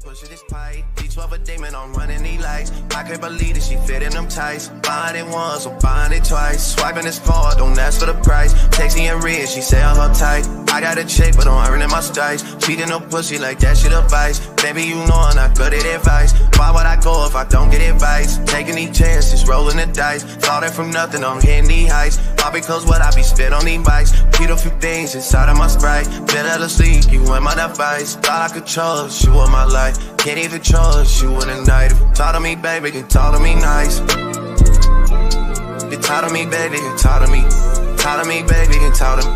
Pushing this pipe, D12 a demon, I'm running these lights. I can't believe that she fit in them tights. Buying it once, so buying it twice. Swiping this card, don't ask for the price. Texting and red, she say I'm uptight. I got a check, but I'm earning my stripes. Cheating no pussy like that shit advice. Baby, you know I'm not good at advice. Why would I go if I don't get advice? Taking these chances, rolling the dice. Started from nothing, I'm hitting these heights. All because what I be spit on these bikes. Keep a few things inside of my Sprite. Better to sleep, you in my device. Thought I could trust you with my life. Can't even trust you in the night. If you talk to me, baby, you talk to me nice. You talk to me, baby, you talk to me. Talk to me, baby, you talk to me.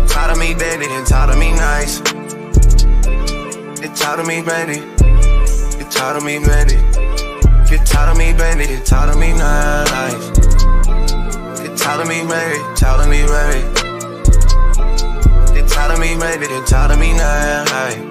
Talk to me, baby, you talk to me nice. You talk to me, baby. You talk to me, baby. You talk to me, baby, you talk to me nice. You talk to me, baby, talk to me, baby. You talk to me, baby, you talk to me nice.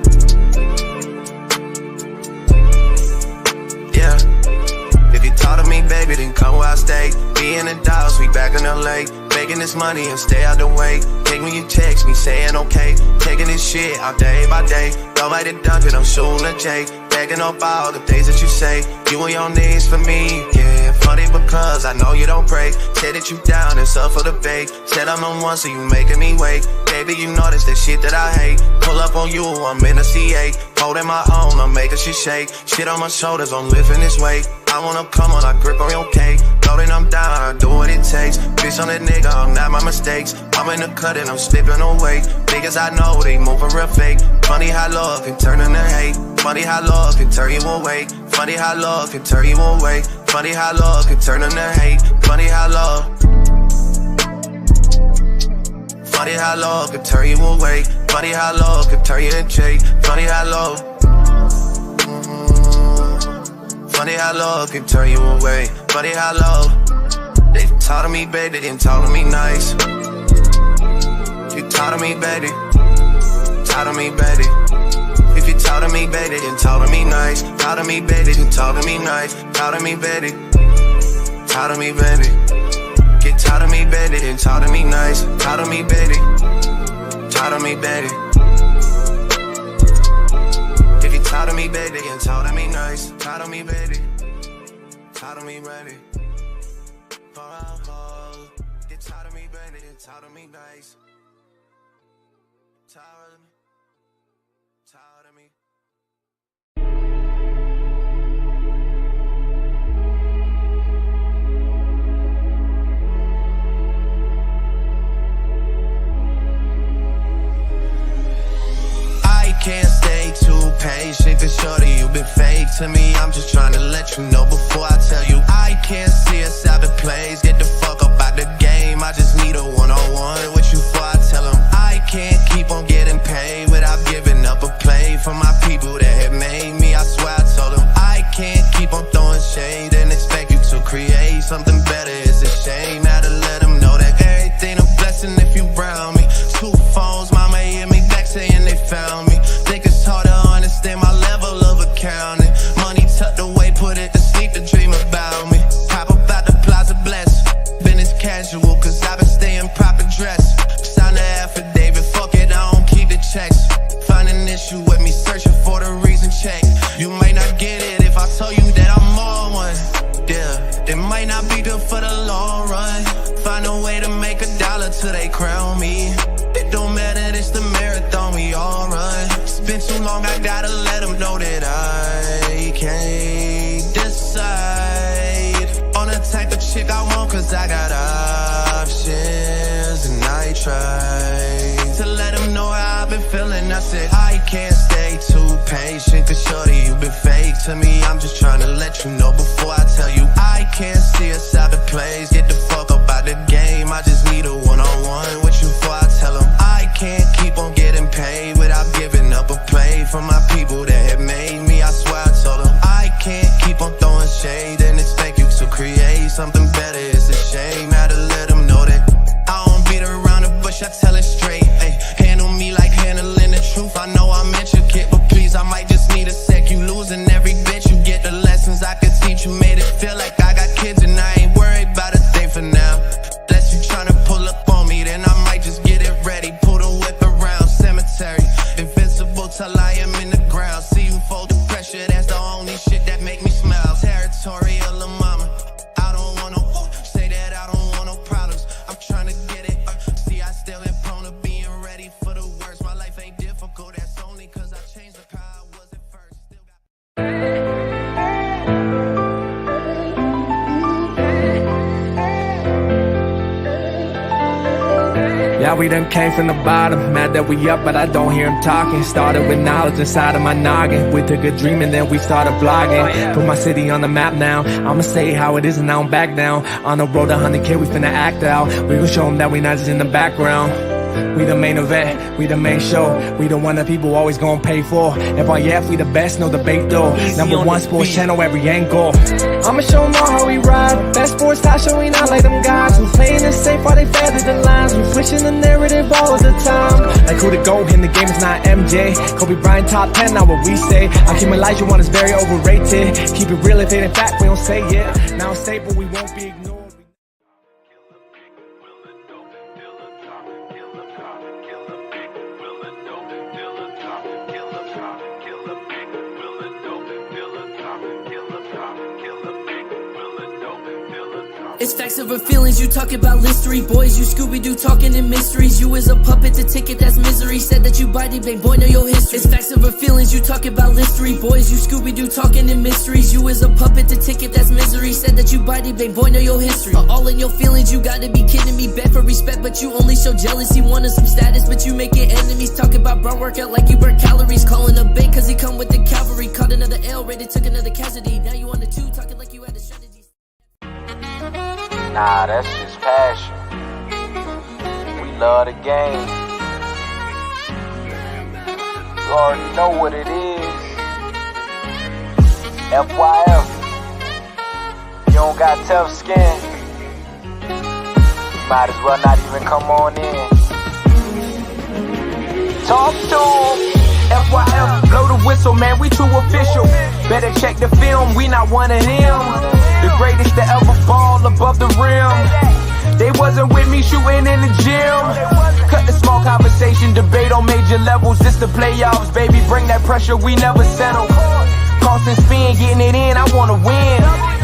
If you talk to me, baby, then come where I stay. Be in the dolls, we back in LA. Making this money and stay out the way. Take me, you text me, saying okay. Taking this shit out day by day. Nobody dunking, I'm shooting a J. Backing up all the things that you say. You and your knees for me, yeah. Funny because I know you don't pray. Said that you down, it's up for the bait. Said I'm on one, so you making me wait. Baby, you know that's the shit that I hate. Pull up on you, I'm in a C8. Holding my own, I'm making shit shake. Shit on my shoulders, I'm lifting this weight. I wanna come on, I grip on your cake. Loading, I'm down, I do what it takes. Bitch on that nigga, I'm not my mistakes. I'm in the cut and I'm slipping away. Niggas I know, they moving real fake. Funny how love can turn into hate. Funny how love can turn you away. Funny how love can turn you away. Funny how love can turn into hate. Funny how love. Funny how love can turn you away. Funny how love can turn you into hate. Funny how love. Funny how love can turn you away. Funny how love. They talk to me, baby, they didn't talk to me nice. You talk to me, baby. Talk to me, baby. If you talk to me, baby, then talk to me nice. Talk to me, baby, then talk to me nice. Talk to me, baby. Talk to me, baby. Get talk to me, baby, then talk to me nice. Talk to me, baby. Talk to me, baby. If you talk to me, baby, then talk to me nice. Talk to me, baby. Talk to me, baby. Get talk to me, baby, then talk to me nice. Talk to me. Talk to me. I can't stay too patient, cause shorty, you been fake to me. I'm just trying to let you know before I tell you. I can't see us out the plays, get the fuck up out the game. I just need a one-on-one with you before I tell them. I can't keep on getting paid without giving up a play for my people that have made me. I swear I told them I can't keep on throwing shade and expect you to create something better. It's a shame now to let them know that everything a blessing if you round me. 2 phones, mama hit me back saying they found me. Think it's hard to understand my level of accounting. Money tucked away, put it to sleep to dream about me. Pop up out the Plaza Bless. Business casual, cause I've been staying proper dressed. Sign the affidavit, fuck it, I don't keep the checks. Find an issue with me, searching for the reason check. You might not get it if I tell you that I'm more one. Yeah, it might not be good for the long run. Find a way to make $1 till they crown me. It don't matter, it's the marathon we all run. It's been too long, I gotta let them know that I can't decide on the type of chick I want, cause I got options. And I try to let them know how I've been feeling. I said I can't stay too patient, cause shorty, you been fake to me. I'm just trying to let you know before I tell you. I can't see us out the plays, get the fuck up out the game. I just need a one-on-one with you before I tell them. I can't keep on getting paid without giving up a play for my people that have made me. I swear I told them I can't keep on throwing shade and expect you to create something better. It's a shame now to let them know that I don't beat around the bush, I tell it straight. Ay, handle me like handling the truth. I know I'm intricate, but please, I might just need a sec. You losing every bit, you get the lessons I could teach. You made it feel like I got kids and I ain't worried about a thing for now. Unless you tryna pull up on me, then I might just get it ready. Pull the whip around cemetery, invincible till I am in the ground. Yeah, we done came from the bottom. Mad that we up, but I don't hear him talking. Started with knowledge inside of my noggin. We took a dream and then we started vlogging. Put my city on the map now. I'ma say how it is and I don't back down. On the road to 100K, we finna act out. We gon' show them that we not just in the background. We the main event, we the main show. We the one that people always gonna pay for. FYF, we the best, no debate though. Number one sports channel, every angle. I'ma show them all how we ride. Best sports talk show, we not like them guys. We playing it safe while they feather the lines. We switching the narrative all the time. Like who to go in the game, it's not MJ. Kobe Bryant top 10, not what we say. I keep Elijah one is very overrated. Keep it real, if it ain't fact, we don't say it. Now it's stable, we won't be ignored. It's facts over feelings, you talk about listery. Boys, you Scooby-Doo talking in mysteries. You is a puppet, the ticket, that's misery. Said that you bite it, bang, boy, know your history. It's facts over feelings, you talk about listery. Boys, you Scooby-Doo talking in mysteries. You is a puppet, the ticket, that's misery. Said that you bite it, bang, boy, know your history. All in your feelings, you gotta be kidding me. Bet for respect, but you only show jealousy. Wanted some status, but you make it enemies. Talk about brown workout like you burn calories. Calling a bait, cause he come with the cavalry. Caught another L, rated, took another casualty. Now you on the 2, talking like you had a strategy. Nah, that's just passion. We love the game. You already know what it is. FYF. You don't got tough skin. Might as well not even come on in. Talk to 'em. FYF, blow the whistle, man, we too official. Better check the film, we not one of them. The greatest to ever ball above the rim. They wasn't with me shooting in the gym. Cut the small conversation, debate on major levels. This the playoffs, baby, bring that pressure, we never settle. Cross and spin, getting it in, I wanna win.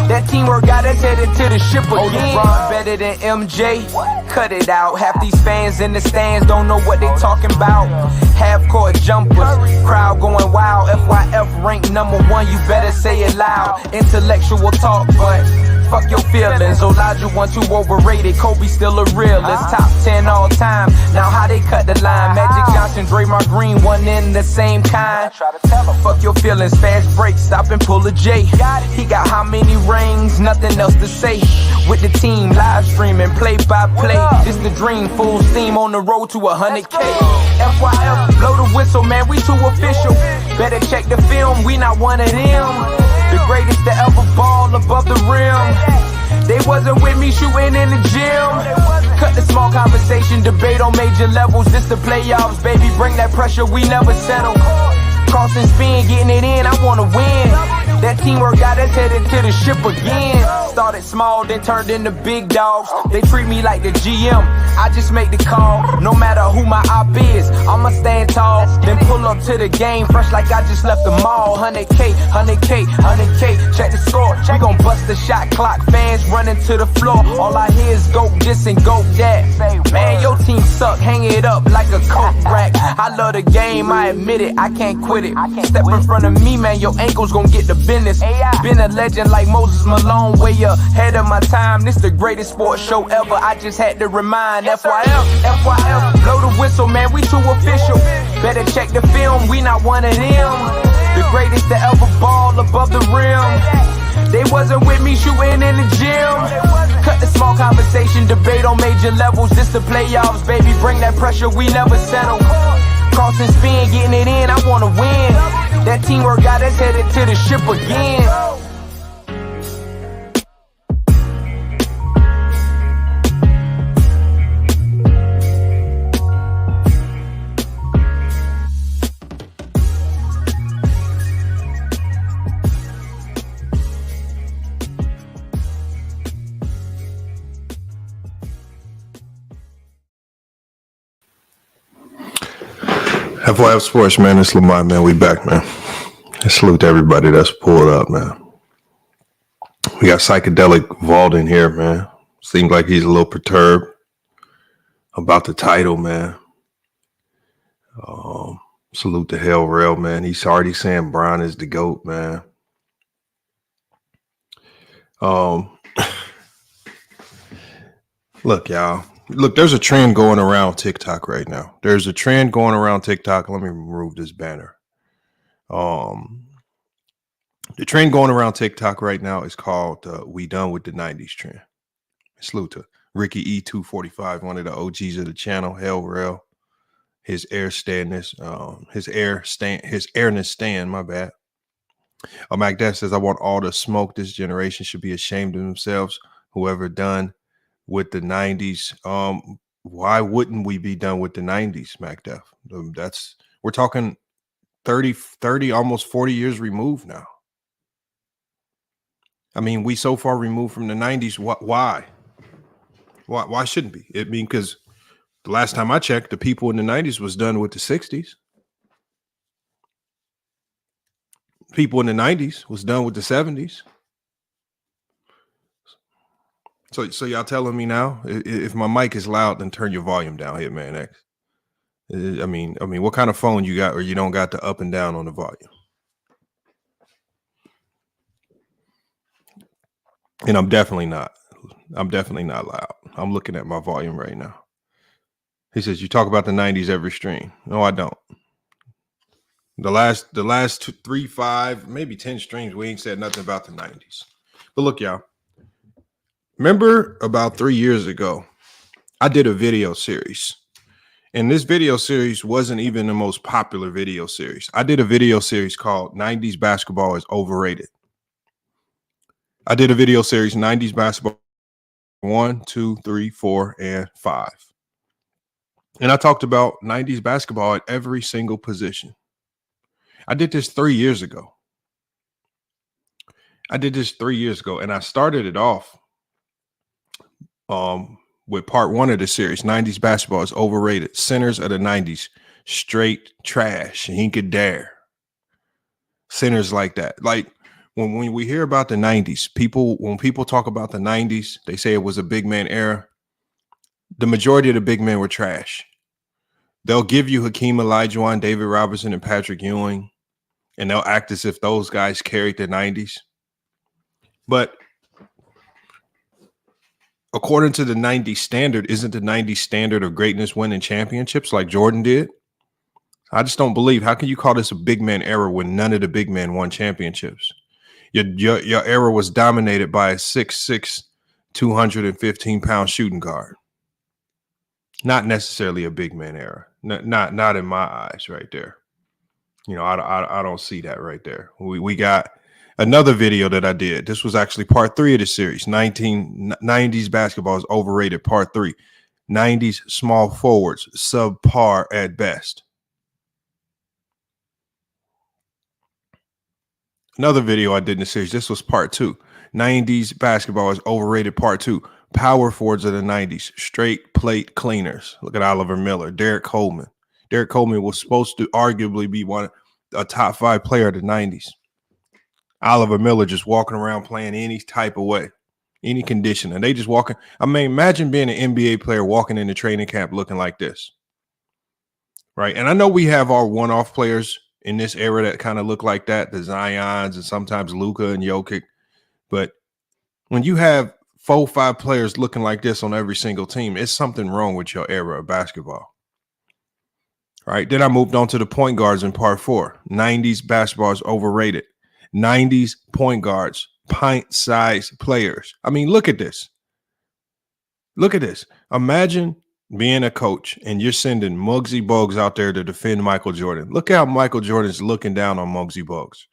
That teamwork got us headed to the ship again. Oh, LeBron better than MJ, cut it out. Half these fans in the stands don't know what they talking about. Half court jumpers, crowd going wild. FYF ranked #1, you better say it loud. Intellectual talk, but fuck your feelings. Elijah 1 too overrated, Kobe still a realist. Top 10 all time, now how they cut the line. Magic Johnson, Draymond Green, one in the same kind. Fuck your feelings, fast break, stop and pull a J. He got how many rings, nothing else to say. With the team, live streaming, play by play. It's the dream, full steam on the road to 100K. FYF, blow the whistle, man, we too official. Better check the film, we not one of them. The greatest to ever ball above the rim. They wasn't with me shooting in the gym. Cut the small conversation, debate on major levels. This the playoffs, baby, bring that pressure, we never settle. Cross and spin, getting it in, I wanna win. That teamwork got us headed to the ship again. Started small, then turned into big dogs. They treat me like the GM, I just make the call. No matter who my op is, I'ma stand tall. Then pull up to the game, fresh like I just left the mall. 100K, 100K, 100K, check the score. We gon' bust the shot clock, fans running to the floor. All I hear is go this and go that. Man, your team suck, hang it up like a coke rack. I love the game, I admit it, I can't quit it. Step in front of me, man, your ankles gon' get the business. Been a legend like Moses Malone, way ahead of my time. This the greatest sports show ever, I just had to remind. FYF, FYF, blow the whistle, man, we too official. Better check the film, we not one of them. The greatest to ever ball above the rim. They wasn't with me shooting in the gym. Cut the small conversation, debate on major levels. This the playoffs, baby, bring that pressure, we never settle. Cross and spin, getting it in, I wanna win. That teamwork got us headed to the ship again. FYF Sports, man, it's Lamar, man. We back, man. I salute to everybody that's pulled up, man. We got Psychedelic Vault in here, man. Seems like he's a little perturbed about the title, man. Salute to Hell Rail, man. He's already saying Brian is the GOAT, man. Look, y'all, Look, there's a trend going around TikTok right now. There's a trend going around TikTok. Let me remove this banner. The trend going around TikTok right now is called "We Done with the '90s" trend. Salute to Ricky E245, one of the OGs of the channel. Hell Rel, his airness stand. My bad. Mac Def says, "I want all the smoke. This generation should be ashamed of themselves. Whoever done with the '90s. Why wouldn't we be done with the '90s, Mac Def? We're talking 30, almost 40 years removed now. I mean, we so far removed from the '90s. Why? Why shouldn't be? I mean, because the last time I checked, the people in the '90s was done with the '60s. People in the '90s was done with the '70s. So y'all telling me now, if my mic is loud, then turn your volume down, Hitman X. I mean, what kind of phone you got, or you don't got the up and down on the volume? And I'm definitely not loud. I'm looking at my volume right now. He says, you talk about the '90s every stream. No, I don't. The last 2, 3, 5, maybe 10 streams, we ain't said nothing about the '90s. But look, y'all. Remember about 3 years ago, I did a video series. And this video series wasn't even the most popular video series. I did a video series called '90s Basketball is Overrated. I did a video series, '90s Basketball 1, 2, 3, 4, and 5. And I talked about '90s basketball at every single position. I did this 3 years ago. And I started it off with part 1 of the series, '90s Basketball is Overrated. Centers of the '90s, straight trash. He could dare. Centers like that. Like, when we hear about the '90s, when people talk about the '90s, they say it was a big man era. The majority of the big men were trash. They'll give you Hakeem Olajuwon, David Robinson, and Patrick Ewing, and they'll act as if those guys carried the '90s. But according to the '90s standard, isn't the '90s standard of greatness winning championships like Jordan did? I just don't believe. How can you call this a big man era when none of the big men won championships? Your era was dominated by a 6'6", 215-pound shooting guard. Not necessarily a big man era. Not in my eyes, right there. You know, I don't see that right there. We got another video that I did. This was actually part 3 of the series. '90s Basketball is Overrated, part 3. '90s small forwards, subpar at best. Another video I did in the series, this was part 2. '90s Basketball is Overrated, part 2. Power forwards of the '90s, straight plate cleaners. Look at Oliver Miller, Derek Coleman. Derek Coleman was supposed to arguably be a top 5 player of the '90s. Oliver Miller just walking around playing any type of way, any condition. And they just walking. I mean, imagine being an NBA player walking into training camp looking like this. Right. And I know we have our one-off players in this era that kind of look like that, the Zions and sometimes Luka and Jokic. But when you have 4 or 5 players looking like this on every single team, it's something wrong with your era of basketball. All right. Then I moved on to the point guards in part 4. '90s basketball is overrated. '90s point guards, pint-sized players. I mean, look at this. Look at this. Imagine being a coach and you're sending Muggsy Bogues out there to defend Michael Jordan. Look how Michael Jordan's looking down on Muggsy Bogues.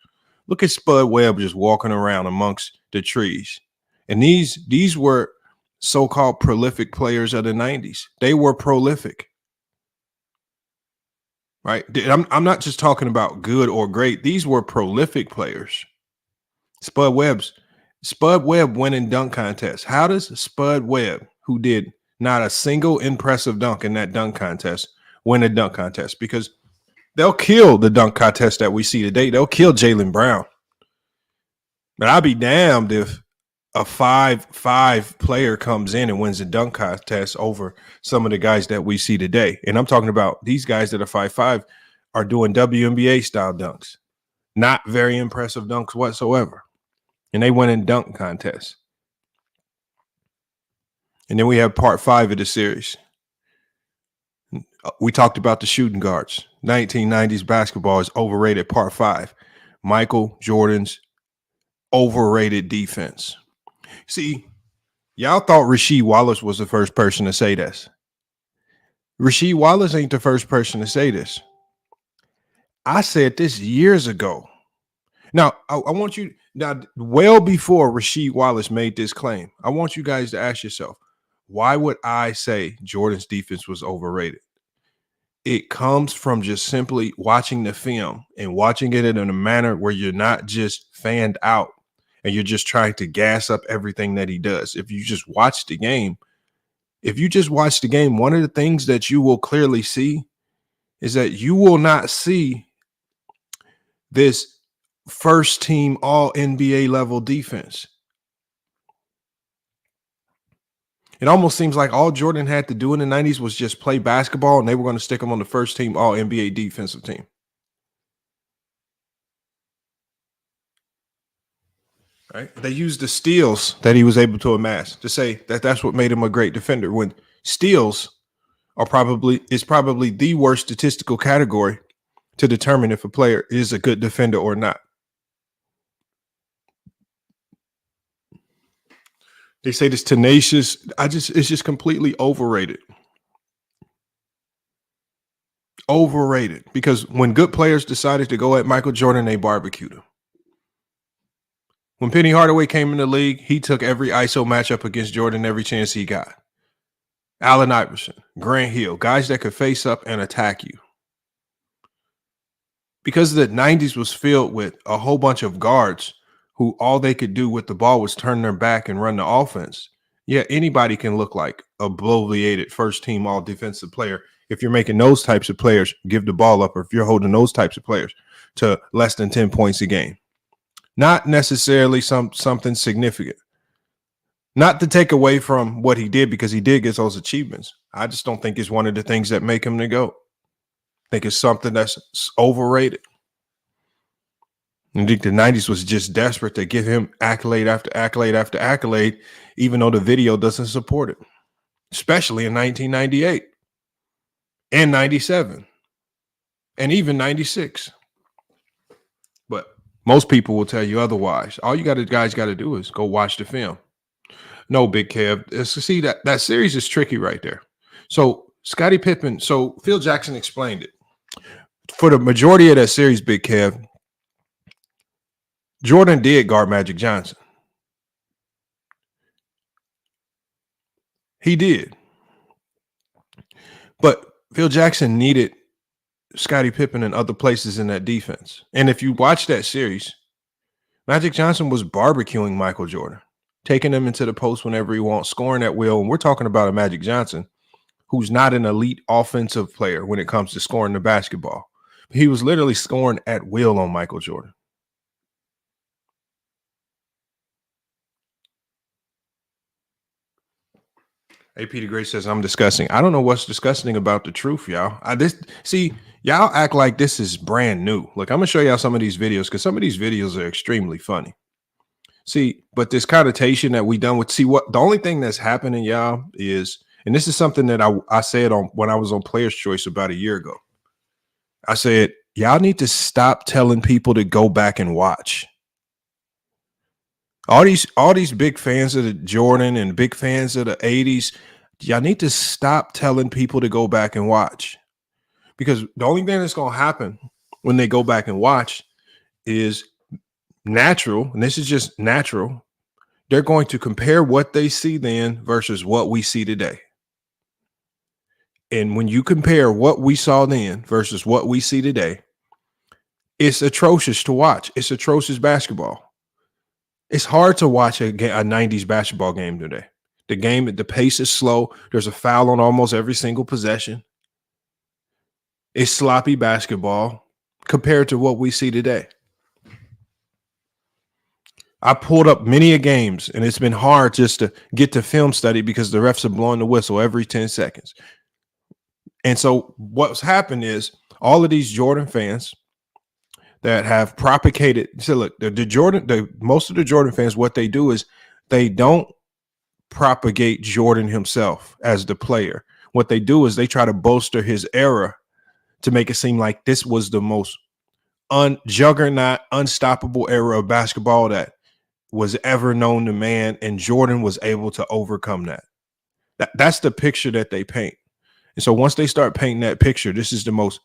Look at Spud Webb just walking around amongst the trees. And these were so-called prolific players of the '90s. They were prolific. Right? I'm not just talking about good or great. These were prolific players. Spud Webb winning dunk contest. How does Spud Webb, who did not a single impressive dunk in that dunk contest, win a dunk contest? Because they'll kill the dunk contest that we see today. They'll kill Jaylen Brown. But I'll be damned if a 5'5" player comes in and wins a dunk contest over some of the guys that we see today. And I'm talking about these guys that are 5'5" are doing WNBA style dunks. Not very impressive dunks whatsoever. And they win in dunk contests. And then we have part 5 of the series. We talked about the shooting guards. 1990s basketball is overrated, part 5. Michael Jordan's overrated defense. See, y'all thought Rasheed Wallace was the first person to say this. Rasheed Wallace ain't the first person to say this. I said this years ago. Now, I want you, now, well before Rasheed Wallace made this claim, I want you guys to ask yourself, why would I say Jordan's defense was overrated? It comes from just simply watching the film and watching it in a manner where you're not just fanned out and you're just trying to gas up everything that he does. If you just watch the game, one of the things that you will clearly see is that you will not see this first team all NBA level defense. It almost seems like all Jordan had to do in the 90s was just play basketball, and they were going to stick him on the first team all NBA defensive team. Right? They used the steals that he was able to amass to say that that's what made him a great defender, when steals is probably the worst statistical category to determine if a player is a good defender or not. They say this tenacious. It's just completely overrated. Overrated, because when good players decided to go at Michael Jordan, they barbecued him. When Penny Hardaway came in the league, he took every ISO matchup against Jordan every chance he got. Allen Iverson, Grant Hill, guys that could face up and attack you. Because the 90s was filled with a whole bunch of guards who all they could do with the ball was turn their back and run the offense. Yeah, anybody can look like a bloviated first team all defensive player if you're making those types of players give the ball up, or if you're holding those types of players to less than 10 points a game. Not necessarily something significant. Not to take away from what he did, because he did get those achievements. I just don't think it's one of the things that make him the GOAT. I think it's something that's overrated. I think the 90s was just desperate to give him accolade after accolade after accolade, even though the video doesn't support it, especially in 1998 and 97 and even 96. But most people will tell you otherwise. All you guys got to do is go watch the film. No, Big Kev. See, that series is tricky right there. So Scottie Pippen, so Phil Jackson explained it. For the majority of that series, Big Kev, Jordan did guard Magic Johnson. He did. But Phil Jackson needed Scottie Pippen in other places in that defense. And if you watch that series, Magic Johnson was barbecuing Michael Jordan, taking him into the post whenever he wants, scoring at will. And we're talking about a Magic Johnson who's not an elite offensive player when it comes to scoring the basketball. He was literally scoring at will on Michael Jordan. AP the Great says, I'm disgusting. I don't know what's disgusting about the truth, y'all. Y'all act like this is brand new. Look, I'm going to show y'all some of these videos, because some of these videos are extremely funny. See, but this connotation that we done with, what the only thing that's happening, y'all, is, and this is something that I said when I was on Player's Choice about a year ago. I said, y'all need to stop telling people to go back and watch. All these big fans of the Jordan and big fans of the 80s, y'all need to stop telling people to go back and watch. Because the only thing that's going to happen when they go back and watch is natural, and this is just natural. They're going to compare what they see then versus what we see today. And when you compare what we saw then versus what we see today, it's atrocious to watch. It's atrocious basketball. It's hard to watch a 90s basketball game today. The pace is slow. There's a foul on almost every single possession. It's sloppy basketball compared to what we see today. I pulled up many games, and it's been hard just to get to film study because the refs are blowing the whistle every 10 seconds. And so what's happened is all of these Jordan fans that have propagated. So look, most of the Jordan fans, what they do is they don't propagate Jordan himself as the player. What they do is they try to bolster his era to make it seem like this was the most juggernaut, unstoppable era of basketball that was ever known to man, and Jordan was able to overcome that. That's the picture that they paint. And so once they start painting that picture, this is the most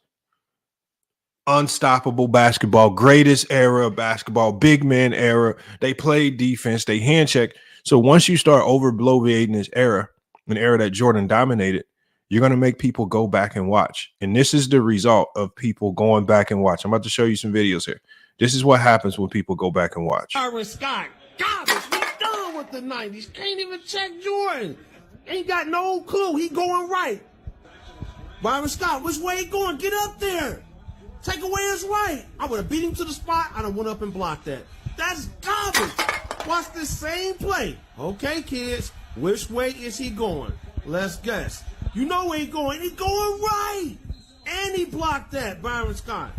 unstoppable basketball, greatest era of basketball, big man era. They played defense, they hand checked. So once you start over-bloviating this era, an era that Jordan dominated, you're going to make people go back and watch. And this is the result of people going back and watch. I'm about to show you some videos here. This is what happens when people go back and watch. Byron Scott, garbage. We done with the 90s. Can't even check Jordan. Ain't got no clue. He going right. Byron Scott, which way he going? Get up there. Take away his right. I would have beat him to the spot. I done went up and blocked that. That's garbage. Watch this same play. Okay, kids, which way is he going? Let's guess. You know where he's going. He's going right. And he blocked that, Byron Scott.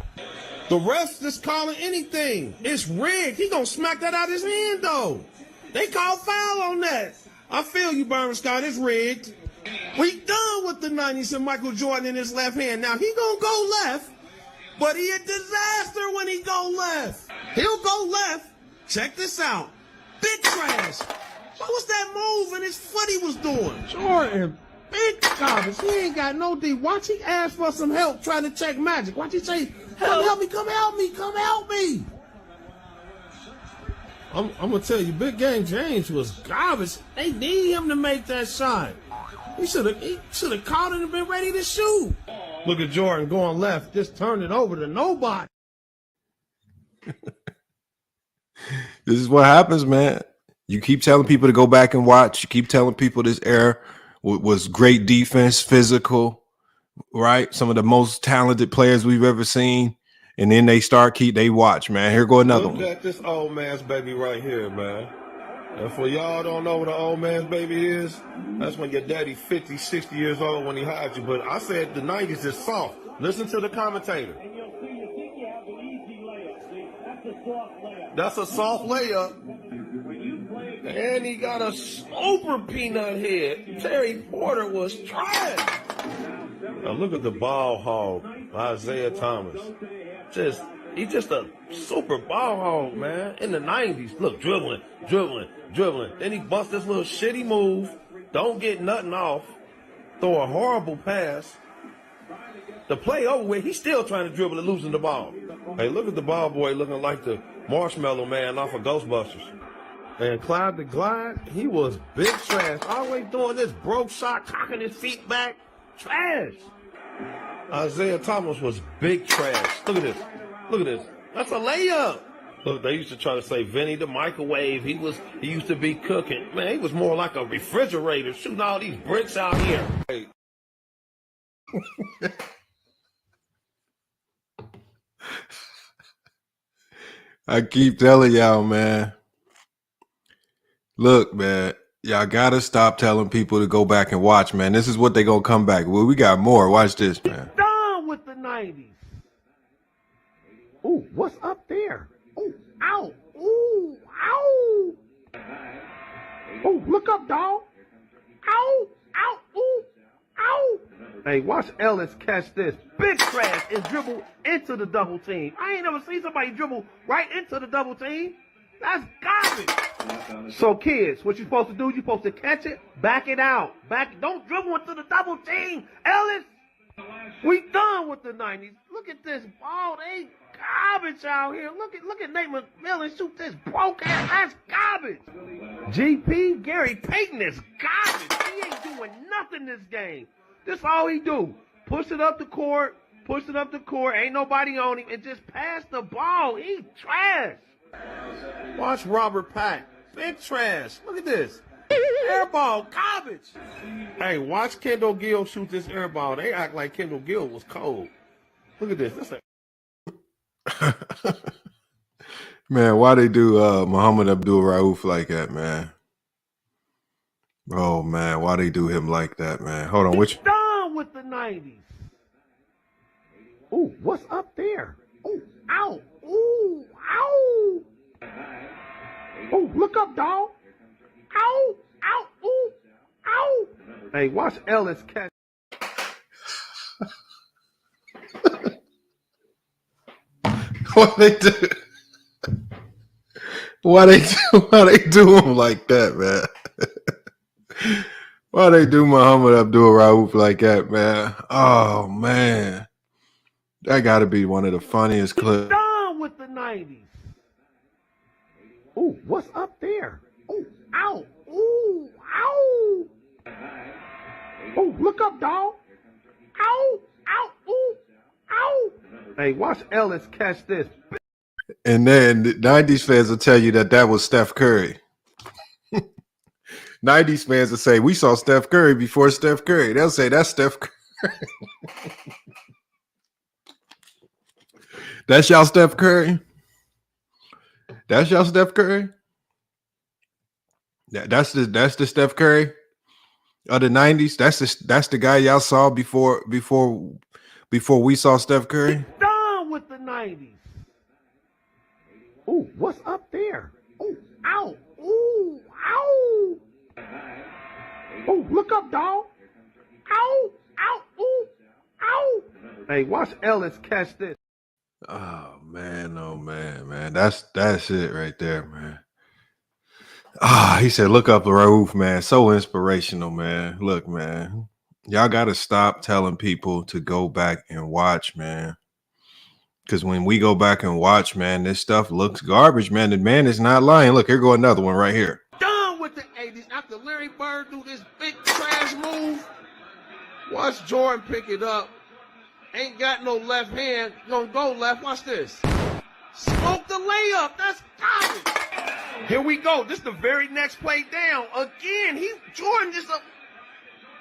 The refs just calling anything. It's rigged. He gonna smack that out his hand, though. They call foul on that. I feel you, Byron Scott. It's rigged. We done with the 90s and Michael Jordan in his left hand. Now, he gonna go left, but he a disaster when he go left. He'll go left. Check this out. Big trash. What was that move and his foot he was doing? Jordan, big garbage. He ain't got no D. Watch he ask for some help trying to check Magic. Watch he say, help me, come help me, come help me. I'm going to tell you, Big Game James was garbage. They need him to make that shot. He should have caught it and been ready to shoot. Look at Jordan going left, just turned it over to nobody. This is what happens, man. You keep telling people to go back and watch. You keep telling people this era was great defense, physical, right? Some of the most talented players we've ever seen. And then they watch, man. Here go another one. Look at this old man's baby right here, man. And for y'all don't know what an old man's baby is, that's when your daddy 50, 60 years old when he hides you. But I said the 90s is soft. Listen to the commentator. That's a soft layup. And he got a super peanut head. Terry Porter was trash. Now look at the ball hog, Isaiah Thomas. He's just a super ball hog, man. In the 90s, look, dribbling. Then he busts this little shitty move. Don't get nothing off. Throw a horrible pass. The play over with, he's still trying to dribble and losing the ball. Hey, look at the ball boy looking like the Marshmallow Man off of Ghostbusters. And Clyde the Glide, he was big trash. Always doing this broke shot, cocking his feet back. Trash. Isaiah Thomas was big trash. Look at this. That's a layup. Look, they used to try to say Vinny the microwave. He used to be cooking. Man, he was more like a refrigerator shooting all these bricks out here. Hey. I keep telling y'all, man. Look, man, y'all gotta stop telling people to go back and watch, man. This is what they gonna come back. Well, we got more. Watch this, man. Done with the 90s. Ooh, what's up there? Ooh, ow. Ooh, ow. Ooh, look up, dog. Ow, ow, ooh, ow. Hey, watch Ellis catch this. Big trash and dribble into the double team. I ain't never seen somebody dribble right into the double team. That's garbage. So kids, what you supposed to do, you supposed to catch it, back it out. Don't dribble into the double team. Ellis, we done with the 90s. Look at this ball. They garbage out here. Look at Nate McMillan shoot this broke ass. That's garbage. GP, Gary Payton is garbage. He ain't doing nothing this game. This all he do. Push it up the court. Ain't nobody on him. And just pass the ball. He trash. Watch Robert Pack. Big trash. Look at this. Airball, garbage. Hey, watch Kendall Gill shoot this airball. They act like Kendall Gill was cold. Look at this. Man, why they do Muhammad Abdul Rauf like that, man? Oh, man, why they do him like that, man? Hold on, which? Done with the 90s. Ooh, what's up there? Ooh, ow. Ooh, ow. Ooh, look up, dog. Ow, ow, ooh, ow. Hey, watch Ellis catch. What they do? Why they do him like that, man? Why they do Muhammad Abdul Rauf like that, man? Oh man, that got to be one of the funniest clips. Done with the 90s. Ooh, what's up there? Ooh, ow, ooh, ow. Oh, look up, dog. Ow, ow, ooh, ow. Hey, watch Ellis catch this. And then the 90s fans will tell you that was Steph Curry. 90s fans will say, we saw Steph Curry before Steph Curry. They'll say, that's Steph Curry. That's y'all Steph Curry? That's y'all Steph Curry? That's the Steph Curry of the 90s? That's the guy y'all saw before we saw Steph Curry? Done with the 90s. Ooh, what's up there? Ooh, ow, ooh, ow. Oh, look up, dog. Ow, ow, ooh, ow. Hey, watch Ellis catch this. Oh man, man. That's it right there, man. He said, look up the roof, man. So inspirational, man. Look, man. Y'all gotta stop telling people to go back and watch, man. Because when we go back and watch, man, this stuff looks garbage, man. The man is not lying. Look, here go another one right here. Done with the 80s. After Larry Bird do this big trash move, watch Jordan pick it up. Ain't got no left hand. Gonna go left. Watch this. Smoke the layup. That's garbage. Here we go. This the very next play down. Again, Jordan just a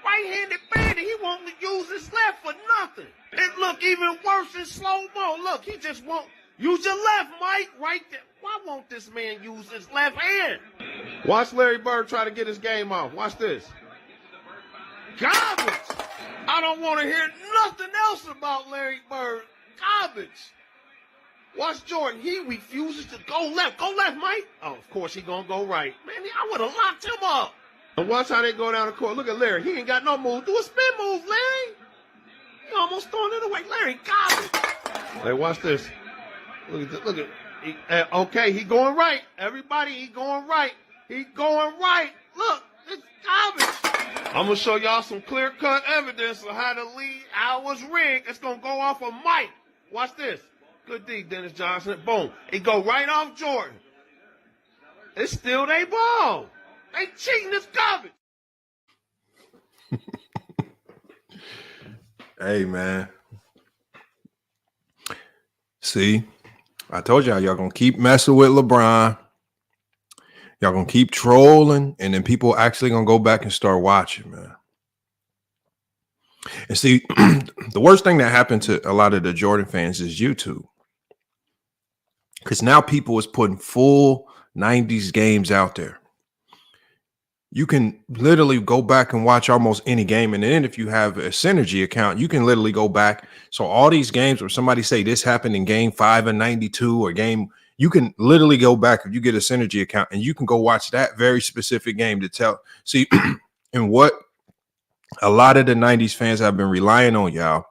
right-handed bandit. He won't use his left for nothing. It look even worse in slow-mo. Look, he just won't use your left, Mike, right there. Why won't this man use his left hand? Watch Larry Bird try to get his game off. Watch this. Garbage. I don't want to hear nothing else about Larry Bird. Garbage. Watch Jordan. He refuses to go left. Go left, Mike. Oh, of course he gonna go right. Man, I would have locked him up. And watch how they go down the court. Look at Larry. He ain't got no move. Do a spin move, Larry. He almost throwing it away. Larry, garbage. Hey, watch this. Look at this. Look at. Okay, he going right. Everybody, he going right. He going right. Look, it's garbage. I'm going to show y'all some clear-cut evidence of how the lead was rigged. It's going to go off of Mike. Watch this. Good D, Dennis Johnson. Boom. It go right off Jordan. It's still they ball. They cheating. It's garbage. Hey, man. See, I told y'all going to keep messing with LeBron. Y'all going to keep trolling, and then people actually going to go back and start watching, man. And see, the worst thing that happened to a lot of the Jordan fans is YouTube. Because now people is putting full 90s games out there. You can literally go back and watch almost any game. And then if you have a Synergy account, you can literally go back. So all these games where somebody say this happened in game 5 of 92 or game, you can literally go back if you get a Synergy account and you can go watch that very specific game to tell. See, and what a lot of the 90s fans have been relying on, y'all,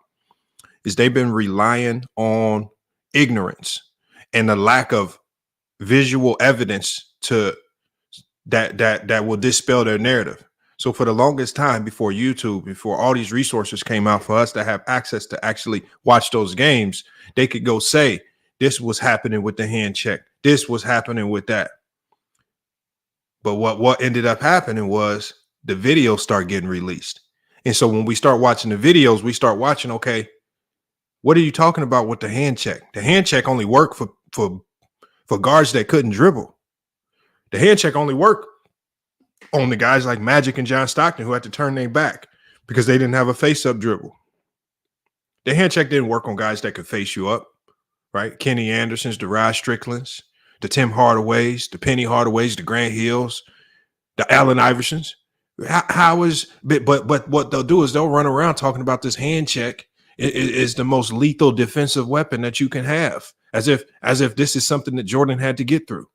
is they've been relying on ignorance and the lack of visual evidence to that will dispel their narrative. So for the longest time before YouTube, before all these resources came out for us to have access to actually watch those games, they could go say, this was happening with the hand check. This was happening with that. But what ended up happening was the videos start getting released. And so when we start watching the videos, we start watching, okay, what are you talking about with the hand check? The hand check only worked for guards that couldn't dribble. The hand check only worked on the guys like Magic and John Stockton who had to turn their back because they didn't have a face-up dribble. The hand check didn't work on guys that could face you up, right? Kenny Andersons, the Rod Stricklands, the Tim Hardaways, the Penny Hardaways, the Grant Hills, the Allen Iversons. But what they'll do is they'll run around talking about this hand check is the most lethal defensive weapon that you can have, as if this is something that Jordan had to get through.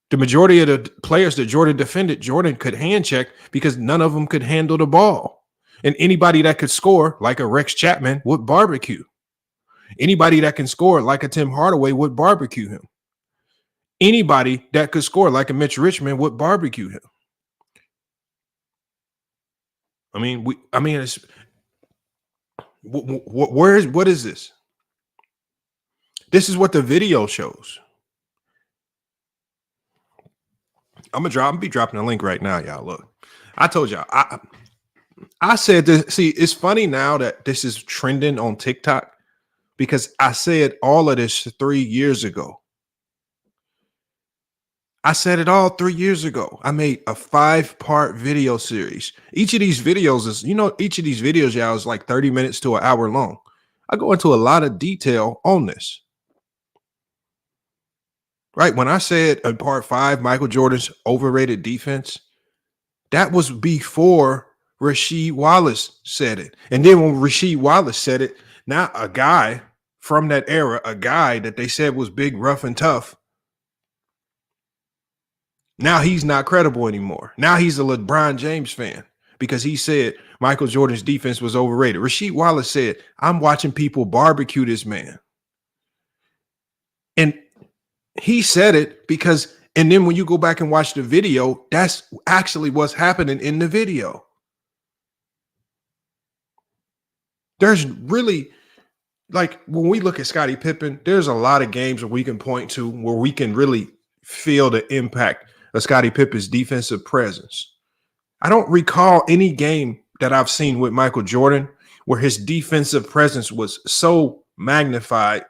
The majority of the players that Jordan defended, Jordan could hand check because none of them could handle the ball. And anybody that could score, like a Rex Chapman, would barbecue. Anybody that can score, like a Tim Hardaway, would barbecue him. Anybody that could score, like a Mitch Richmond, would barbecue him. It's what is this? This is what the video shows. I'm gonna be dropping a link right now, y'all. Look, I told y'all, I said this. See, it's funny now that this is trending on TikTok because I said all of this 3 years ago. I said it all 3 years ago. I made a 5-part video series. Each of these videos is, each of these videos, y'all, is like 30 minutes to an hour long. I go into a lot of detail on this. Right? When I said in part 5, Michael Jordan's overrated defense, that was before Rasheed Wallace said it. And then when Rasheed Wallace said it, now a guy from that era, a guy that they said was big, rough, and tough, now he's not credible anymore. Now he's a LeBron James fan because he said Michael Jordan's defense was overrated. Rasheed Wallace said, I'm watching people barbecue this man. And he said it because, and then when you go back and watch the video, that's actually what's happening in the video. There's really, like, when we look at Scottie Pippen, there's a lot of games that we can point to where we can really feel the impact of Scottie Pippen's defensive presence. I don't recall any game that I've seen with Michael Jordan where his defensive presence was so magnified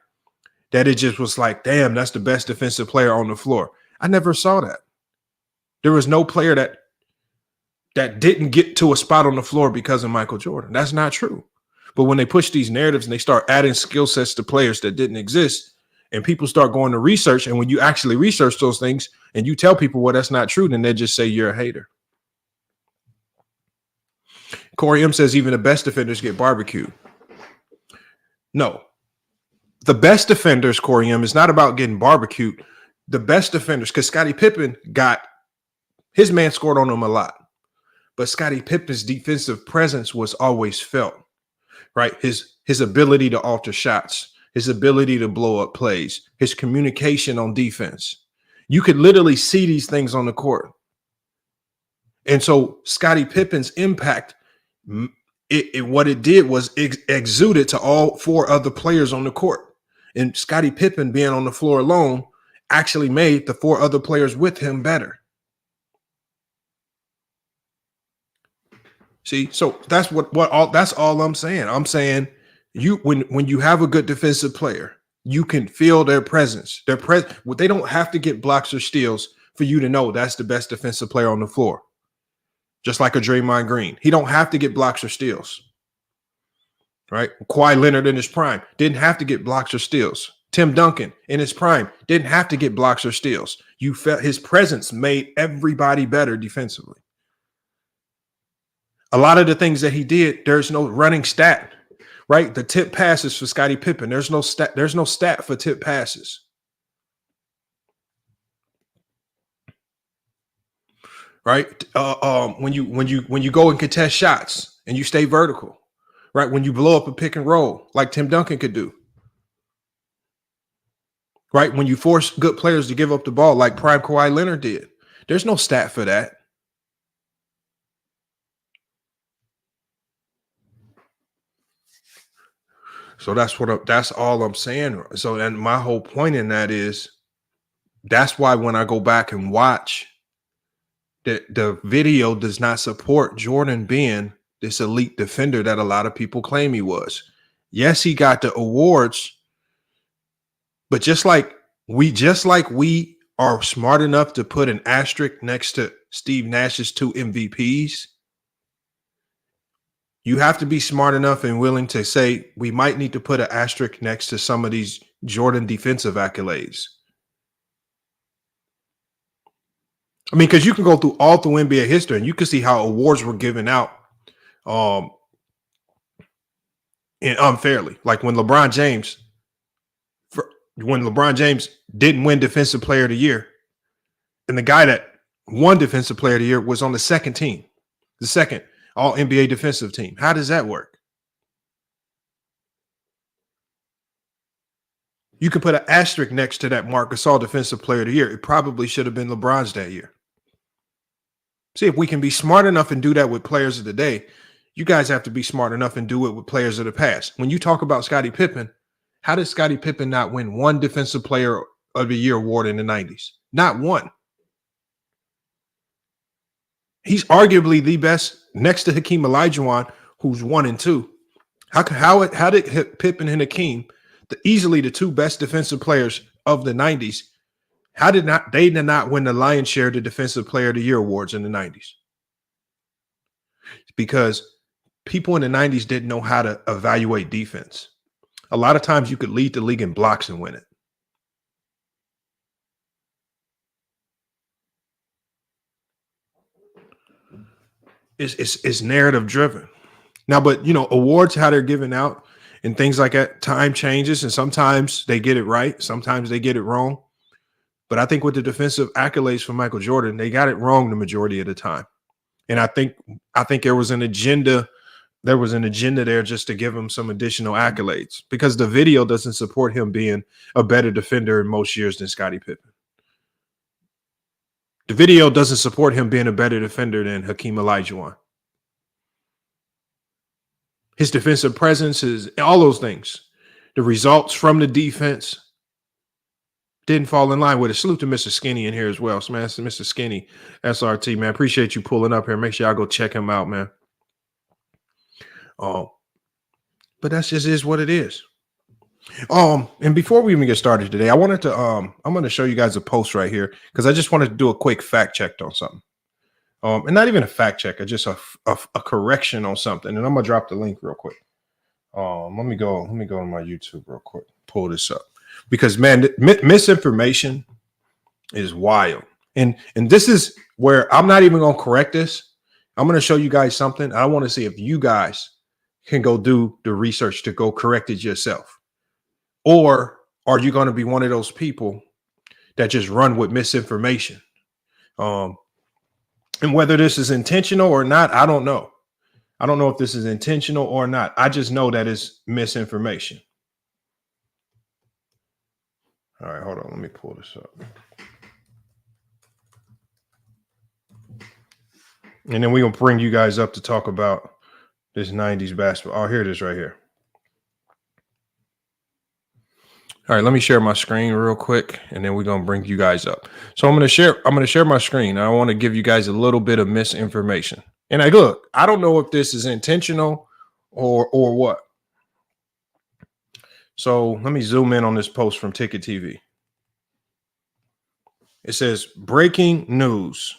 that it just was like, damn, that's the best defensive player on the floor. I never saw that. There was no player that didn't get to a spot on the floor because of Michael Jordan. That's not true. But when they push these narratives and they start adding skill sets to players that didn't exist, and people start going to research, and when you actually research those things and you tell people, well, that's not true, then they just say you're a hater. Corey M says even the best defenders get barbecued. No. The best defenders, Corey M, is not about getting barbecued. The best defenders, because Scottie Pippen his man scored on him a lot. But Scottie Pippen's defensive presence was always felt, right? His ability to alter shots, his ability to blow up plays, his communication on defense. You could literally see these things on the court. And so Scottie Pippen's impact, what it did was exuded to all 4 other players on the court. And Scottie Pippen being on the floor alone actually made the 4 other players with him better. See, so that's that's all I'm saying. I'm saying when you have a good defensive player, you can feel their presence. They don't have to get blocks or steals for you to know that's the best defensive player on the floor. Just like a Draymond Green. He don't have to get blocks or steals. Right? Kawhi Leonard in his prime didn't have to get blocks or steals. Tim Duncan in his prime didn't have to get blocks or steals. You felt his presence made everybody better defensively. A lot of the things that he did, there's no running stat, right? The tip passes for Scottie Pippen. There's no stat for tip passes. Right? When you go and contest shots and you stay vertical, right? When you blow up a pick and roll like Tim Duncan could do. Right? When you force good players to give up the ball like prime Kawhi Leonard did. There's no stat for that. So that's all I'm saying. So, and my whole point in that is that's why when I go back and watch the video does not support Jordan being this elite defender that a lot of people claim he was. Yes, he got the awards, but just like we are smart enough to put an asterisk next to Steve Nash's 2 MVPs, you have to be smart enough and willing to say we might need to put an asterisk next to some of these Jordan defensive accolades. I mean, because you can go through all through NBA history and you can see how awards were given out and unfairly. Like when LeBron James didn't win Defensive Player of the Year, and the guy that won Defensive Player of the Year was on the second team, the second All NBA defensive team. How does that work? You could put an asterisk next to that Marc Gasol Defensive Player of the Year. It probably should have been LeBron's that year. See, if we can be smart enough and do that with players of the day, you guys have to be smart enough and do it with players of the past. When you talk about Scottie Pippen, how did Scottie Pippen not win one Defensive Player of the Year award in the 90s? Not one. He's arguably the best next to Hakeem Olajuwon, who's 1 and 2. How did Pippen and Hakeem, easily the two best defensive players of the 90s, how did they not win the lion's share of the Defensive Player of the Year awards in the 90s? Because people in the 90s didn't know how to evaluate defense. A lot of times you could lead the league in blocks and win it. It's narrative driven. Now, but awards, how they're given out and things like that, time changes, and sometimes they get it right, sometimes they get it wrong. But I think with the defensive accolades for Michael Jordan, they got it wrong the majority of the time. And I think there was an agenda. There was an agenda there just to give him some additional accolades, because the video doesn't support him being a better defender in most years than Scottie Pippen. The video doesn't support him being a better defender than Hakeem Olajuwon. His defensive presence is all those things. The results from the defense didn't fall in line with it. Salute to Mr. Skinny in here as well. So, man, Mr. Skinny, SRT, man. Appreciate you pulling up here. Make sure y'all go check him out, man. But that's just is what it is. And before we even get started today, I wanted to I'm going to show you guys a post right here, because I just wanted to do a quick fact check on something. And not even a fact check, just a correction on something. And I'm gonna drop the link real quick. Let me go to my YouTube real quick. Pull this up, because man, misinformation is wild. And this is where I'm not even gonna correct this. I'm gonna show you guys something. I want to see if you guys can go do the research to go correct it yourself, or are you going to be one of those people that just run with misinformation? And whether this is intentional or not, I don't know. I don't know if this is intentional or not. I just know that it's misinformation. All right, hold on. Let me pull this up. And then we're going to bring you guys up to talk about this 90s basketball. Oh, here it is right here. All right, let me share my screen real quick, and then we're going to bring you guys up. So I'm going to share my screen. I want to give you guys a little bit of misinformation. And look, I don't know if this is intentional or what. So let me zoom in on this post from Ticket TV. It says, breaking news.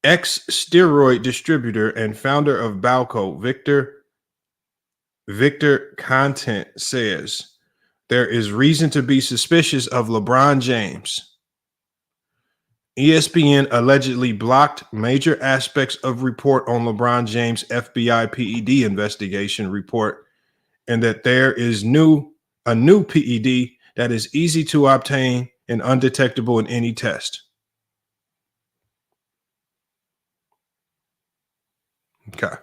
Ex-steroid distributor and founder of Balco, Victor Content, says there is reason to be suspicious of LeBron James. ESPN allegedly blocked major aspects of report on LeBron James' FBI PED investigation report, and that there is a new PED that is easy to obtain and undetectable in any test. Okay.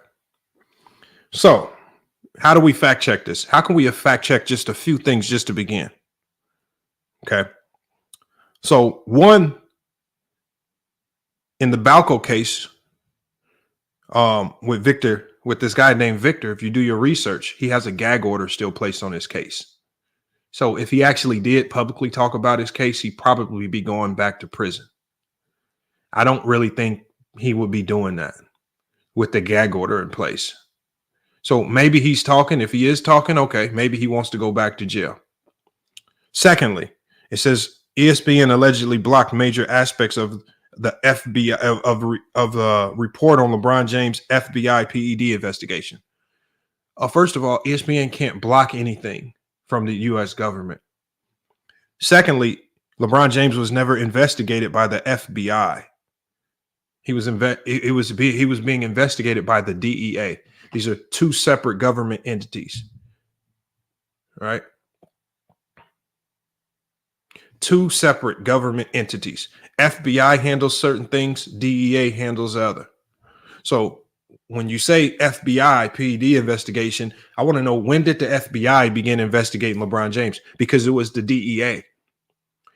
So how do we fact check this? How can we fact check just a few things just to begin? Okay. So one, in the Balco case, with this guy named Victor, if you do your research, he has a gag order still placed on his case. So if he actually did publicly talk about his case, he'd probably be going back to prison. I don't really think he would be doing that with the gag order in place. So maybe he's talking. If he is talking, okay, maybe he wants to go back to jail. Secondly, it says ESPN allegedly blocked major aspects of the FBI of report on LeBron James' FBI PED investigation. First of all, ESPN can't block anything from the U.S. government. Secondly, LeBron James was never investigated by the FBI. He was being investigated by the DEA. These are two separate government entities, right? Two separate government entities. FBI handles certain things, DEA handles other. So when you say FBI PED investigation, I want to know, when did the FBI begin investigating LeBron James? Because it was the DEA.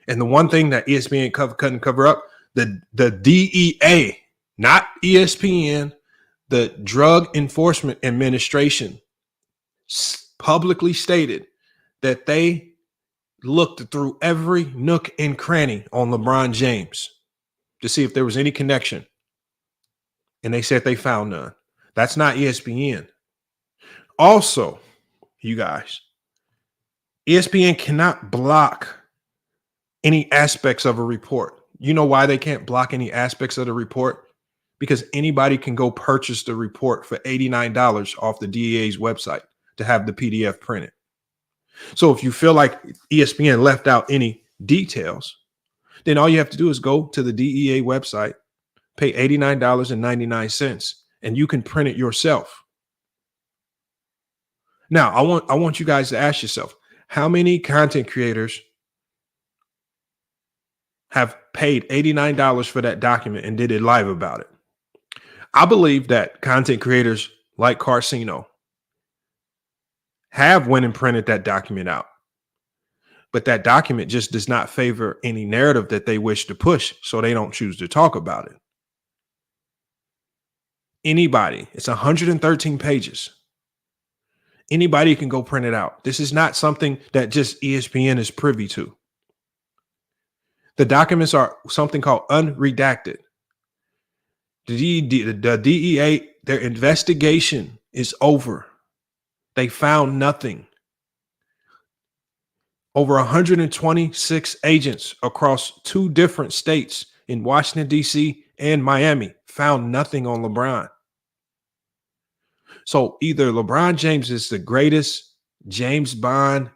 And the one thing that ESPN couldn't cover up, the DEA, not ESPN, the Drug Enforcement Administration publicly stated that they looked through every nook and cranny on LeBron James to see if there was any connection. And they said they found none. That's not ESPN. Also, you guys, ESPN cannot block any aspects of a report. You know why they can't block any aspects of the report? Because anybody can go purchase the report for $89 off the DEA's website to have the PDF printed. So if you feel like ESPN left out any details, then all you have to do is go to the DEA website, pay $89.99, and you can print it yourself. Now, I want you guys to ask yourself, how many content creators have paid $89 for that document and did it live about it? I believe that content creators like Carcino have went and printed that document out. But that document just does not favor any narrative that they wish to push, so they don't choose to talk about it. Anybody, it's 113 pages. Anybody can go print it out. This is not something that just ESPN is privy to. The documents are something called unredacted. The DEA, their investigation is over. They found nothing. Over 126 agents across 2 different states in Washington, D.C. and Miami found nothing on LeBron. So either LeBron James is the greatest James Bond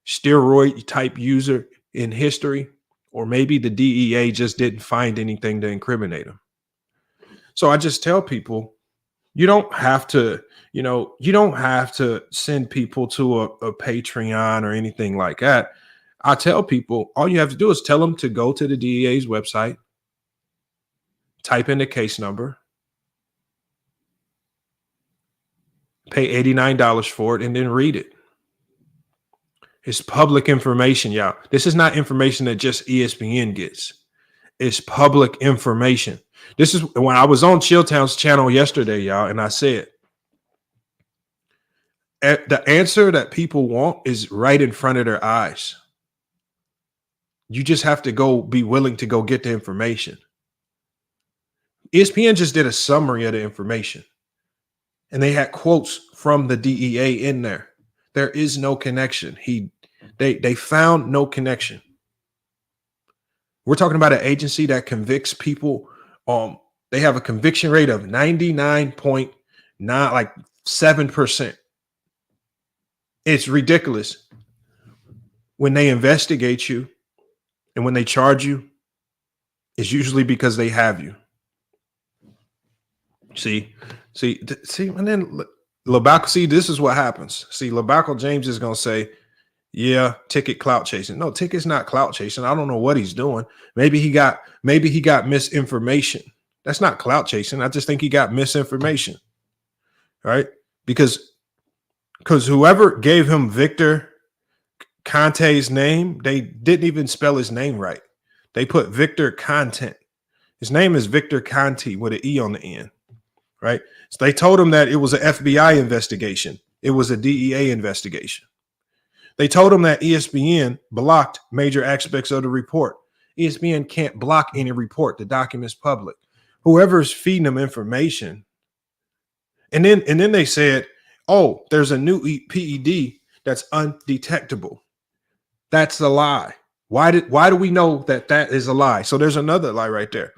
steroid type user in history, or maybe the DEA just didn't find anything to incriminate him. So I just tell people, you don't have to, you don't have to send people to a Patreon or anything like that. I tell people, all you have to do is tell them to go to the DEA's website, type in the case number, pay $89 for it, and then read it. It's public information, y'all. This is not information that just ESPN gets. It's public information. This is when I was on Chilltown's channel yesterday, y'all, and I said, the answer that people want is right in front of their eyes. You just have to go be willing to go get the information. ESPN just did a summary of the information, and they had quotes from the DEA in there. There is no connection. They found no connection. We're talking about an agency that convicts people. They have a conviction rate of 99.7%. It's ridiculous. When they investigate you and when they charge you, it's usually because they have you. See, and then LeBaco, see, this is what happens. See, LeBaco James is going to say, yeah, Ticket clout chasing. No, Ticket's not clout chasing. I don't know what he's doing. Maybe he got misinformation. That's not clout chasing. I just think he got misinformation. Right? Because whoever gave him Victor Conte's name, they didn't even spell his name right. They put Victor Content. His name is Victor Conte with an E on the end. Right? So they told him that it was an FBI investigation. It was a DEA investigation. They told him that ESPN blocked major aspects of the report. ESPN can't block any report. The document's public. Whoever's feeding them information. And then they said, oh, there's a new PED that's undetectable. That's a lie. Why do we know that is a lie? So there's another lie right there.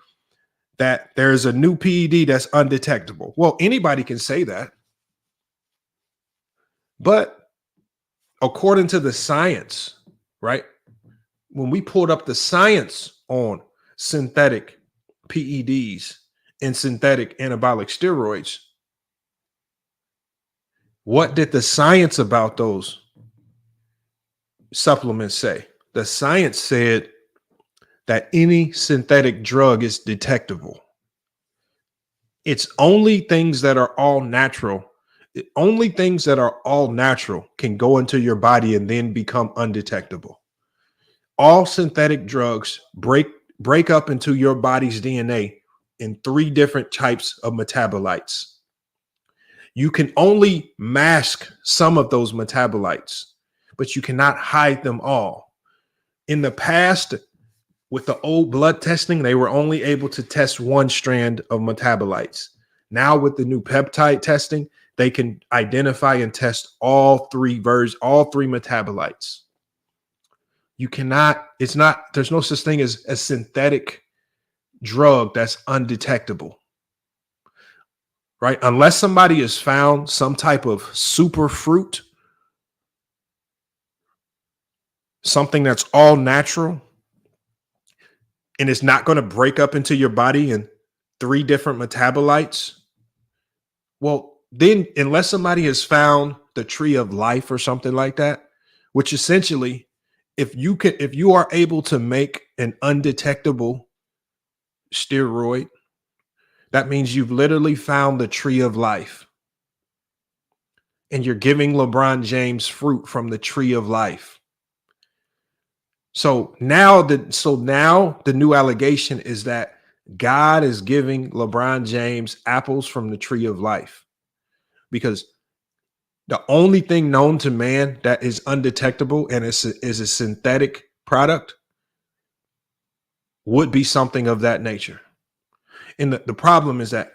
That there's a new PED that's undetectable. Well, anybody can say that. But according to the science, right? When we pulled up the science on synthetic PEDs and synthetic anabolic steroids, what did the science about those supplements say? The science said that any synthetic drug is detectable. It's only things that are all natural. Only things that are all natural can go into your body and then become undetectable. All synthetic drugs break up into your body's DNA in 3 different types of metabolites. You can only mask some of those metabolites, but you cannot hide them all. In the past, with the old blood testing, they were only able to test one strand of metabolites. Now with the new peptide testing, they can identify and test all 3 metabolites. You cannot, there's no such thing as a synthetic drug that's undetectable. Right? Unless somebody has found some type of super fruit, something that's all natural, and it's not going to break up into your body in 3 different metabolites, well, then unless somebody has found the tree of life or something like that, which essentially, if you are able to make an undetectable steroid, that means you've literally found the tree of life. And you're giving LeBron James fruit from the tree of life. So now the new allegation is that God is giving LeBron James apples from the tree of life. Because the only thing known to man that is undetectable and is a synthetic product would be something of that nature. And the problem is that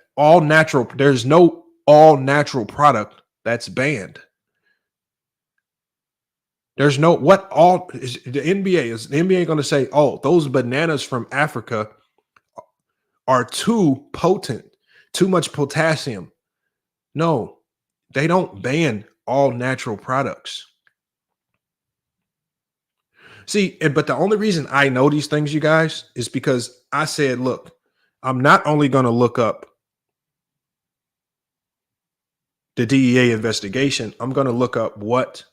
there's no all natural product that's banned. There's no the NBA going to say, oh, those bananas from Africa are too potent, too much potassium. No, they don't ban all natural products. See, but the only reason I know these things, you guys, is because I said, look, I'm not only going to look up the DEA investigation, I'm going to look up what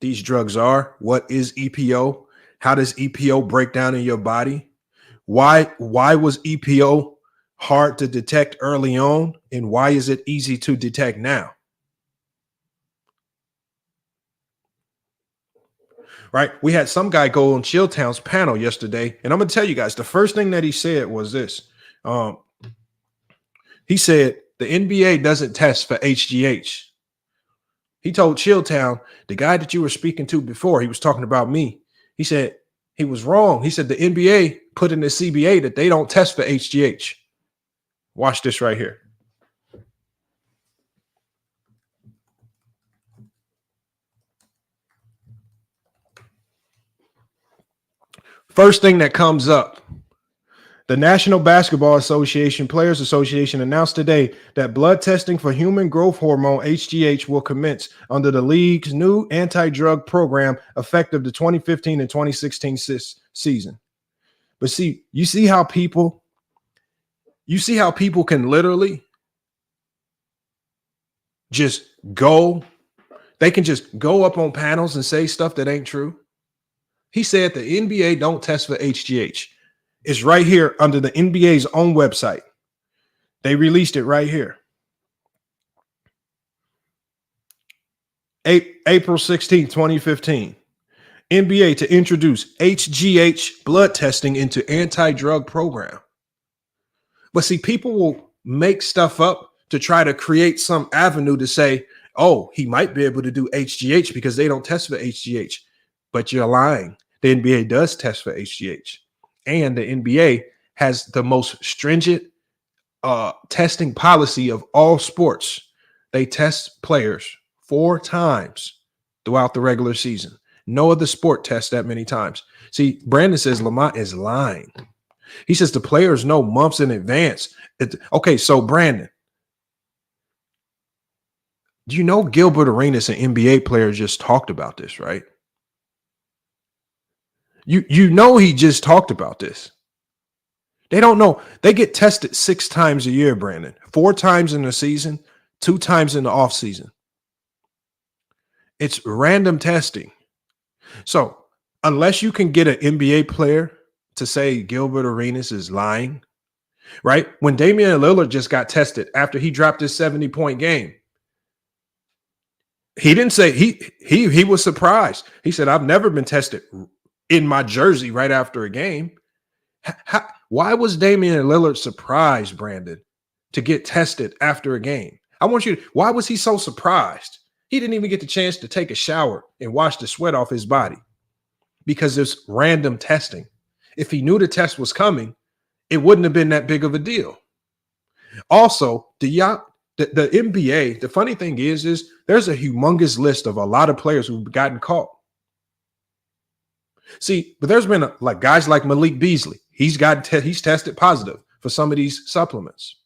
these drugs are. What is EPO? How does EPO break down in your body? Why was EPO hard to detect early on? And why is it easy to detect now? Right? We had some guy go on Chilltown's panel yesterday, and I'm going to tell you guys, the first thing that he said was this. He said the NBA doesn't test for HGH. He told Chilltown, the guy that you were speaking to before, he was talking about me. He said he was wrong. He said the NBA put in the CBA that they don't test for HGH. Watch this right here. First thing that comes up, the National Basketball Association Players Association announced today that blood testing for human growth hormone HGH will commence under the league's new anti-drug program effective the 2015 and 2016 season. But see, you see how people can literally just go, they can just go up on panels and say stuff that ain't true. He said the NBA don't test for HGH. It's right here under the NBA's own website. They released it right here. April 16, 2015. NBA to introduce HGH blood testing into anti-drug program. But see, people will make stuff up to try to create some avenue to say, oh, he might be able to do HGH because they don't test for HGH. But you're lying. The NBA does test for HGH. And the NBA has the most stringent testing policy of all sports. They test players 4 times throughout the regular season. No other sport tests that many times. See, Brandon says Lamont is lying. He says the players know months in advance. Okay, so Brandon, do you know Gilbert Arenas, an NBA player, just talked about this, right? You know he just talked about this. They don't know. They get tested 6 times a year, Brandon. 4 times in the season, 2 times in the off season. It's random testing. So unless you can get an NBA player to say Gilbert Arenas is lying, right? When Damian Lillard just got tested after he dropped his 70-point game, he didn't say he was surprised. He said, I've never been tested in my jersey right after a game. Why was Damian Lillard surprised, Brandon, to get tested after a game? Why was he so surprised? He didn't even get the chance to take a shower and wash the sweat off his body because there's random testing. If he knew the test was coming, it wouldn't have been that big of a deal. Also, the NBA, the funny thing is there's a humongous list of a lot of players who've gotten caught. See, but there's been like guys like Malik Beasley. He's tested positive for some of these supplements.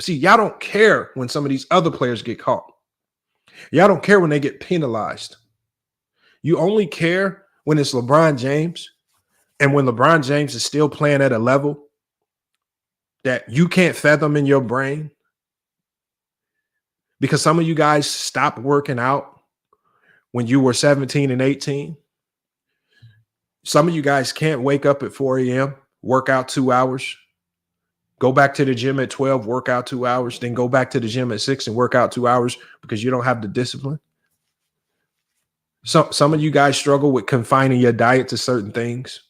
See, y'all don't care when some of these other players get caught. Y'all don't care when they get penalized. You only care when it's LeBron James, and when LeBron James is still playing at a level that you can't fathom in your brain. Because some of you guys stopped working out when you were 17 and 18. Some of you guys can't wake up at 4 a.m., work out 2 hours, go back to the gym at 12, work out 2 hours, then go back to the gym at 6 and work out 2 hours because you don't have the discipline. Some of you guys struggle with confining your diet to certain things.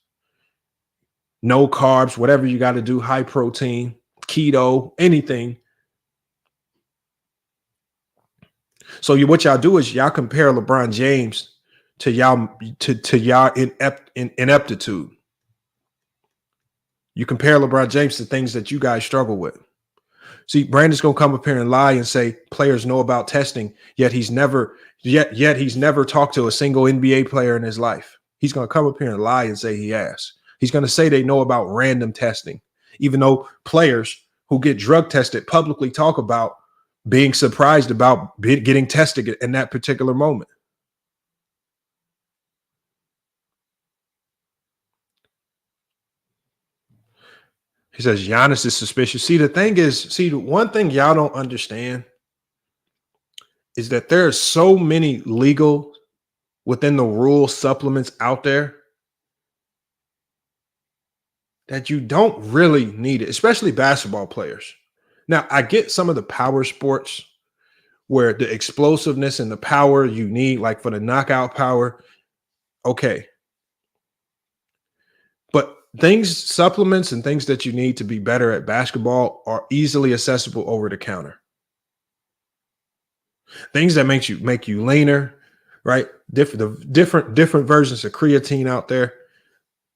No carbs, whatever you got to do, high protein, keto, anything. So what y'all do is y'all compare LeBron James to y'all ineptitude. You compare LeBron James to things that you guys struggle with. See, Brandon's gonna come up here and lie and say players know about testing, yet he's never talked to a single NBA player in his life. He's gonna come up here and lie and say he has. He's gonna say they know about random testing, even though players who get drug tested publicly talk about being surprised about getting tested in that particular moment. He says Giannis is suspicious. See, the one thing y'all don't understand is that there are so many legal within the rule supplements out there that you don't really need it, especially basketball players. Now, I get some of the power sports where the explosiveness and the power you need, like for the knockout power, okay. But supplements and things that you need to be better at basketball are easily accessible over the counter. Things that make you leaner, right? Different versions of creatine out there.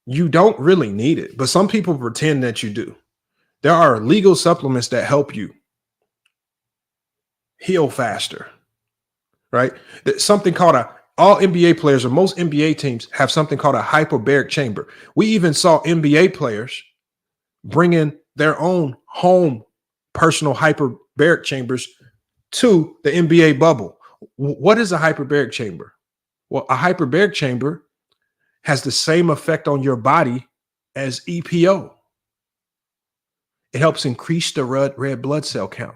You don't really need it, but some people pretend that you do. There are legal supplements that help you heal faster, right? Something called all NBA players or most NBA teams have something called a hyperbaric chamber. We even saw NBA players bring in their own home personal hyperbaric chambers to the NBA bubble. What is a hyperbaric chamber? Well, a hyperbaric chamber has the same effect on your body as EPO. It helps increase the red blood cell count,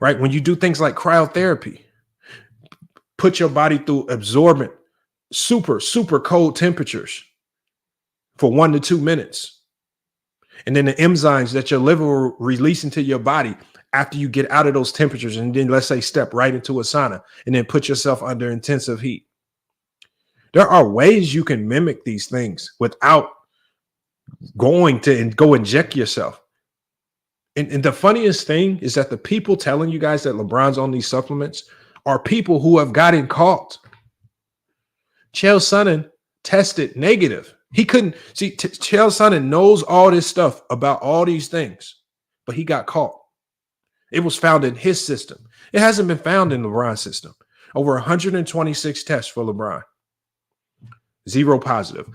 right? When you do things like cryotherapy, put your body through absorbent, super, super cold temperatures for 1 to 2 minutes. And then the enzymes that your liver will release into your body after you get out of those temperatures, and then let's say step right into a sauna and then put yourself under intensive heat. There are ways you can mimic these things without going to go inject yourself. And the funniest thing is that the people telling you guys that LeBron's on these supplements are people who have gotten caught. Chael Sonnen tested negative. He couldn't see. Chael Sonnen knows all this stuff about all these things, but he got caught. It was found in his system. It hasn't been found in LeBron's system. Over 126 tests for LeBron. 0 positive.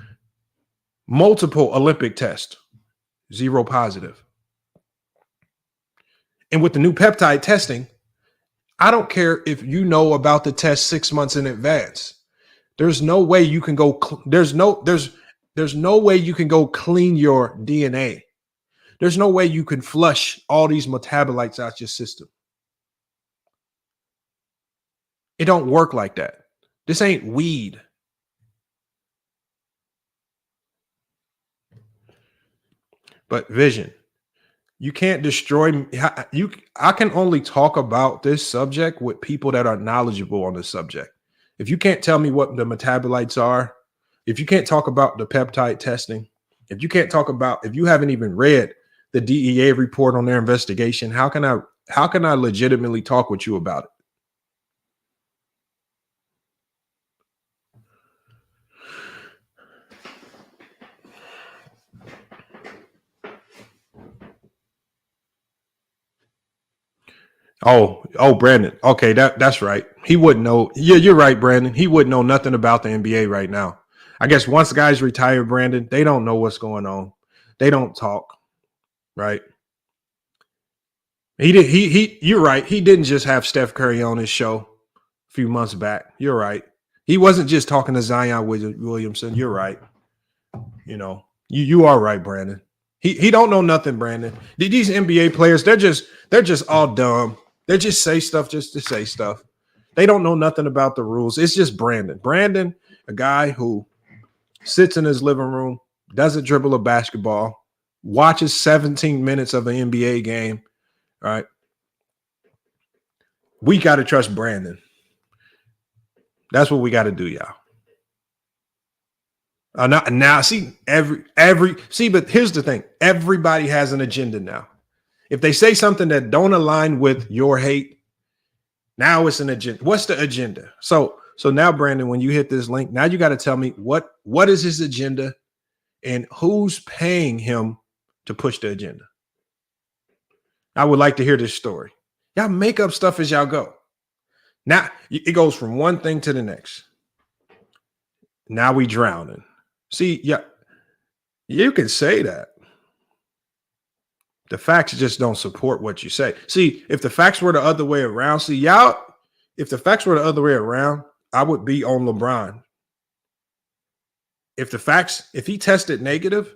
Multiple Olympic tests. 0 positive. And with the new peptide testing, I don't care if you know about the test 6 months in advance. There's no way you can go. There's no way you can go clean your DNA. There's no way you can flush all these metabolites out your system. It don't work like that. This ain't weed. But Vision, you can't destroy you. I can only talk about this subject with people that are knowledgeable on the subject. If you can't tell me what the metabolites are, if you can't talk about the peptide testing, if you can't talk about, if you haven't even read the DEA report on their investigation, how can I legitimately talk with you about it? Oh, Brandon. Okay, that's right. He wouldn't know. Yeah, you're right, Brandon. He wouldn't know nothing about the NBA right now. I guess once guys retire, Brandon, they don't know what's going on. They don't talk, right? You're right. He didn't just have Steph Curry on his show a few months back. You're right. He wasn't just talking to Zion Williamson. You're right. You know, you are right, Brandon. He don't know nothing, Brandon. These NBA players, they're just all dumb. They just say stuff just to say stuff. They don't know nothing about the rules. It's just Brandon. Brandon, a guy who sits in his living room, doesn't dribble a basketball, watches 17 minutes of an NBA game, right? We got to trust Brandon. That's what we got to do, y'all. Now, see, but here's the thing. Everybody has an agenda now. If they say something that don't align with your hate, now it's an agenda. What's the agenda? So now, Brandon, when you hit this link, now you got to tell me what is his agenda and who's paying him to push the agenda. I would like to hear this story. Y'all make up stuff as y'all go. Now it goes from one thing to the next. Now we drowning. See, yeah, you can say that. The facts just don't support what you say. See, if the facts were the other way around, if the facts were the other way around, I would be on LeBron. If he tested negative,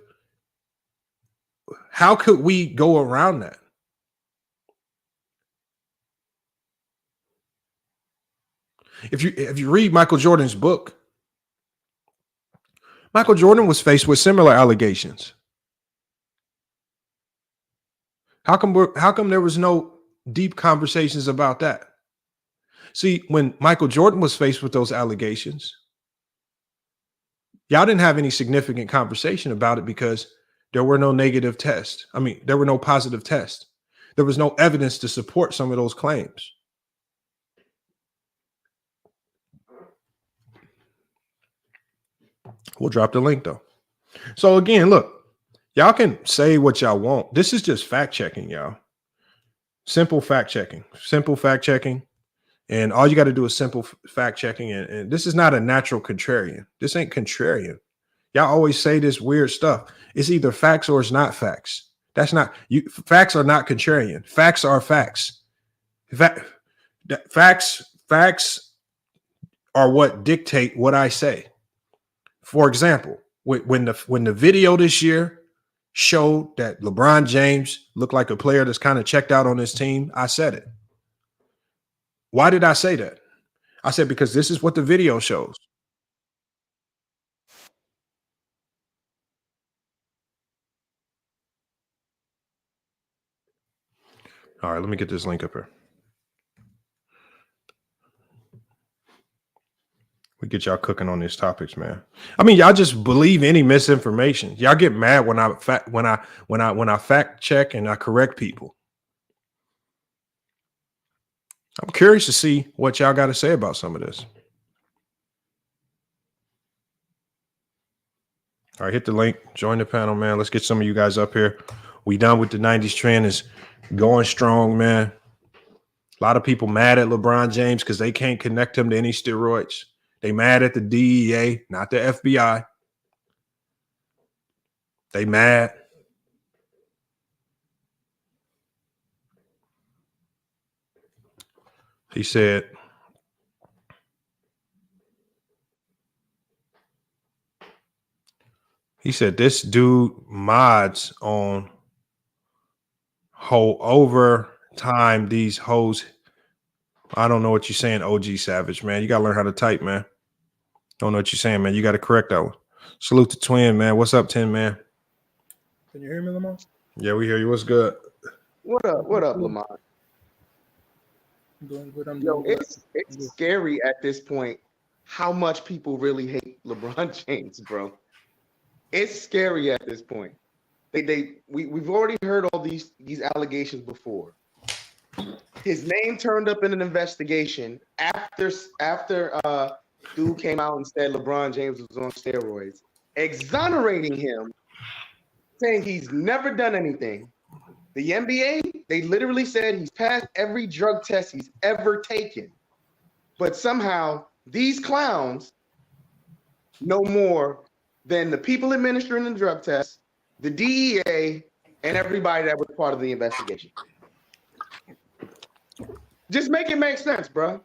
how could we go around that? If you read Michael Jordan's book, Michael Jordan was faced with similar allegations. How come there was no deep conversations about that? See, when Michael Jordan was faced with those allegations, y'all didn't have any significant conversation about it because there were no negative tests. I mean, there were no positive tests. There was no evidence to support some of those claims. We'll drop the link though. So again, look, y'all can say what y'all want. This is just fact checking, y'all. Simple fact checking. And all you got to do is simple fact checking. And this is not a natural contrarian. This ain't contrarian. Y'all always say this weird stuff. It's either facts or it's not facts. That's not you. Facts are not contrarian. Facts are facts. Facts are what dictate what I say. For example, when the video this year showed that LeBron James looked like a player that's kind of checked out on his team, I said it. Why did I say that? I said because this is what the video shows. All right, let me get this link up here. We get y'all cooking on these topics, man. I mean, y'all just believe any misinformation. Y'all get mad when I fact check and I correct people. I'm curious to see what y'all got to say about some of this. All right, hit the link, join the panel, man. Let's get some of you guys up here. We done with the 90s trend. Is going strong, man. A lot of people mad at LeBron James because they can't connect him to any steroids. They mad at the DEA, not the FBI. They mad. He said, this dude mods on whole over time these hoes. I don't know what you're saying, OG Savage, man. You got to learn how to type, man. Don't know what you're saying, man. You got to correct that one. Salute to Twin, man. What's up, 10, man? Can you hear me, Lamar? Yeah, we hear you. What's good? What up, Lamont? I'm doing good. Yo, it's scary at this point how much people really hate LeBron James, bro. It's scary at this point. We've already heard all these allegations before. His name turned up in an investigation after dude came out and said LeBron James was on steroids, exonerating him, saying he's never done anything. The NBA, they literally said he's passed every drug test he's ever taken. But somehow these clowns know more than the people administering the drug test, the DEA, and everybody that was part of the investigation. Just make it make sense, bro.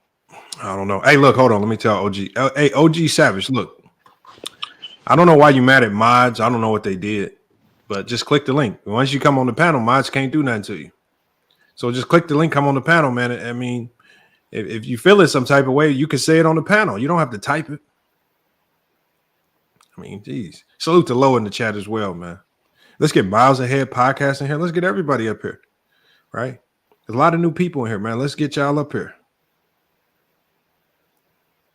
I don't know. Hey, look, hold on. Let me tell OG. Hey, OG Savage, look. I don't know why you mad at mods. I don't know what they did. But just click the link. Once you come on the panel, mods can't do nothing to you. So just click the link, come on the panel, man. I mean, if you feel it some type of way, you can say it on the panel. You don't have to type it. I mean, geez. Salute to Low in the chat as well, man. Let's get Miles Ahead podcast in here. Let's get everybody up here, right? There's a lot of new people in here, man. Let's get y'all up here.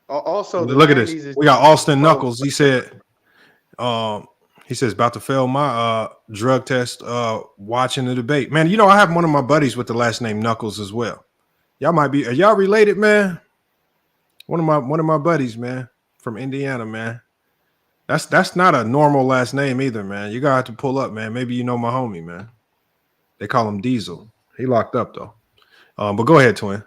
Also, look at this. We got Austin Knuckles. He said, he says, about to fail my drug test watching the debate. Man, you know, I have one of my buddies with the last name Knuckles as well. Y'all might be, are y'all related, man? One of my buddies, man, from Indiana, man. That's not a normal last name either, man. You gotta have to pull up, man. Maybe you know my homie, man. They call him Diesel. He locked up though. But go ahead, twin.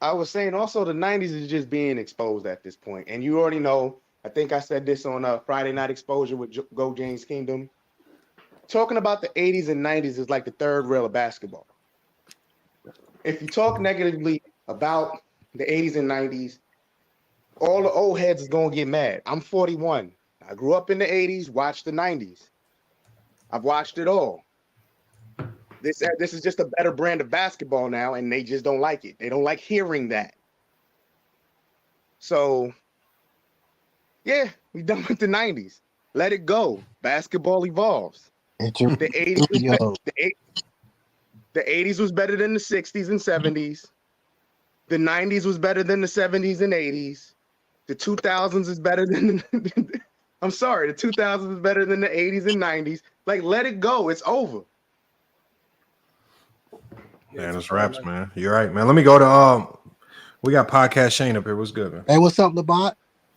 I was saying also the 90s is just being exposed at this point. And you already know, I think I said this on Friday Night Exposure with Go James Kingdom. Talking about the 80s and 90s is like the third rail of basketball. If you talk negatively about the 80s and 90s, all the old heads is going to get mad. I'm 41. I grew up in the 80s, watched the 90s. I've watched it all. This is just a better brand of basketball now, and they just don't like it. They don't like hearing that. So, yeah, we done with the 90s. Let it go. Basketball evolves. The 80s was better than the 60s and 70s. The 90s was better than the 70s and 80s. The 2000s is better than I'm sorry, the 2000s is better than the 80s and 90s. Like, let it go. It's over. Man, it's raps, man. You're right, man. Let me go to we got Podcast Shane up here. What's good, man? Hey, what's up, Labont?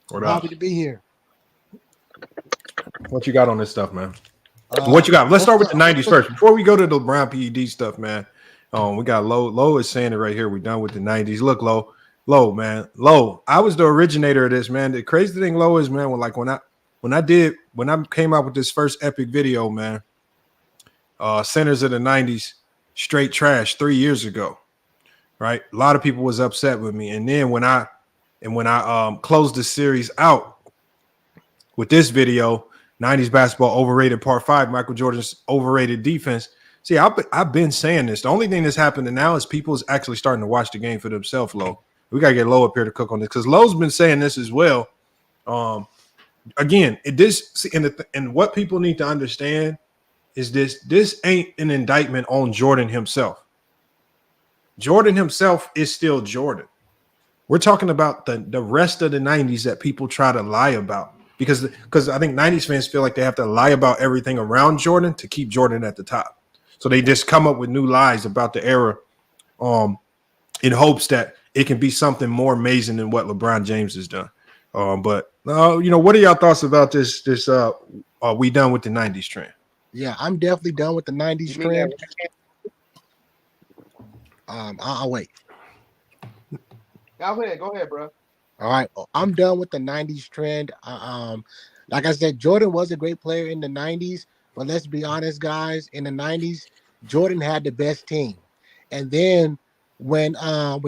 What up? Happy to be here. What you got on this stuff, man? What you got? Let's start with the 90s first. Before we go to the Brown PED stuff, man. We got Low. Low is saying it right here. We're done with the 90s. Look, Low, man. Low, I was the originator of this, man. The crazy thing, Low, is, man, when I came out with this first epic video, man, Centers of the 90s, straight trash 3 years ago, right? A lot of people was upset with me. And then when I closed the series out with this video, 90s basketball overrated part 5, Michael Jordan's overrated defense. See, I've been saying this. The only thing that's happening now is people's actually starting to watch the game for themselves, Low. We got to get Low up here to cook on this because Low's been saying this as well. Again, and what people need to understand is this ain't an indictment on Jordan himself. Jordan himself is still Jordan. We're talking about the rest of the 90s that people try to lie about because I think 90s fans feel like they have to lie about everything around Jordan to keep Jordan at the top. So they just come up with new lies about the era in hopes that it can be something more amazing than what LeBron James has done. But what are y'all thoughts about this are we done with the 90s trend? Yeah, I'm definitely done with the 90s trend. I'll wait. Go ahead, bro. All right, I'm done with the 90s trend. Like I said, Jordan was a great player in the 90s, but let's be honest, guys, in the 90s, Jordan had the best team. And then when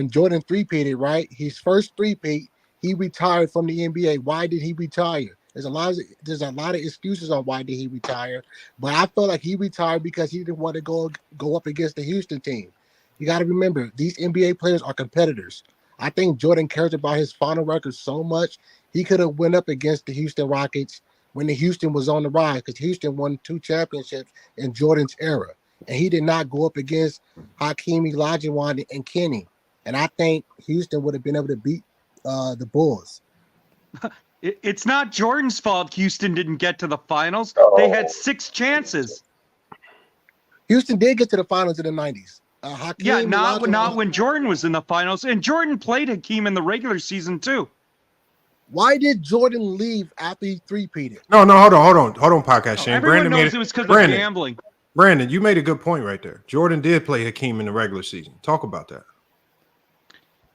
Jordan three-peated, right, his first three-peat, he retired from the NBA. Why did he retire? There's a lot of excuses on why did he retire, but I felt like he retired because he didn't want to go up against the Houston team. You got to remember, these NBA players are competitors. I think Jordan cares about his final record so much. He could have went up against the Houston Rockets, when the Houston was on the rise, because Houston won 2 championships in Jordan's era, and he did not go up against Hakeem Olajuwon and Kenny. And I think Houston would have been able to beat the Bulls. It's not Jordan's fault Houston didn't get to the finals. They had 6 chances. Houston did get to the finals in the 90s. Hakeem not when Jordan was in the finals. And Jordan played Hakeem in the regular season too. Why did Jordan leave after he three-peated? No, hold on, podcast Shane. Everyone knows it was because of gambling. Brandon, you made a good point right there. Jordan did play Hakeem in the regular season. Talk about that.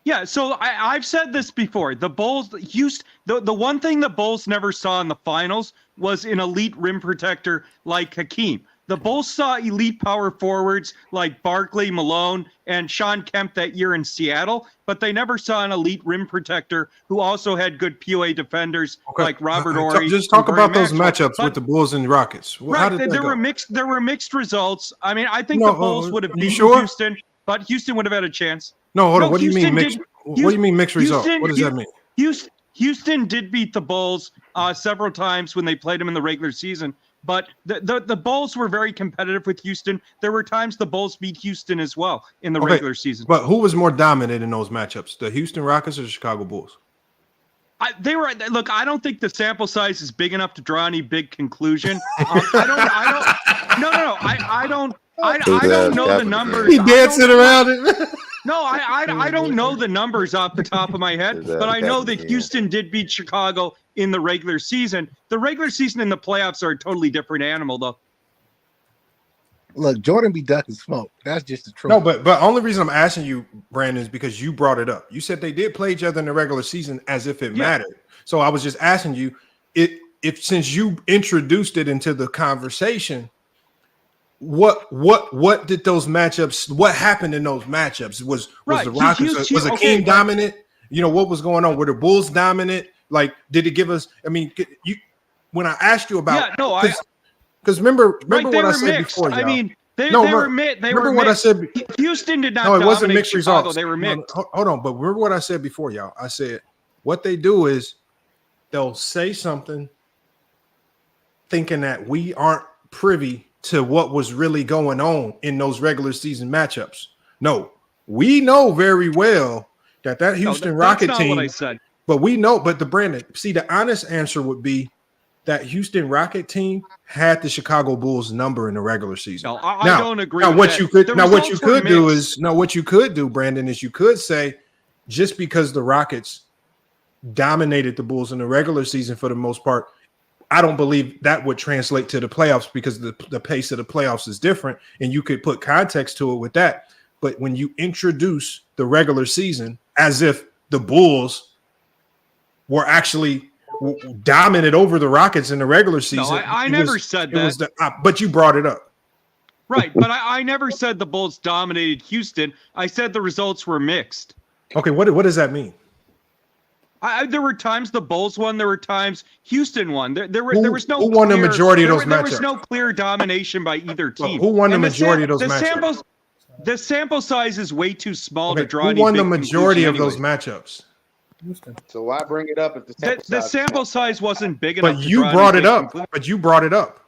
Yeah, so I've said this before. The Bulls, Houston, the one thing the Bulls never saw in the finals was an elite rim protector like Hakeem. The Bulls saw elite power forwards like Barkley, Malone, and Sean Kemp that year in Seattle, but they never saw an elite rim protector who also had good POA defenders like Robert Horry. Just talk about those matchups with the Bulls and Rockets. Right, there were mixed results. I mean, I think the Bulls would have beaten Houston, but Houston would have had a chance. No, hold on. What do you mean mixed? What do you mean mixed results? What does that mean? Houston did beat the Bulls several times when they played them in the regular season. But the Bulls were very competitive with Houston. There were times the Bulls beat Houston as well in the regular season. But who was more dominant in those matchups, the Houston Rockets or the Chicago Bulls? I don't think the sample size is big enough to draw any big conclusion. I don't know the numbers. He dancing around it. No, I don't know the numbers off the top of my head, but I know that Houston did beat Chicago in the regular season. The regular season and the playoffs are a totally different animal, though. Look, Jordan be ducking smoke. That's just the truth. No, but only reason I'm asking you, Brandon, is because you brought it up. You said they did play each other in the regular season as if it mattered. So I was just asking you, if since you introduced it into the conversation, what did those matchups? What happened in those matchups? Was the Rockets was Hakeem dominant? You know, what was going on? Were the Bulls dominant? Like, did it give us? I mean, when I asked you about, because remember what I said before. I mean, they were mixed. Remember what I said? Houston did not. No, it wasn't mixed Chicago. results. They were mixed. Hold on, but remember what I said before, y'all. I said what they do is they'll say something, thinking that we aren't privy to what was really going on in those regular season matchups. No, we know very well that Houston Rocket team. That's not what I said. But we know, but the honest answer would be that Houston Rocket team had the Chicago Bulls number in the regular season. No, I don't agree. Now, what you could do, Brandon, is you could say just because the Rockets dominated the Bulls in the regular season for the most part, I don't believe that would translate to the playoffs because the pace of the playoffs is different, and you could put context to it with that. But when you introduce the regular season as if the Bulls were actually dominant over the Rockets in the regular season. No, I never said that. But you brought it up. Right, but I never said the Bulls dominated Houston. I said the results were mixed. Okay, what does that mean? There were times the Bulls won. There were times Houston won. There was no. Who won the majority of those matchups? There was no clear domination by either team. Who won the majority of those matchups? The sample size is way too small to draw. Who won the majority of those matchups? So why bring it up if the sample size wasn't big enough? But you brought it up.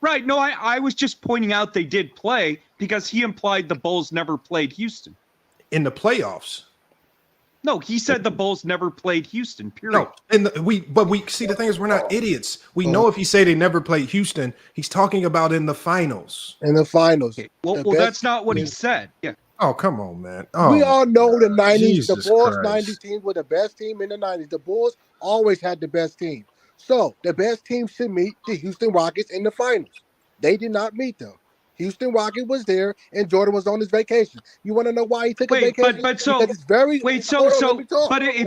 Right. No, I was just pointing out they did play because he implied the Bulls never played Houston in the playoffs. No, he said the Bulls never played Houston, period. No, but we see the thing is we're not idiots. We know if he say they never played Houston, he's talking about in the finals. In the finals. Okay. Well, that's not what he said. Yeah. Oh, come on, man. We all know the 90s, the Bulls 90s teams were the best team in the 90s. The Bulls always had the best team. So the best team should meet the Houston Rockets in the finals. They did not meet them. Houston Rocket was there, and Jordan was on his vacation. You want to know why he took a vacation? Because it's very. Let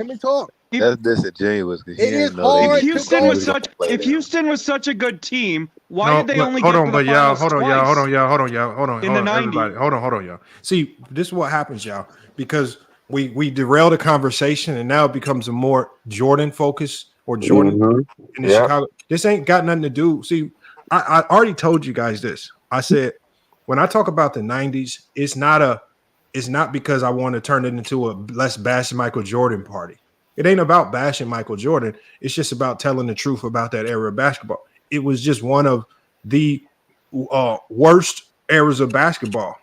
me talk. That's disingenuous. It is hard. If Houston was such a good team, why did they only get to the finals Hold on, y'all. In the 90s. Hold on, y'all. See, this is what happens, y'all, because we derailed the conversation, and now it becomes a more Jordan focus or Jordan in the Chicago. This ain't got nothing to do. See, I already told you guys this. I said, when I talk about the 90s, it's not because I want to turn it into a let's bash Michael Jordan party. It ain't about bashing Michael Jordan. It's just about telling the truth about that era of basketball. It was just one of the worst eras of basketball.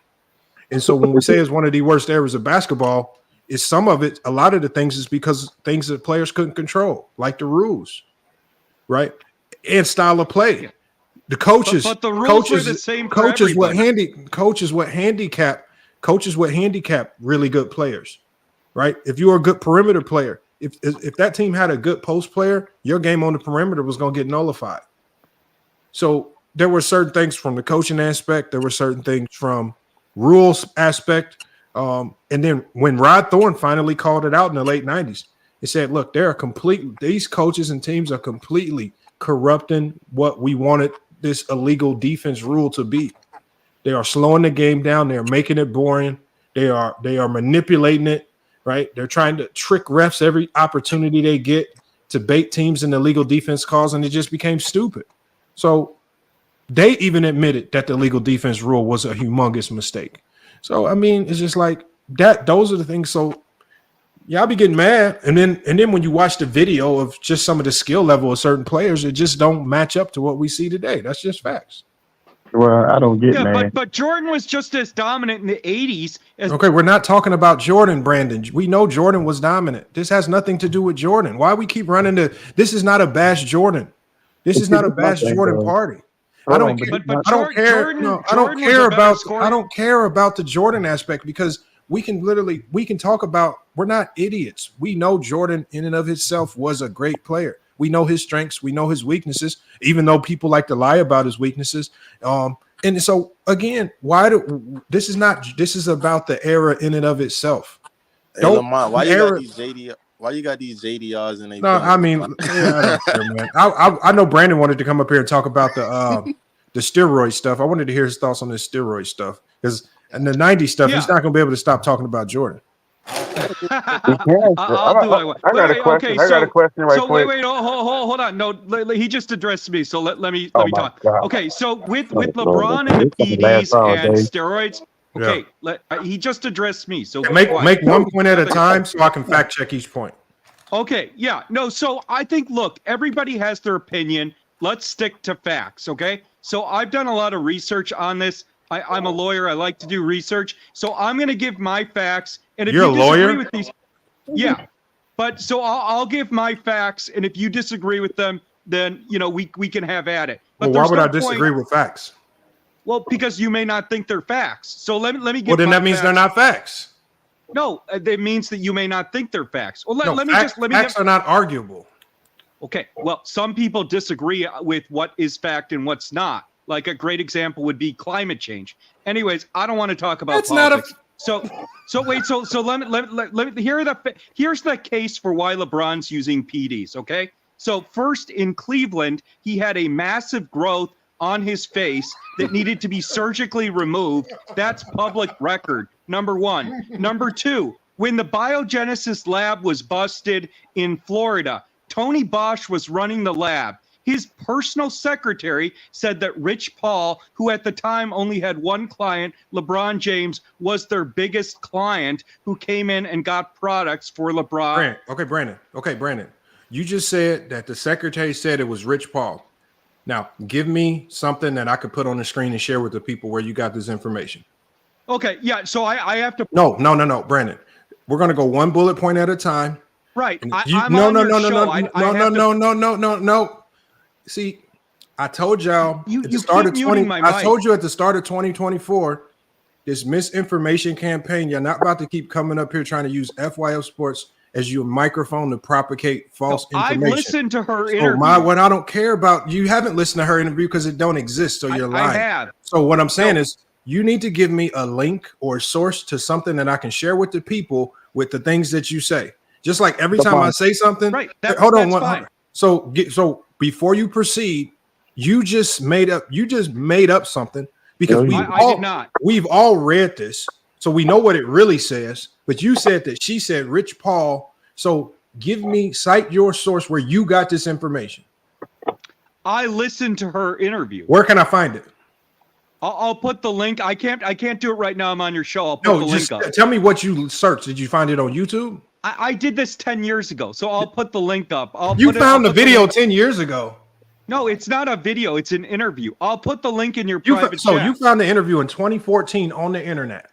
And so when we say it's one of the worst eras of basketball, it's some of it, a lot of the things is because things that players couldn't control, like the rules, right? And style of play. The coaches, but the rules were the same for everybody. Coaches what handicap really good players, right? If you were a good perimeter player, if that team had a good post player, your game on the perimeter was going to get nullified. So there were certain things from the coaching aspect. There were certain things from rules aspect. And then when Rod Thorne finally called it out in the late 90s, he said, look, these coaches and teams are completely corrupting what we wanted this illegal defense rule to be. They are slowing the game down. They're making it boring. They are manipulating it, right? They're trying to trick refs every opportunity they get to bait teams in the legal defense calls, and it just became stupid. So they even admitted that the legal defense rule was a humongous mistake. So, I mean, it's just like that. Those are the things. So y'all be getting mad. And then when you watch the video of just some of the skill level of certain players, it just don't match up to what we see today. That's just facts. Well, I don't get mad. But Jordan was just as dominant in the 80s. Okay, we're not talking about Jordan, Brandon. We know Jordan was dominant. This has nothing to do with Jordan. Why we keep running this is not a bash Jordan. This is not a bash Jordan party. I don't care about the Jordan aspect, because we can talk about, we're not idiots. We know Jordan in and of himself was a great player. We know his strengths, we know his weaknesses, even though people like to lie about his weaknesses. And so again, this is about the era in and of itself. Hey, Lamont, why you got these JDRs in? No, I mean, yeah, I don't care, man. I know Brandon wanted to come up here and talk about the steroid stuff. I wanted to hear his thoughts on this steroid stuff, because in the 90s stuff, he's not going to be able to stop talking about Jordan. I'll do it. I got a question. I got a question right quick. Wait, hold on. No, he just addressed me, so let me talk. God. Okay, so with LeBron and the PDs and steroids, okay, he just addressed me. So make one point at a time so I can fact check each point. Okay, yeah, no. So I think, look, everybody has their opinion. Let's stick to facts, okay? So I've done a lot of research on this. I'm a lawyer. I like to do research. So I'm going to give my facts. And if You're you a lawyer? disagree with these, yeah. But so I'll give my facts, and if you disagree with them, then we can have at it. But why would I disagree with facts? Well, because you may not think they're facts. So let me give. Well, then that means they're not facts. No, that means that you may not think they're facts. Well, facts are not arguable. Okay. Well, some people disagree with what is fact and what's not. Like a great example would be climate change. Anyways, I don't want to talk about politics. So let me here's the case for why LeBron's using PDs, okay? So first, in Cleveland, he had a massive growth on his face that needed to be surgically removed. That's public record, number one. Number two, when the biogenesis lab was busted in Florida, Tony Bosch was running the lab. His personal secretary said that Rich Paul, who at the time only had one client, LeBron James, was their biggest client, who came in and got products for LeBron. Brandon. You just said that the secretary said it was Rich Paul. Now, give me something that I could put on the screen and share with the people where you got this information. Okay, yeah, so I have to... No, Brandon. We're going to go one bullet point at a time. Right. No. See, I told y'all at the start of 2024, this misinformation campaign, you're not about to keep coming up here trying to use FYF Sports as your microphone to propagate false information. I've listened to her interview. What I don't care about, you haven't listened to her interview because it don't exist, so you're lying. I have. So what I'm saying is, you need to give me a link or a source to something that I can share with the people with the things that you say. Just like every time I say something, right? Hold on. So before you proceed, you just made up something, because we've all read this, so we know what it really says. But you said that she said Rich Paul. So cite your source where you got this information. I listened to her interview. Where can I find it? I'll put the link. I can't do it right now. I'm on your show. I'll put the link up. Tell me what you searched. Did you find it on YouTube? I did this 10 years ago, so I'll put the link up. You found the video 10 years ago. No, it's not a video. It's an interview. I'll put the link in your private So chat. you found the interview in 2014 on the internet.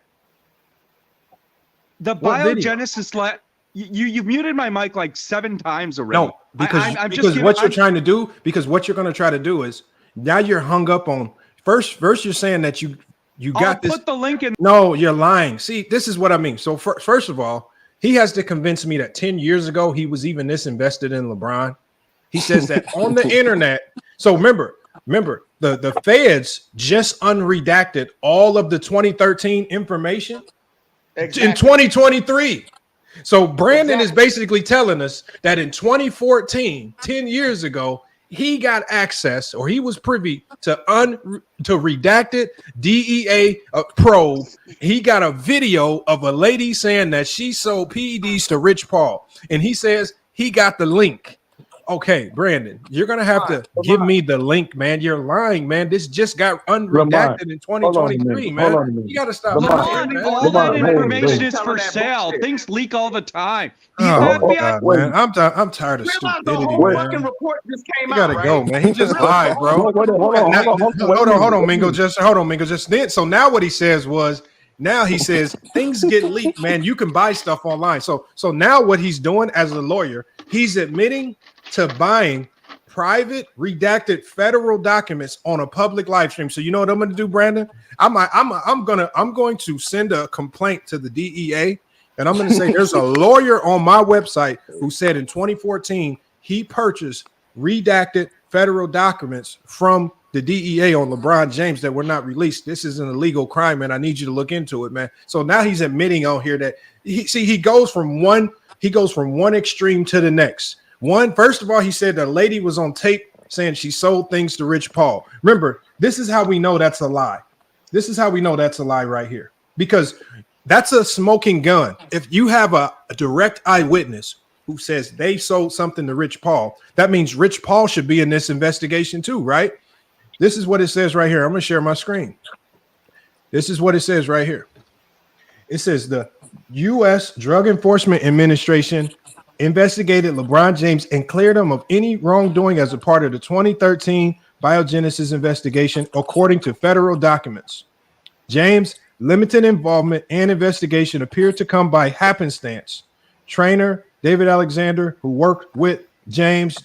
The biogenesis you've muted my mic like 7 times already. No, because what you're trying to do, because what you're going to try to do is now you're hung up on first you're saying that you got this. Put the link in. No, you're lying. See, this is what I mean. So first of all, he has to convince me that 10 years ago he was even this invested in LeBron. He says that on the internet. So remember, the feds just unredacted all of the 2013 information in 2023. So Brandon is basically telling us that in 2014, 10 years ago, he got access, or he was privy to redacted DEA probe. He got a video of a lady saying that she sold PEDs to Rich Paul, and he says he got the link. Okay, Brandon, you're gonna have to give me the link, man. You're lying, man. This just got unredacted in 2023, man. You gotta stop lying, man. All that information is for sale. Things leak all the time. Oh, God, man. I'm tired of stupidity, man. You gotta go, man. He just lied, bro. Hold on, Mingo. Hold on, Mingo. Then, so now what he says was, now he says things get leaked, man. You can buy stuff online. So now what he's doing as a lawyer, he's admitting to buying private redacted federal documents on a public live stream. So you know what I'm going to do, Brandon? I'm going to send a complaint to the DEA, and I'm going to say there's a lawyer on my website who said in 2014 he purchased redacted federal documents from the DEA on LeBron James that were not released. This is an illegal crime, and I need you to look into it, man. So now he's admitting out here that he goes from one extreme to the next. First of all, he said the lady was on tape saying she sold things to Rich Paul. Remember, this is how we know that's a lie. This is how we know that's a lie right here, because that's a smoking gun. If you have a direct eyewitness who says they sold something to Rich Paul, that means Rich Paul should be in this investigation too, right? This is what it says right here. I'm going to share my screen. This is what it says right here. It says the U.S. Drug Enforcement Administration investigated LeBron James and cleared him of any wrongdoing as a part of the 2013 biogenesis investigation, according to federal documents. James' limited involvement and investigation appeared to come by happenstance. Trainer David Alexander, who worked with James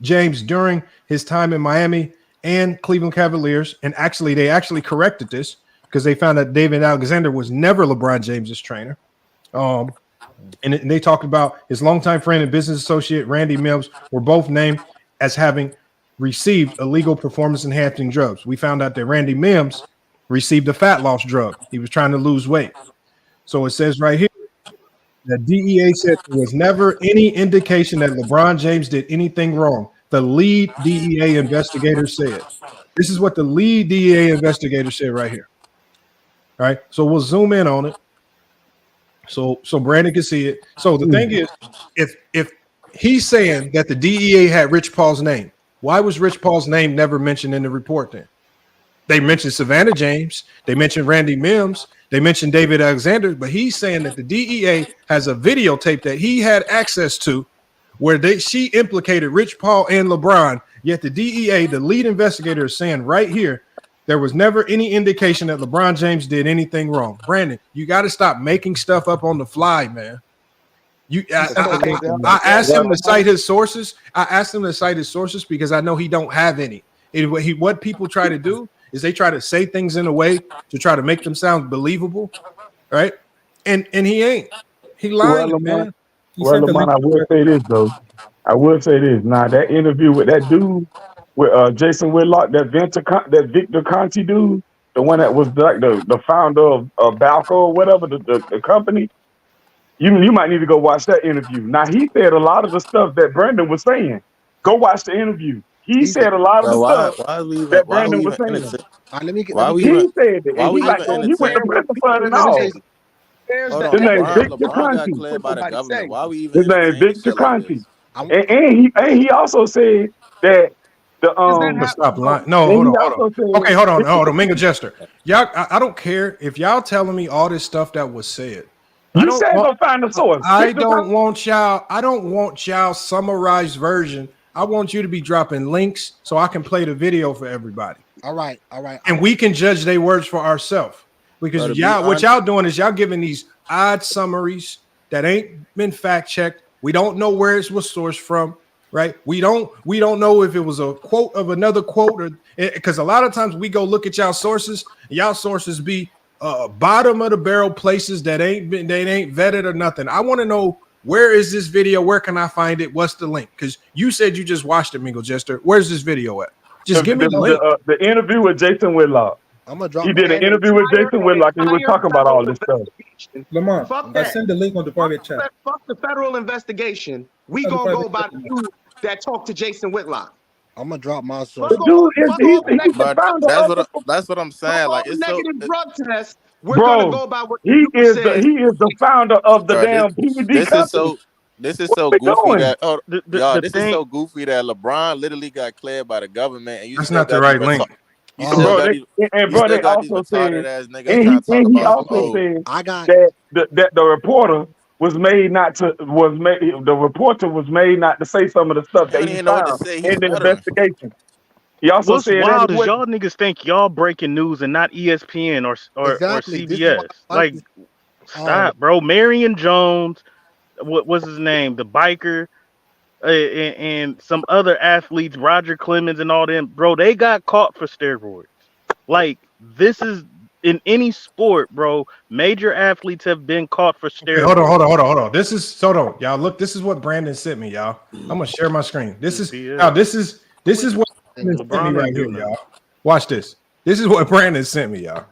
during his time in Miami and Cleveland Cavaliers, and they actually corrected this because they found that David Alexander was never LeBron James's trainer. And they talked about his longtime friend and business associate, Randy Mims, were both named as having received illegal performance-enhancing drugs. We found out that Randy Mims received a fat loss drug. He was trying to lose weight. So it says right here that DEA said there was never any indication that LeBron James did anything wrong. The lead DEA investigator said. This is what the lead DEA investigator said right here. All right, so we'll zoom in on it. So Brandon can see it. So the thing is, if he's saying that the DEA had Rich Paul's name, why was Rich Paul's name never mentioned in the report then? They mentioned Savannah James, they mentioned Randy Mims, they mentioned David Alexander, but he's saying that the DEA has a videotape that he had access to where she implicated Rich Paul and LeBron, yet the DEA, the lead investigator, is saying right here, there was never any indication that LeBron James did anything wrong. Brandon, you got to stop making stuff up on the fly, man. I asked him to cite his sources. Because I know he don't have any. What people try to do is they try to say things in a way to try to make them sound believable, right? And he ain't. He lying, man. Lamont, I will say this though. Now that interview with that dude, with Jason Whitlock, that Victor Conti dude, the one that was like the founder of Balco or whatever, the company. You might need to go watch that interview. Now he said a lot of the stuff that Brandon was saying. Go watch the interview. He said a lot of the stuff that Brandon was saying. He said that. He went to prison for it and all. His name Victor Conti. His name Victor Conti. And he also said that stop lying. No, hold on. Okay, hold on. Mingo Jester. Y'all, I don't care if y'all telling me all this stuff that was said. You said go find the source. I don't want y'all summarized version. I want you to be dropping links so I can play the video for everybody. All right. And we can judge their words for ourselves. Because what y'all doing is y'all giving these odd summaries that ain't been fact checked. We don't know where it was sourced from, right? We don't know if it was a quote of another quote, or because a lot of times we go look at y'all sources be bottom of the barrel places that ain't vetted or nothing. I want to know, where is this video? Where can I find it? What's the link? Because you said you just watched it, Mingle Jester. Where's this video at? Just give me the link. The interview with Jason Whitlock. I'm gonna drop. He did an interview with Jason Whitlock, and he was talking about all this stuff. Lamar, Fuck I that. send the link on the private chat. Fuck the federal investigation. We gonna go by the dude that talked to Jason Whitlock. I'm gonna drop my source. The dude he's the founder. That's what I'm saying. Like, it's so negative drug test. We're gonna go by what he is says. he is the founder of the damn PED company. This is so goofy that this is so goofy that LeBron literally got cleared by the government, and you that's not the right link. They also said, and he also said that the reporter was made not to say some of the stuff that he found in the investigation. He also What's said wild is y'all niggas think y'all breaking news and not ESPN or CBS. Like, stop, bro. Marion Jones, what was his name? The biker, and some other athletes, Roger Clemens and all them, bro. They got caught for steroids. Like, this is in any sport, bro. Major athletes have been caught for steroids. Okay, hold on. This is y'all. Look, this is what Brandon sent me, y'all. I'm gonna share my screen. This is what Brandon sent me right here, y'all. Watch this. This is what Brandon sent me, y'all.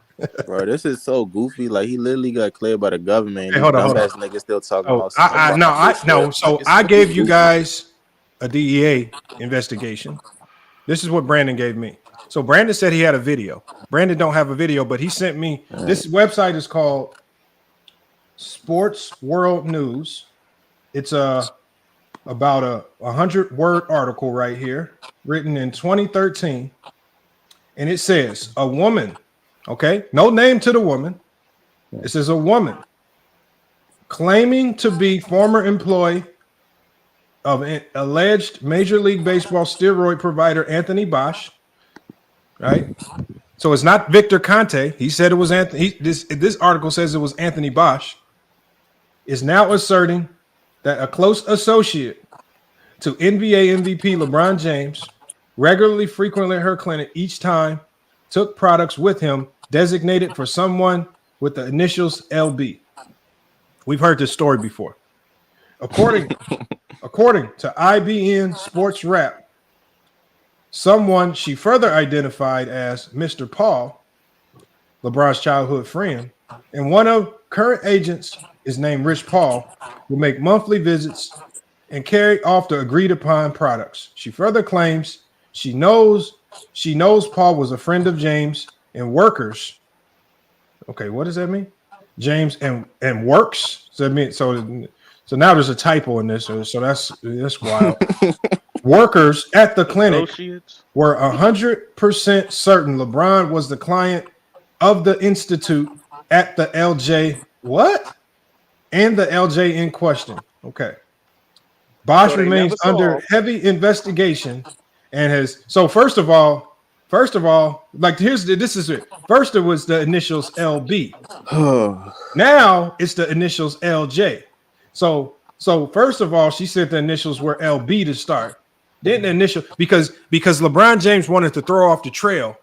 Bro, this is so goofy. Like, he literally got cleared by the government. Hey, hold on. Niggas still talking about. So I gave you guys a DEA investigation. This is what Brandon gave me. So Brandon said he had a video. Brandon don't have a video, but he sent me. This website is called Sports World News. It's about a 100-word article right here, written in 2013, and it says a woman. Okay, no name to the woman. It says a woman claiming to be former employee of an alleged Major League Baseball steroid provider Anthony Bosch. Right, so it's not Victor Conte. He said it was Anthony. This article says it was Anthony Bosch. Is now asserting that a close associate to NBA MVP LeBron James regularly frequented her clinic each time, took products with him designated for someone with the initials LB. We've heard this story before. According to IBN Sports Rap, someone she further identified as Mr. Paul, LeBron's childhood friend, and one of current agents is named Rich Paul, will make monthly visits and carry off the agreed upon products. She further claims she knows Paul was a friend of James and workers. Okay, what does that mean? James and works. So that means so now there's a typo in this. So that's wild. Workers at the clinic were 100% certain LeBron was the client of the institute at the LJ. What? And the LJ in question. Okay. Bosch remains under heavy investigation and has. So first of all, like this is it. First it was the initials LB. Now it's the initials LJ. So first of all, she said the initials were LB to start. Then the initial because LeBron James wanted to throw off the trail.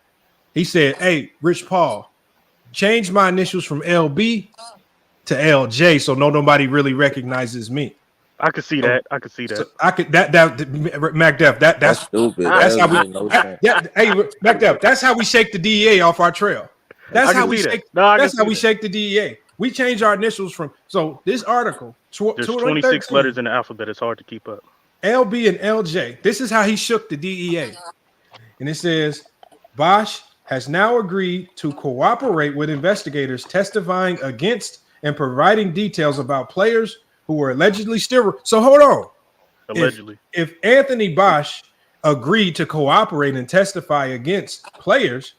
He said, "Hey, Rich Paul, change my initials from LB to LJ so nobody really recognizes me." I could see that. So I could that MacDev. That's stupid. That's how we. Hey, MacDev. That's how we shake the DEA off our trail. That's how we shake. That's how we shake the DEA. We change our initials from. So this article. There's 26 letters in the alphabet. It's hard to keep up. LB and LJ. This is how he shook the DEA. And it says Bosch has now agreed to cooperate with investigators testifying against and providing details about players who were allegedly steroid. So hold on. Allegedly. If Anthony Bosch agreed to cooperate and testify against players,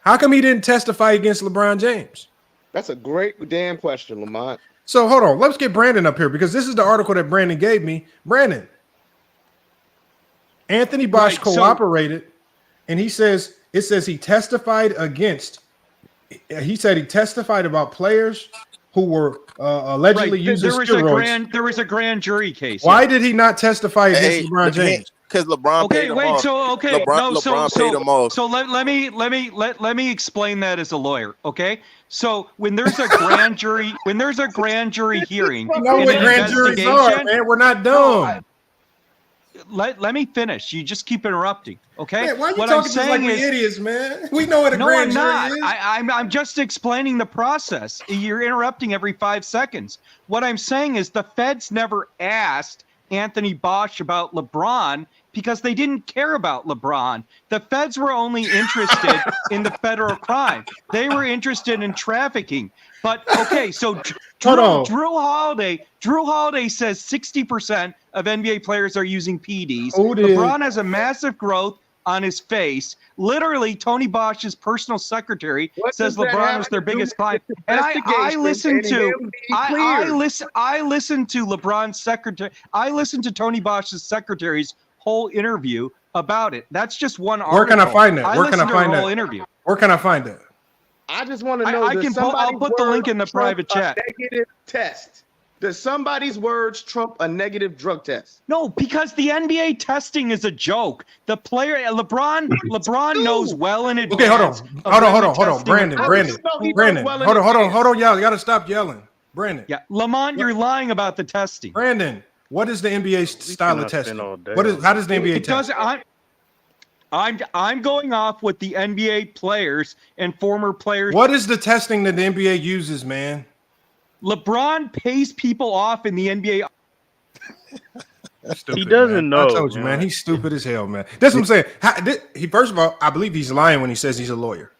how come he didn't testify against LeBron James? That's a great damn question, Lamont. So hold on, let's get Brandon up here because this is the article that Brandon gave me. Brandon, Anthony Bosch cooperated, and he says he testified against. He said he testified about players who were allegedly using steroids. There was a grand jury case. Why did he not testify against LeBron James? Because LeBron paid him off. LeBron paid him off. So let me explain that as a lawyer. Okay. So when there's a grand jury, hearing, you know what grand juries are, man. We're not dumb. Let me finish. You just keep interrupting. Okay. Man, why are you talking just like we're idiots, man? We know what a grand jury is. I'm just explaining the process. You're interrupting every 5 seconds. What I'm saying is the feds never asked Anthony Bosch about LeBron because they didn't care about LeBron. The feds were only interested in the federal crime. They were interested in trafficking. But okay, so Drew Holiday says 60% of NBA players are using PEDs. LeBron has a massive growth on his face. Literally, Tony Bosch's personal secretary says LeBron was their biggest client. And I listened to LeBron's secretary. I listened to Tony Bosch's secretary's whole interview about it. That's just one article. Where can I find that? Where can I find that? Interview. Where can I find that? I just want to know. I'll put the link in the private chat. Negative test. Does somebody's words trump a negative drug test? No, because the NBA testing is a joke. The player LeBron knows well in advance. Okay, hold on. Brandon. Hold on, y'all. You gotta stop yelling. Brandon. Yeah, Lamont, you're lying about the testing. Brandon, what is the NBA style of testing? How does the NBA test? I'm going off with the NBA players and former players. What is the testing that the NBA uses, man? LeBron pays people off in the NBA. Stupid, he doesn't know. I told you, man. He's stupid as hell, man. That's what I'm saying. First of all, I believe he's lying when he says he's a lawyer.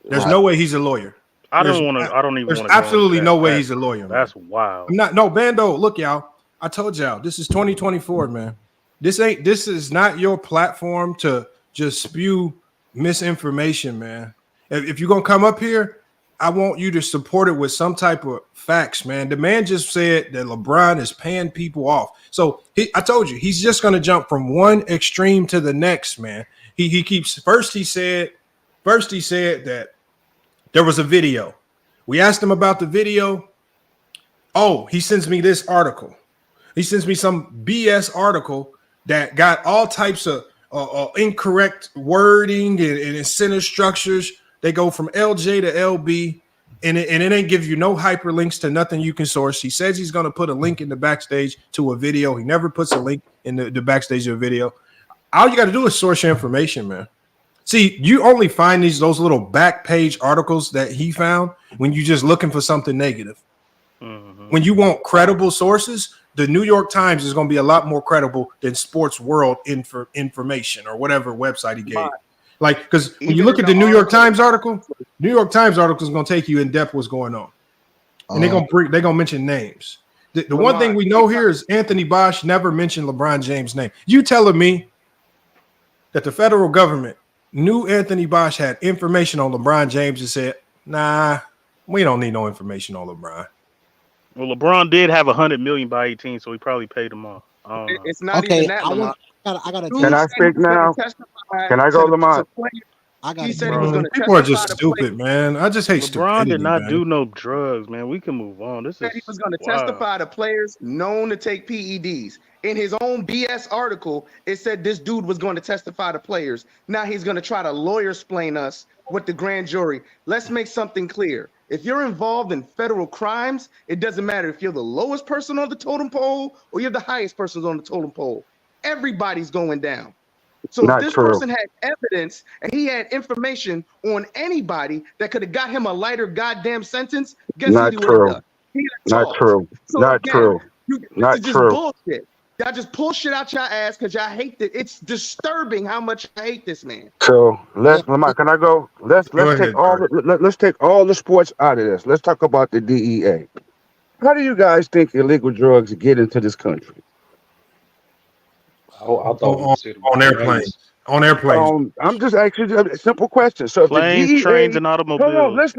There's no way he's a lawyer. I don't even want to. There's absolutely no way he's a lawyer. Man. That's wild. Bando. Look, y'all. I told y'all this is 2024, man. This is not your platform to just spew misinformation, man. If you're gonna come up here, I want you to support it with some type of facts, man. The man just said that LeBron is paying people off. So I told you, he's just going to jump from one extreme to the next, man. He keeps first he said that there was a video. We asked him about the video. Oh, he sends me this article. He sends me some BS article that got all types of incorrect wording and incentive structures. They go from LJ to LB, and it ain't give you no hyperlinks to nothing you can source. He says he's going to put a link in the backstage to a video. He never puts a link in the backstage of a video. All you got to do is source your information, man. See, you only find those little back page articles that he found when you're just looking for something negative. Mm-hmm. When you want credible sources, the New York Times is going to be a lot more credible than Sports World information or whatever website he gave. Like, because when you look at the New York Times article is going to take you in depth what's going on, and they're gonna mention names. The one thing we know here is Anthony Bosch never mentioned LeBron James' name. You telling me that the federal government knew Anthony Bosch had information on LeBron James and said, "Nah, we don't need no information on LeBron." Well, LeBron did have 100 million by 18, so he probably paid him off. It's not even that. I gotta Can I speak now? Can I go, Lamont? He said he was going to people are just stupid, man. I just hate LeBron stupidity, did not man. do no drugs, man. We can move on. He was going to testify to players known to take PEDs. In his own BS article, it said this dude was going to testify to players. Now he's going to try to lawyer-splain us with the grand jury. Let's make something clear. If you're involved in federal crimes, it doesn't matter if you're the lowest person on the totem pole or you're the highest person on the totem pole. Everybody's going down. So if this person had evidence and he had information on anybody that could have got him a lighter goddamn sentence, guess what he would have done? Not true. Not true. Not true. Bullshit. Y'all just pull shit out your ass because y'all hate it. It's disturbing how much I hate this man. So Lamont, can I go? Let's take all the sports out of this. Let's talk about the DEA. How do you guys think illegal drugs get into this country? On airplanes. On airplanes. I'm just asking you a simple question. So if the Planes, DEA, trains, and hold on, automobiles.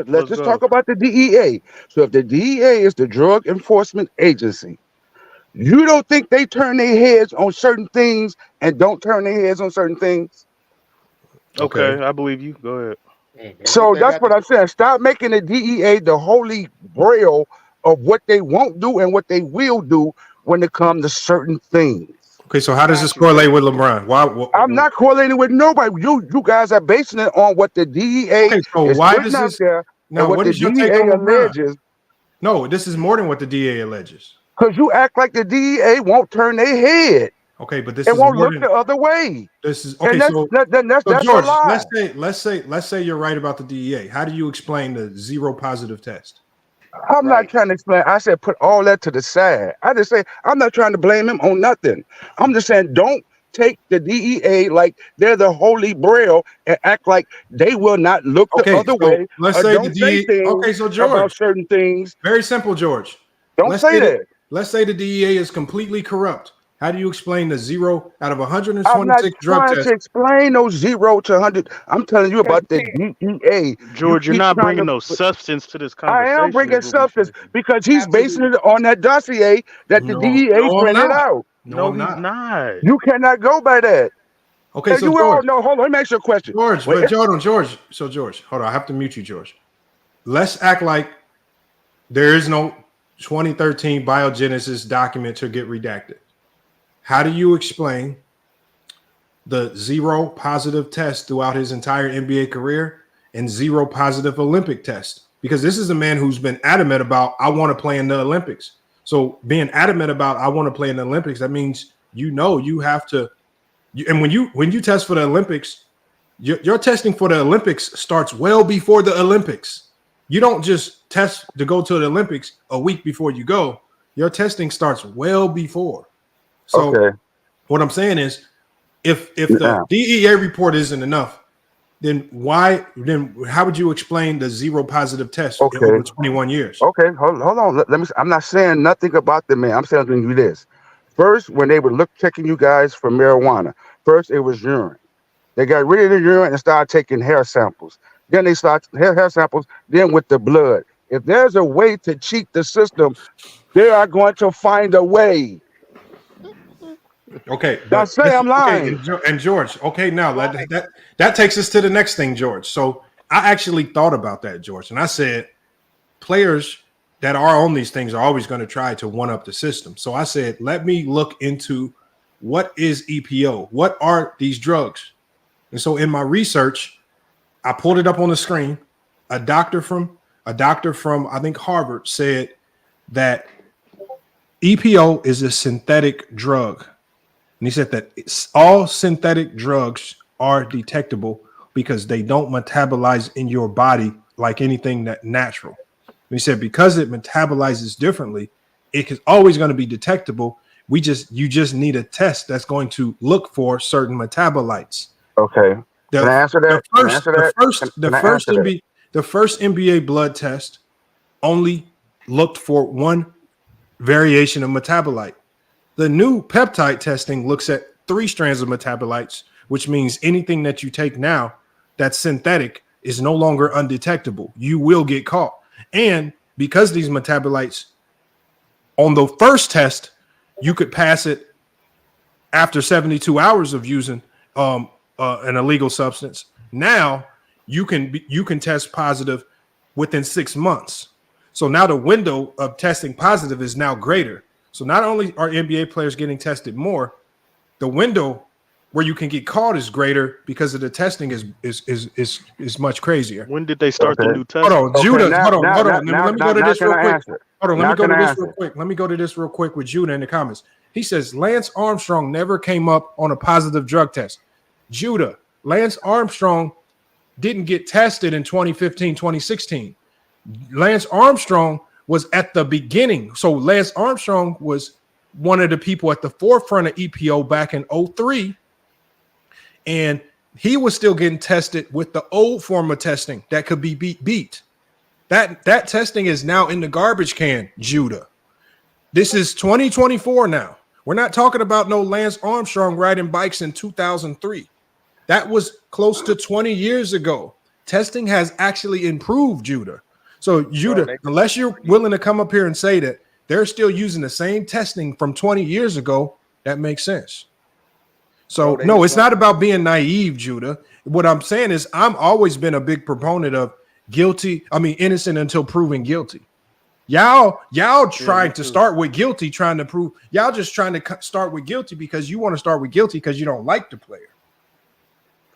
let's just talk about the DEA. So if the DEA is the Drug Enforcement Agency, you don't think they turn their heads on certain things and don't turn their heads on certain things? Okay, I believe you. Go ahead. So that's what I'm saying. Stop making the DEA the holy grail of what they won't do and what they will do when it comes to certain things. Okay, so how does this correlate with LeBron? Why I'm not correlating with nobody. You guys are basing it on what the DEA so is why putting does out this there now and what what the is your take on DEA LeBron? alleges. No, this is more than what the DEA alleges. Because you act like the DEA won't turn their head. Okay, but this and is won't more look than the other way. this is And okay. that's George, a lie. let's say you're right about the DEA. How do you explain the zero positive test? I'm not trying to explain. I said put all that to the side. I just say I'm not trying to blame him on nothing. I'm just saying don't take the DEA like they're the holy grail and act like they will not look the other way. Let's Or say don't the say DEA. things Okay, so about George, certain things. very simple, George. Don't say that. Let's say the DEA is completely corrupt. How do you explain the 0 out of I'm not 126 drug trying tests? to explain those 0 to 100. I'm telling you about the DEA. George, you're not bringing no substance to this conversation. I am bringing substance because he's basing it on that dossier that the DEA printed out. No, he's not. You cannot go by that. Okay, so you George, all know. Hold on, let me ask you a question. George, but George. So George, hold on. I have to mute you, George. Let's act like there is no 2013 biogenesis document to get redacted. How do you explain the 0 positive tests throughout his entire NBA career and 0 positive Olympic tests? Because this is a man who's been adamant about, I want to play in the Olympics. So being adamant about, I want to play in the Olympics, that means, you have to, and when you test for the Olympics, your testing for the Olympics starts well before the Olympics. You don't just test to go to the Olympics a week before you go. Your testing starts well before. So what I'm saying is, if the DEA report isn't enough, then how would you explain the 0 positive test in over 21 years? Okay, hold on. Let me. I'm not saying nothing about the man. I'm saying to you this. First, when they were checking you guys for marijuana, first it was urine. They got rid of the urine and started taking hair samples. Then they start hair samples. Then with the blood. If there's a way to cheat the system, they are going to find a way. Okay, don't say I'm lying. Okay, and George, okay, now that takes us to the next thing, George. So I actually thought about that, George, and I said players that are on these things are always going to try to one up the system. So I said, let me look into what is EPO, what are these drugs, and so in my research, I pulled it up on the screen. A doctor from I think Harvard said that EPO is a synthetic drug. And he said that all synthetic drugs are detectable because they don't metabolize in your body like anything that natural. And he said because it metabolizes differently, it is always going to be detectable. You just need a test that's going to look for certain metabolites. Okay. Can I answer that? The first NBA blood test only looked for one variation of metabolite. The new peptide testing looks at 3 strands of metabolites, which means anything that you take now that's synthetic is no longer undetectable. You will get caught. And because these metabolites on the first test, you could pass it after 72 hours of using an illegal substance. Now you can test positive within 6 months. So now the window of testing positive is now greater. So not only are NBA players getting tested more, the window where you can get caught is greater because of the testing is much crazier. When did they start the new testing? Hold on, Judah. Hold on. Let me go to this real quick. Hold on, let me go to this answer. real quick. Let me go to this real quick with Judah in the comments. He says Lance Armstrong never came up on a positive drug test. Judah, Lance Armstrong didn't get tested in 2015, 2016. Lance Armstrong was at the beginning. So Lance Armstrong was one of the people at the forefront of EPO back in 2003. And he was still getting tested with the old form of testing that could be beat. That testing is now in the garbage can, Judah. This is 2024 now. We're not talking about no Lance Armstrong riding bikes in 2003. That was close to 20 years ago. Testing has actually improved, Judah. So, Judah, unless you're willing to come up here and say that they're still using the same testing from 20 years ago, that makes sense. So, no, it's not about being naive, Judah. What I'm saying is I'm always been a big proponent of innocent until proven guilty. Y'all trying to start with guilty, trying to prove y'all just trying to start with guilty because you want to start with guilty because you don't like the player.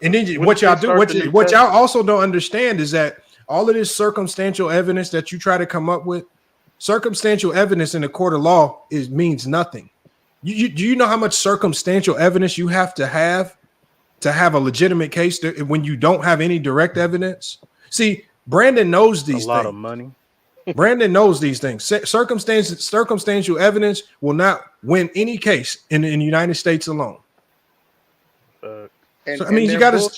And then what y'all also don't understand is that all of this circumstantial evidence that you try to come up with, circumstantial evidence in the court of law means nothing. Do you know how much circumstantial evidence you have to have a legitimate case when you don't have any direct evidence? See, Brandon knows these things. A lot of money. Brandon knows these things. Circumstantial evidence will not win any case in the United States alone. You got to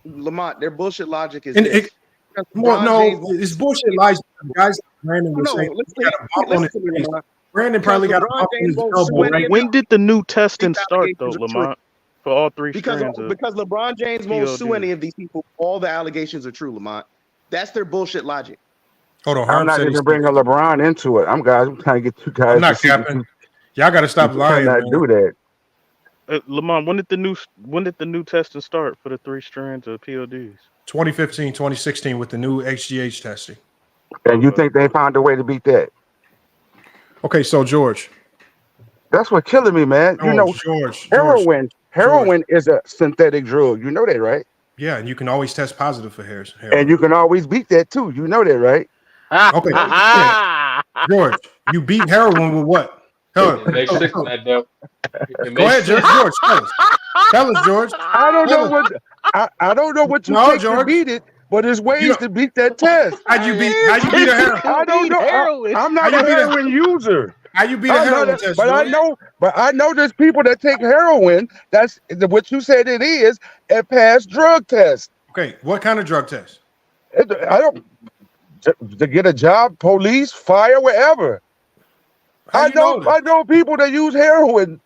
Lamont. Their bullshit logic is it's bullshit lies, guys. Brandon was saying, Brandon probably got a When did the new testing start, though, Lamont? For all three because LeBron James won't sue any of these people. All the allegations are true, Lamont. That's their bullshit logic. Hold on, I'm not even bringing LeBron into it. I'm trying to get you guys. I'm not capping. Y'all got to stop lying. Cannot do that. Lamont, when did the new testing start for the 3 strands of PODs? 2015, 2016 with the new HGH testing. And you think they found a way to beat that? Okay, so George, that's what killing me, man. Heroin is a synthetic drug. You know that, right? Yeah, and you can always test positive for heroin. And you can always beat that too. You know that, right? Okay, George, you beat heroin with what? Go ahead, George. Tell us, George. I don't know what you take to beat it, but there's ways to beat that test. How you beat a heroin? I don't know. I'm not a heroin user. How you beat a heroin test? But I know there's people that take heroin. That's what you said it is. It passed drug tests. Okay, what kind of drug test? To get a job, police, fire, wherever. I know people that use heroin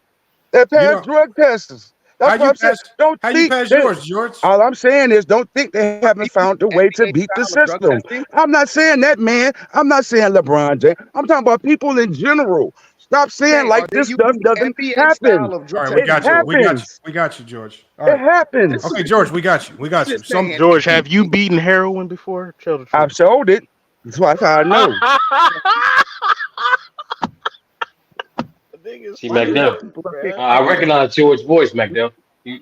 that pass drug tests. That's what I'm saying. How you pass yours, George? All I'm saying is don't think they haven't found a way to beat the system. I'm not saying that, man. I'm not saying LeBron James. I'm talking about people in general. Stop saying this stuff doesn't happen. All right, we got you, George. All right. It happens. Okay, George, we got you. George, have you beaten heroin before? I've showed it. That's how I know. See, McDuff. I recognize George's voice, McDuff. I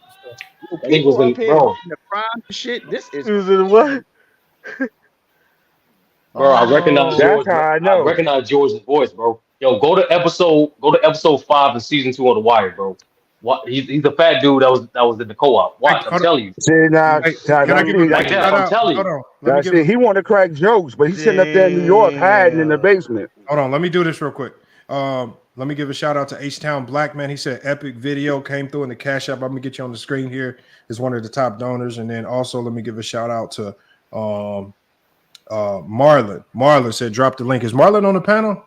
think it was in bro. Shit, this is what? Bro, I recognize George. That's how I know. I recognize George's voice, bro. Yo, go to episode 5 of season 2 of The Wire, bro. What? He's the fat dude that was in the co-op. Watch, I'm telling you. See, now, I'm telling you. He want to crack jokes, but he's sitting up there in New York hiding in the basement. Hold on, let me do this real quick. Let me give a shout out to H-Town Black, man. He said epic video came through in the Cash App. I'm gonna get you on the screen here. Is one of the top donors, and then also let me give a shout out to Marlon. Marlon said drop the link. Is Marlon on the panel?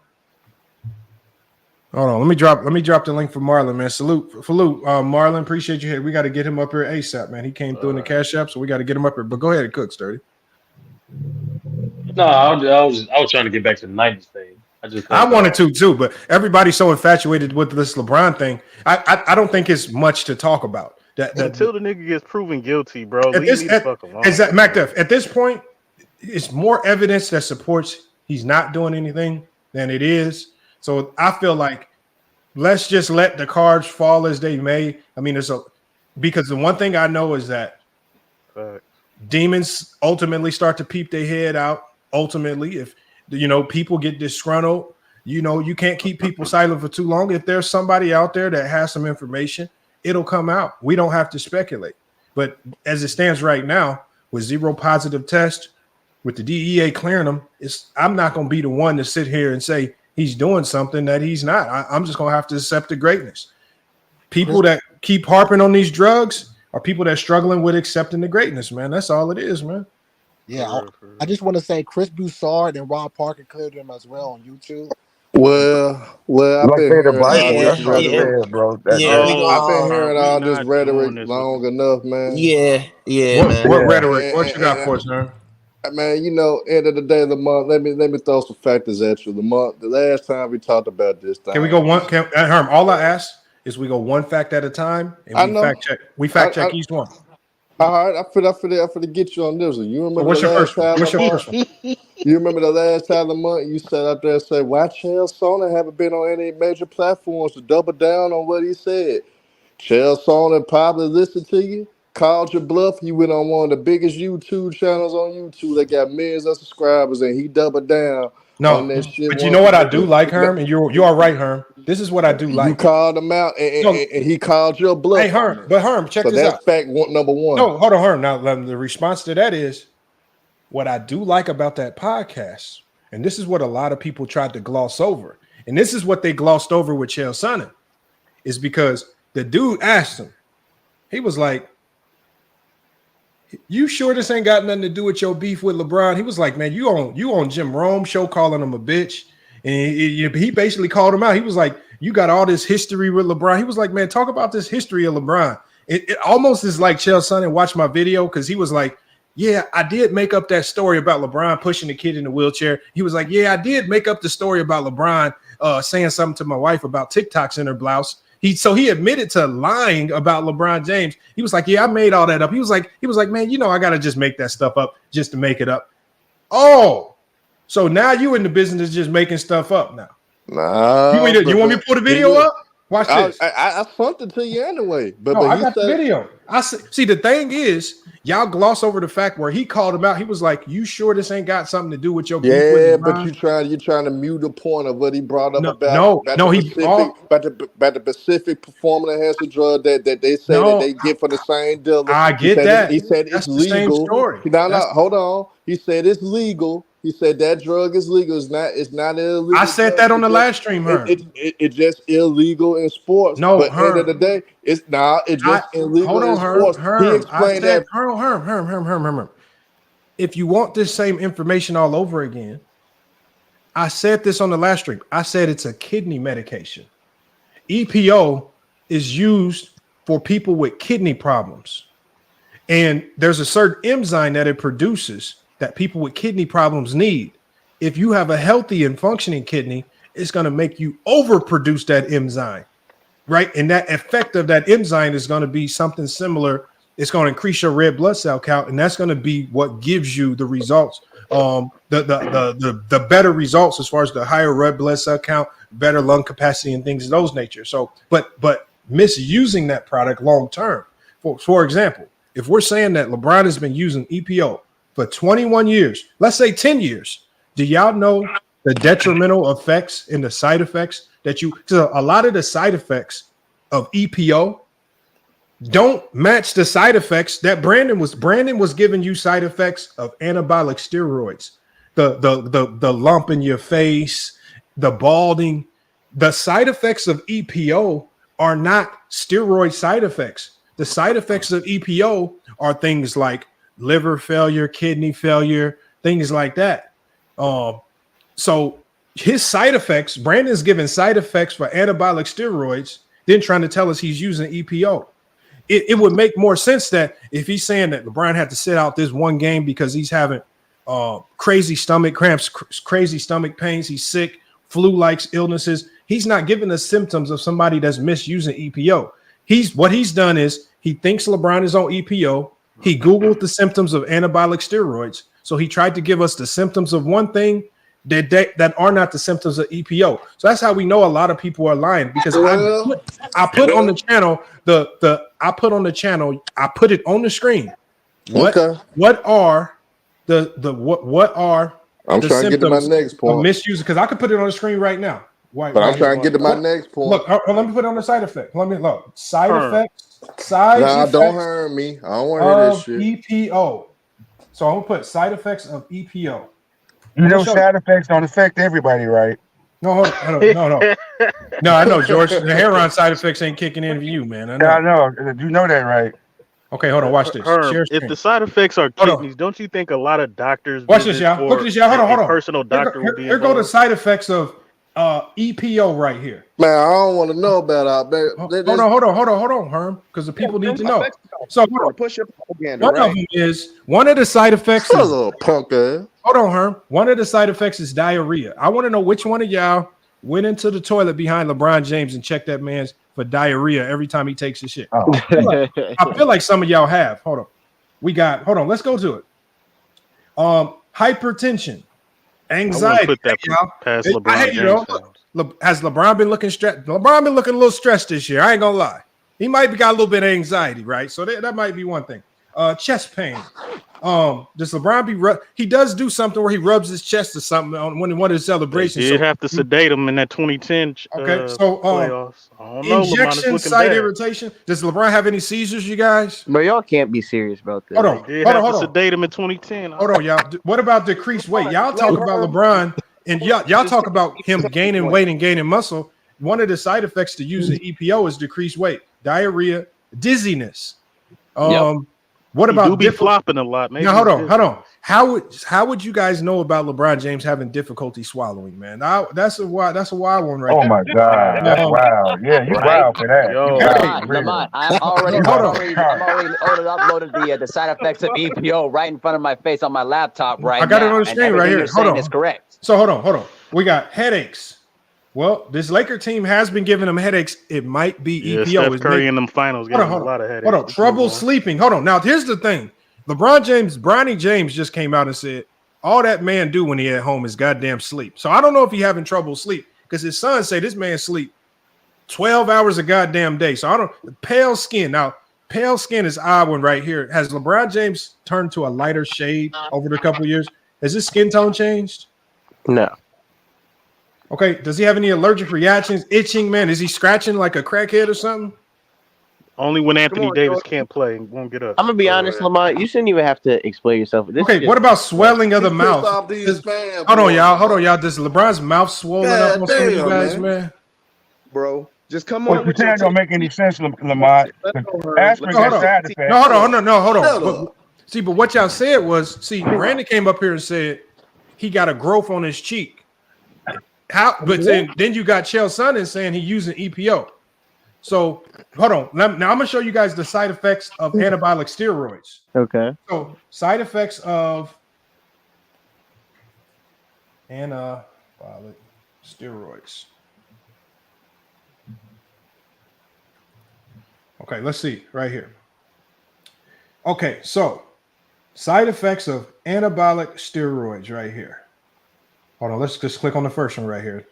Hold on, let me drop the link for Marlon, man. Salute, Marlon. Appreciate you here. We got to get him up here ASAP, man. He came through in the Cash App, so we got to get him up here. But go ahead and cook, Sturdy. No, I was trying to get back to the 90s thing. I wanted to too, but everybody's so infatuated with this LeBron thing. I don't think it's much to talk about. Until the nigga gets proven guilty, bro. Leave me the fuck alone. MacDuff, at this point, it's more evidence that supports he's not doing anything than it is. So I feel like let's just let the cards fall as they may. I mean, because the one thing I know is that demons ultimately start to peep their head out. Ultimately, if people get disgruntled, you can't keep people silent for too long. If there's somebody out there that has some information, it'll come out. We don't have to speculate. But as it stands right now, with 0 positive tests, with the DEA clearing them, I'm not going to be the one to sit here and say he's doing something that he's not. I'm just going to have to accept the greatness. People that keep harping on these drugs are people that are struggling with accepting the greatness, man. That's all it is, man. Yeah, I just want to say Chris Broussard and Rob Parker cleared him as well on YouTube. I've Like been say the hearing all Bible. this That's what I rhetoric. said, bro. Yeah, we I've going. been hearing We all this not rhetoric doing this with long enough, man. Yeah, What man. yeah. rhetoric? What you got for us, man? Man, end of the day of the month. Let me throw some factors at you. The last time we talked about this Can we thing. go one? Herm, all I ask is we go one fact at a time, and I we know. fact check. We fact check each one. All right, I finna get you on this one. You So remember what's the your last first one? time What's of the your month? first one? You remember the last time of the month you sat out there and said, why Chael Sonnen haven't been on any major platforms to double down on what he said? Chael Sonnen probably listened to you, called your bluff. He went on one of the biggest YouTube channels on YouTube that got millions of subscribers, and he doubled down on No, that shit but you know what I do like, No, Herm, and you are right, Herm. This is what I do you like. called him out, and, No, and he called your hey, bluff on Herm, it. but Herm, check So this that's out. fact number one. No, hold on, Herm. Now, the response to that is what I do like about that podcast, and this is what a lot of people tried to gloss over, and this is what they glossed over with Chael Sonnen, is because the dude asked him, he was like, "You sure this ain't got nothing to do with your beef with LeBron?" He was like, "Man, you on Jim Rome show calling him a bitch," and he basically called him out. He was like, "You got all this history with LeBron." He was like, "Man, talk about this history of LeBron." It almost is like Chael Sonnen watched my video because he was like, "Yeah, I did make up that story about LeBron pushing the kid in the wheelchair." He was like, "Yeah, I did make up the story about LeBron saying something to my wife about TikToks in her blouse." He admitted to lying about LeBron James. He was like, "Yeah, I made all that up." He was like, "Man, I gotta just make that stuff up just to make it up." Oh, so now you in the business of just making stuff up now? Nah, You want me to pull the video up? Watch this. I sent it to you anyway. But I he got the said, video. I see. The thing is, y'all gloss over the fact where he called him out. He was like, "You sure this ain't got something to do with your beef with yeah, LeBron?" but you're trying to mute the point of what he brought up No. about the Pacific performance enhancing drug that they say that No, they get from the same dealer. I get that. He said it's That's the same legal. story. No, hold on. He said it's legal. He said that drug is legal. It's not an illegal. I said drug. that on the live stream, Herm. It's just illegal in sports. No, but Herm. end of the day, it's just illegal in sports. He explained that. Herm. If you want this same information all over again, I said this on the last stream. I said it's a kidney medication. EPO is used for people with kidney problems. And there's a certain enzyme that it produces that people with kidney problems need. If you have a healthy and functioning kidney, it's going to make you overproduce that enzyme, right? And that effect of that enzyme is going to be something similar. It's going to increase your red blood cell count, and that's going to be what gives you the results, the better results as far as the higher red blood cell count, better lung capacity, and things of those nature. So, but misusing that product long term, for example, if we're saying that LeBron has been using EPO for 21 years, let's say 10 years, do y'all know the detrimental effects and the side effects so a lot of the side effects of EPO don't match the side effects that Brandon was giving you side effects of anabolic steroids, the lump in your face, the balding. The side effects of EPO are not steroid side effects. The side effects of EPO are things like liver failure, kidney failure, things like that. So his side effects, Brandon's giving side effects for anabolic steroids, then trying to tell us he's using EPO. It would make more sense that if he's saying that LeBron had to sit out this one game because he's having crazy stomach cramps, crazy stomach pains, he's sick, flu-like illnesses, he's not giving the symptoms of somebody that's misusing EPO. What he's done is he thinks LeBron is on EPO. He Googled the symptoms of anabolic steroids. So he tried to give us the symptoms of one thing that are not the symptoms of EPO. So that's how we know a lot of people are lying, because I put on the channel I put it on the screen. What are I'm trying to get to my next point. Misuse, because I could put it on the screen right now. But I'm trying to get to my next point. Look, let me put it on the side effect. Let me look. Side effects. Don't hurt me. I don't want to hear this shit. EPO. So I'm gonna put side effects of EPO. You know, side effects don't affect everybody, right? No, no. No, I know, George. The heroin side effects ain't kicking in for you, man. I know. You know that, right? Okay, hold on. Watch this. If the side effects are kidneys, don't you think a lot of doctors watch this, y'all? Look at this, y'all. Hold on. Personal doctor would be here go the side effects of EPO right here. Man, I don't want to know about Hold on, Herm, because the people need to know. So push your propaganda, one of them is one of the side effects. Is, a punk ass. Hold on, Herm. One of the side effects is diarrhea. I want to know which one of y'all went into the toilet behind LeBron James and checked that man's for diarrhea every time he takes his shit. Oh. I feel like some of y'all have. Hold on. Let's go to it. Hypertension, anxiety. Put that past LeBron James. Has LeBron been looking stressed? LeBron been looking a little stressed this year. I ain't gonna lie. He might be got a little bit of anxiety, right? So that might be one thing. Chest pain. Does LeBron be? He does do something where he rubs his chest or something on one of his celebrations. They did have to sedate him in that 2010 playoffs. I don't know, injection site irritation. Does LeBron have any seizures, you guys? Bro, y'all can't be serious about this. Hold on. They did have to sedate him in 2010. Hold on, y'all. What about decreased weight? Y'all talk about LeBron and y'all talk about him gaining weight and gaining muscle. One of the side effects to using EPO is decreased weight, diarrhea, dizziness. What about be flopping a lot? Maybe now, hold on. How would you guys know about LeBron James having difficulty swallowing, man? That's a wild one right there. Oh my God, that's wild. Yeah, you wild for that. Lamont, I'm already uploaded the side effects of EPO right in front of my face on my laptop right now. I got it on the screen right here. Hold on. Is correct. So hold on. We got headaches. Well, this Laker team has been giving them headaches. It might be EPO. Steph Curry in them finals getting a lot of headaches. Hold on. Trouble sleeping. Hold on. Now, here's the thing. Bronny James just came out and said, all that man do when he at home is goddamn sleep. So I don't know if he having trouble sleep because his son say this man sleep 12 hours a goddamn day. So pale skin. Now, pale skin is odd one right here. Has LeBron James turned to a lighter shade over the couple of years? Has his skin tone changed? No. Okay, does he have any allergic reactions? Itching, man? Is he scratching like a crackhead or something? Only when Anthony Davis can't play and won't get up. I'm gonna be honest, Lamont. You shouldn't even have to explain yourself. What about swelling of the mouth? Hold on, y'all. Does LeBron's mouth swollen up on some of you guys, man? Bro, just come on. What you're don't make any sense, Lamont. Aspirin has side effects. No, hold on. But what y'all said was, Brandon came up here and said he got a growth on his cheek. But then you got Chael Sonnen saying he's using EPO. So hold on. Now I'm gonna show you guys the side effects of anabolic steroids. Okay. So side effects of anabolic steroids. Okay, let's see right here. Okay, so side effects of anabolic steroids right here. Hold on, let's just click on the first one right here.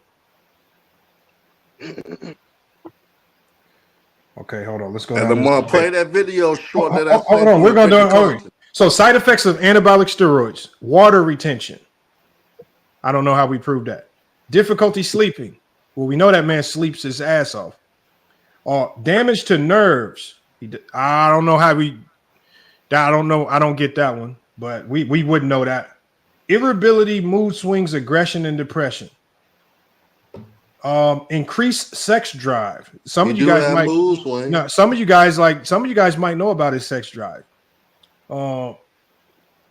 Okay, hold on. Let's go. And I'm gonna play that video short. Hold on, we're gonna do it. So, side effects of anabolic steroids: water retention. I don't know how we proved that. Difficulty sleeping. Well, we know that man sleeps his ass off. Damage to nerves. I don't know how we. I don't know. I don't get that one, but we wouldn't know that. Irritability, mood swings, aggression, and depression. Increased sex drive. Some of you guys might know about his sex drive.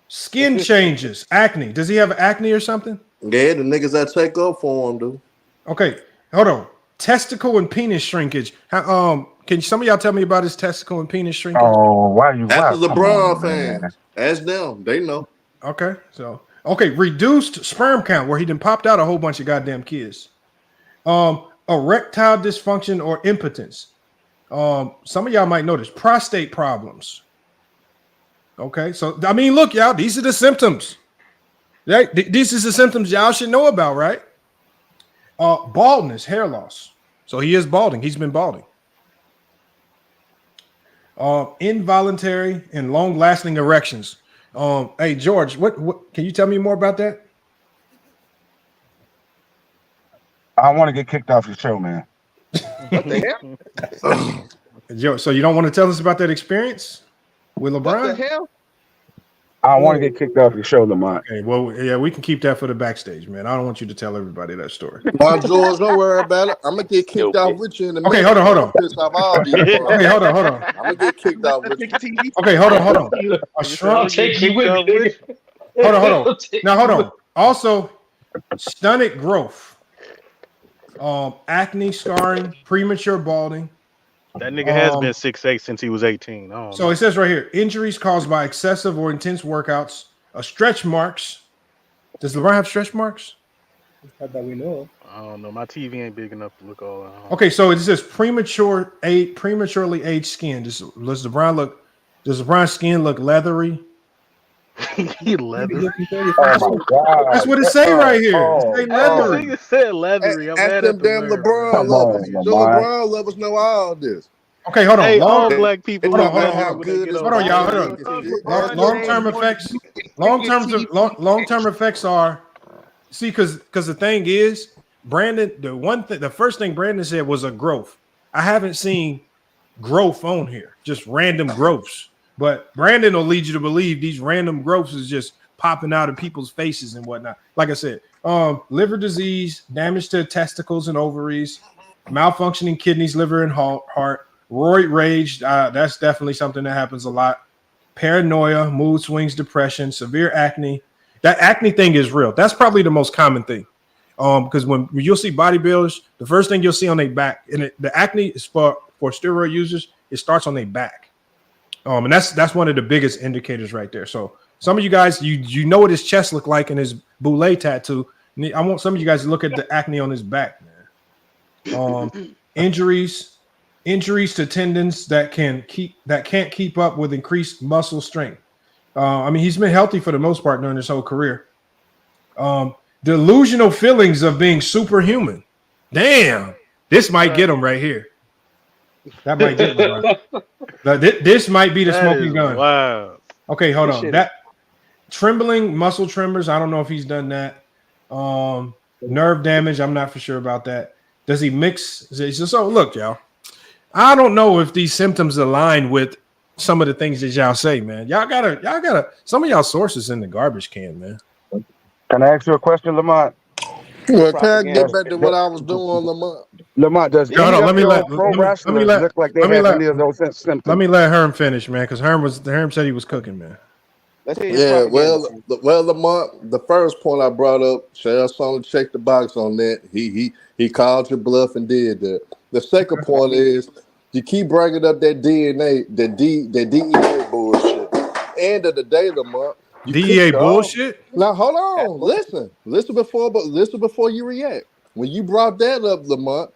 Skin changes, acne. Does he have acne or something? Yeah, the niggas that take up for him, dude. Okay, hold on. Testicle and penis shrinkage. Can some of y'all tell me about his testicle and penis shrinkage? Oh, why you? That's the LeBron fans. Ask them. They know. Okay, reduced sperm count where he done popped out a whole bunch of goddamn kids. Erectile dysfunction or impotence. Some of y'all might notice prostate problems. Okay, so I mean, look, y'all, these are the symptoms. Right? These are the symptoms y'all should know about, right? Baldness, hair loss. So he is balding. He's been balding. Involuntary and long-lasting erections. Hey George, what can you tell me more about that? I want to get kicked off the show, man. What the hell? Joe, so you don't want to tell us about that experience with LeBron? What the hell? I want to get kicked off the show, Lamont. Okay, well, yeah, we can keep that for the backstage, man. I don't want you to tell everybody that story. Now, George, don't worry about it. I'm gonna get kicked off with you in a minute. Okay, hold on. Okay, hold on. I'm gonna get kicked off with you. Okay, hold on. A shrunk. Take you with me. Hold on. Now, hold on. Also, stunted growth. Acne, scarring, premature balding. That nigga has been 6'8" since he was 18. So it says right here, injuries caused by excessive or intense workouts, stretch marks. Does LeBron have stretch marks? Not that we know. I don't know. My TV ain't big enough to look all that. Okay, so it says prematurely aged skin. Does LeBron's skin look leathery? He leathery. That's what it say right here. It say leathery. Nigga said leathery. I'm Ask mad them at the damn word, LeBron bro. lovers. The LeBron lovers know all this. Okay, hold on. Hey, all black people. Hold on, y'all. Hold on. Long-term effects are because the thing is, Brandon. The first thing Brandon said was a growth. I haven't seen growth on here, just random growths. But Brandon will lead you to believe these random growths is just popping out of people's faces and whatnot. Like I said, liver disease, damage to testicles and ovaries, malfunctioning kidneys, liver, and heart. Roid rage, that's definitely something that happens a lot. Paranoia, mood swings, depression, severe acne. That acne thing is real. That's probably the most common thing. Because when you'll see bodybuilders, the first thing you'll see on their back, and the acne is for steroid users, it starts on their back. And that's one of the biggest indicators right there. So some of you guys, you know what his chest looked like in his boule tattoo. I want some of you guys to look at the acne on his back, man. Injuries to tendons that can't keep up with increased muscle strength. I mean, he's been healthy for the most part during his whole career. Delusional feelings of being superhuman. Damn, this might get him right here. That might get him. Right. This might be the smoking gun. Wow. Okay, hold on. That trembling, muscle tremors. I don't know if he's done that. Nerve damage. I'm not for sure about that. Does he mix? So look, y'all. I don't know if these symptoms align with some of the things that y'all say, man. Y'all gotta. Some of y'all sources in the garbage can, man. Can I ask you a question, Lamont? Well, can I get back to what I was doing, Lamont? Lamont, does let me let Herm Herm finish, man, because Herm said he was cooking, man. Yeah, well, Lamont, the first point I brought up, Sheriff Sony checked the box on that. He called your bluff and did that. The second point is you keep bringing up that DNA, that DEA bullshit. End of the day, Lamont. DEA bullshit? Now hold on, listen before you react. When you brought that up, Lamont,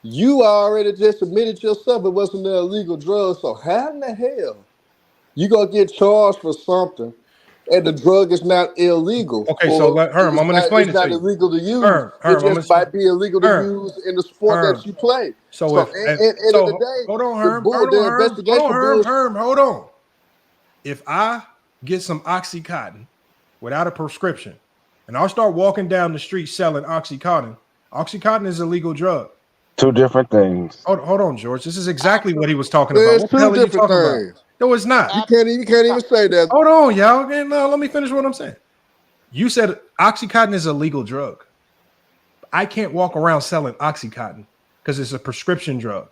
you already just admitted yourself it wasn't an illegal drug. So how in the hell you gonna get charged for something and the drug is not illegal? Okay, so let Herm, I'm gonna explain it to you. It's not illegal to use. Herm, It just might be illegal to use in the sport that you play. So at the end of the day, hold on, Herm, hold on. If I get some Oxycontin without a prescription, and I'll start walking down the street selling Oxycontin is a legal drug. Two different things. Hold on, George. This is exactly what he was talking about. What the hell are you talking about? No, it's not. You can't even say that. Hold on, y'all. Okay, no, let me finish what I'm saying. You said Oxycontin is a legal drug. I can't walk around selling Oxycontin because it's a prescription drug.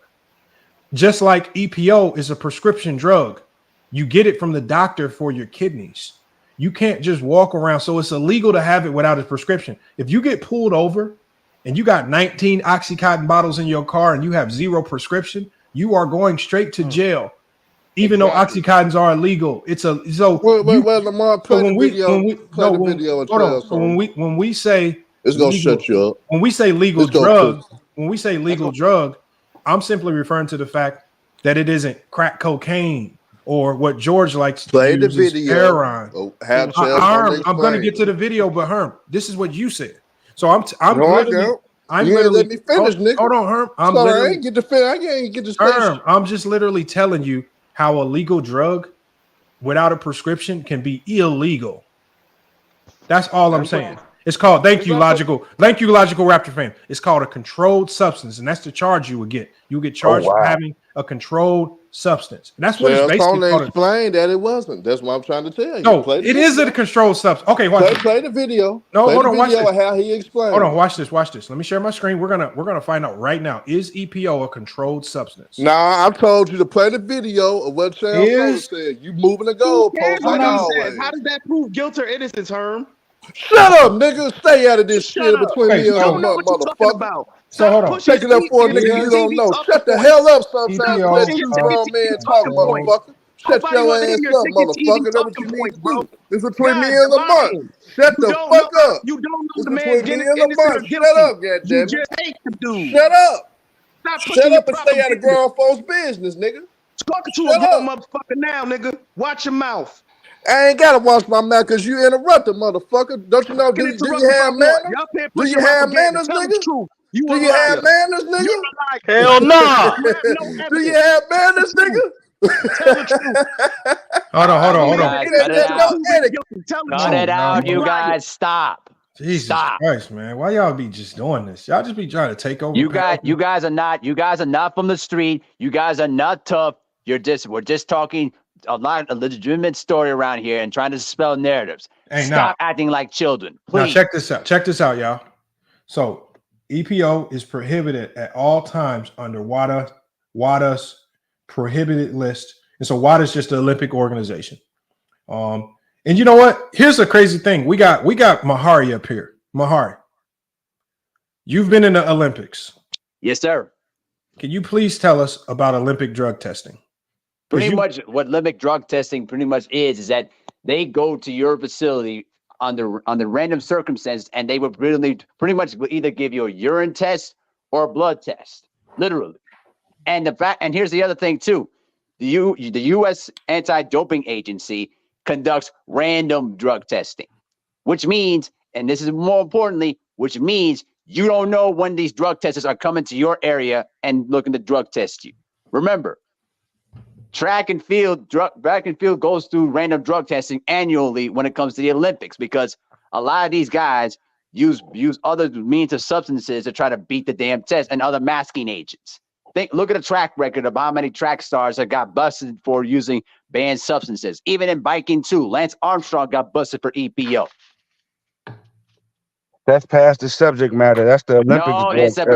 Just like EPO is a prescription drug. You get it from the doctor for your kidneys. You can't just walk around. So it's illegal to have it without a prescription. If you get pulled over and you got 19 Oxycontin bottles in your car and you have zero prescription, you are going straight to jail. Even though Oxycontins are illegal, Lamont, when we say it's gonna shut you up. When we say legal drug, I'm simply referring to the fact that it isn't crack cocaine or what George likes to play the use video. Heroin. I'm going to get to the video, but Herm, this is what you said. So I'm literally let me finish, nigga. Hold on, Herm. I ain't get to finish. I ain't get to finish. Herm, I'm just literally telling you how a legal drug without a prescription can be illegal. That's all I'm saying. It's called, thank you, Logical Raptor fan. It's called a controlled substance, and that's the charge you would get. You get charged for having a controlled substance. And that's what it's basically called. Explain that it wasn't. That's what I'm trying to tell you. No, it is a controlled substance. Okay, play the video. No, hold on, watch this. How he explained. Hold on, watch this. Let me share my screen. We're gonna find out right now. Is EPO a controlled substance? Nah, I told you to play the video of what Sheriff said. You moving the goalpost like always. How does that prove guilt or innocence, Herm? Shut up, nigga. Stay out of this shit between me and her motherfucker. So hold on. Taking up for a nigga you don't know. Shut the hell up sometimes. Let two grown men talk, motherfucker. Shut your ass up, motherfucker. That's what you need to do. It's between me and Lamont. Shut the fuck up. You don't know It's the man between me and innocent or Lamont. guilty. Shut up, You goddammit. just hate the dude. Shut up. Stop Shut pushing your up and stay out of proper grown folks' business, nigga. talking to a grown motherfucker now, nigga. Watch your mouth. I ain't gotta wash my mouth because you interrupted, motherfucker. Don't you know? Do you have manners? Do you have manners, nigga? Do you have manners, nigga? Hell nah. Do you have manners, nigga? Hold on. Guys, cut it out. Cut it out, you guys. Stop. Jesus Stop. Christ, man. Why y'all be just doing this? Y'all just be trying to take over. You guys are not from the street. You guys are not tough. We're just talking a legitimate story around here and trying to dispel narratives. Stop acting like children, please. Now check this out, y'all. So EPO is prohibited at all times under WADA's prohibited list. And so WADA is just the Olympic organization. And you know what? Here's the crazy thing. We got Mahari up here. Mahari, you've been in the Olympics. Yes, sir. Can you please tell us about Olympic drug testing? Pretty much what Olympic drug testing pretty much is that they go to your facility under random circumstances, and they would pretty much either give you a urine test or a blood test, literally. And here's the other thing too. The U.S. Anti-Doping Agency conducts random drug testing, which means, and this is more importantly, which means you don't know when these drug testers are coming to your area and looking to drug test you. Remember, track and field goes through random drug testing annually when it comes to the Olympics, because a lot of these guys use other means of substances to try to beat the damn test and other masking agents. Look at a track record of how many track stars that got busted for using banned substances. Even in biking too, Lance Armstrong got busted for EPO. That's past the subject matter. That's the Olympics. It's still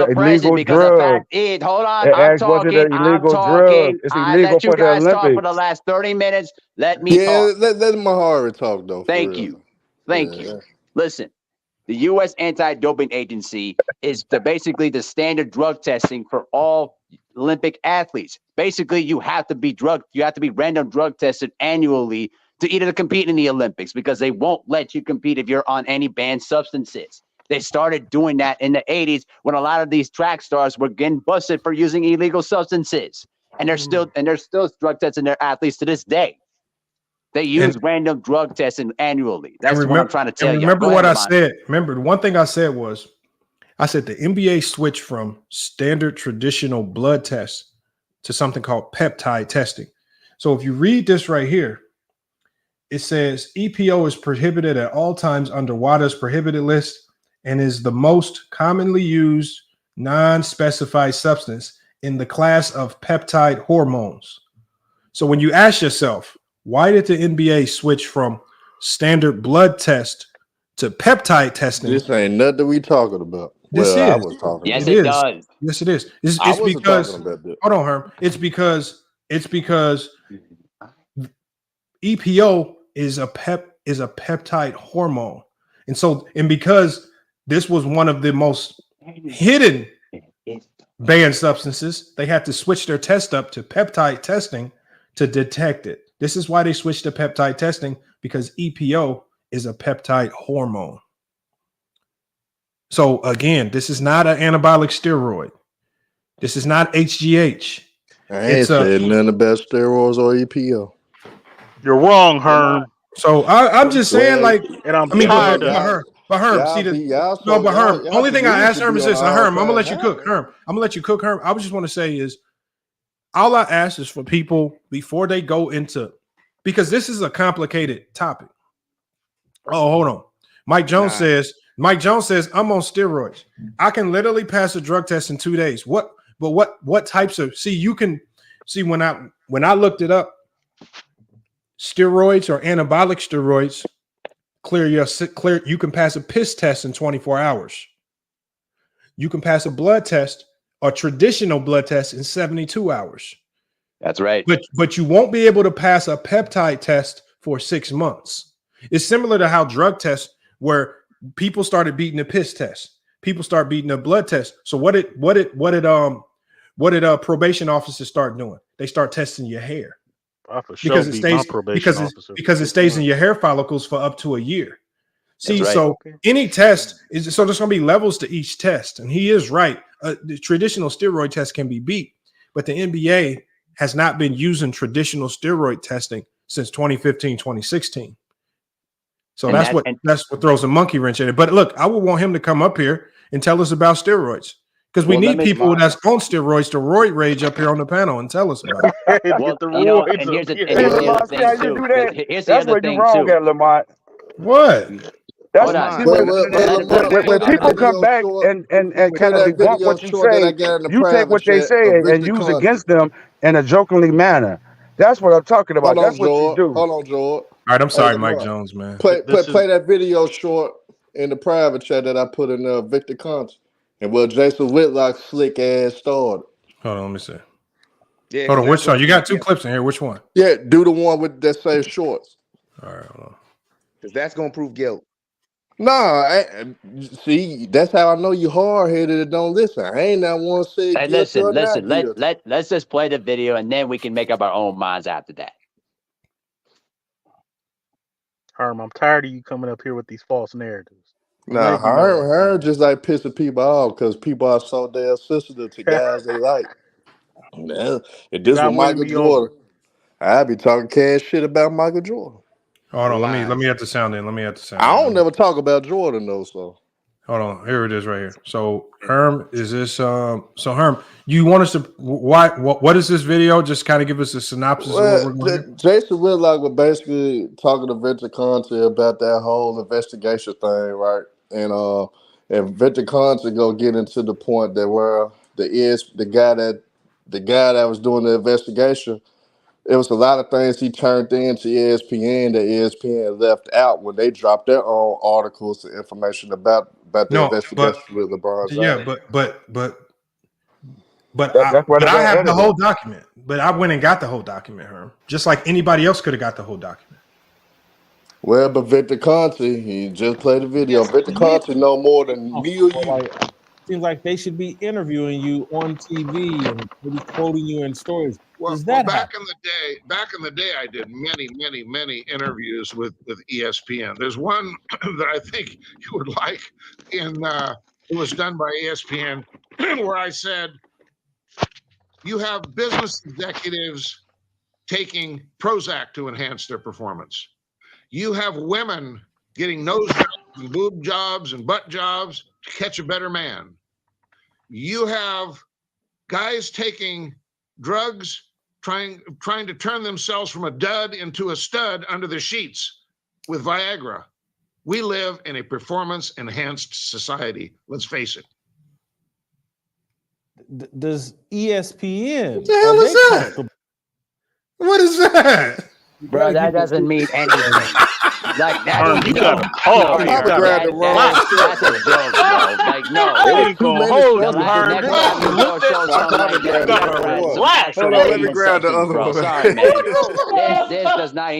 the present, because the fact is, hold on, I'm talking. It's I illegal let you for the guys talk for Olympics. the last 30 minutes. Let me talk. Let Mahari talk though. Thank you. Listen, the U.S. Anti-Doping Agency is basically the standard drug testing for all Olympic athletes. Basically, you have to be random drug tested annually to compete in the Olympics, because they won't let you compete if you're on any banned substances. They started doing that in the 80s when a lot of these track stars were getting busted for using illegal substances. And they're still drug testing their athletes to this day. They use random drug testing annually. That's what I'm trying to tell you. Remember what I said. Remember, the one thing I said was, I said the NBA switched from standard traditional blood tests to something called peptide testing. So if you read this right here, it says EPO is prohibited at all times under WADA's prohibited list and is the most commonly used non-specified substance in the class of peptide hormones. So when you ask yourself, why did the NBA switch from standard blood test to peptide testing? This ain't nothing we talking about. I was talking. Yes, it does. Yes, it is. It's because hold on, Herm. It's because EPO is a peptide hormone, and because this was one of the most hidden banned substances, they had to switch their test up to peptide testing to detect it. This is why they switched to peptide testing, because EPO is a peptide hormone. So again, this is not an anabolic steroid. This is not HGH. I ain't saying nothing about steroids or EPO. You're wrong, Herm. So I'm just saying, like, and I'm tired of her. But Herm, only thing I asked Herm is this. Herm, I'm gonna let you cook. Herm, I'm gonna let you cook. Herm, I just want to say is, all I ask is for people before they go into, because this is a complicated topic. Oh, hold on. Mike Jones says I'm on steroids. I can literally pass a drug test in 2 days. What types of, you can see when I looked it up, steroids or anabolic steroids you can pass a piss test in 24 hours. You can pass a blood test, a traditional blood test, in 72 hours. That's right. But you won't be able to pass a peptide test for 6 months. It's similar to how drug tests, where people started beating the piss test. people start beating up blood tests. So what did probation officers start doing? They start testing your hair because it stays because it stays in your hair follicles for up to a year. See, so any test is so there's going to be levels to each test, and he is right. The traditional steroid test can be beat, but the NBA has not been using traditional steroid testing since 2015, 2016. So and that's what throws a monkey wrench in it. But look, I would want him to come up here and tell us about steroids because we need people that's on steroids to roid rage up here on the panel and tell us about it. That's where you're wrong at, Lamont. What? That's when people come back and kind of debunk what you say, you take what they say and use against them in a jokingly manner. That's what I'm talking about. That's what you do. Hold on, George. All right, I'm sorry, Mike Jones, man. Play that video short in the private chat that I put in Victor Conte and Jason Whitlock's slick ass started. Hold on, let me see. Yeah, hold on, which one? You got two clips in here. Which one? Yeah, do the one with that says shorts. All right, hold on. Because that's gonna prove guilt. No, see, that's how I know you hard headed and don't listen. I ain't not want to say. Hey, listen. Let's just play the video and then we can make up our own minds after that. Herm, I'm tired of you coming up here with these false narratives. Nah, her just like pissing people off because people are so damn sensitive to guys they like. If this was Michael Jordan, I'd be talking cash shit about Michael Jordan. Hold on, let me have the sound in. I don't never talk about Jordan though, so. Hold on, here it is right here. So Herm, is this so Herm, you want us to what is this video? Just kind of give us a synopsis of what we're going to do. Jason Whitlock was basically talking to Victor Conte about that whole investigation thing, right? And Victor Conte go get into the point that where the guy that was doing the investigation, it was a lot of things he turned into ESPN that ESPN left out when they dropped their own articles and information about the investigation with LeBron James. Yeah, but I have the whole document. But I went and got the whole document, Herm. Just like anybody else could have got the whole document. Well, but Victor Conte, he just played the video. Victor Conte know more than me or you. Seems like they should be interviewing you on TV and maybe quoting you in stories. Well, back in the day, I did many interviews with ESPN. There's one that I think you would like. It was done by ESPN, where I said, "You have business executives taking Prozac to enhance their performance. You have women getting nose jobs and boob jobs and butt jobs to catch a better man. You have guys taking drugs." Trying to turn themselves from a dud into a stud under the sheets with Viagra. We live in a performance-enhanced society. Let's face it. Does ESPN? What the hell is that? What is that? Bro, that doesn't mean anything. Like that. You got to call. That's a joke, bro. Like, no. I ain't gonna hold you, Herm. Let me grab the other one. Sorry, man. This does not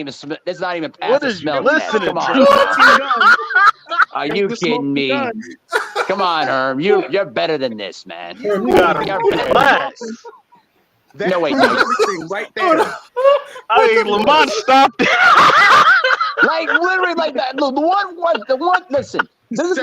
even pass the smell test. Come on. Are you kidding me? Come on, Herm. You're better than this, man. You gotta relax. No, wait. Right there. I mean, Lamont stopped it. Like literally, like that. The one. Listen. This is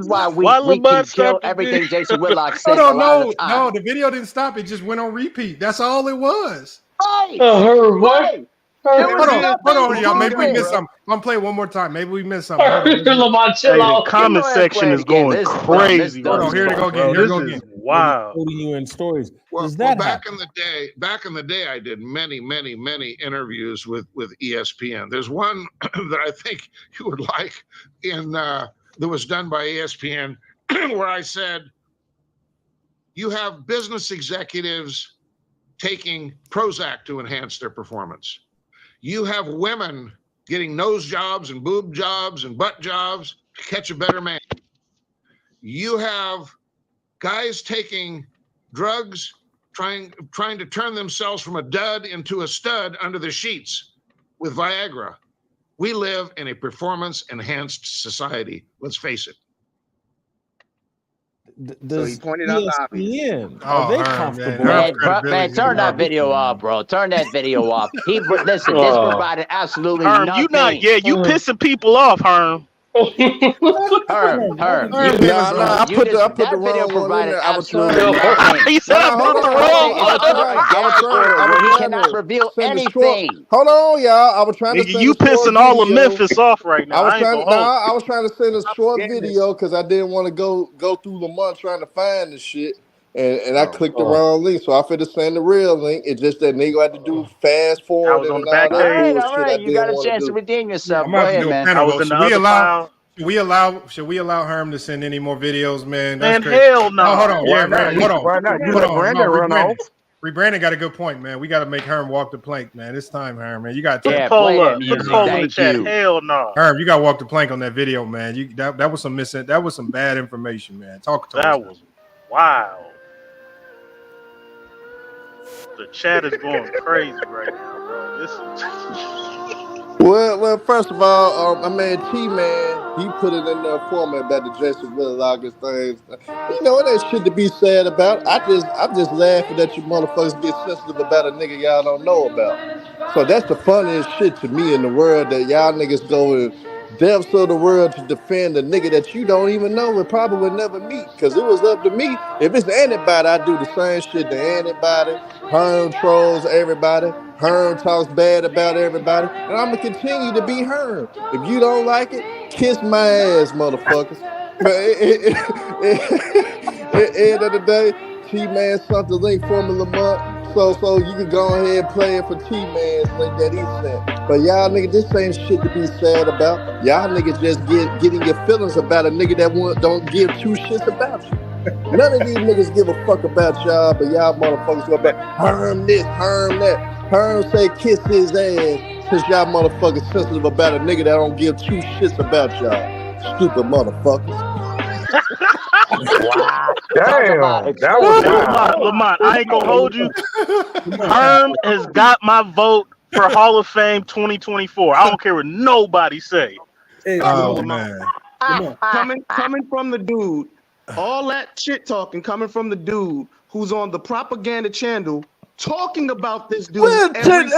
why we can kill everything Jason Whitlock said. No, the video didn't stop. It just went on repeat. That's all it was. Right. Hold on, y'all. Maybe we missed something. I'm playing one more time. Maybe we missed something. The comment section is going crazy. Hold on, here to go again. Wow. Quoting you in stories. Well, back in the day, I did many interviews with ESPN. There's one that I think you would like that was done by ESPN, where I said, "You have business executives taking Prozac to enhance their performance. You have women getting nose jobs and boob jobs and butt jobs to catch a better man. You have guys taking drugs, trying to turn themselves from a dud into a stud under the sheets with Viagra. We live in a performance-enhanced society. Let's face it." So he pointed out the obvious. ESPN, Oh, are they Herm, comfortable? Man, turn that video off, bro. Turn that video off. Listen, this provided absolutely Herm, nothing. you pissing people off, Herm. Herm, Nah, I put the video wrong one in provided there. I was trying absolutely to. nothing. He said I put the wrong It was one. showing Gary's order where he cannot reveal send a short. anything. Hold on, y'all. I was trying to Nigga, send you a short pissing all of video. Memphis off right now. I ain't gonna hold. I was trying to send a short video because I didn't want to go through Lamont trying to find the shit. And I clicked the wrong link, so I finna send the real link. It's just that nigga had to do fast forwarding and all that bullshit. All right. You got a chance to redeem yourself. I'm Go about to ahead, do a man. panel vote. Should we allow Herm to send any more videos, man? That's Man, crazy. hell no. Oh, hold on. Why Yeah, not? hold on. Why not? You Hold let on. Brandon run off. Brandon got a good point, man. We got to make Herm walk the plank, man. It's time, Herm, man. You got to Put the poll up. Put the poll in the chat. Hell no. Herm, you got to walk the plank on that video, man. That was some bad information, man. Talk to us. That was wild. The chat is going crazy right now, bro. This is Well, first of all, T-Man, he put it in the format about the Jason Whitlockers things. You know, it ain't shit to be sad about. I'm just laughing that you motherfuckers get sensitive about a nigga y'all don't know about. So that's the funniest shit to me in the world, that y'all niggas go in depths of the world to defend a nigga that you don't even know and probably would never meet. Because it was up to me. If it's anybody, I do the same shit to anybody. Herm trolls everybody. Herm talks bad about everybody. And I'm going to continue to be Herm. If you don't like it, kiss my ass, motherfuckers. But at the end of the day, T-Man sent the link for me, Lamont. So you can go ahead and play it for T-Man's link that he sent. But y'all niggas, this ain't shit to be sad about. Y'all niggas just getting your feelings about a nigga that don't give two shits about you. None of these niggas give a fuck about y'all, but y'all motherfuckers go back, Herm this, Herm that. Herm say kiss his ass, since y'all motherfuckers sensitive about a nigga that don't give two shits about y'all. Stupid motherfuckers. wow. Damn, that was wild. Lamont, I ain't gonna hold you. Herm has got my vote for Hall of Fame 2024. I don't care what nobody say. Oh, man. Coming from the dude, all that shit talking coming from the dude who's on the propaganda channel talking about this dude. Well, address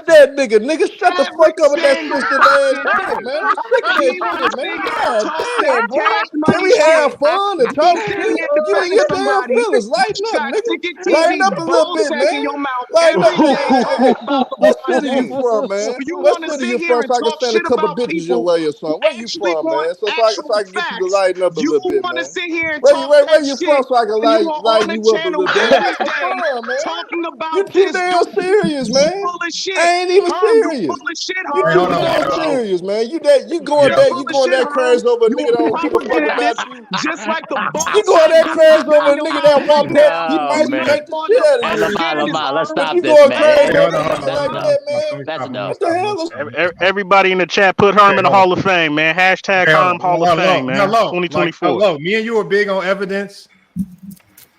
that nigga. Nigga, shut the fuck up with that sensitive ass shit, man. I'm sick of that shit, man. God damn, bro. Can we have fun and talk shit? You in your damn feelings. Lighten up, nigga. Lighten up a little bit, man. Lighten up. Hey. What city you from, man? What city you from, so I can send a couple bitches your way or something? Where you from, man? So I can get you to lighten up a little bit, man. Where you from, so I can lighten you up a little bit? Have some fun, man. Talking about You too damn serious, man. I ain't even serious. You too damn serious, man. You going that crazy over a nigga that don't give a fuck about you. Just like the boss. You going that crazy over a nigga that want that? He might smack the shit out of you. Lamont, let's stop You this, going man. crazy over niggas like that, man? That's enough. What the hell? Everybody in the chat put Herm in the Hall of Fame, man. Hashtag Herm Hall of Fame, man. Hello. 2024. Hello. Me and you are big on evidence.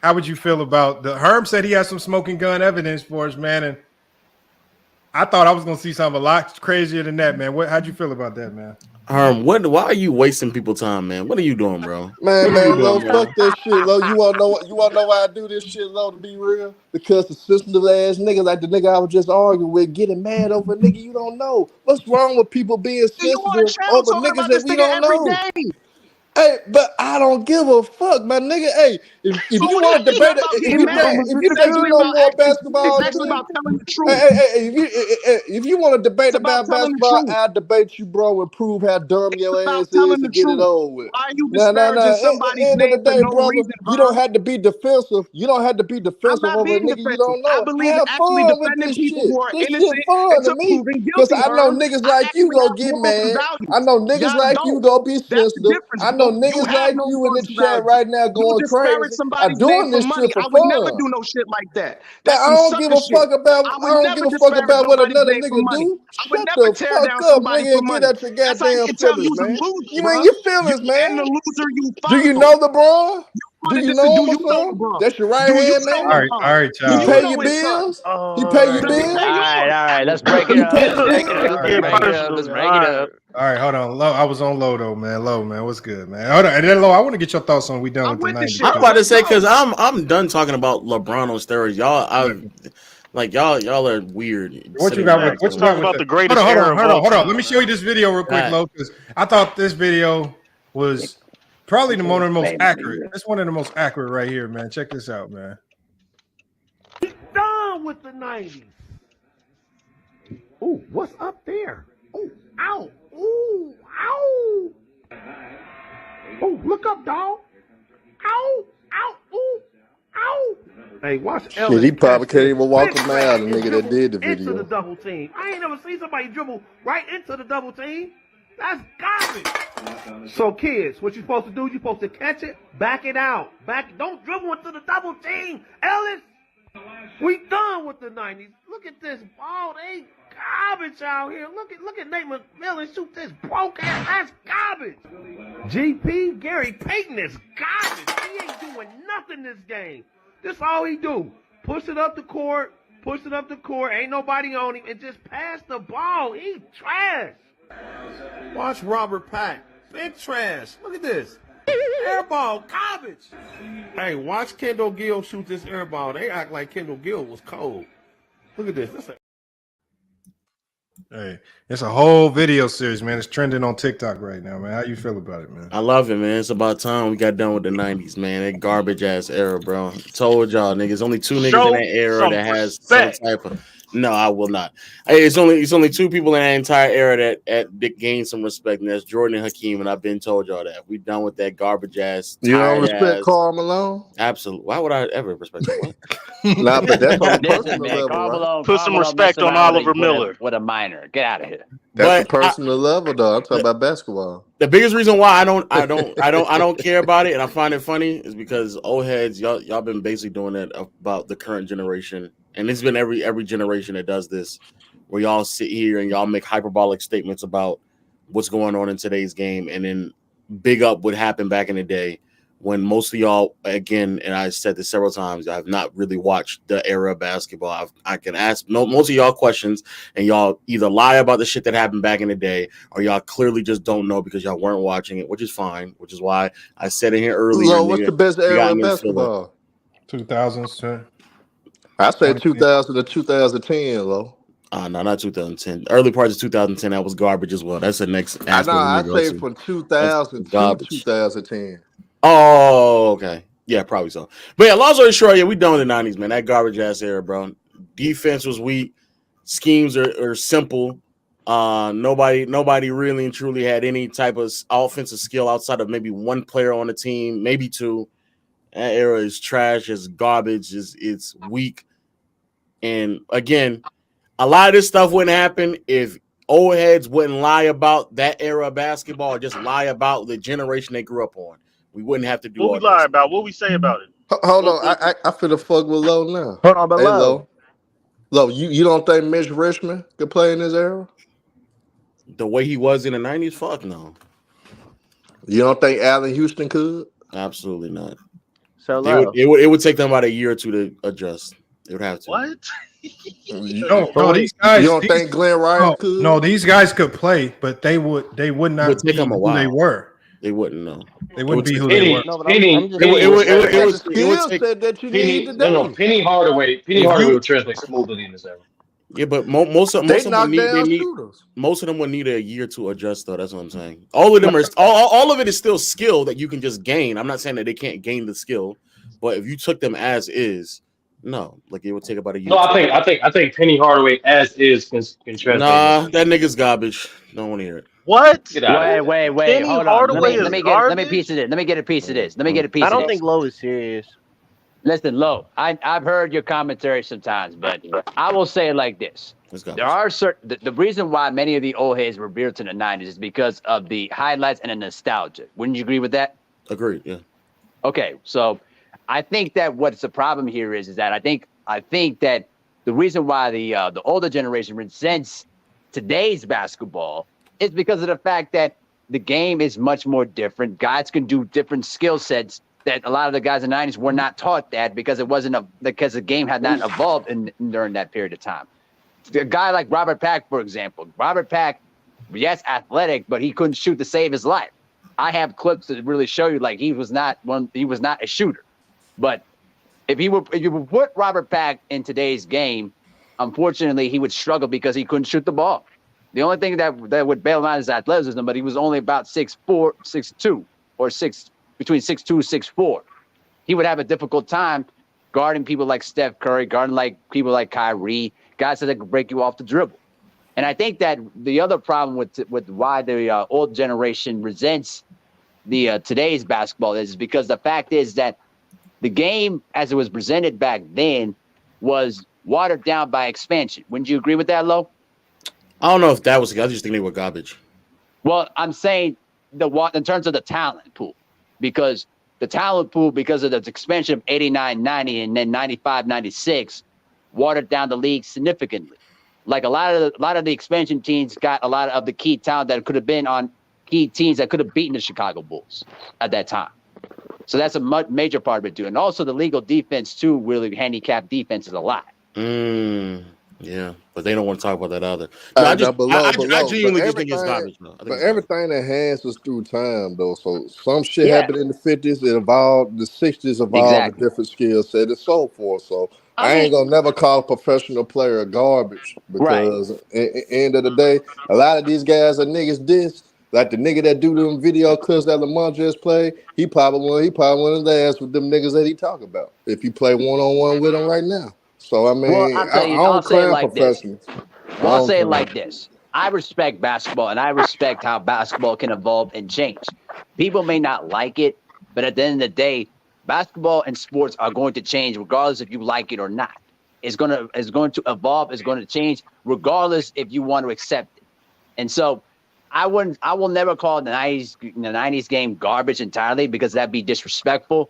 How would you feel about the Herm said he has some smoking gun evidence for us, man? And I thought I was gonna see something a lot crazier than that, man. How'd you feel about that, man? Herm, why are you wasting people's time, man? What are you doing, bro? Man, Lo, fuck that shit, Lo. You wanna know why I do this shit, Lo, to be real? Because the sensitive ass nigga like the nigga I was just arguing with getting mad over a nigga you don't know. What's wrong with people being sensitive over niggas that we don't know? Hey, but I don't give a fuck, my nigga. Hey, if you want to debate, if you think you know more basketball than me, if you want to debate about basketball, I'll debate you, bro, and prove how dumb your ass is and get it over with. Why are you disparaging somebody's name for no reason, you don't have to be defensive. You don't have to be defensive over a nigga you don't know. I believe Have actually fun with defending this people shit. who are This innocent shit fun until to me. proven Because guilty. I know niggas like you gonna get mad. I know niggas like you gonna be sensitive. I know niggas like you in the chat right now going crazy. I'm doing this shit for I would never fun. do no shit like that. But That's I don't give a fuck about. I don't give a fuck about what another nigga do. Shut the fuck up, nigga, and get at your goddamn feelings, man. You in your feelings, man. And the loser you Do you know LeBron? Do you know him or something? That's your right hand man. All right, He y'all. pay your bills. He pay your bills. All right. Let's break it up. Let's break it up. Let's break it up. All right, hold on. Low, I was on low though, man. Low, man. What's good, man? Hold on. And then low, I want to get your thoughts on we done with the 90s. I'm about to say because I'm done talking about LeBron on steroids. Y'all are weird. What you got with? What you got with the greatest hold on. Let me show you this video real quick, Low, because I thought this video was probably one of the most accurate. It's one of the most accurate right here, man. Check this out, man. Done with the 90s. Ooh, what's up there? Ooh, ow. Ooh, ow. Oh, look up, dog. Ow, ow, ooh, ow. Hey, watch Ellis. Shit, he probably can't even walk a mile, the nigga that did the Into the video. double team. I ain't never seen somebody dribble right into the double team. That's garbage. So, kids, what you supposed to do? You supposed to catch it, back it out. Don't dribble into the double team. Ellis, we done with the 90s. Look at this ball. They garbage out here. Look at Nate McMillan shoot this broke ass. That's garbage. GP Gary Payton is garbage. He ain't doing nothing this game. This all he do. Push it up the court. Ain't nobody on him. And just pass the ball. He trash. Watch Robert Pack. Big trash. Look at this. Air ball, garbage. Hey, watch Kendall Gill shoot this air ball. They act like Kendall Gill was cold. Look at this. Hey, it's a whole video series, man. It's trending on TikTok right now, man. How you feel about it, man? I love it, man. It's about time we got done with the 90s, man. That garbage ass era, bro. Told y'all, niggas. Only two niggas in that era that has some type of. No, I will not. Hey, it's only two people in that entire era that gained some respect, and that's Jordan and Hakeem. And I've been told y'all that we done with that garbage ass. You don't respect Karl Malone? Absolutely. Why would I ever respect him? Nah, but that's on a personal level, right? Put some respect on Oliver Miller. What a minor. Get out of here. That's a personal level, though. I'm talking about basketball. The biggest reason why I don't care about it and I find it funny is because old heads, y'all been basically doing that about the current generation. And it's been every generation that does this, where y'all sit here and y'all make hyperbolic statements about what's going on in today's game, and then big up what happened back in the day when most of y'all, again, and I said this several times, I've not really watched the era of basketball. I can ask most of y'all questions, and y'all either lie about the shit that happened back in the day, or y'all clearly just don't know because y'all weren't watching it, which is fine, which is why I said in here earlier. So what's the best era of basketball? 2000s. I say 2000 to 2010, though. No, not 2010. Early parts of 2010, that was garbage as well. That's the next aspect. I say from 2000 to 2010. Oh, okay. Yeah, probably so. But yeah, long story short, yeah, we done with the 90s, man. That garbage ass era, bro. Defense was weak. Schemes are simple. Nobody really and truly had any type of offensive skill outside of maybe one player on the team, maybe two. That era is trash, it's garbage, it's weak. And again, a lot of this stuff wouldn't happen if old heads wouldn't lie about that era of basketball or just lie about the generation they grew up on. We wouldn't have to do what we lie about. What we say about it. Hold on, I finna fuck with Low now. Hold on, but Low, you don't think Mitch Richmond could play in this era? The way he was in the 90s? Fuck no. You don't think Allen Houston could? Absolutely not. So it would take them about a year or two to adjust. They would have to. What? No, these guys. You don't think Glenn Rice could? No, these guys could play, but they would not It would take be them a who while. they were. They wouldn't know. They wouldn't be who they were. Penny Hardaway would translate smoothly in this era. Yeah, but most of them would need a year to adjust, though. That's what I'm saying. All of them are all of it is still skill that you can just gain. I'm not saying that they can't gain the skill, but if you took them as is, no, like it would take about a year. No, I think Penny Hardaway as is can translate. Nah, that nigga's garbage. Don't want to hear it. What? Wait. Penny Hold on. Hardaway Let me get a piece of this. Let me get a piece of this. I don't think Low is serious. Listen, Low, I've heard your commentary sometimes, but I will say it like this. There are certain the reason why many of the old heads were revered to the 90s is because of the highlights and the nostalgia. Wouldn't you agree with that? Agreed, yeah. Okay, so I think that what's the problem here is that I think that the reason why the older generation resents today's basketball is because of the fact that the game is much more different. Guys can do different skill sets that a lot of the guys in the 90s were not taught that because it wasn't because the game had not evolved during that period of time. A guy like Robert Pack, for example. Robert Pack, yes, athletic, but he couldn't shoot to save his life. I have clips that really show you like he was not a shooter. But if you would put Robert Pack in today's game, unfortunately, he would struggle because he couldn't shoot the ball. The only thing that would bail him out is athleticism, but he was only about 6'4", 6'2", or between 6'2", 6'4". He would have a difficult time guarding people like Steph Curry, guarding like people like Kyrie, guys that could break you off the dribble. And I think that the other problem with why the old generation resents the today's basketball is because the fact is that the game as it was presented back then was watered down by expansion. Wouldn't you agree with that, Lo? I don't know if that was. I just think they were garbage. Well, I'm saying in terms of the talent pool, because the talent pool, because of the expansion of 89, 90, and then 95, 96, watered down the league significantly. Like a lot of the expansion teams got a lot of the key talent that could have been on key teams that could have beaten the Chicago Bulls at that time. So that's a major part of it too. And also the legal defense too really handicapped defenses a lot. Yeah, but they don't want to talk about that either. I I genuinely just think it's garbage. But everything enhances through time, though. So some shit Yeah. happened in the 50s, it evolved. The 60s evolved a different skill set, and so forth. So I ain't gonna never call a professional player garbage because at the end of the day, a lot of these guys are niggas diss. Like the nigga that do them video clips that Lamar just played, he probably one of the ass with them niggas that he talk about. If you play one-on-one with him right now. So I mean, Well, I'll say it like this. I'll say it claim. like this. I respect basketball and I respect how basketball can evolve and change. People may not like it, but at the end of the day, basketball and sports are going to change regardless if you like it or not. It's going to evolve, it's going to change regardless if you want to accept it. And so I will never call the 90s game garbage entirely because that'd be disrespectful.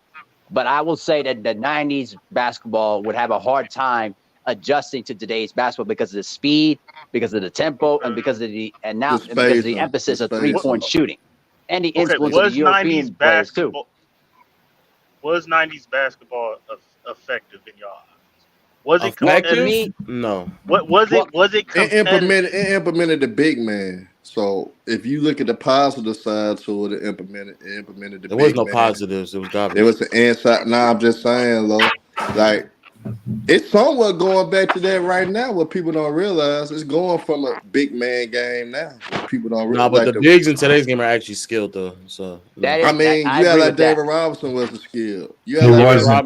But I will say that the 90s basketball would have a hard time adjusting to today's basketball because of the speed, because of the tempo, and because of the emphasis of 3-point shooting and the influence of the European players too. Was 90s basketball effective in your eyes? Was it effective? competitive? No. What was it? Was it competitive? It implemented the big man. So if you look at the positive side to it, it implemented the there big man. There was no positives. It was garbage. It was the inside. Nah, I'm just saying, though. Like, it's somewhat going back to that right now. What people don't realize, it's going from a big man game now. People don't realize. No, but the bigs in today's game are actually skilled, though. So I mean, you had like David Robinson was a skill. You had David like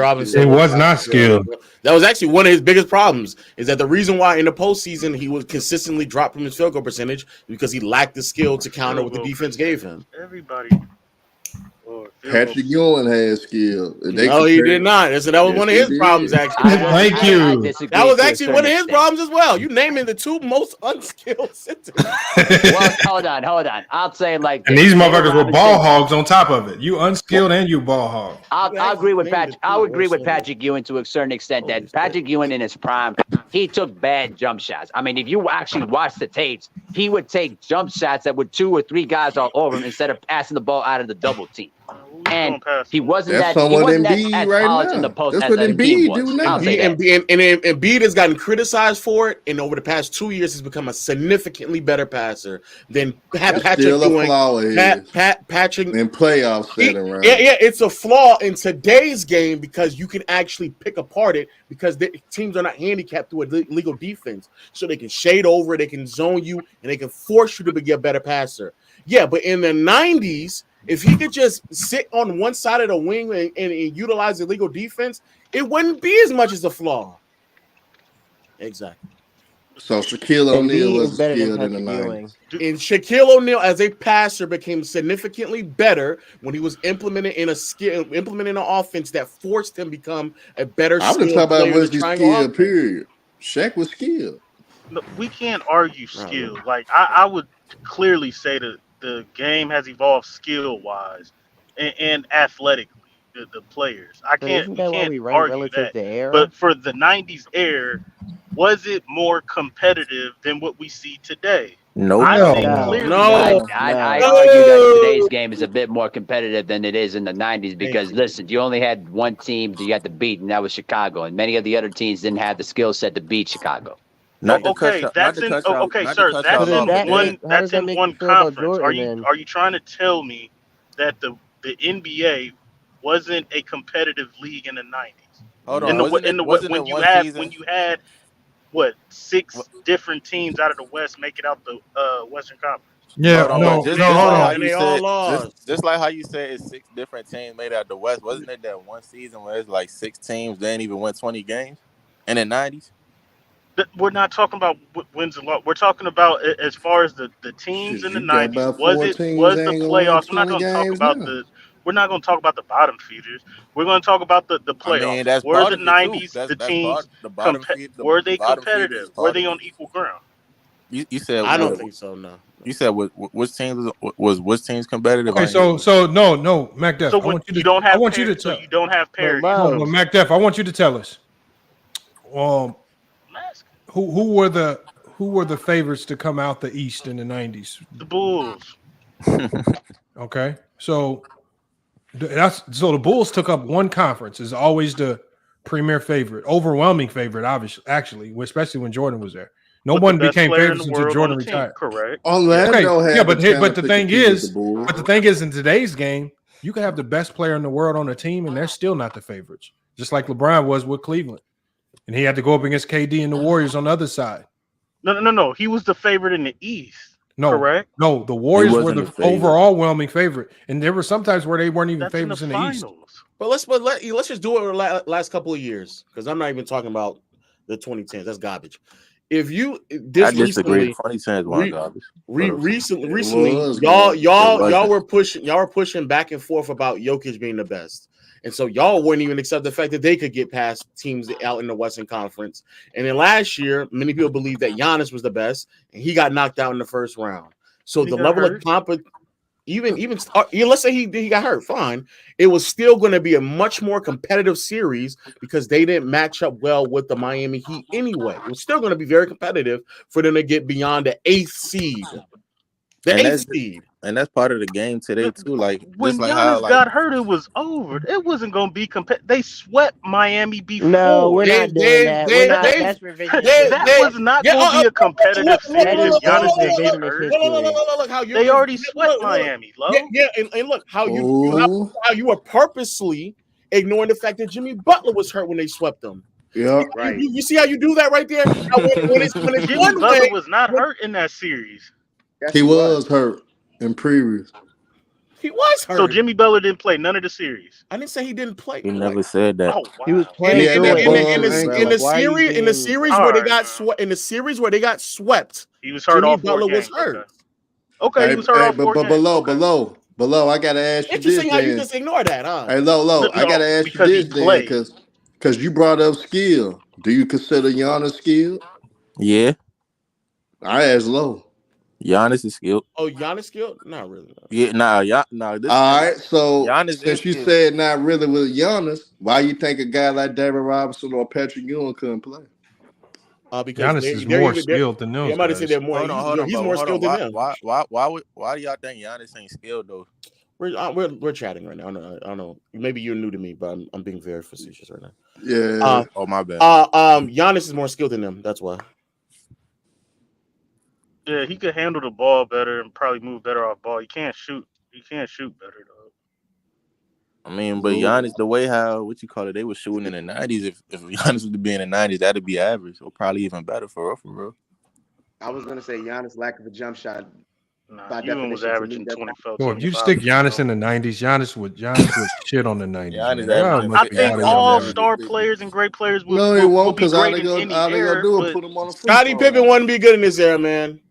Robinson. It was not skilled. That was actually one of his biggest problems. Is that the reason why in the postseason he would consistently drop from his field goal percentage because he lacked the skill to counter what the defense gave him. Everybody. Patrick Ewing had skill. No, he did not. So that was one of his problems, actually. Thank you. That was actually one of his problems as well. You naming the two most unskilled centers. Well, hold on. I'll say like and these motherfuckers were ball hogs on top of it. You unskilled and you ball hog. I'll agree with Patrick. I'll agree with Patrick Ewing to a certain extent that Patrick Ewing in his prime, he took bad jump shots. I mean, if you actually watch the tapes, he would take jump shots that were 2 or 3 guys all over him instead of passing the ball out of the double team. And he wasn't that polished in the post. That's what Embiid do now. And Embiid has gotten criticized for it, and over the past 2 years, he's become a significantly better passer than Patrick Ewing. Patrick in playoff setting, right? Yeah, it's a flaw in today's game because you can actually pick apart it because the teams are not handicapped through a legal defense, so they can shade over, they can zone you, and they can force you to be a better passer. Yeah, but in the 90s. If he could just sit on one side of the wing and utilize illegal defense, it wouldn't be as much as a flaw. Exactly. So Shaquille O'Neal was skilled in the 90s. And Shaquille O'Neal, as a passer, became significantly better when he was implementing an offense that forced him to become a better. I'm just talking about was he skilled. Period. Shaq was skilled. Look, we can't argue skill. Like I would clearly say that the game has evolved skill-wise and athletically. The players, we can't argue that. But for the '90s era, was it more competitive than what we see today? Nope. I think No. clearly. I argue that today's game is a bit more competitive than it is in the 90s because, listen, you only had one team that you had to beat, and that was Chicago. And many of the other teams didn't have the skill set to beat Chicago. Okay, that's in okay, sir. That's in one conference. Are you trying to tell me that the NBA wasn't a competitive league in the 90s? Hold on. When you had what 6 different teams out of the West make it out the Western Conference? Yeah, hold no, just, no, just hold like on. how you said, just like how you said it's 6 different teams made out the West. Wasn't it that one season where it's like 6 teams didn't even win 20 games in the 90s? We're not talking about wins and losses. We're talking about as far as the teams in the You got 90s. about Was 4 it teams was that the ain't gonna win playoffs? We're not 20 going to talk games about now. we're not going to talk about the bottom feeders. We're going to talk about the playoffs. I mean, that's Were part the of it too. 90s That's the teams the bottom feed. were they bottom feeders competitive? is Were part they of on it. equal ground? You said I don't think so. No. You said which teams which teams competitive? Okay, so no, Mac Def. So I want you to don't have tell. you don't have parity. No, but Mac Def, I want you to tell us. Who were the favorites to come out the East in the 90s? The Bulls. Okay, so the Bulls took up one conference. Is always the premier favorite, overwhelming favorite, obviously, actually, especially when Jordan was there. No one became favorites until Jordan retired. Correct. Orlando had but the thing is, Bulls. but the thing is, in today's game, you can have the best player in the world on the team, and they're still not the favorites. Just like LeBron was with Cleveland, and he had to go up against KD and the Warriors on the other side. No. He was the favorite in the East. No, correct. No, the Warriors were the overwhelming favorite, and there were sometimes where they weren't even favorites in the East. But let's just do it last couple of years because I'm not even talking about the 2010s. That's garbage. If you I disagree. 2010s weren't garbage. Recently, y'all were pushing back and forth about Jokic being the best. And so y'all wouldn't even accept the fact that they could get past teams out in the Western Conference. And then last year, many people believed that Giannis was the best, and he got knocked out in the first round. So the level of competition, even let's say he got hurt, fine. It was still going to be a much more competitive series because they didn't match up well with the Miami Heat anyway. It was still going to be very competitive for them to get beyond the 8th seed. And that's part of the game today too. Like when like Giannis got hurt, it was over. It wasn't going to be competitive. They swept Miami before. No, we're not doing that. That's revisionist. That was not going to be a competitive series. They already swept Miami. And look how you were purposely ignoring the fact that Jimmy Butler was hurt when they swept them. Yeah, right. You see how you do that right there? When it's Jimmy one Butler way, was not hurt in that series. He was hurt in previous. He was hurt. So Jimmy Butler didn't play none of the series. I didn't say he didn't play. He never said that. Oh, wow. He was playing in the series where they got swept. He was hurt. Jimmy Butler was hurt. Okay, he was hurt. But below, I gotta ask you this. Interesting how you just ignore that, huh? Hey, low, I gotta ask you this then, because you brought up skill. Do you consider Giannis skilled? Yeah. I asked low. Giannis is skilled. Oh, Giannis skilled? Not really. No. Yeah, nah. All right, so Giannis since you said not really with Giannis, why you think a guy like David Robinson or Patrick Ewing couldn't play? Because Giannis is more skilled than those. Somebody say they're more. He's more skilled than them. Why do y'all think Giannis ain't skilled though? We're chatting right now. I don't know. Maybe you're new to me, but I'm being very facetious right now. Yeah. Oh my bad. Giannis is more skilled than them. That's why. Yeah, he could handle the ball better and probably move better off ball. He can't shoot better though. I mean, but Giannis, the way they were shooting in the 90s, if Giannis was to be in the 90s, that'd be average or probably even better for real. I was gonna say Giannis' lack of a jump shot. Nah, Ewing was averaging 24. Well, if you stick Giannis in the 90s, Giannis would shit on the 90s. I think all-star players and great players will be great in any era. Put them on a Scottie Pippen wouldn't be good in this era, man.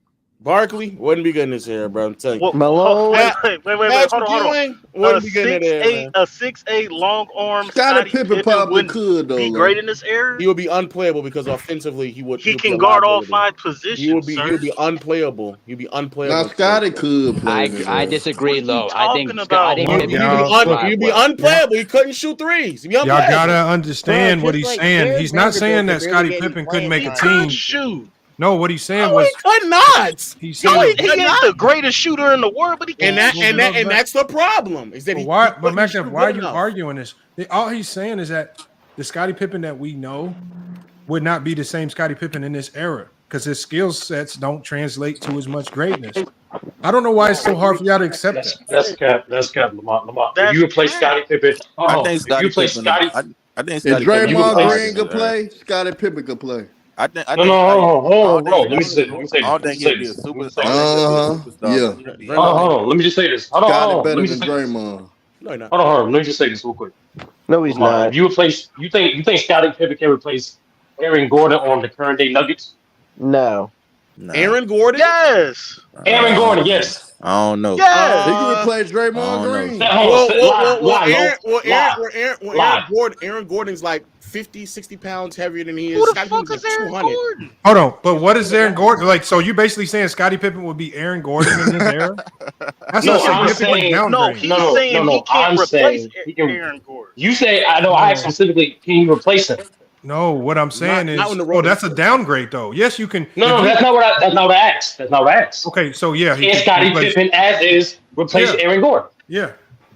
Barkley wouldn't be good in this era, bro. I'm telling you. Malone. Wait, hold on. Wouldn't be good in this era. A 6'8" long arm Scottie Pippen probably could though. Be great in this era. He would be unplayable because offensively he can guard all 5 positions. He would be unplayable. He'd be unplayable. Now Scottie could play. I disagree, Low. I think he'd be unplayable. He couldn't shoot threes. Y'all gotta understand what he's saying. He's not saying that Scottie Pippen couldn't make a team. Shoot. No, what he's saying No, was he could not. he's No, saying he ain't the greatest shooter in the world, but he And can't. that's the problem. Is that but he why? But couldn't McNabb, shoot why are good you enough. arguing this? All he's saying is that the Scottie Pippen that we know would not be the same Scottie Pippen in this era because his skill sets don't translate to as much greatness. I don't know why it's so hard for y'all to accept that. That's cap. That's cap, Lamar. If That's you replace cap. Scottie Pippen, I think if you Scottie replace Pippen. Scottie, I think If Scottie Pippen Draymond harder Green than could play, Scottie Pippen could play. I think no, hold I on, bro. don't Let me think say this. Let me say I this. don't Let me think he'll say be a this. Let me super. say I don't think this. he'll be a superstar, Yeah. but he could be Hold harder. on. Let me just say this. Hold Scottie on. Let better me than just say this. Draymond. No, you're not. Hold on. Let me just say this real quick. No, he's Lamar, not. if you replace, you think Scottie Pippen can replace Aaron Gordon on the current day Nuggets? No. Nah, Aaron Gordon? Yes. Aaron Gordon, yes. I don't know. Yes. He could replace I Draymond don't know. Green. Aaron Gordon's like 50, 60 pounds heavier than he Who is. the Scottie fuck Pippen's is Aaron 200. Gordon? Hold on, but what is Aaron Gordon like? So you basically saying Scottie Pippen would be Aaron Gordon in this era? That's No, a I'm significant saying No, downgrade. he's saying he can't I'm replace saying he can. Aaron Gordon. You say I know. I asked specifically, can you replace him? No, what I'm saying Not in is, the road. that's a downgrade though. Yes, you can. No, that's not what I asked. That's not what I asked. Okay, so yeah, Can Scottie Pippen as is replace Aaron Gordon? Yeah,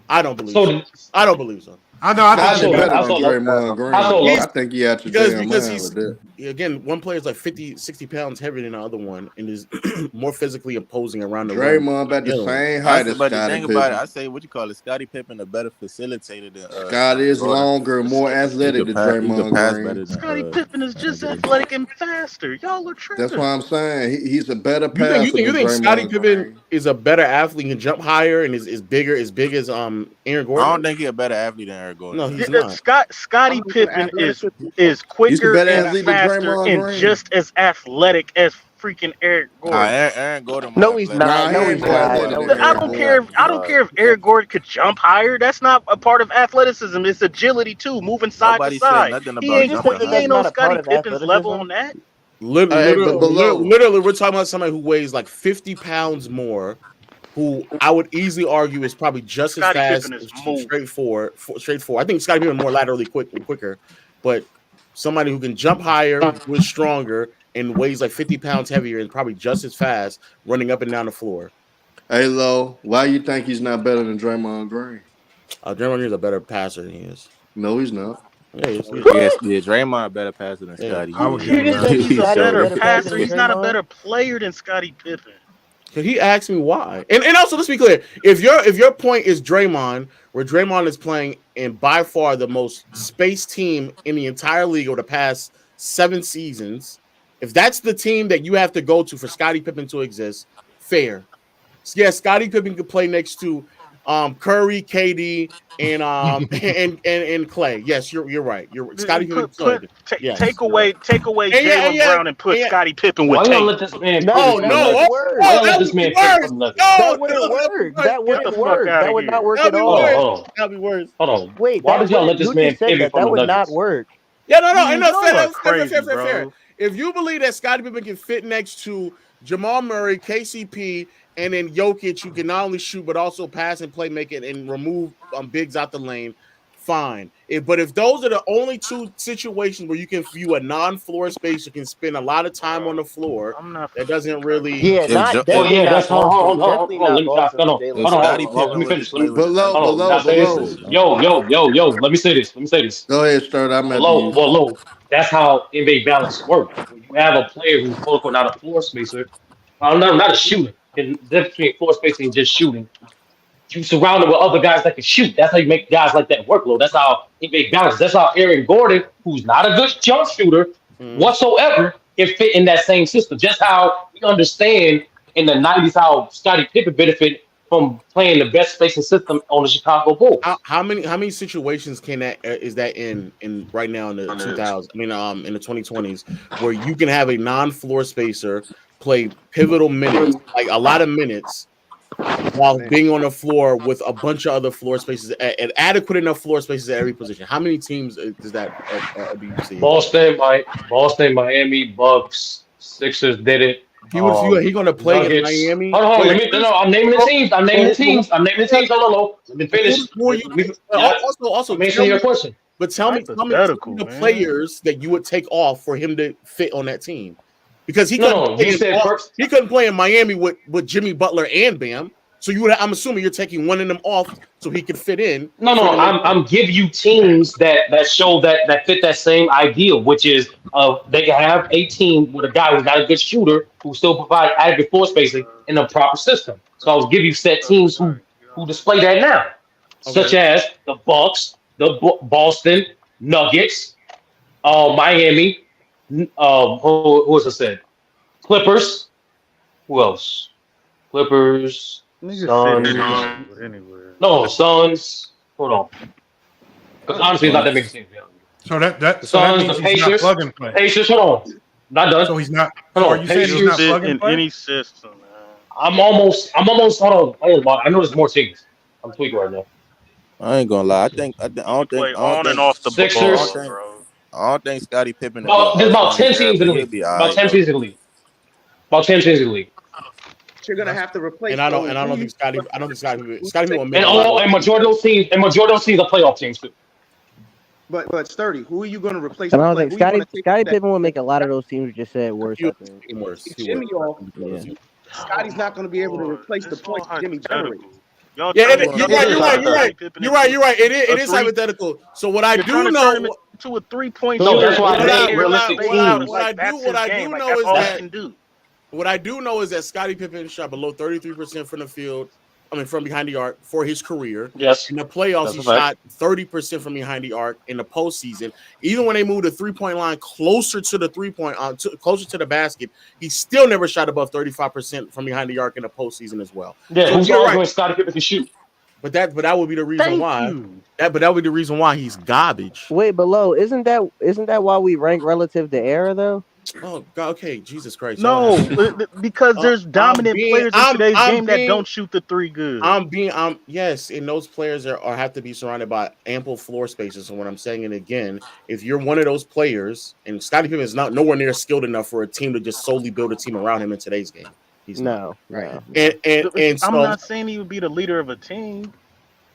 I don't believe so. I don't believe so. I know. I Scottie think better than Draymond Green. I think he out your damn mind he's with that. again, one player is like 50, 60 pounds heavier than the other one and is more physically imposing around the rim. Draymond about the same height as But the Scottie thing Pippen. about it, I say what you call it, Scottie Pippen a better facilitator than Scottie is Gordon. longer, more athletic than He could Draymond pass Green. better than Scottie Pippen is just athletic and faster. Y'all are tripping. That's what I'm saying. He's a better You passer think than Scottie Draymond Pippen Green. is a better athlete and can jump higher and is bigger, as big as Aaron Gordon? I don't think he's a better athlete than Aaron Gordon. No, he's not. Scottie Pippen is He's a quicker better and athlete than faster Draymond and Green. just as athletic as freaking Eric Gordon. Aaron Gordon. No, he's not. Nah, No, he he's ain't more not. athletic No, than he's I Aaron don't not. care. Gordon. I don't care if Eric Gordon could jump higher. That's not a part of athleticism. It's agility too, moving side Nobody to said side. nothing He about ain't jumping he That's ain't higher. on not a part Scottie of Pippen's level athleticism. on that. Literally, we're talking about somebody who weighs like 50 pounds more, who I would easily argue is probably just Scottie as fast, Pippen is moving. straightforward. I think Scottie Pippen more laterally quicker, but somebody who can jump higher, who is stronger, and weighs like 50 pounds heavier and probably just as fast running up and down the floor. Hey, Lo, why you think he's not better than Draymond Green? Draymond Green is a better passer than he is. No, he's not. Yeah, he is. Yes, Draymond a better passer than Scottie. I would You give him just said He's a Scottie was better better passer. than He's not a Draymond? better player than Scottie Pippen. Cause he asked me why, and also let's be clear: if your point is Draymond, where Draymond is playing in by far the most spaced team in the entire league over the past 7 seasons, if that's the team that you have to go to for Scottie Pippen to exist, fair. Yeah, Scottie Pippen could play next to Curry, KD, and and Clay. Yes, you're right. Scottie Pippen could. Yes. Take away Jaylen Brown and put Scottie Pippen with Why you Tate. gonna let this man? No, that Why wouldn't let this man? wouldn't work. That wouldn't work. That would not work at That'd be all. worse. That'd be worse. Hold on. Wait, Why did y'all let who this man just said pivot that? from That the would not Nuggets? work. Yeah, no, fair. If you believe that Scottie Pippen can fit next to Jamal Murray, KCP, and then Jokic, who can not only shoot but also pass and play, make it, and remove bigs out the lane, fine. But if those are the only 2 situations where you can view a non-floor space, you can spend a lot of time on the floor. That doesn't really. Yeah, definitely not that's hold on. Let me finish. Let me Below. say this. Yo. Let me say this. Go ahead, Sturt. I'm at you. Low. That's how NBA balance works. When you have a player who's quote unquote not a floor spacer, not a shooter. And the difference between floor spacing and just shooting. You surround him with other guys that can shoot. That's how you make guys like that workload. That's how NBA balance. That's how Aaron Gordon, who's not a good jump shooter whatsoever, can fit in that same system. Just how we understand in the 90s how Scottie Pippen benefited from playing the best spacing system on the Chicago Bulls. How many situations is that in right now in the 2000s? I mean, in the 2020s, where you can have a non-floor spacer play pivotal minutes, like a lot of minutes, while being on the floor with a bunch of other floor spaces and adequate enough floor spaces at every position. How many teams does that do you see? Boston, Miami, Bucks, Sixers did it. He going to play in Miami. Hold on, I'm naming the teams. I'm naming the teams. Let me finish. Also, answer your question. But tell me the players that you would take off for him to fit on that team. because he couldn't play in Miami with Jimmy Butler and Bam. So I'm assuming you're taking one of them off so he could fit in. No, I'm giving you teams that show that fit that same ideal, which is they can have a team with a guy who's not a good shooter who still provide adequate floor spacing in a proper system. So I was giving you set teams who display that now, such as the Bucks, the Boston Nuggets, Miami. Who was I said? Clippers. Who else? Clippers. Suns. No, Suns. Hold on. Because honestly, it's not that big a team. So that Suns, means the he's Pacers. not plug and play. Pacers, hold on. Not done. So he's not. Hold on. Are you saying he's not plug and play? In any system, man. I'm almost. Hold on. I know there's more teams. I'm tweaking right now. I ain't gonna lie. I don't think and off the Sixers. I don't think Scottie Pippen. There's about 10 teams in the league. About 10 teams in the league. About 10 teams in the league. You're gonna have to replace. And I don't think Scottie will make. And majority of those teams are playoff teams too. But Sturdy, who are you going to replace? And I don't think Scottie Pippen will make a lot of those teams you just said worse. I think. Jimmy off. Scotty's not going to be able to replace the points Jimmy generates. You're right. It is hypothetical. So what I do know to a 3-point no, shooter. that's why I made realistic teams. What I do know is that Scottie Pippen shot below 33% from the field. I mean, from behind the arc for his career. Yes. In the playoffs, he shot 30% from behind the arc in the postseason. Even when they moved the 3-point line closer to the 3-point, closer to the basket, he still never shot above 35% from behind the arc in the postseason as well. Yeah, so who's arguing Scottie Pippen can shoot? But that would be the reason why. That would be the reason why he's garbage. Wait, below isn't that why we rank relative to era though? Oh God, okay, Jesus Christ. No, because there's dominant players in today's game that don't shoot the three good. Yes, and those players have to be surrounded by ample floor spaces. So when I'm saying it again, if you're one of those players, and Scottie Pippen is not nowhere near skilled enough for a team to just solely build a team around him in today's game. He's not. Right. And I'm not saying he would be the leader of a team.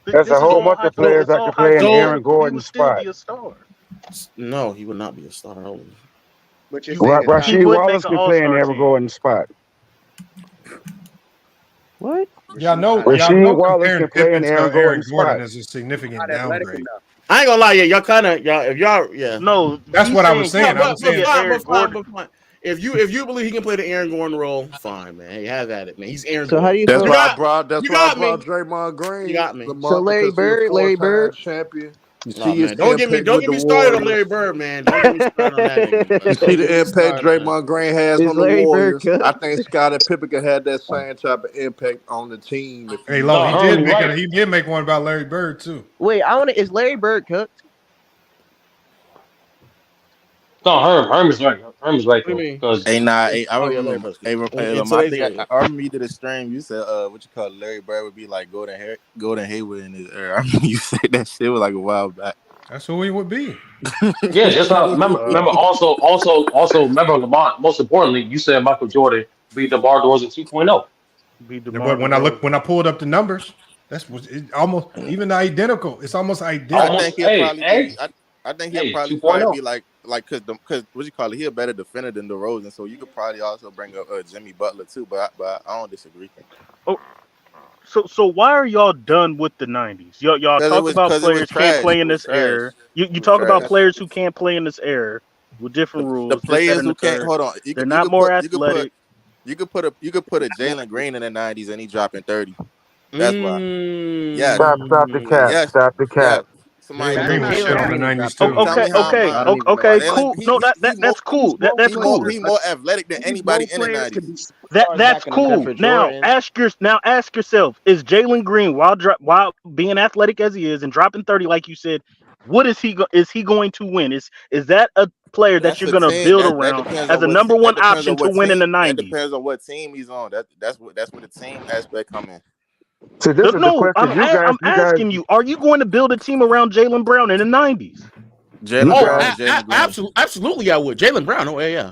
There's a whole bunch of players that can play in Aaron Gordon's spot. Be a star. No, he would not be a star. But Rasheed Wallace can play in Aaron Gordon's spot. What? Y'all know Wallace can play in Aaron Gordon's spot. Is a significant downgrade. I ain't gonna lie, y'all. No, that's what I was saying. If you believe he can play the Aaron Gordon role, fine, man. Hey, have at it, man. He's Aaron. So Gordon. how do you? That's why I brought Draymond Green. You got me. So Larry Bird champion. You see don't get me started on Larry Bird, man. Don't get me started on that. You see the impact Draymond Green has on the Warriors. I think Scottie Pippen could have that same type of impact on the team. Hey, he did make one about Larry Bird too. Wait, is Larry Bird cooked? No, Herm is right. Herm is right. I remember you did a stream. You said, what you call it, Larry Bird would be like Gordon Hayward in his era. I remember you said that shit was like a while back. That's who he would be. Yeah, just remember. Also, remember Lamont. Most importantly, you said Michael Jordan beat DeMar DeRozan 2.0. When I pulled up the numbers, almost even identical. It's almost identical. I think he'll probably be like because what you call it, he's a better defender than DeRozan, so you could probably also bring up Jimmy Butler too. But I don't disagree. Oh, so why are y'all done with the 90s? Y'all talk about players can't play in this era. You talk about players who can't play in this era with different rules. The players who can't hold on, they're not more athletic. You could put a Jalen Green in the 90s and he dropping 30. That's why. Yeah. Stop the cap. Yes. Stop the cap. Somebody on the 90s too. Okay, cool. No, that's cool. That's cool. He's more athletic than anybody in the 90s. That's cool. Now ask yourself: is Jalen Green, while being athletic as he is and dropping 30, like you said, what is he going to win? Is that a player that you're going to build around as a number one option to win in the 90s? It depends on what team he's on. That's where the team aspect come in. So this is the question I'm asking you: are you going to build a team around Jaylen Brown in the 90s? Absolutely, I would. Jaylen Brown. Oh yeah.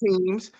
teams.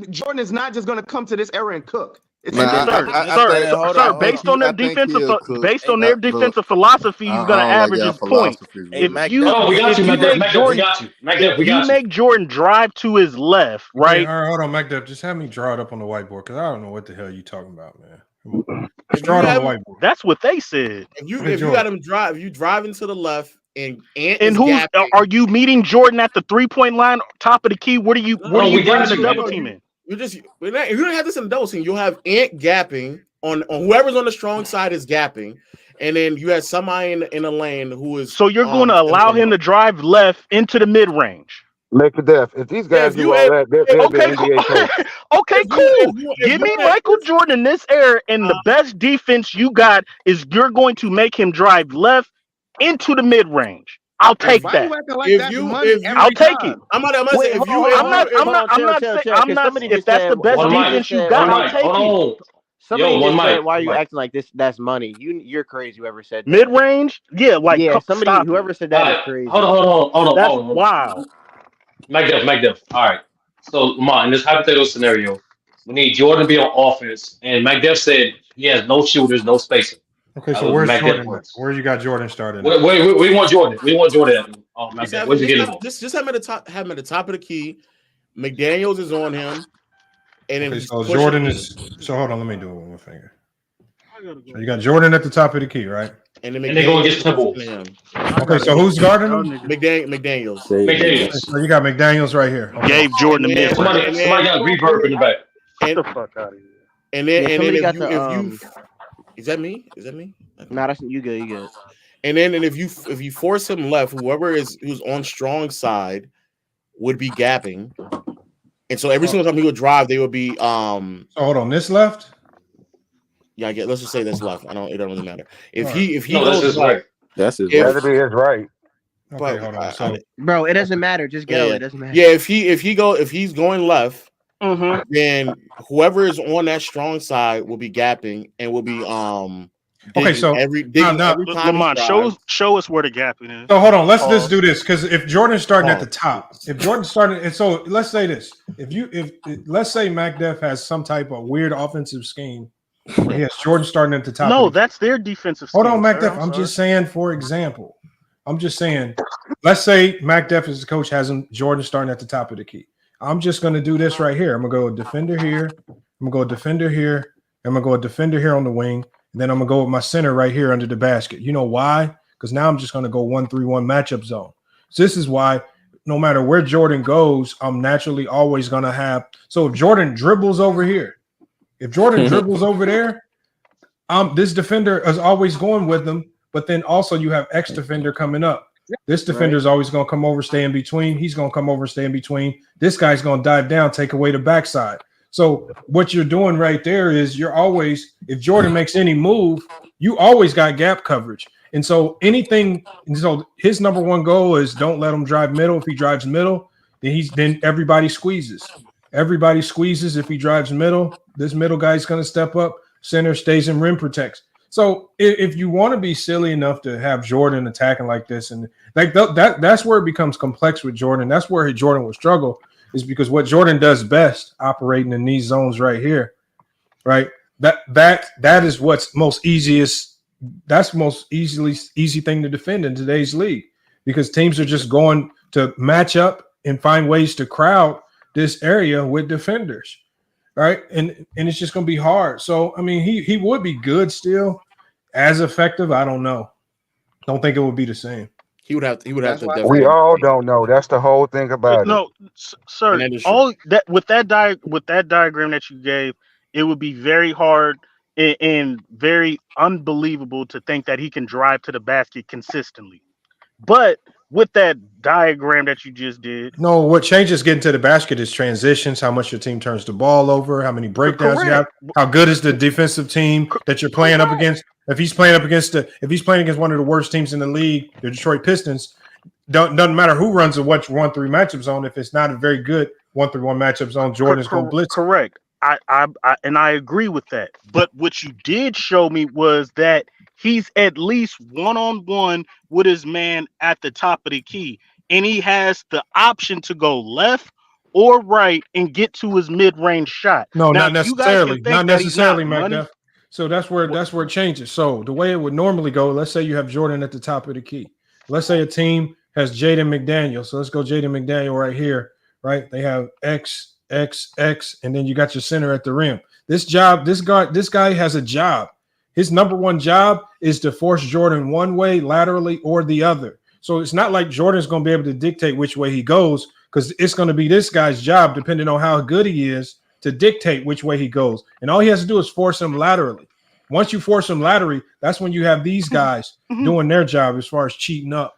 Jordan is not just gonna come to this era and cook. Sir, based on their defensive philosophy, he's I gonna don't like average y'all his point. philosophies, Hey, man. Hold on, we got you, Mac Def. We got you. Mac Def, we got you. Make Jordan drive to his left, Okay, right? all right, hold on, MacDev. Just have me draw it up on the whiteboard because I don't know what the hell you talking about, man. Come on. Just draw it on the whiteboard. That's what they said. If you got him drive, if you driving to the left and Ant And is who's gapping, are you meeting Jordan at the 3-point line, top of the key? What are you bringing the double team in? You don't have this in the double team. You'll have Ant gapping on whoever's on the strong side is gapping, and then you have somebody in the lane who is. So you're going to allow him to drive left into the mid range. Make the death. If these guys do all that, they'll be NBA coach. Okay, cool. Give me Michael Jordan in this era, and the best defense you got is you're going to make him drive left into the mid range. I'll take that. I'll take it. I'm not saying if that's the best defense you got, I'll take it. Somebody just said, "Why are you acting like this? That's money. You're crazy." Whoever said that. Mid range, Whoever said that is crazy. Hold on. That's wild. Mac Def. All right. So Lamont, in this hypothetical scenario, we need Jordan to be on offense, and Mac Def said he has no shooters, no spacing. Okay, so where's Jordan? Where you got Jordan started? We want Jordan. We want Jordan. Oh, Mac Def. Where'd you get him? Just have him at the top. Have him at the top of the key. McDaniels is on him, and then so Jordan is. So hold on, let me do it with my finger. So you got Jordan at the top of the key, right? And then they go against Timberwolves. Okay, so who's guarding him? McDaniels. So you got McDaniels right here. Okay. Gave Jordan the mid. Somebody got reverb in the back. Get the fuck out of here. And then if you is that me? Nah, that's you good. You good. And then if you force him left, who's on strong side would be gapping, and so every single time he would drive, they would be. So hold on, this left. Yeah, let's just say that's left. It don't really matter. If All he goes goes right, that's his That'd be his right. Okay, hold on. So, bro, it doesn't matter. Just go. It doesn't matter. Yeah, if he's going left, then whoever is on that strong side will be gapping and will be okay, so every time Lamont, show us where the gapping is. So hold on, let's just do this because if Jordan's starting at the top, and so let's say this: if let's say Mac Def has some type of weird offensive scheme where he has Jordan starting at the top. No, that's their defensive scheme. Hold on, Mac Def. I'm just saying, for example, let's say Mac Def as the coach has Jordan starting at the top of the key. I'm just going to do this right here. I'm going to go defender here. I'm going to go defender here. I'm going to go a defender here on the wing. And then I'm going to go with my center right here under the basket. You know why? Because now I'm just going to go 1-3-1 matchup zone. So this is why no matter where Jordan goes, I'm naturally always going to have. So if Jordan dribbles over here, if Jordan dribbles over there, this defender is always going with them. But then also you have X defender coming up. This defender is always going to come over, stay in between. He's going to come over, stay in between. This guy's going to dive down, take away the backside. So what you're doing right there is you're always, if Jordan makes any move, you always got gap coverage. And so so his number one goal is don't let him drive middle. If he drives middle, then everybody squeezes. Everybody squeezes if he drives middle. This middle guy's going to step up. Center stays in rim protects. So if you want to be silly enough to have Jordan attacking like this, and like that's where it becomes complex with Jordan. That's where Jordan will struggle, is because what Jordan does best, operating in these zones right here, right? That is what's most easiest. That's the most easy thing to defend in today's league, because teams are just going to match up and find ways to crowd this area with defenders. Right. And it's just going to be hard. So, I mean, he would be good still, as effective. I don't know. Don't think it would be the same. He would have to. We all don't know. That's the whole thing about it. No, sir. All that with that diagram that you gave, it would be very hard and very unbelievable to think that he can drive to the basket consistently. But with that diagram that you just did, no, what changes getting to the basket is transitions, how much your team turns the ball over, how many breakdowns you have, how good is the defensive team that you're playing up against. If he's playing against one of the worst teams in the league, the Detroit Pistons, doesn't matter who runs a 1-3 matchup zone. If it's not a very good 1-3-1 matchup zone, Jordan's going to blitz. Correct. I agree with that. But what you did show me was that he's at least one-on-one with his man at the top of the key, and he has the option to go left or right and get to his mid-range shot. No, Now, not you guys can necessarily. think Not that he's not necessarily, money. MacDuff. So that's where it changes. So the way it would normally go, let's say you have Jordan at the top of the key. Let's say a team has Jaden McDaniel. So let's go Jaden McDaniel right here, right? They have X, X, X, and then you got your center at the rim. This guy has a job. His number one job is to force Jordan one way laterally or the other. So it's not like Jordan's going to be able to dictate which way he goes, because it's going to be this guy's job, depending on how good he is, to dictate which way he goes. And all he has to do is force him laterally. Once you force him laterally, that's when you have these guys doing their job as far as cheating up.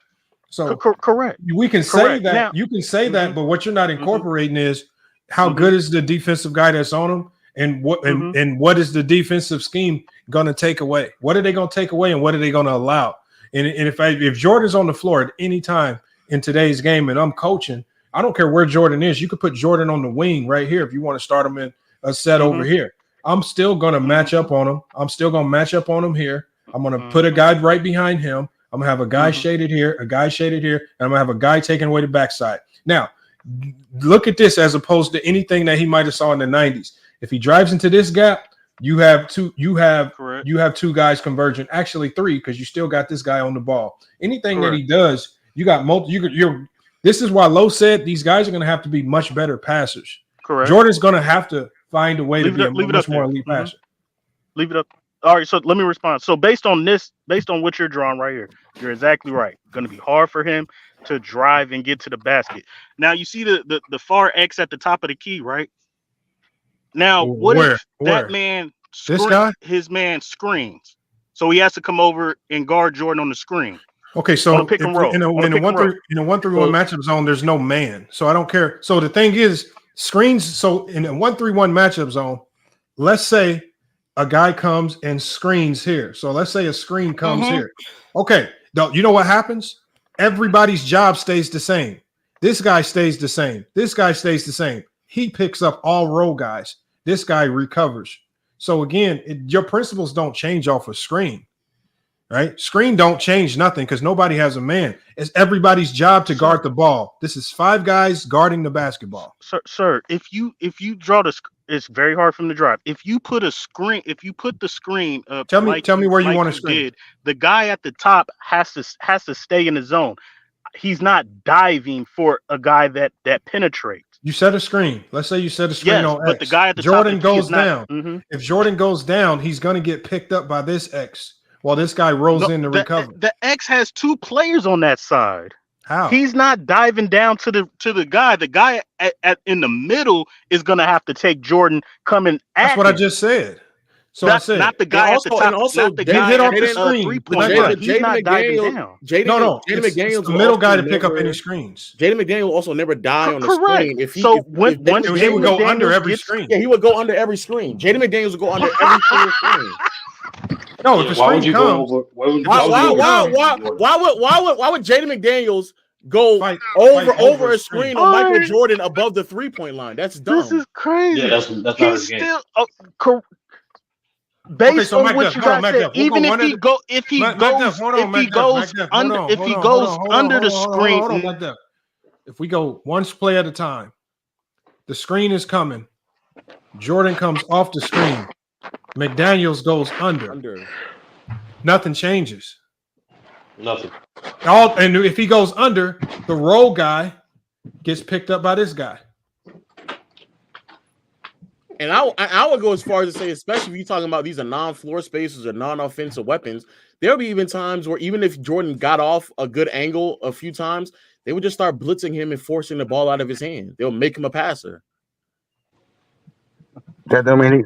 So correct. We can say that. Now, you can say that, but what you're not incorporating is how good is the defensive guy that's on him, and what is the defensive scheme going to take away? What are they going to take away, and what are they going to allow? And if Jordan's on the floor at any time in today's game, and I'm coaching, I don't care where Jordan is. You could put Jordan on the wing right here if you want to start him in a set over here. I'm still going to match up on him. I'm still going to match up on him here. I'm going to put a guy right behind him. I'm going to have a guy shaded here, a guy shaded here, and I'm going to have a guy taking away the backside. Now, look at this as opposed to anything that he might have saw in the 90s. If he drives into this gap, you have two guys converging. Actually, three, because you still got this guy on the ball. Anything that he does, you got this is why Lowe said these guys are going to have to be much better passers. Correct. Jordan's going to have to find a way to be a much more elite passer. Leave it up. All right, so let me respond. So based on what you're drawing right here, you're exactly right. Going to be hard for him to drive and get to the basket. Now you see the far X at the top of the key, right? Now what if that man, his man screens, so he has to come over and guard Jordan on the screen? Okay, so on a pick and roll. in a 1-3-1 matchup zone, there's no man, so I don't care. So the thing is, screens. So in a 1-3-1 matchup zone, let's say a guy comes and screens here. So let's say a screen comes here. Okay, you know what happens? Everybody's job stays the same. This guy stays the same. This guy stays the same. He picks up all row guys. This guy recovers. So again, your principles don't change off a screen, right? Screen don't change nothing because nobody has a man. It's everybody's job to guard the ball. This is 5 guys guarding the basketball. Sir, if you draw it's very hard for him to drive. If you put the screen up, tell me where you want to screen. The guy at the top has to stay in the zone. He's not diving for a guy that penetrates. You set a screen. Let's say you set a screen on X. But the guy at the Jordan top goes down. If Jordan goes down, he's going to get picked up by this X while this guy rolls in to recover. The X has 2 players on that side. How? He's not diving down to the guy. The guy in the middle is going to have to take Jordan coming at That's what I just said. So I said not the guy at the top. And also, not the guy hit off at the screen. He's not diving down. Jaden McDaniels, it's the middle guy to pick up any screens. Jaden McDaniel will also never die on the screen. If he would go under every screen. Yeah, he would go under every screen. Jaden McDaniels would go under every single screen. No, if the screen comes, why would Jaden McDaniels go over a screen on Michael Jordan above the 3-point line? That's dumb. This is crazy. Yeah, that's not his game. Based on what you guys said, even if he goes under the screen. If we go one play at a time, the screen is coming. Jordan comes off the screen. McDaniels goes under. Nothing changes. Nothing. And if he goes under, the roll guy gets picked up by this guy. And I would go as far as to say, especially if you're talking about these are non-floor spaces or non-offensive weapons, there'll be even times where even if Jordan got off a good angle a few times, they would just start blitzing him and forcing the ball out of his hand. They'll make him a passer. That don't mean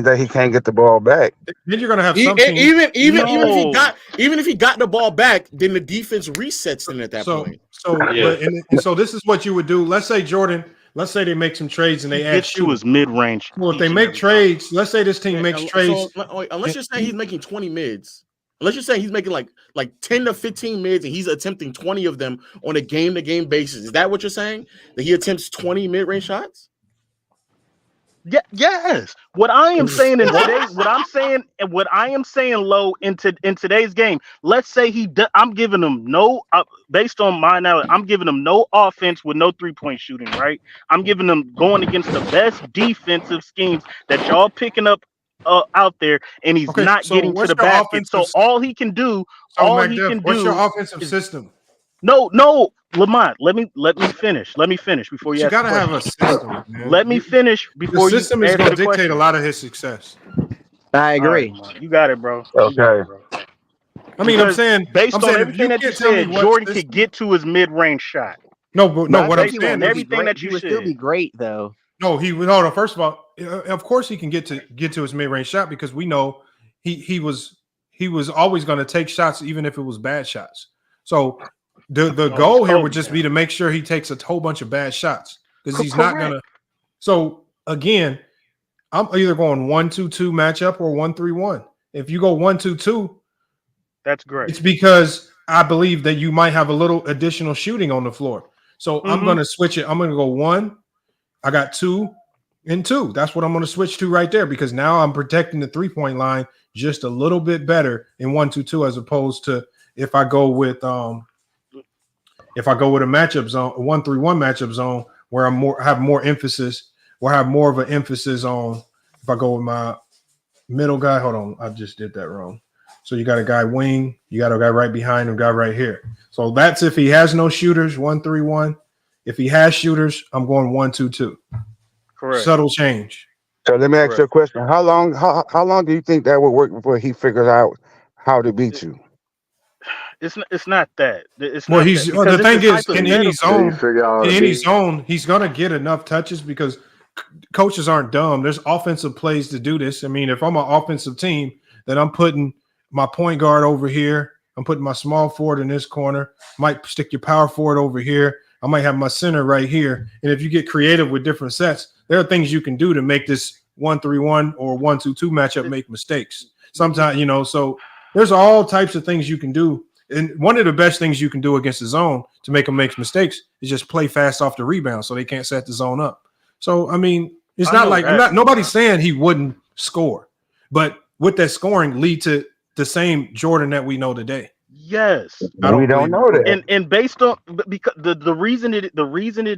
that he can't get the ball back. Then you're gonna have something. Even if he got the ball back, then the defense resets him at that point. So this is what you would do. Let's say Jordan. Let's say they make some trades and they add to his mid-range. Well, if they make trades, let's say this team makes trades. Unless you're saying he's making 20 mids, unless you're saying he's making like 10 to 15 mids and he's attempting 20 of them on a game-to-game basis, is that what you're saying? That he attempts 20 mid-range shots? Yeah, yes. What I am saying in today, what I am saying, low in today's game. Let's say I'm giving him no, based on my knowledge, I'm giving him no offense with no 3-point shooting. Right? I'm giving him going against the best defensive schemes that y'all picking up out there, and he's Okay, not so getting to what's the your basket. offensive? So all he can do, So what's your offensive system? No, Lamont. Let me finish. Let me finish before But you you ask the gotta have question. a system, man. Let me finish The before you system is answer gonna the dictate a question. lot of his success. I All right, agree. Lamont. You got it, bro. You got it, Okay. bro. I mean, Because based on if everything you that you can't tell me said, what Jordan could system. get to his mid-range shot. No, but But no, I what I'm think he would saying Based on still is be everything great. that He you would still be said. great though. no. Hold on. First of all, of course he can get to his mid range shot because we know he was always going to take shots even if it was bad shots. So the Always goal here would closing just down. be to make sure he takes a whole bunch of bad shots because he's not Correct. gonna. So again, I'm either going 1-2-2 matchup or 1-3-1. If you go 1-2-2, That's great. it's because I believe that you might have a little additional shooting on the floor. So I'm going to switch it. I'm going to go 1. I got 2 and 2. That's what I'm going to switch to right there because now I'm protecting the 3-point line just a little bit better in 1-2-2 as opposed to if I go with a matchup zone, a 1-3-1 matchup zone where have more emphasis or have more of an emphasis on if I go with my middle guy. Hold on, I just did that wrong. So you got a guy wing, you got a guy right behind him, guy right here. So that's if he has no shooters, 1-3-1. If he has shooters, I'm going 1-2-2. Correct. Subtle change. So let me ask you a question. How long do you think that would work before he figures out how to beat you? It's not that. It's Well, not he's that because the it's thing this is in any hypothetical. zone, he's gonna get enough touches because coaches aren't dumb. There's offensive plays to do this. I mean, if I'm an offensive team, then I'm putting my point guard over here. I'm putting my small forward in this corner. Might stick your power forward over here. I might have my center right here. And if you get creative with different sets, there are things you can do to make this 1-3-1 or 1-2-2 matchup make mistakes. Sometimes, so there's all types of things you can do. And one of the best things you can do against the zone to make them make mistakes is just play fast off the rebound so they can't set the zone up. So, I mean, it's not like nobody's saying he wouldn't score, but would that scoring lead to the same Jordan that we know today? Yes. We don't know that. And based on because the reason it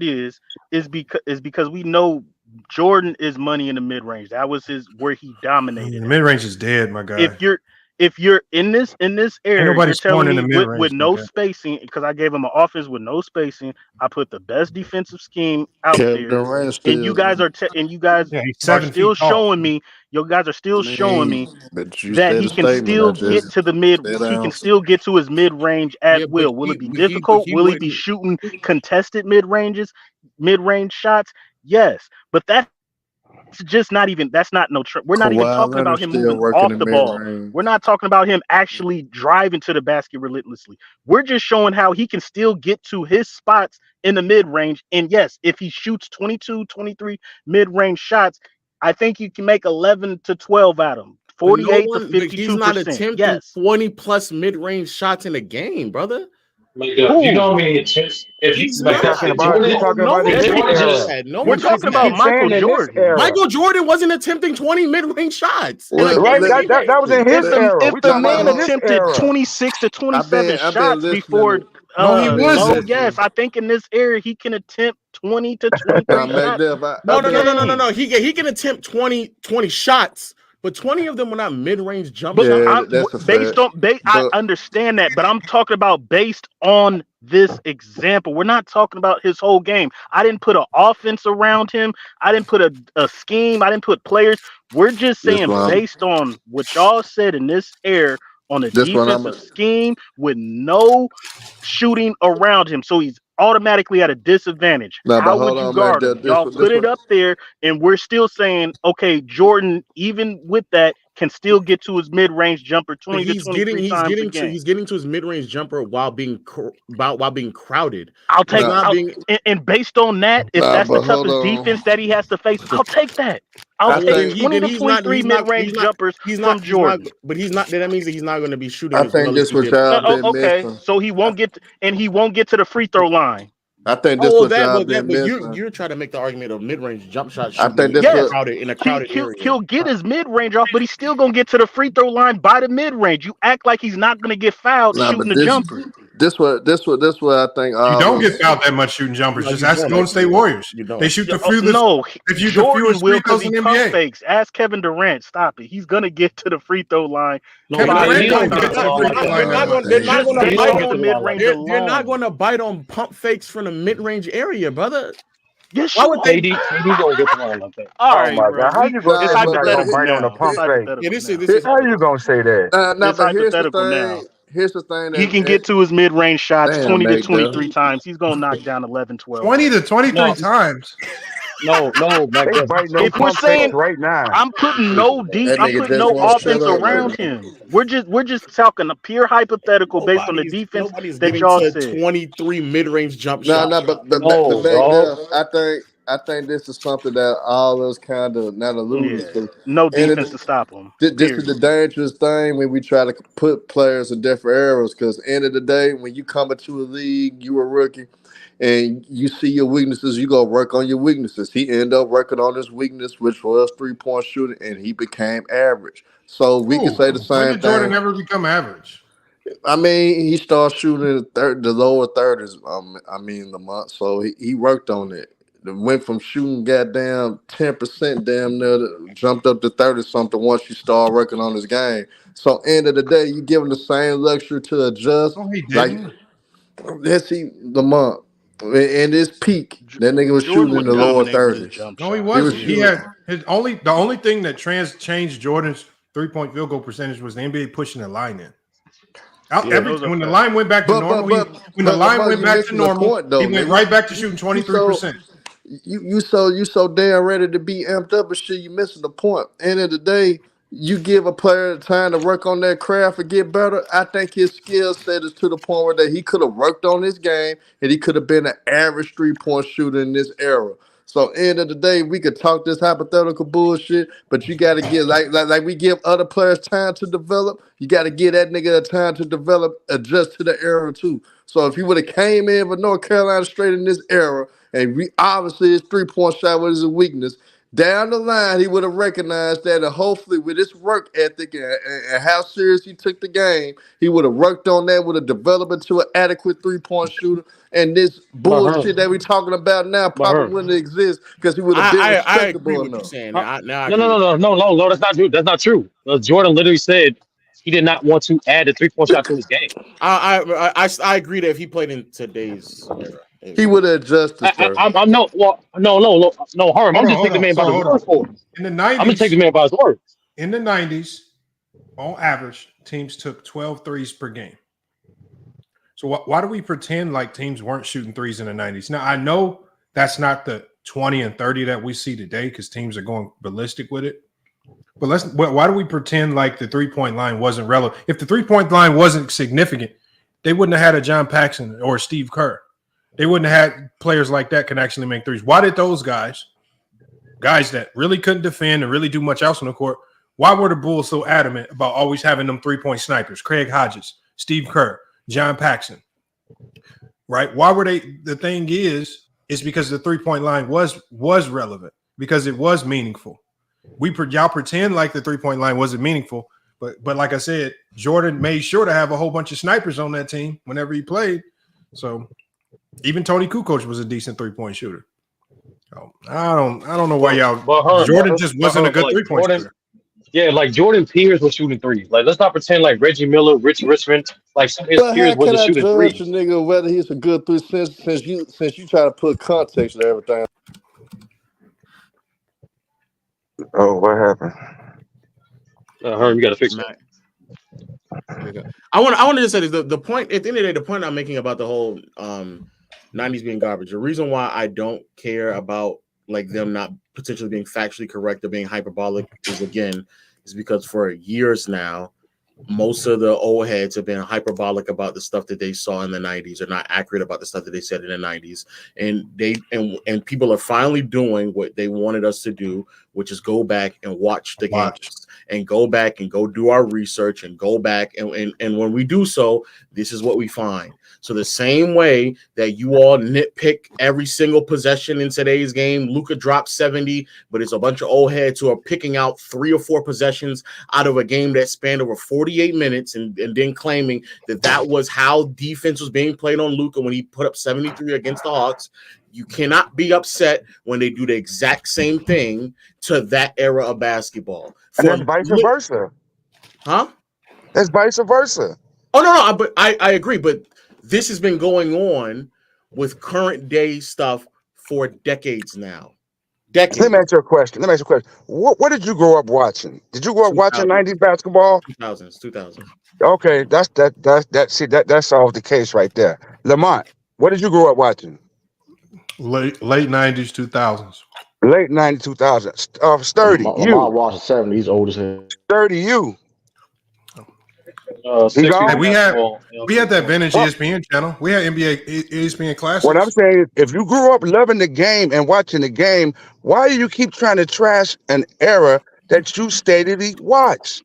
is because we know Jordan is money in the mid range. That was where he dominated. The mid range is dead, my guy. If you're in this area, nobody you're telling scoring me in the mid-range, with no okay. spacing, because I gave him an offense with no spacing. I put the best defensive scheme out Kevin there, Durant and you guys are he's are 7 still feet tall. showing me. Your guys are still showing me but you that said he a can statement. I still get just to the mid. sit He down. can still get to his mid range at Yeah, but will. Will it be difficult? Will he be shooting contested mid range shots? Yes, but that's just not even. That's not no. We're not even Kawhi talking about Leonard him still moving working off the the mid ball. range. We're not talking about him actually driving to the basket relentlessly. We're just showing how he can still get to his spots in the mid range. And yes, if he shoots 22, 23 mid range shots, I think you can make 11 to 12 out of him. 48 to 52%. He's not attempting Yes. 20 plus mid range shots in a game, brother. Like, you know how many attempts? If you He's like, not. if Jordan, No one if said Jordan just that. No We're one said talking about that. Michael Jordan. Michael Jordan wasn't attempting 20 mid range shots. Right, that was in his era. If We the talking about man in this attempted era. 26 to 27 I've been shots listening. before No, he wasn't. low, yes, I think in this area he can attempt 20 to 23 shots. No. He can attempt 20 shots, but 20 of them were not mid range jump But shots. I understand that, but I'm talking about based on this example. We're not talking about his whole game. I didn't put an offense around him. I didn't put a scheme. I didn't put players. We're just saying based on what y'all said in this air on a defensive scheme with no shooting around him. So he's automatically at a disadvantage. How would you guard him? Y'all put it up there, and we're still saying, okay, Jordan, even with that, can still get to his mid-range jumper 20 to 23 times a game. He's getting to his mid range jumper while being crowded. I'll take and based on that, if that's the toughest defense that he has to face, I'll take that. I'll take 20 to 23 mid-range jumpers from Jordan. But he's not. That means that he's not going to be shooting. I think this was y'all been Okay, missing. so he won't get to the free throw line. I think this what y'all been but missing. you're trying to make the argument of mid-range jump shot I shooting think that's in a crowded area. He'll get his mid range off, but he's still gonna get to the free throw line by the mid range. You act like he's not gonna get fouled shooting the jumper. This what I think. You don't get fouled that much shooting jumpers. No, Just you ask don't, Golden State Warriors. You don't. They shoot the No, fewest. They shoot the Jordan fewest will free because throws he in the pump NBA. fakes. Ask Kevin Durant. Stop it. He's gonna get to the free throw line. No, Kevin Durant he don't don't get to the free throw line that much. They're not going to He bite don't get to on the line like that. They're not going to bite on pump fakes from the mid-range area, brother. Yes, Why would they? KD don't get the line like that. All Oh right, my bro. God, how you gonna It's say you're not gonna hypothetical bite on the now. pump It's fake? hypothetical Yeah, this now. is How you gonna say that? It's But here's the hypothetical now. thing. Here's the thing He that can get to his mid range shots damn, 20 to Nate, 23 times. He's gonna knock down 11, 12. 20 to 23 times. No, Mac. They biting on If we're pump fakes saying right now. I'm putting no that I'm nigga putting just no won't shut offense up right around now. him. We're just talking a pure hypothetical based on the defense Nobody's that getting y'all to said. 23 mid-range jump No, shots. but No, back dog. there, I think this is something that all us kind of not alluding Yeah. to. No And defense to stop him. this is the dangerous thing when we try to put players in different eras. Because end of the day, when you come into a league, you a rookie, and you see your weaknesses, you go work on your weaknesses. He ended up working on his weakness, which was 3-point shooting, and he became average. So we can say the When same did Jordan thing. ever become average? I mean, he started shooting in the lower 30s. The month. So he worked on it. It went from shooting goddamn 10% damn near jumped up to 30 something once you start working on his game. So end of the day, you give him the same luxury to adjust. No, he Like didn't. let's see the month. And his peak, that nigga was Jordan shooting in would the lower dominate with his 30s. jump No, he shot. wasn't. He shooting. had the only thing that changed Jordan's 3-point field goal percentage was the NBA pushing the line in. When the line went back to normal, he went back to normal, he went right back to shooting 23%. You so damn ready to be amped up and shit. You missing the point. End of the day, you give a player time to work on that craft and get better. I think his skill set is to the point where that he could have worked on his game and he could have been an average 3-point shooter in this era. So end of the day, we could talk this hypothetical bullshit, but you got to give like we give other players time to develop. You got to give that nigga a time to develop, adjust to the era too. So if he would have came in with North Carolina straight in this era, and obviously his 3-point shot was his weakness, down the line he would have recognized that, and hopefully with his work ethic and how serious he took the game, he would have worked on that, would have developed into an adequate 3-point shooter. And this bullshit that we talking about now probably wouldn't exist because he would have been I respectable agree with enough. you saying that. No, that's not true. That's not true. Jordan literally said he did not want to add a 3-point shot to his game. I agree that if he played in today's era, he would have adjusted, sir. No, Herm. I'm just taking the man by the word for it. In the 90s, I'm gonna take the man by his word. In the 90s, on average, teams took 12 threes per game. So why do we pretend like teams weren't shooting threes in the 90s? Now, I know that's not the 20 and 30 that we see today because teams are going ballistic with it. But why do we pretend like the 3-point line wasn't relevant? If the 3-point line wasn't significant, they wouldn't have had a John Paxson or Steve Kerr. They wouldn't have had players like that can actually make threes. Why did those guys that really couldn't defend and really do much else on the court, why were the Bulls so adamant about always having them 3-point snipers? Craig Hodges, Steve Kerr, John Paxson, right? Why were they? The thing is because the 3-point line was relevant because it was meaningful. Y'all pretend like the 3-point line wasn't meaningful, but like I said, Jordan made sure to have a whole bunch of snipers on that team whenever he played. So even Tony Kukoc was a decent 3-point shooter. So I don't know why y'all. Jordan just wasn't a good 3-point shooter. Yeah, like Jordan peers were shooting threes. Like, let's not pretend like Reggie Miller, Rich Richmond, like some of his But peers how can wasn't I shooting judge threes. a nigga whether he's a good three since you try to put context to everything? Oh, what happened? Herm, you got to fix that. I want to just say this. The point at the end of the day, the point I'm making about the whole 90s being garbage. The reason why I don't care about like them not potentially being factually correct or being hyperbolic is because for years now, most of the old heads have been hyperbolic about the stuff that they saw in the 90s or not accurate about the stuff that they said in the 90s. And people are finally doing what they wanted us to do, which is go back and watch the games and go back and go do our research and go back. And when we do so, this is what we find. So the same way that you all nitpick every single possession in today's game, Luka dropped 70, but it's a bunch of old heads who are picking out 3 or 4 possessions out of a game that spanned over 48 minutes and then claiming that was how defense was being played on Luka when he put up 73 against the Hawks. You cannot be upset when they do the exact same thing to that era of basketball. And that's vice versa. Huh? That's vice versa. Oh, no, but I agree. But this has been going on with current day stuff for decades now. Decades. Let me ask you a question. What did you grow up watching? Did you grow up watching 90s basketball? 2000s. Okay, that's solves the case right there. Lamont, what did you grow up watching? Late 90s, 2000s. Late 90s, 2000s. Sturdy, Lamont watched the 70s. He's old as hell. Sturdy, you. Hey, we had that vintage ESPN channel. We had NBA ESPN Classics. What I'm saying is, if you grew up loving the game and watching the game, why do you keep trying to trash an era that you steadily watch?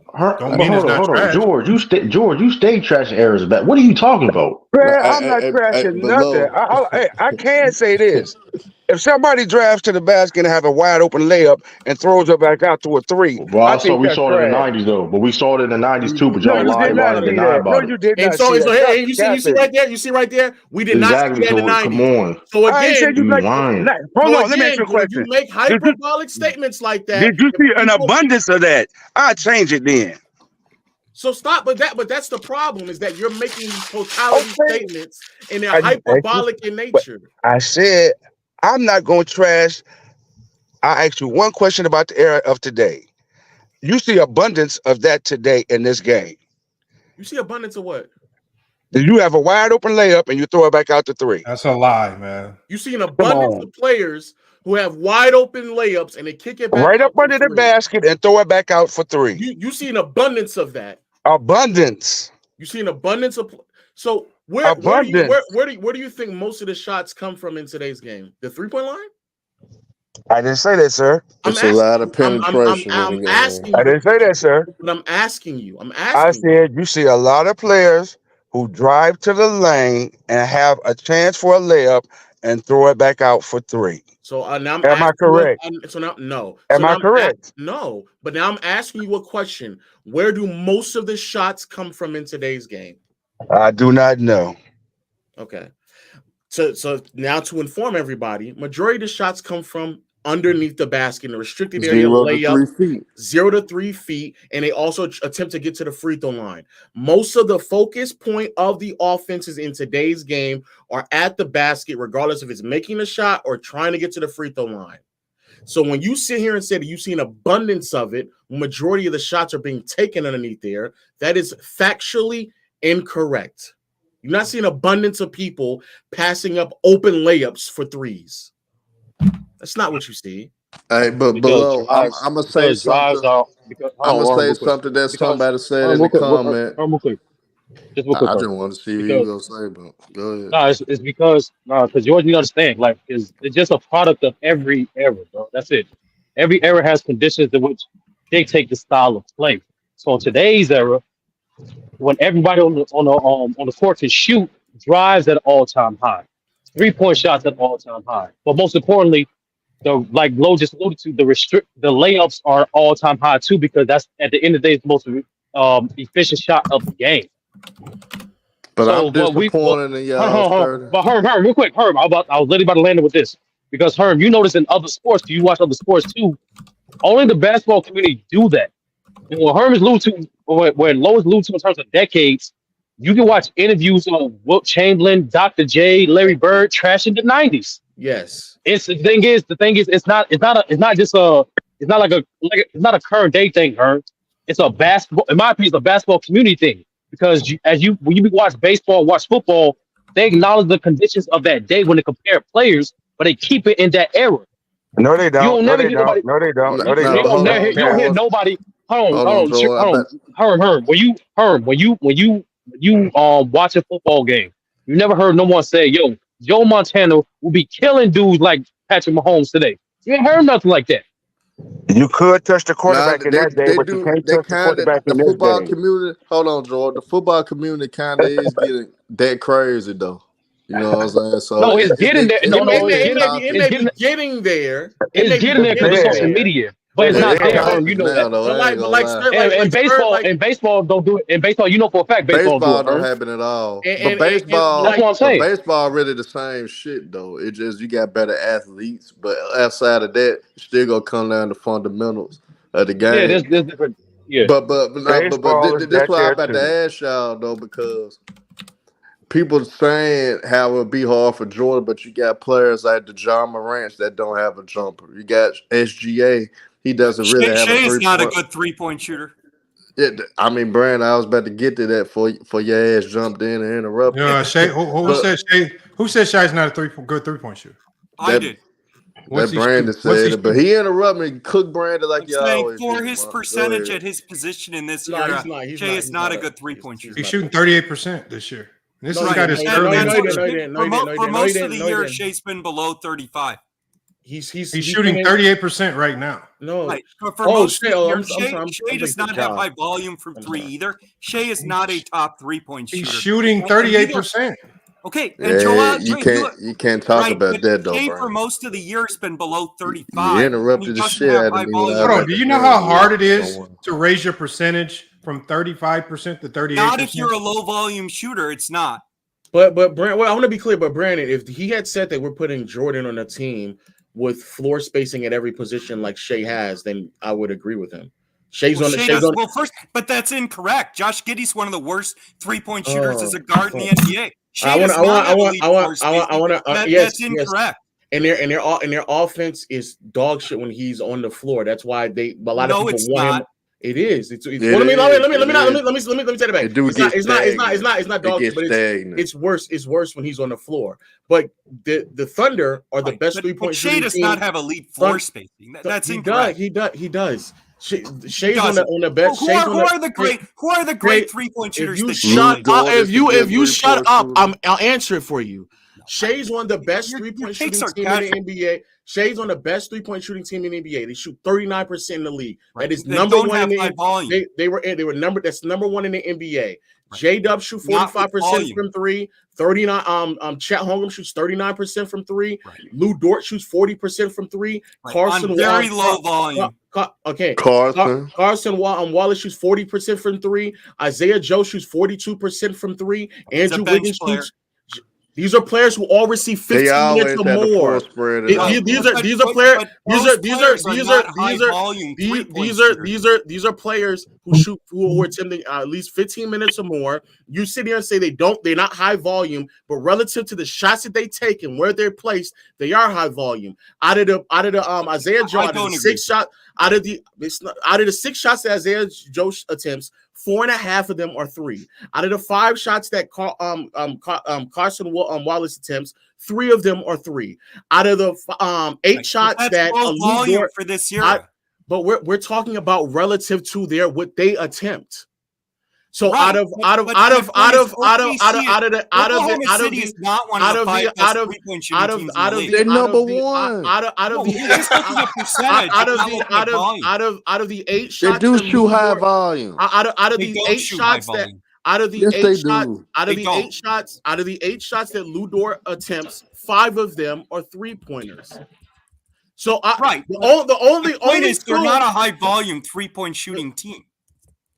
Hold on. George, you stay trashing errors back. What are you talking about? Man, I'm not trashing nothing. I can say this. If somebody drives to the basket and have a wide open layup and throws it back out to a 3, Well, we saw it in the 90s though. But we saw it in the 90s too. But y'all lied about it and denied about it. No, you did not. And so hey, you see right there. You see right there. We did not see that in the 90s. Come on. So again, you lying. Hold on. Let me ask you a question. You make hyperbolic statements like that. Did you see an abundance of that? I'll change it then. So stop, but that's the problem, is that you're making these totality statements and they're hyperbolic in nature. I said I'm not going to trash. I asked you one question about the era of today. You see abundance of that today in this game. You see abundance of what? Did you have a wide open layup and you throw it back out to 3? That's a lie, man. You see an abundance of players who have wide open layups and they kick it back right up under the basket and throw it back out for 3. You see an abundance of that. Abundance. You see an abundance of. So where do you think most of the shots come from in today's game? The 3-point line? I didn't say that, sir. It's a lot of penetration. I'm asking. I didn't say that, sir. But I'm asking you. I said you see a lot of players who drive to the lane and have a chance for a layup and throw it back out for 3. So now am I correct? No. Am I correct? No. But now I'm asking you a question. Where do most of the shots come from in today's game? I do not know. Okay. So now to inform everybody, majority of the shots come from underneath the basket in the restricted area layup, 0 to 3 feet, and they also attempt to get to the free throw line. Most of the focus point of the offenses in today's game are at the basket, regardless if it's making a shot or trying to get to the free throw line. So when you sit here and say that you see an abundance of it, majority of the shots are being taken underneath there, that is factually incorrect. You're not seeing abundance of people passing up open layups for 3s. That's not what you see. Hey, but below, I'm gonna say something. I'm gonna say something that somebody said in the comment. Just real quick. I just want to see what you gonna say, but go ahead. No, it's because George, you understand, like, it's just a product of every era, bro. That's it. Every era has conditions in which dictate the style of play. So in today's era, when everybody on the court can shoot, drives at all-time high, 3-point shots at all-time high. But most importantly, like Lo just alluded to, the layups are all-time high too, because that's at the end of the day the most efficient shot of the game. But I'm disappointed in y'all. But Herm, real quick, Herm, I was literally about to land it with this, because Herm, you notice in other sports, you watch other sports too. Only the basketball community do that. And what Herm is alluding to, when Lo is alluding to in terms of decades, you can watch interviews of Wilt Chamberlain, Dr. J, Larry Bird trashing the 90s. Yes. The thing is, it's not a current day thing, Herm. It's a basketball, in my opinion, it's a basketball community thing. Because when you watch baseball, watch football, they acknowledge the conditions of that day when they compare players, but they keep it in that era. No, they don't. You don't hear nobody. Hold on. When you watch a football game, you never heard no one say, "Yo, Joe Montana will be killing dudes like Patrick Mahomes today." You ain't heard nothing like that. You could touch the Nah, quarterback in that day, they but you do. can't They touch the kind of quarterback the in this football day. community. Hold on, George. The football community kind of is getting that crazy though. You know what I'm saying? So No, it's getting there. it's No, no, getting it's that getting, topic. it's getting, getting there. It it's may be getting there because of social media, but it's but not it's there, Herm. You topic know now that. though. I ain't gonna lie. And baseball don't do it. In baseball, you know for a fact, baseball do Baseball it, don't Herm. happen at all. And That's what I'm But saying. baseball really the same shit though. It just you got better athletes, but outside of that, you still gonna come down to fundamentals of the Yeah, game. there's different. Yeah, But Baseball is this back why I'm there about to too. ask y'all though, because people saying how it would be hard for Jordan, but you got players like the John Morants that don't have a jumper. You got SGA, he doesn't really have a Shea is not a 3-point. good 3-point shooter. Yeah, I mean, Brandon, I was about to get to that for your ass jumped in and interrupted. Shay, who said Shay? Who said Shay's not a good 3-point shooter? I did. What's That he Brandon shoot? What's said he it, but shoot? he interrupted me. Cook Brandon like I'm you saying always for do. his Go percentage ahead. at his position in this No, era, he's not. Shea is not a good 3-point shooter. He's shooting 38% this year. This No, has got his he early. didn't. For most of the year, Shea's been below 35. He's shooting 38% right now. No. Right. For most Shea. of the Oh, year, I'm sorry. Shea does not have high volume from three either. Shea is not a top 3-point shooter. He's shooting And neither- 38%. Okay, and Yeah, Joel, you can't talk right, about but that though, Shea for Brandon. most of the year has been below You 35. interrupted He the doesn't shit have out of high me when I volume. was Hold on. about Do to you know say how it. hard it is to raise your percentage from 35% to 38%? Not if you're a low volume shooter, it's not. But Brandon, well, I want to be clear. But Brandon, if he had said that we're putting Jordan on a team with floor spacing at every position like Shea has, then I would agree with him. Shea does. Well, first, but that's incorrect. Josh Giddey's one of the worst 3-point shooters as a guard in the NBA. That's incorrect. And their offense is dog shit when he's on the floor. That's why a lot of people want him. It is. Let me say that back. It's not dog shit, but it's worse. It's worse when he's on the floor. But the Thunder are the best 3-point shooting team. Shea does not have elite floor spacing. That's incorrect. He does. Shay's on the best. Who are the great 3-point shooters? If you shut up, I'll answer it for you. Shay's one of the best 3-point shooting team in the NBA. Shay's on the best 3-point shooting team in the NBA. They shoot 39% in the league. That is number one in the NBA. They were that's number one in the NBA. J-Dub shoot 45% from three. 39. Chet Holmgren shoots 39% from three. Right. Lou Dort shoots 40% from three. Right. Carson on very low volume. Carson Wallace shoots 40% from three. Isaiah Joe shoots 42% from three. Andrew Wiggins shoots. These are players who all receive 15 minutes or more. These are players who are attempting at least 15 minutes or more. You sit here and say they're not high volume, but relative to the shots that they take and where they're placed, they are high volume. Out of the Isaiah Joe, out of the 6 shots that Isaiah Joe attempts, 4.5 of them are three. Out of the 5 shots that Carson Wallace attempts, 3 of them are three. Out of the 8 shots that Lou Dort for this year, but we're talking about relative to what they attempt. So out of the out of the 8 shots, they do shoot high volume. Out of the 8 shots that out of the 8 shots that Lou Dort attempts, 5 of them are 3-pointers. So the only is they're not a high volume 3-point shooting team.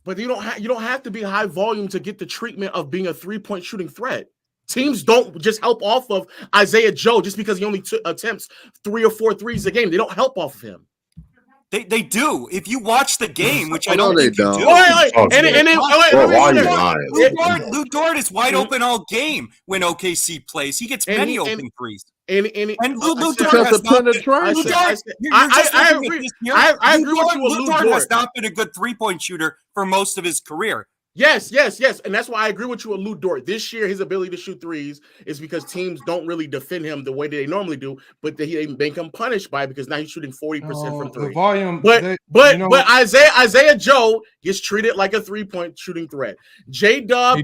But you don't have to be high volume to get the treatment of being a 3-point shooting threat. Teams don't just help off of Isaiah Joe just because he only attempts 3 or 4 threes a game. They don't help off of him. They do. If you watch the game, which I don't think you do. Lou Dort is wide open all game when OKC plays. He gets many open threes. And Lou Dort has not been. I agree with you. Lou Dort has not been a good 3-point shooter for most of his career. Yes, and that's why I agree with you with Lou Dort. This year, his ability to shoot threes is because teams don't really defend him the way that they normally do, but they make him punished by it because now he's shooting 40% from three. The volume, but Isaiah Joe gets treated like a 3-point shooting threat. J-Dub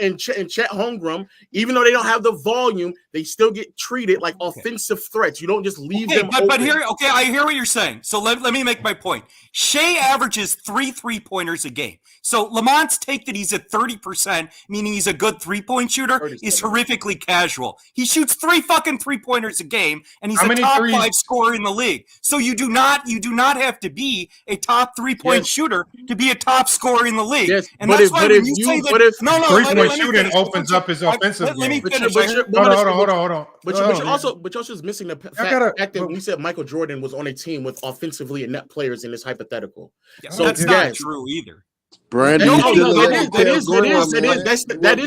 and Chet Holmgren, even though they don't have the volume, they still get treated like offensive threats. You don't just leave them open. But here, I hear what you're saying. So let me make my point. Shea averages 3 3-pointers a game. So Lamont's take that he's at 30%, meaning he's a good 3-point shooter, is horrifically casual. He shoots 3 fucking 3-pointers a game, and he's a top 5 scorer in the league. So you do not have to be a top 3-point shooter to be a top scorer in the league. Yes, and that's why when you say that, no, 3-point shooting opens up his offensive game. Hold on. But you're also just missing the fact that we said Michael Jordan was on a team with offensively inept players in this hypothetical. Yeah, so that's not true either. Brandon, that is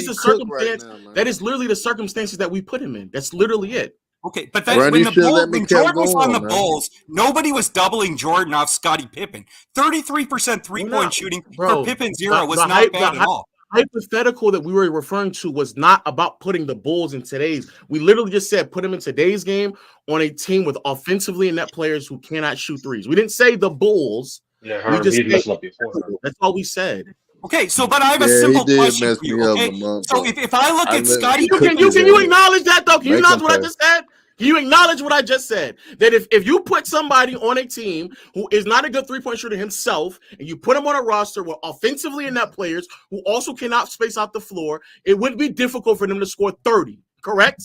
the circumstance. That is literally the circumstances that we put him in. That's literally it. Okay, but that's when Jordan was on the Bulls, nobody was doubling Jordan off Scottie Pippen. 33% 3-point shooting for Pippen's era was not bad at all. Hypothetical that we were referring to was not about putting the Bulls in today's. We literally just said put him in today's game on a team with offensively inept players who cannot shoot threes. We didn't say the Bulls. Yeah, we just that's all we said. Okay, so but I have a simple question for you. Okay, so if I look at Scottie, can you acknowledge that though? Can you acknowledge what I just said? Can you acknowledge what I just said? That if you put somebody on a team who is not a good 3-point shooter himself, and you put him on a roster with offensively inept players who also cannot space out the floor, it would be difficult for them to score 30. Correct?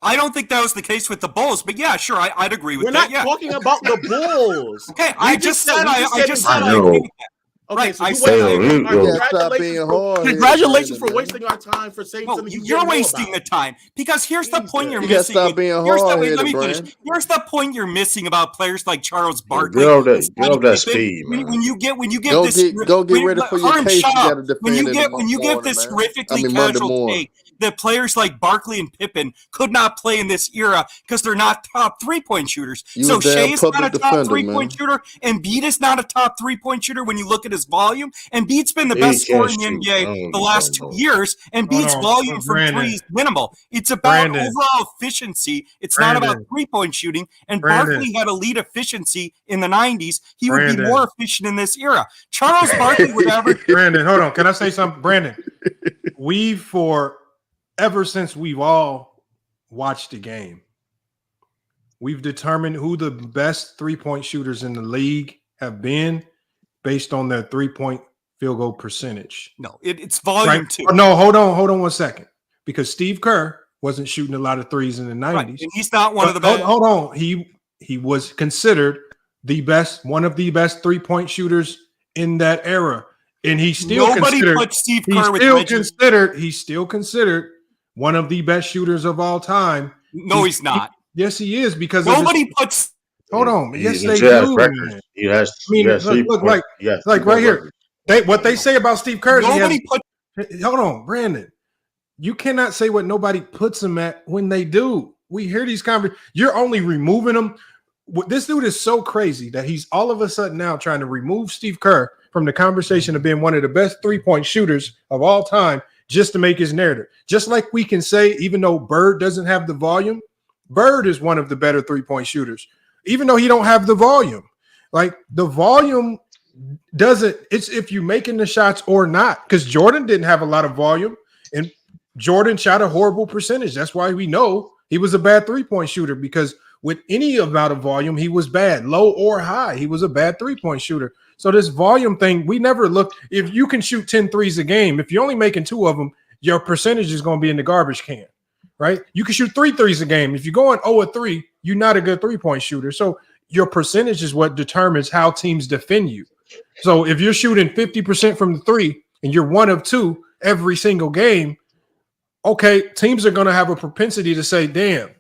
I don't think that was the case with the Bulls, but yeah, sure, I'd agree with that. We're not talking about the Bulls. Okay, I just said I agree with that. Okay, right, congratulations for wasting our time for saying something you're wasting the time because here's the point you're you missing. Stop being let me finish. Here's the point you're missing about players like Charles Barkley. Get that speed, man. When you get go get ready for your case. You got to defend when you get this horrifically casual take that players like Barkley and Pippen could not play in this era because they're not top 3-point shooters. So Shea is not a top 3-point shooter, and Embiid is not a top 3-point shooter when you look at his volume. Embiid's been the best scorer in the NBA the last 2 years. Embiid's volume from three is minimal. It's about overall efficiency. It's not about 3-point shooting. And Barkley had elite efficiency in the 90s. He would be more efficient in this era. Charles Barkley would average. Brandon, hold on. Can I say something? Brandon, ever since we've all watched the game, we've determined who the best 3-point shooters in the league have been based on their 3-point field goal percentage. No, it's volume too. No, hold on 1 second. Because Steve Kerr wasn't shooting a lot of threes in the 90s. Right. And he's not one of the best. Hold on. He was considered one of the best 3-point shooters in that era. And he's still put Steve Kerr he's still considered one of the best shooters of all time. No, he's not. Yes, he is because nobody puts. Hold on. Yes, they do. He has. Look, like right here. What they say about Steve Kerr. Hold on, Brandon. You cannot say what nobody puts him at when they do. We hear these conversations. You're only removing them. This dude is so crazy that he's all of a sudden now trying to remove Steve Kerr from the conversation of being one of the best 3-point shooters of all time just to make his narrative. Just like we can say, even though Bird doesn't have the volume, Bird is one of the better 3-point shooters, even though he don't have the volume. Like the volume it's if you're making the shots or not, because Jordan didn't have a lot of volume and Jordan shot a horrible percentage. That's why we know he was a bad 3-point shooter, because with any amount of volume, he was bad, low or high. He was a bad 3-point shooter. So this volume thing, we never look. If you can shoot 10 threes a game, if you're only making 2 of them, your percentage is going to be in the garbage can, right? You can shoot 3 threes a game. If you're going 0-3, you're not a good 3-point shooter. So your percentage is what determines how teams defend you. So if you're shooting 50% from the 3 and you're 1 of 2 every single game, okay, teams are going to have a propensity to say, damn,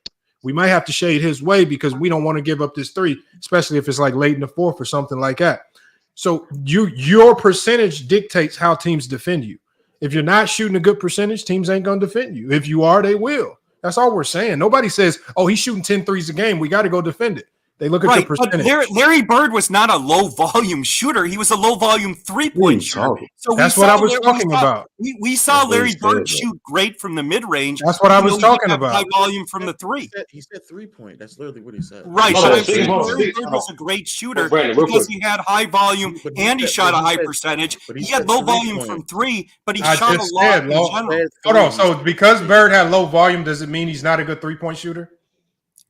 we might have to shade his way because we don't want to give up this 3, especially if it's like late in the 4th or something like that. So your percentage dictates how teams defend you. If you're not shooting a good percentage, teams ain't going to defend you. If you are, they will. That's all we're saying. Nobody says, oh, he's shooting 10 threes a game. We got to go defend it. They look at your percentage. But Larry Bird was not a low volume shooter. He was a low volume 3-point shooter. So that's what I was talking about. We saw Larry Bird shoot great from the mid range. That's what I was talking about. High volume from the 3. He said 3-point. That's literally what he said. Right. But I'm saying Larry Bird was a great shooter because he had high volume and he shot a high percentage. He had low volume from 3, but he shot a lot in general. Hold on. So because Bird had low volume, does it mean he's not a good 3-point shooter?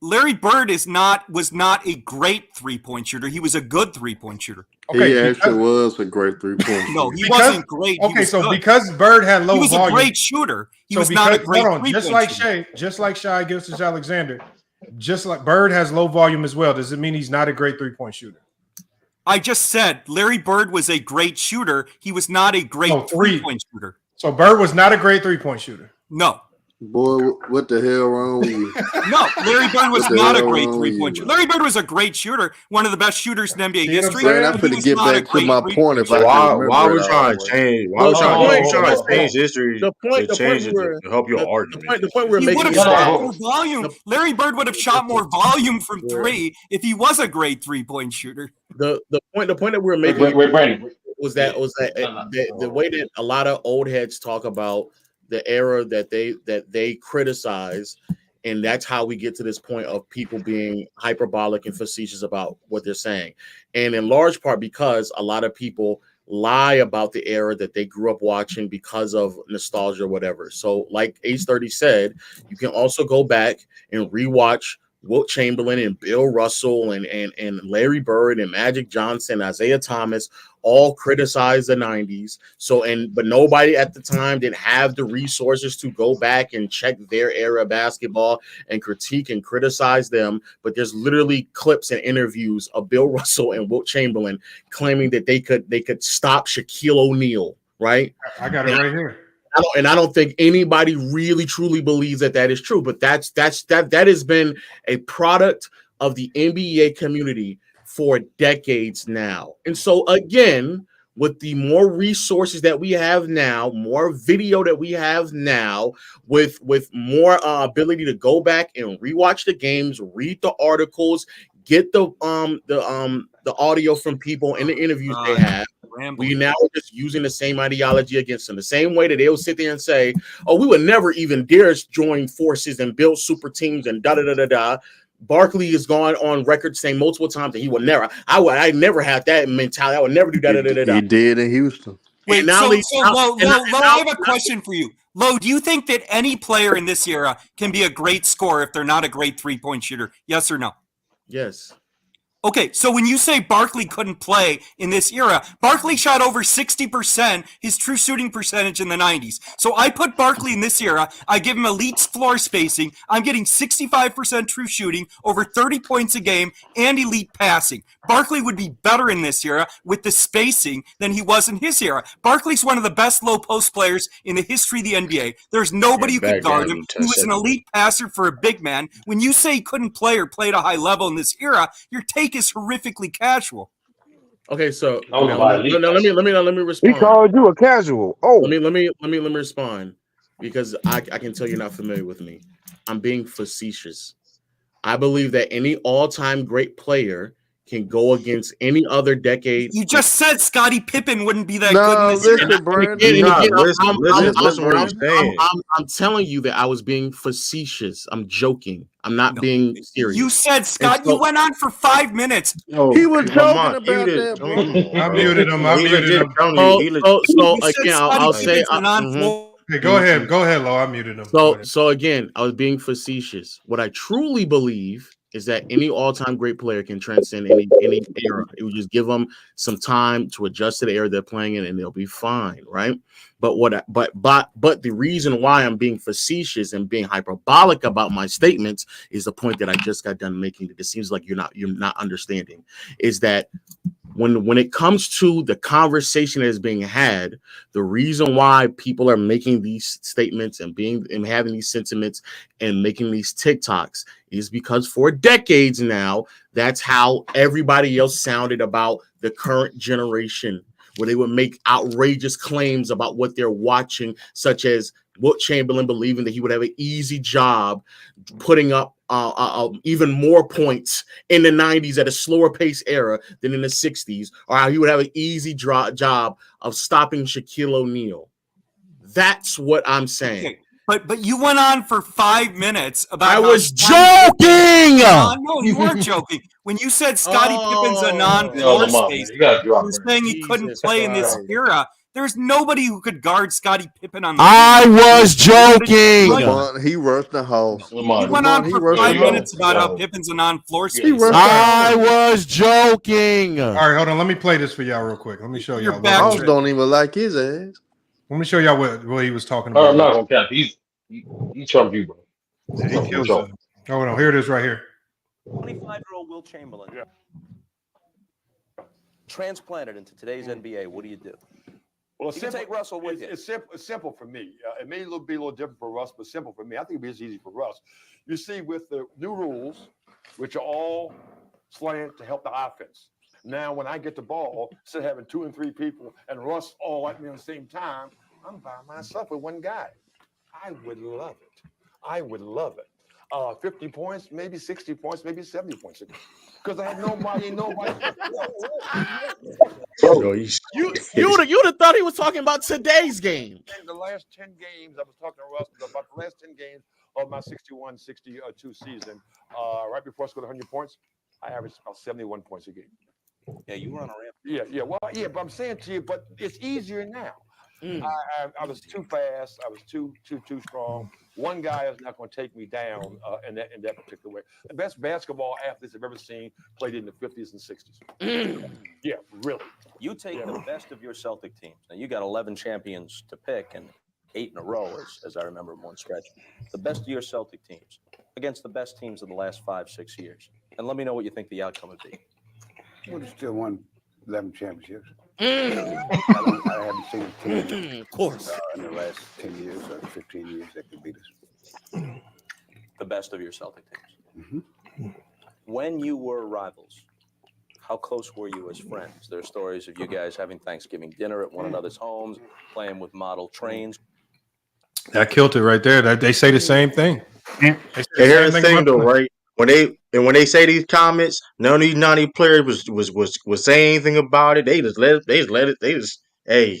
Larry Bird was not a great 3-point shooter. He was a good 3-point shooter. Okay, he actually was a great 3-point shooter. No, he wasn't great. Okay, so because Bird had low volume, he was a great shooter. He was not a great 3-point shooter. Just like Shai Gilgeous-Alexander, just like Bird has low volume as well. Does it mean he's not a great 3-point shooter? I just said Larry Bird was a great shooter. He was not a great 3-point shooter. So Bird was not a great 3-point shooter. No. Boy, what the hell wrong with you? No, Larry Bird was not a great 3-point shooter. Larry Bird was a great shooter, one of the best shooters in NBA history. I'm going to get back to my point. If why we trying to change? Why we trying to change history? The point to help your argument. The point we're he making would have shot more volume. Larry Bird would have shot more volume from 3 if he was a great 3-point shooter. The point that we're making was that the way that a lot of old heads talk about the era that they criticize, and that's how we get to this point of people being hyperbolic and facetious about what they're saying, and in large part because a lot of people lie about the era that they grew up watching because of nostalgia or whatever. So like Ace 30 said, you can also go back and rewatch Wilt Chamberlain and Bill Russell and Larry Bird and Magic Johnson, Isaiah Thomas, all criticized the 90s. But nobody at the time didn't have the resources to go back and check their era of basketball and critique and criticize them. But there's literally clips and interviews of Bill Russell and Wilt Chamberlain claiming that they could stop Shaquille O'Neal, right? I got it right here. I don't think anybody really truly believes that is true, but that has been a product of the NBA community for decades now. And so again, with the more resources that we have now, more video that we have now, with more ability to go back and rewatch the games, read the articles, get the audio from people in the interviews they have. We now are just using the same ideology against them. The same way that they'll sit there and say, "Oh, we would never even dare join forces and build super teams and da da da da da." Barkley has gone on record saying multiple times that he would never. I never had that mentality. I would never do da da da da da. He did in Houston. Wait, Lo, I have a question for you. Lo, do you think that any player in this era can be a great scorer if they're not a great 3-point shooter? Yes or no? Yes. Okay, so when you say Barkley couldn't play in this era, Barkley shot over 60% his true shooting percentage in the 90s. So I put Barkley in this era. I give him elite floor spacing. I'm getting 65% true shooting, over 30 points a game, and elite passing. Barkley would be better in this era with the spacing than he was in his era. Barkley's one of the best low post players in the history of the NBA. There's nobody who could guard him. He was an elite passer for a big man. When you say he couldn't play or play at a high level in this era, your take is horrifically casual. Okay, so let me respond. He called you a casual. Oh, let me respond because I can tell you're not familiar with me. I'm being facetious. I believe that any all-time great player can go against any other decade. You just said Scottie Pippen wouldn't be that good in this year. I'm telling you that I was being facetious. I'm joking. I'm not being serious. You said, Scott, you went on for 5 minutes. He was joking about that. I muted him. So again, I'll say. Okay, go ahead, Lo. I muted him. So again, I was being facetious. What I truly believe is that any all-time great player can transcend any era. It would just give them some time to adjust to the era they're playing in, and they'll be fine, right? But the reason why I'm being facetious and being hyperbolic about my statements is the point that I just got done making. That it seems like you're not understanding. Is that when it comes to the conversation that is being had, the reason why people are making these statements and having these sentiments and making these TikToks is because for decades now, that's how everybody else sounded about the current generation. where they would make outrageous claims about what they're watching, such as Wilt Chamberlain believing that he would have an easy job putting up even more points in the 90s at a slower pace era than in the 60s, or how he would have an easy job of stopping Shaquille O'Neal. That's what I'm saying. Okay. But you went on for 5 minutes about. I was joking. No, you weren't joking. When you said Scottie Pippen's a non-floor space, you're saying he couldn't play in this era. There's nobody who could guard Scottie Pippen on the I was joking. He rushed the house. You went on for 5 minutes about how Pippen's a non-floor space. I was joking. All right, hold on. Let me play this for y'all real quick. Let me show y'all. House don't even like his ass. Let me show y'all what he was talking about. I'm not gonna cap. He trumped you, bro. He kills it. Oh no, here it is right here. 25-year-old Wilt Chamberlain. Transplanted into today's NBA. What do you do? Well, you can take Russell with you. It's simple for me. It may be a little different for Russ, but simple for me. I think it'd be easy for Russ. You see, with the new rules, which are all slant to help the offense. Now, when I get the ball, instead of having 2 and 3 people and Russ all at me at the same time, I'm by myself with one guy. I would love it. I would love it. 50 points, maybe 60 points, maybe 70 points. Because I have nobody. You'd have thought he was talking about today's game. The last 10 games, I was talking to Russ about the last 10 games of my 61-62 season. Right before I scored 100 points, I averaged about 71 points a game. Yeah, you were on a ramp. Yeah. Well, yeah, but I'm saying to you, but it's easier now. I was too fast. I was too strong. One guy is not going to take me down in that particular way. The best basketball athletes I've ever seen played in the 50s and 60s. Yeah, really. You take the best of your Celtic teams. Now, you got 11 champions to pick and 8 in a row, as I remember in one stretch. The best of your Celtic teams against the best teams of the last 5-6 years. And let me know what you think the outcome would be. Would have still won 11 championships. I haven't seen a team, of course, in the last 10 years or 15 years that could beat us. The best of your Celtic teams. Mm-hmm. When you were rivals, how close were you as friends? There are stories of you guys having Thanksgiving dinner at one another's homes, playing with model trains. That killed it right there. They say the same thing. Here's the thing, though, right? When they say these comments, none of these 90 players was saying anything about it. They just let it.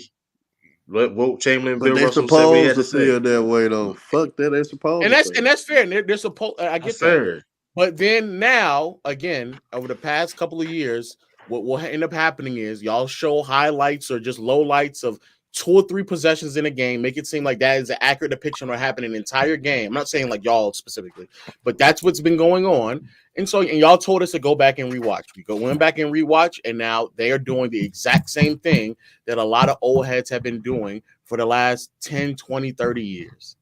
Let Wilt Chamberlain, But Bill they Russell say what he had supposed to to say. feel that way though. Fuck that, they supposed. And that's fair. They're supposed. I get That's that. fair. But then now, again, over the past couple of years, what will end up happening is y'all show highlights or just lowlights of 2 or 3 possessions in a game, make it seem like that is an accurate depiction of what happened in an entire game. I'm not saying like y'all specifically, but that's what's been going on. And y'all told us to go back and rewatch. We went back and rewatch, and now they are doing the exact same thing that a lot of old heads have been doing for the last 10, 20, 30 years.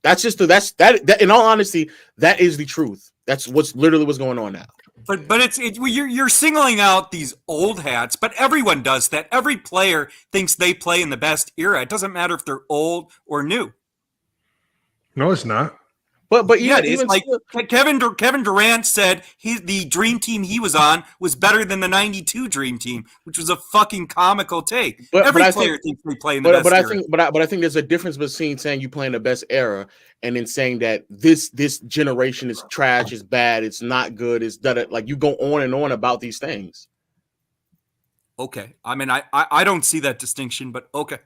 That's just that in all honesty, that is the truth. That's what's going on now. But you're singling out these old hats, but everyone does that. Every player thinks they play in the best era. It doesn't matter if they're old or new. No, it's not. But yeah, it's like Kevin Durant said the dream team he was on was better than the '92 dream team, which was a fucking comical take. Every player thinks they play in the best era. But I think there's a difference between saying you play in the best era and then saying that this generation is trash, is bad, it's not good, it's that like you go on and on about these things. Okay, I mean I don't see that distinction, but okay.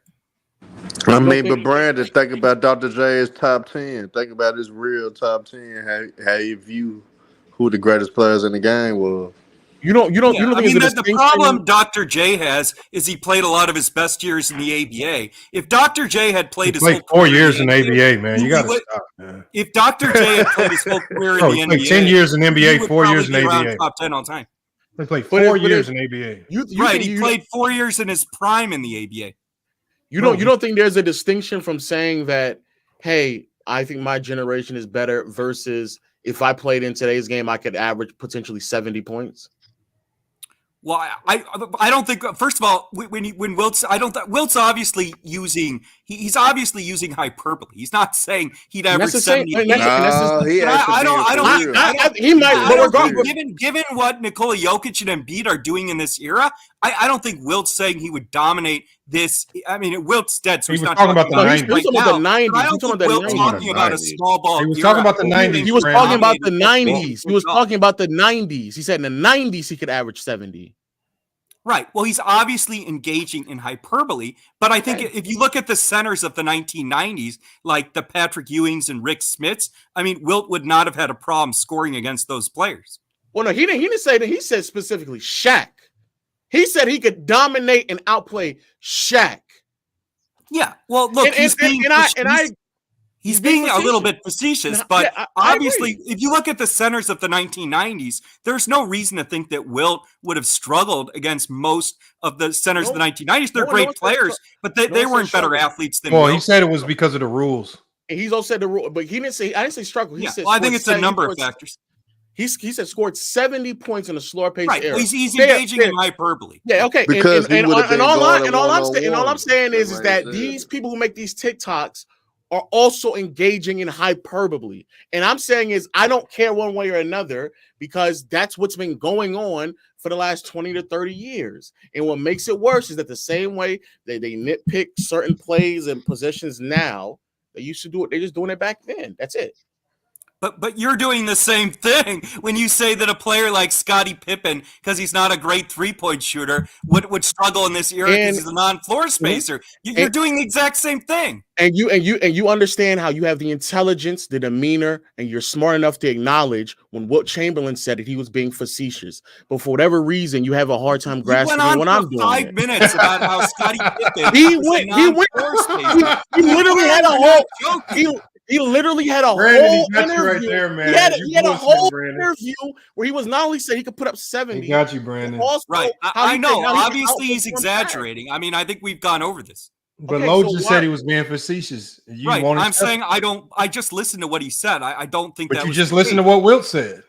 I mean, but Brandon, think about Dr. J's top 10. Think about his real top 10. How you view who the greatest players in the game was. You don't think the problem Dr. J has is he played a lot of his best years in the ABA. If Dr. J had played his whole 4 years in the ABA, man, you got to stop, man. If Dr. J had played his whole career in the NBA, 10 years in NBA, 4 years in ABA. Top 10 all time. He played 4 years in ABA. He played 4 years in his prime in the ABA. You don't think there's a distinction from saying that, hey, I think my generation is better versus if I played in today's game, I could average potentially 70 points? Well, I don't think. First of all, when Wilt's, Wilt's obviously using He's obviously using hyperbole. He's not saying he'd average 70. He might. Given what Nikola Jokic and Embiid are doing in this era, I don't think Wilt's saying he would dominate this. I mean, Wilt's dead, so he's not talking about the 90s. He was talking about the 90s. I don't think Wilt's talking about a small ball. He was talking about the 90s. He was talking about the 90s. He was talking about the 90s. He said in the 90s he could average 70. Right. Well, he's obviously engaging in hyperbole, but I think if you look at the centers of the 1990s, like the Patrick Ewings and Rick Smiths, I mean, Wilt would not have had a problem scoring against those players. Well, no, he didn't say that. He said specifically Shaq. He said he could dominate and outplay Shaq. Yeah. Well, look, he's being a little bit facetious, but obviously, if you look at the centers of the 1990s, there's no reason to think that Wilt would have struggled against most of the centers of the 1990s. They're great players, but they weren't better athletes than Wilt. He said it was because of the rules. And he's also said the rule, but he didn't say. I didn't say struggle. He said. Well, I think it's a number of factors. He said scored 70 points in a slower pace era. He's engaging in hyperbole. Yeah, okay. Because and all I'm saying is that these people who make these TikToks are also engaging in hyperbole. And I'm saying is I don't care one way or another because that's what's been going on for the last 20 to 30 years. And what makes it worse is that the same way they nitpick certain plays and positions now, they used to do it. They're just doing it back then. That's it. But you're doing the same thing when you say that a player like Scottie Pippen, because he's not a great three-point shooter, would struggle in this era because he's a non-floor spacer. You're doing the exact same thing. And you understand how you have the intelligence, the demeanor, and you're smart enough to acknowledge when Wilt Chamberlain said that he was being facetious. But for whatever reason, you have a hard time grasping what I'm doing. 5 minutes about how Scottie Pippen he literally had a whole He literally had a whole interview. Right there, man. He had a whole interview where he was not only saying he could put up 70. He got you, Brandon. Right. I know. Obviously, he's exaggerating. I mean, I think we've gone over this. But Lo just said he was being facetious. I'm saying I don't. I just listened to what he said. I don't think that. But you just listened to what Wilt said.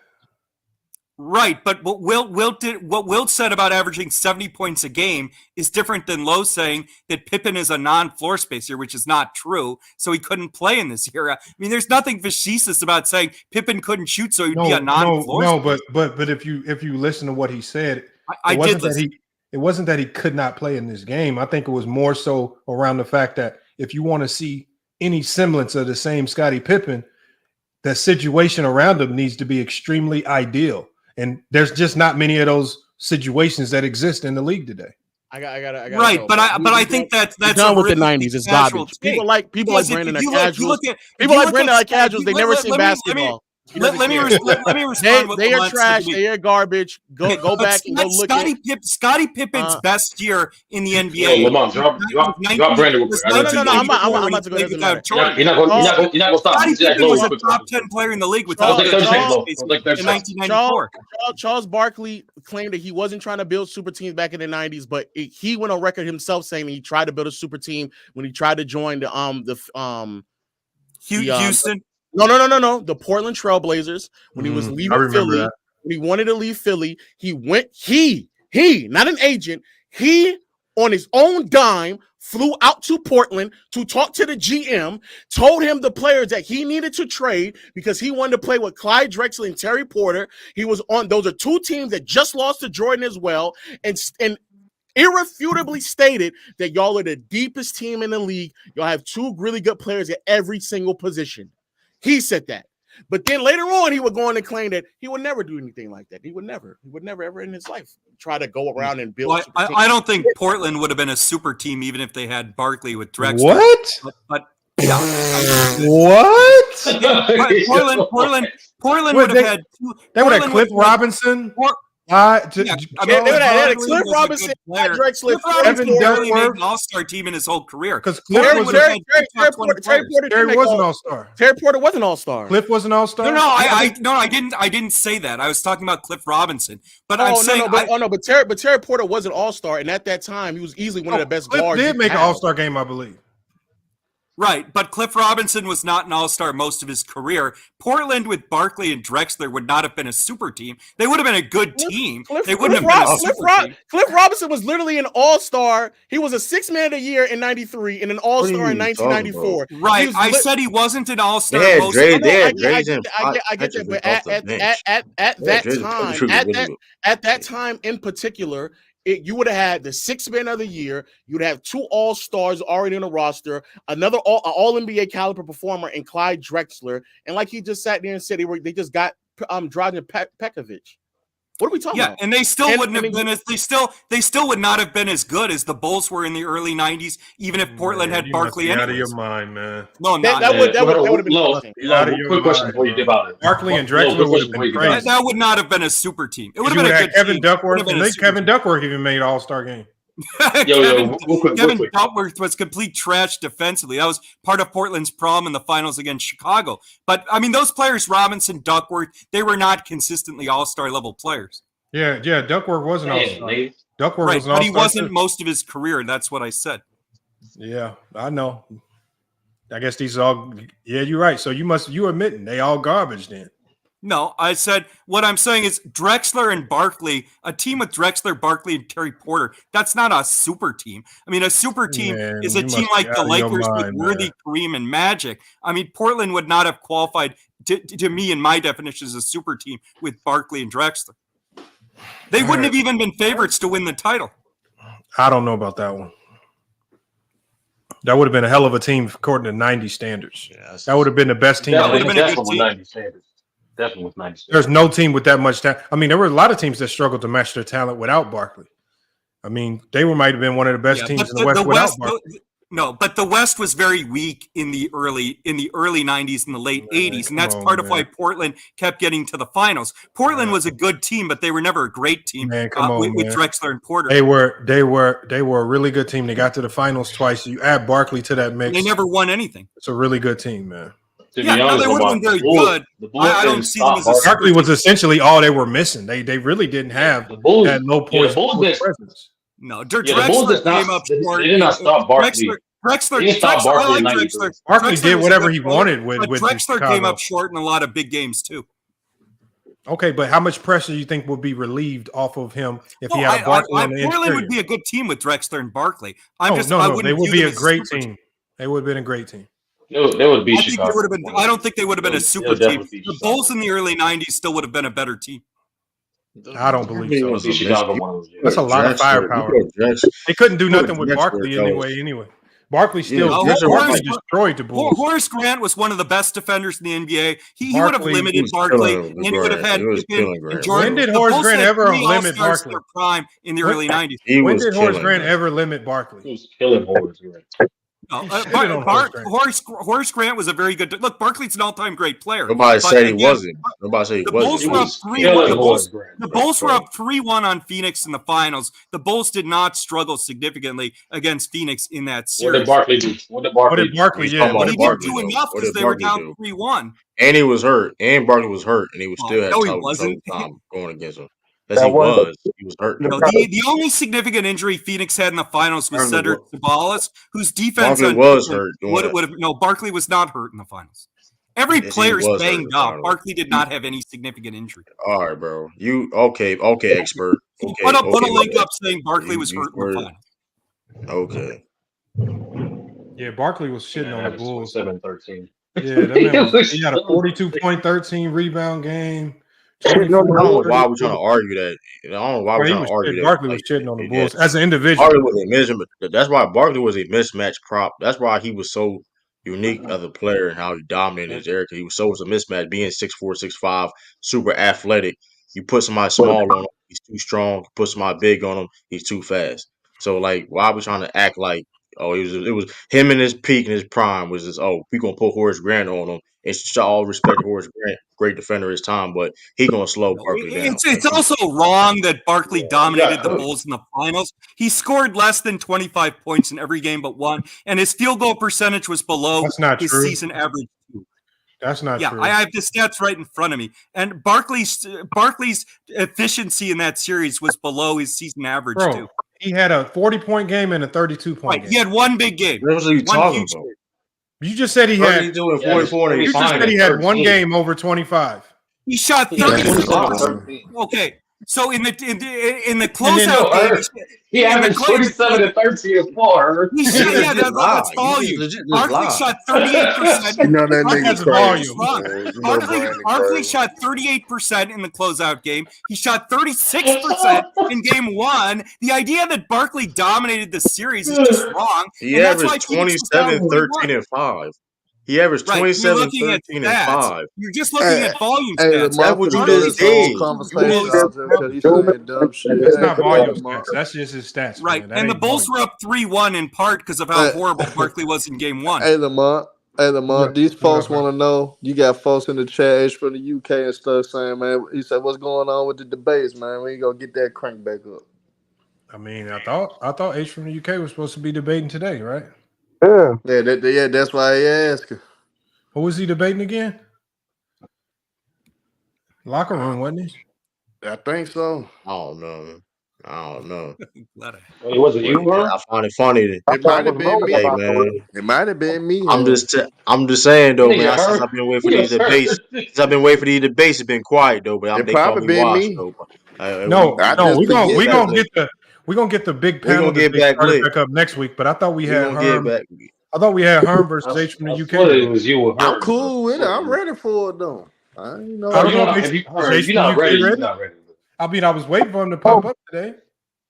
Right, but what Wilt said about averaging 70 points a game is different than Lowe saying that Pippen is a non-floor spacer, which is not true. So he couldn't play in this era. I mean, there's nothing facetious about saying Pippen couldn't shoot, so he'd be a non-floor. No, but if you listen to what he said, it wasn't that he could not play in this game. I think it was more so around the fact that if you want to see any semblance of the same Scottie Pippen, the situation around him needs to be extremely ideal. And there's just not many of those situations that exist in the league today. I got right, go. but I think that's done with the 90s. It's garbage. People like Brandon are casuals. People like Brandon are casuals. They never seen basketball. Let me respond. They are trash. They are garbage. Go back and go look at Scottie Pippen's best year in the NBA. Yo, Lamont, drop Brandon. No. I'm about to go to that. You're not going to stop. Scottie Pippen was a top 10 player in the league without in 1994. Charles Barkley claimed that he wasn't trying to build super teams back in the 90s, but he went on record himself saying he tried to build a super team when he tried to join Houston. No. The Portland Trailblazers, when he was leaving Philly, when he wanted to leave Philly, he not an agent, he on his own dime flew out to Portland to talk to the GM, told him the players that he needed to trade because he wanted to play with Clyde Drexler and Terry Porter. He was on, those are two teams that just lost to Jordan as well, and irrefutably stated that y'all are the deepest team in the league. Y'all have two really good players at every single position. He said that. But then later on, he would go on and claim that he would never do anything like that. He would never ever in his life try to go around and build. Well, I don't think Portland would have been a super team even if they had Barkley with Drexler. What? But yeah. What? Portland would have had two. They would have Cliff Robinson. They would have had Cliff Robinson, Drexler, Evan Duckworth made an all-star team in his whole career. Because Terry was an all-star. Terry Porter was an all-star. Cliff was an all-star. No, I didn't say that. I was talking about Cliff Robinson. But but Terry Porter was an all-star, and at that time, he was easily one of the best guards. Cliff did make an all-star game, I believe. Right, but Cliff Robinson was not an all-star most of his career. Portland with Barkley and Drexler would not have been a super team. They would have been a good team. They wouldn't have been a super team. Cliff Robinson was literally an all-star. He was a 6th man of the year in 93 and an all-star in 1994. Right, I said he wasn't an all-star. I get that, but at that time in particular, you would have had the 6th man of the year. You would have 2 all-stars already in the roster, another all-NBA caliber performer in Clyde Drexler, and like he just sat there and said, they just got Dragan Pekovic. What are we talking about? And they still wouldn't have been as they still would not have been as good as the Bulls were in the early '90s, even if Portland had Barkley. Out of your mind, man. No, that would have been quick question before you dip out. Barkley and Drexler would have been crazy. That would not have been a super team. It would have been a good Kevin team. Duckworth. Kevin Duckworth even made All-Star game. Kevin Duckworth was complete trash defensively. That was part of Portland's problem in the finals against Chicago. But I mean, those players, Robinson, Duckworth, they were not consistently all-star level players. Yeah, Duckworth was an all-star. Duckworth was an all-star, but he wasn't most of his career. That's what I said. Yeah, I know. I guess these are all. Yeah, you're right. So you admitting they all garbage then. No, I said what I'm saying is Drexler and Barkley, a team with Drexler, Barkley, and Terry Porter. That's not a super team. I mean, a super team is a team like the Lakers with Worthy, Kareem, and Magic. I mean, Portland would not have qualified to me in my definition as a super team with Barkley and Drexler. They wouldn't have even been favorites to win the title. I don't know about that one. That would have been a hell of a team according to 90 standards. Yes. That would have been the best team. Definitely with 90 standards. Definitely with 90 standards. There's no team with that much talent. I mean, there were a lot of teams that struggled to match their talent without Barkley. I mean, they might have been one of the best teams in the West without Barkley. No, but the West was very weak in the early 90s and the late 80s, and that's part of why Portland kept getting to the finals. Portland was a good team, but they were never a great team with Drexler and Porter. They were a really good team. They got to the finals twice. You add Barkley to that mix. They never won anything. It's a really good team, man. They would have been very good. I don't see them as a Barkley was essentially all they were missing. They really didn't have at no point presence. No, Drexler came up short. They did not stop Barkley. Barkley did whatever he wanted with Drexler came up short in a lot of big games too. Okay, but how much pressure do you think would be relieved off of him if he had Barkley on the interior? Portland would be a good team with Drexler and Barkley. They would be a great team. They would have been a great team. They would be Chicago. I don't think they would have been a super team. The Bulls in the early 90s still would have been a better team. I don't believe so. That's a lot of firepower. They couldn't do nothing with Barkley anyway. Barkley still destroyed the Bulls. Horace Grant was one of the best defenders in the NBA. He would have limited Barkley, and he would have had Pippen and Jordan. When did Horace Grant ever limit Barkley? Prime in the early 90s. When did Horace Grant ever limit Barkley? He was killing Horace Grant. Horace Grant was a very good. Look, Barkley's an all-time great player. Nobody said he wasn't. Nobody said he wasn't. The Bulls were up 3-1 on Phoenix in the finals. The Bulls did not struggle significantly against Phoenix in that series. What did Barkley do? He didn't do enough because they were down 3-1. And he was hurt. And Barkley was hurt, and he was still had time going against him. Yes, he was hurt. No, the only significant injury Phoenix had in the finals was Cedric Ceballos, whose defense was hurt. Barkley was not hurt in the finals. Every player's banged up. Barkley did not have any significant injury. All right, bro. You okay, expert. Okay, put a link up saying Barkley was hurt in the finals. Okay. Yeah, Barkley was shitting on the Bulls. 7-13. Yeah, he had a 42.13 rebound game. I don't know why we're trying to argue that. I don't know why we're trying to argue that. Barkley was shitting on the Bulls as an individual. That's why Barkley was a mismatch prop. That's why he was so unique as a player and how he dominated his area. He was so a mismatch, being 6'4", 6'5", super athletic. You put somebody small on him, he's too strong. You put somebody big on him, he's too fast. So like, why are we trying to act like it was him in his peak and his prime was just we gonna put Horace Grant on him. It's all respect to Horace Grant, great defender of his time, but he gonna slow Barkley down. It's also wrong that Barkley dominated the Bulls in the finals. He scored less than 25 points in every game but one, and his field goal percentage was below his season average. That's not true. I have the stats right in front of me. And Barkley's efficiency in that series was below his season average too. He had a 40-point game and a 32-point game. He had one big game. What was he talking about? You just said he had. doing 44 and You just said he had 1 game over 25. He shot 30. Okay, so in the closeout game, he averaged 27 and 13 and 4. He shot, yeah, that's volume. Barkley shot 38%. You know that nigga crazy. Barkley shot 38% in the closeout game. He shot 36% in game 1. The idea that Barkley dominated the series is just wrong. He averaged 27, 13, and 5. He averaged 27, 13, and 5. You're just looking at volume stats. That's what you just did. It's not volume stats. That's just his stats. Right. Man. And the Bulls were up 3-1 in part because of how horrible Barkley was in game 1. Hey, Lamont, these folks want to know. You got folks in the chat H from the UK and stuff saying, man, he said, what's going on with the debates, man? We ain't going to get that crank back up. I mean, I thought H from the UK was supposed to be debating today, right? Yeah, that's why I asked. Who was he debating again? Locker room, wasn't he? I think so. I don't know. It wasn't you, bro? I find it funny. It might have been me. Hey, man. It might have been me. I'm just saying though, man. Since I've been waiting for these debates, it's been quiet though. But they call me washed though. No, we're gonna get the big panel back up next week. But I thought we had Herm versus H from the UK. It was you. I'm cool with it. I'm ready for it though. I don't know. If you're not ready, you're not ready. I mean, I was waiting for him to pop up today.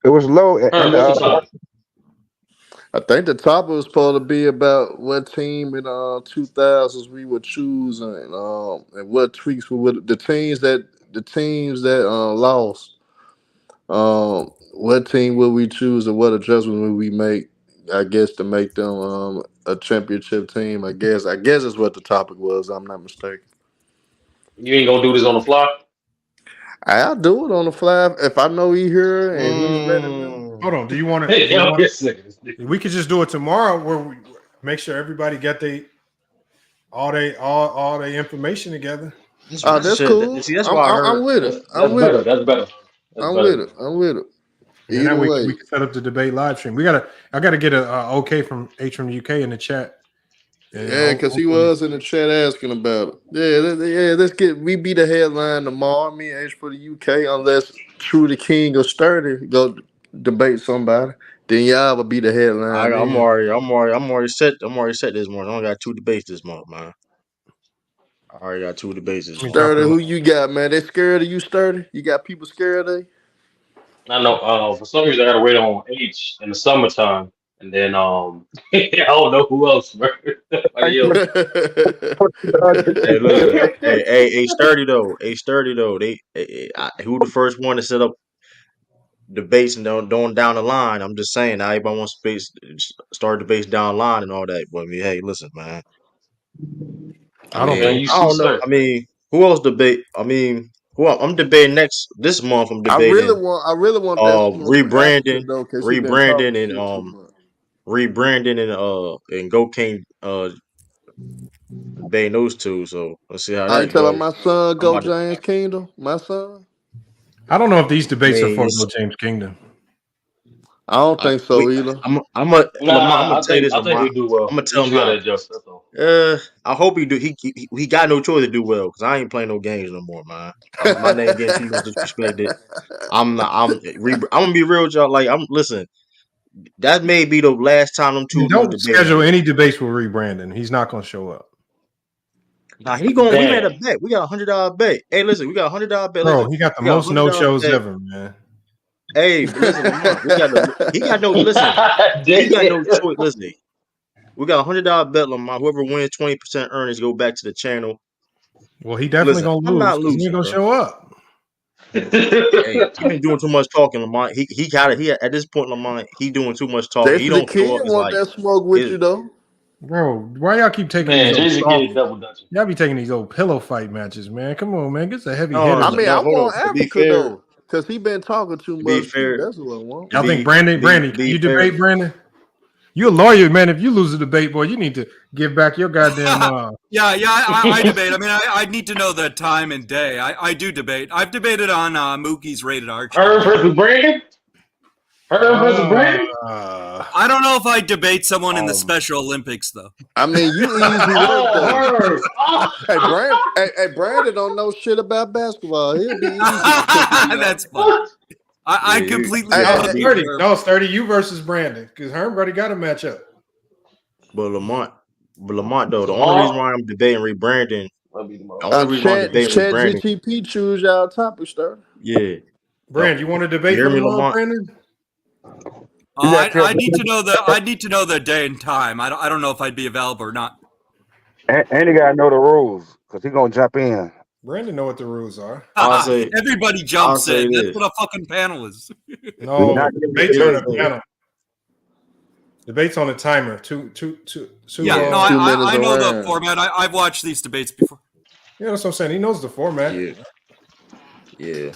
It was low. I think the topic was supposed to be about what team in 2000s we would choose and what tweaks we would the teams that lost. What team would we choose and what adjustments would we make? I guess to make them a championship team. I guess is what the topic was. I'm not mistaken. You ain't gonna do this on the fly? I'll do it on the fly if I know he here and he's ready. Hold on. Do you want to? We could just do it tomorrow, where we make sure everybody get all the information together. That's cool. See, that's why I'm with it. That's better. I'm with it. And that way we can set up the debate live stream. I gotta get a okay from H from the UK in the chat. Yeah, because he was in the chat asking about it. Let's we be the headline tomorrow. Me and H for the UK, unless True the King or Sturdy go debate somebody, then y'all will be the headline. I'm already set. I'm already set this morning. I only got 2 debates this month, man. I already got 2 debates this month. Sturdy, who you got, man? They scared of you, Sturdy? You got people scared of you? I know. For some reason, I gotta wait on H in the summertime, and then I don't know who else, bro. Hey, look, hey, Sturdy though. Who the first one to set up debates and down the line? I'm just saying, now everybody wants to start debates down the line and all that. But I mean, hey, listen, man. I don't know. I mean, who else debate? I mean, who else? I'm debating this month. I'm debating. I really want that rebranding and Go King debating those 2. So let's see how that goes. Telling my son Go James Kingdom. My son. I don't know if these debates are for Go James Kingdom. I don't think so either. I'm gonna tell you this. I think we do well. I'm gonna tell him. I hope he do. He got no choice to do well because I ain't playing no games no more, man. My name getting too much disrespected. I'm gonna be real with y'all. Like listen. That may be the last time them 2 don't schedule any debates with rebranding. He's not gonna show up. Nah, we made a bet. We got $100 bet. Hey, listen, we got $100 bet. Bro, he got the most no shows ever, man. Hey, but listen, he got no choice. Listen, we got $100 bet, Lamont. Whoever wins 20% earnings go back to the channel. Well, he definitely gonna lose. I'm not losing. He ain't gonna show up. Hey, he been doing too much talking, Lamont. He got it. He at this point, Lamont, he doing too much talking. He don't show up. Want that smoke with you though, bro? Why y'all keep taking? Y'all be taking these old pillow fight matches, man. Come on, man. Get a heavy hit. I mean, I want Africa though, because he been talking too much. That's what I want. Y'all think Brandon? Can you debate Brandon? You a lawyer, man. If you lose a debate, boy, you need to give back your goddamn. I debate. I mean, I need to know the time and day. I do debate. I've debated on Mookie's Rated R. Versus Brandon. Herb versus Brandon? I don't know if I debate someone in the Special Olympics, though. I mean, you easy work though. Hey, Brandon don't know shit about basketball. He'll be easy to pick. That's fun. I completely. No, it's 30 you versus Brandon because Herb already got a matchup. But Lamont though, the only reason why I'm debating rebranding, ChatGPT choose y'all topic, sir. Yeah. Brand, you want to debate for tomorrow, Brandon? I need to know the day and time. I don't know if I'd be available or not. And he gotta know the rules because he's gonna jump in. Brandon know what the rules are. Everybody jumps in. That's what a fucking panel is. No, debates on a panel. Debates on a timer. Two. Yeah, I know the format. I've watched these debates before. Yeah, that's what I'm saying. He knows the format. Yeah.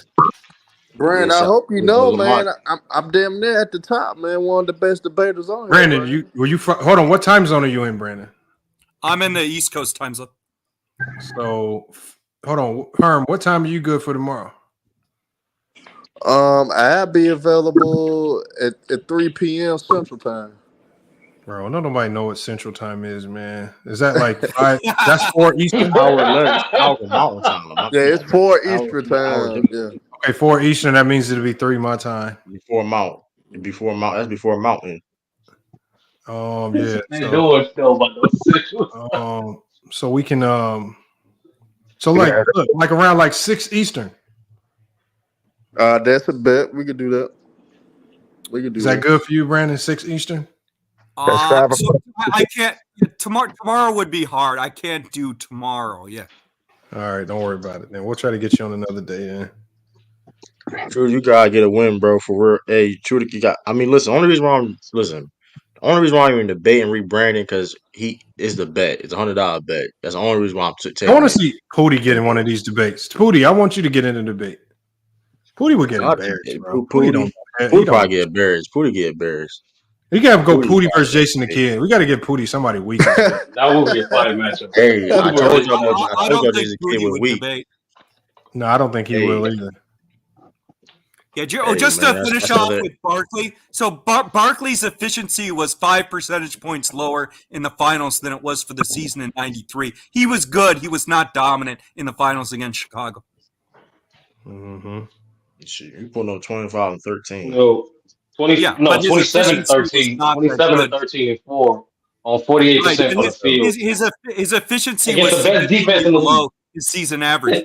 Brand, I hope you know, man. I'm damn near at the top, man. One of the best debaters on here. Brandon, hold on. What time zone are you in, Brandon? I'm in the East Coast time zone. So, hold on, Herm. What time are you good for tomorrow? I'll be available at 3 p.m. Central Time. Bro, nobody know what Central Time is, man. Is that like 5? That's 4 Eastern? Hour Mountain Time. Yeah, it's 4 Eastern Time. Yeah. Okay, 4 Eastern. That means it'll be 3 my time. Before Mountain. That's before Mountain. Yeah. So we can like around like 6 Eastern. That's a bet. We could do that. Is that good for you, Brandon? 6 Eastern? So I can't. Tomorrow would be hard. I can't do tomorrow. Yeah. All right, don't worry about it. Then we'll try to get you on another day. Then. True, you gotta get a win, bro. For real. Hey, true, you got. I mean, listen. The only reason why I'm even debating rebranding because he is the bet. It's $100 bet. That's the only reason why I'm taking. I want to see Pootie get in one of these debates. Pootie, I want you to get in the debate. Pootie would get embarrassed, bro. Pootie probably get embarrassed. Pootie get embarrassed. You gotta go Pootie versus Jason the Kid. We gotta get Pootie somebody weak. That would be a fine matchup. Hey, I told y'all Jason the Kid was weak. No, I don't think he will either. Yeah, just to finish off with Barkley. So Barkley's efficiency was 5 percentage points lower in the finals than it was for the season in '93. He was good. He was not dominant in the finals against Chicago. Mm-hmm. You put up 25 and 13. No, 27 and 13. 27 and 13 and 4 on 48% of the field. His efficiency against was the best defense in the below league. His season average.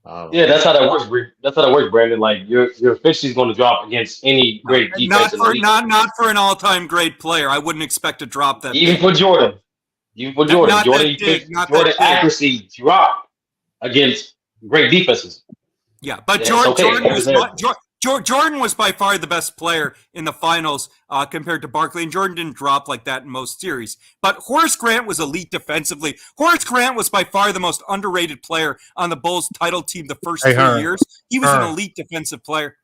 Yeah, that's how that works. That's how that works, Brandon. Like your efficiency is going to drop against any great defense in the league. Not for an all-time great player. I wouldn't expect to drop that. Even for Jordan. Jordan accuracy drop against great defenses. Yeah, but Jordan was by far the best player in the finals compared to Barkley, and Jordan didn't drop like that in most series. But Horace Grant was elite defensively. Horace Grant was by far the most underrated player on the Bulls title team the first 3 years. He was an elite defensive player.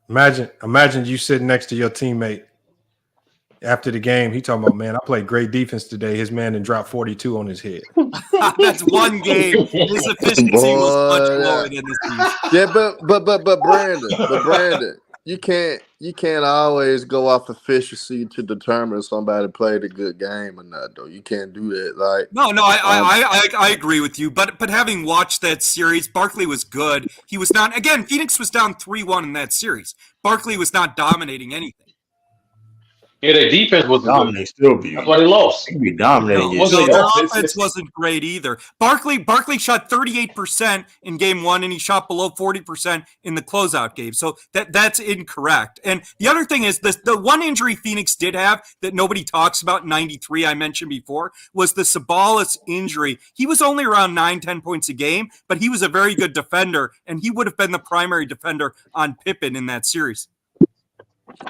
Imagine you sitting next to your teammate after the game. He talking about, man, I played great defense today. His man done dropped 42 on his head. That's one game. His efficiency was much lower than this team. Yeah, but Brandon, you can't always go off efficiency to determine if somebody played a good game or not, though. You can't do that. Like I agree with you. But having watched that series, Barkley was good. He was not. Again, Phoenix was down 3-1 in that series. Barkley was not dominating anything. Yeah, their defense was dominating. Still be. That's why they lost. He be dominating. Their offense wasn't great either. Barkley shot 38% in game 1, and he shot below 40% in the closeout game. So that's incorrect. And the other thing is the one injury Phoenix did have that nobody talks about in '93, I mentioned before, was the Sabonis injury. He was only around 9-10 points a game, but he was a very good defender, and he would have been the primary defender on Pippen in that series.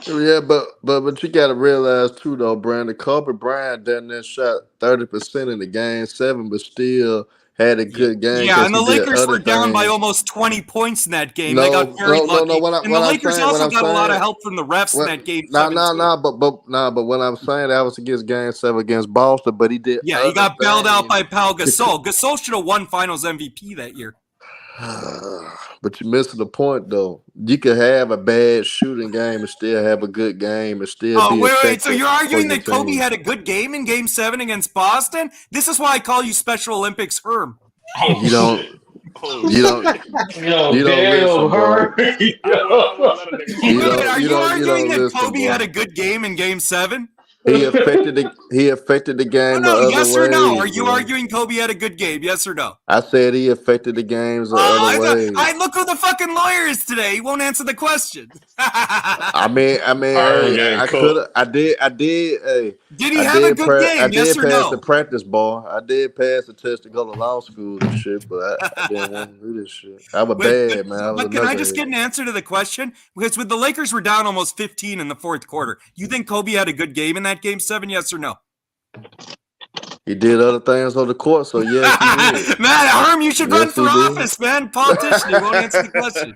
Yeah, but you got to realize too, though, Brandon. Kobe Bryant then shot 30% in the game 7, but still had a good game. Yeah, and the Lakers were down by almost 20 points in that game. They got very lucky. And the Lakers also got a lot of help from the refs in that game. But what I'm saying, that was against game 7 against Boston, but he did. Yeah, he got bailed out by Pau Gasol. Gasol should have won Finals MVP that year. But you're missing the point, though. You could have a bad shooting game and still have a good game and still be wait. So effective you're for arguing your that Kobe team. had a good game in Game 7 against Boston? This is why I call you Special Olympics Herm. You don't listen, bro. Are you arguing that Kobe had a good game in Game 7? He affected the game No, other yes ways. or no? Are you bro. arguing Kobe had a good game? Yes or no? I said he affected the games other ways. I look who the fucking lawyer is today. He won't answer the question. I mean, I could, I did. Hey, did he have a good game? I did Yes or pass no? the practice bar. I did pass the test to go to law school and shit, but I didn't want to do this shit. I was bad, man. But can I just get an answer to the question? Because with the Lakers were down almost 15 in the fourth quarter, you think Kobe had a good game in that Game 7? Yes or no? He did other things on the court, so yes, he did. Man, Herm, you should run for office, man. Politician, you won't answer the question.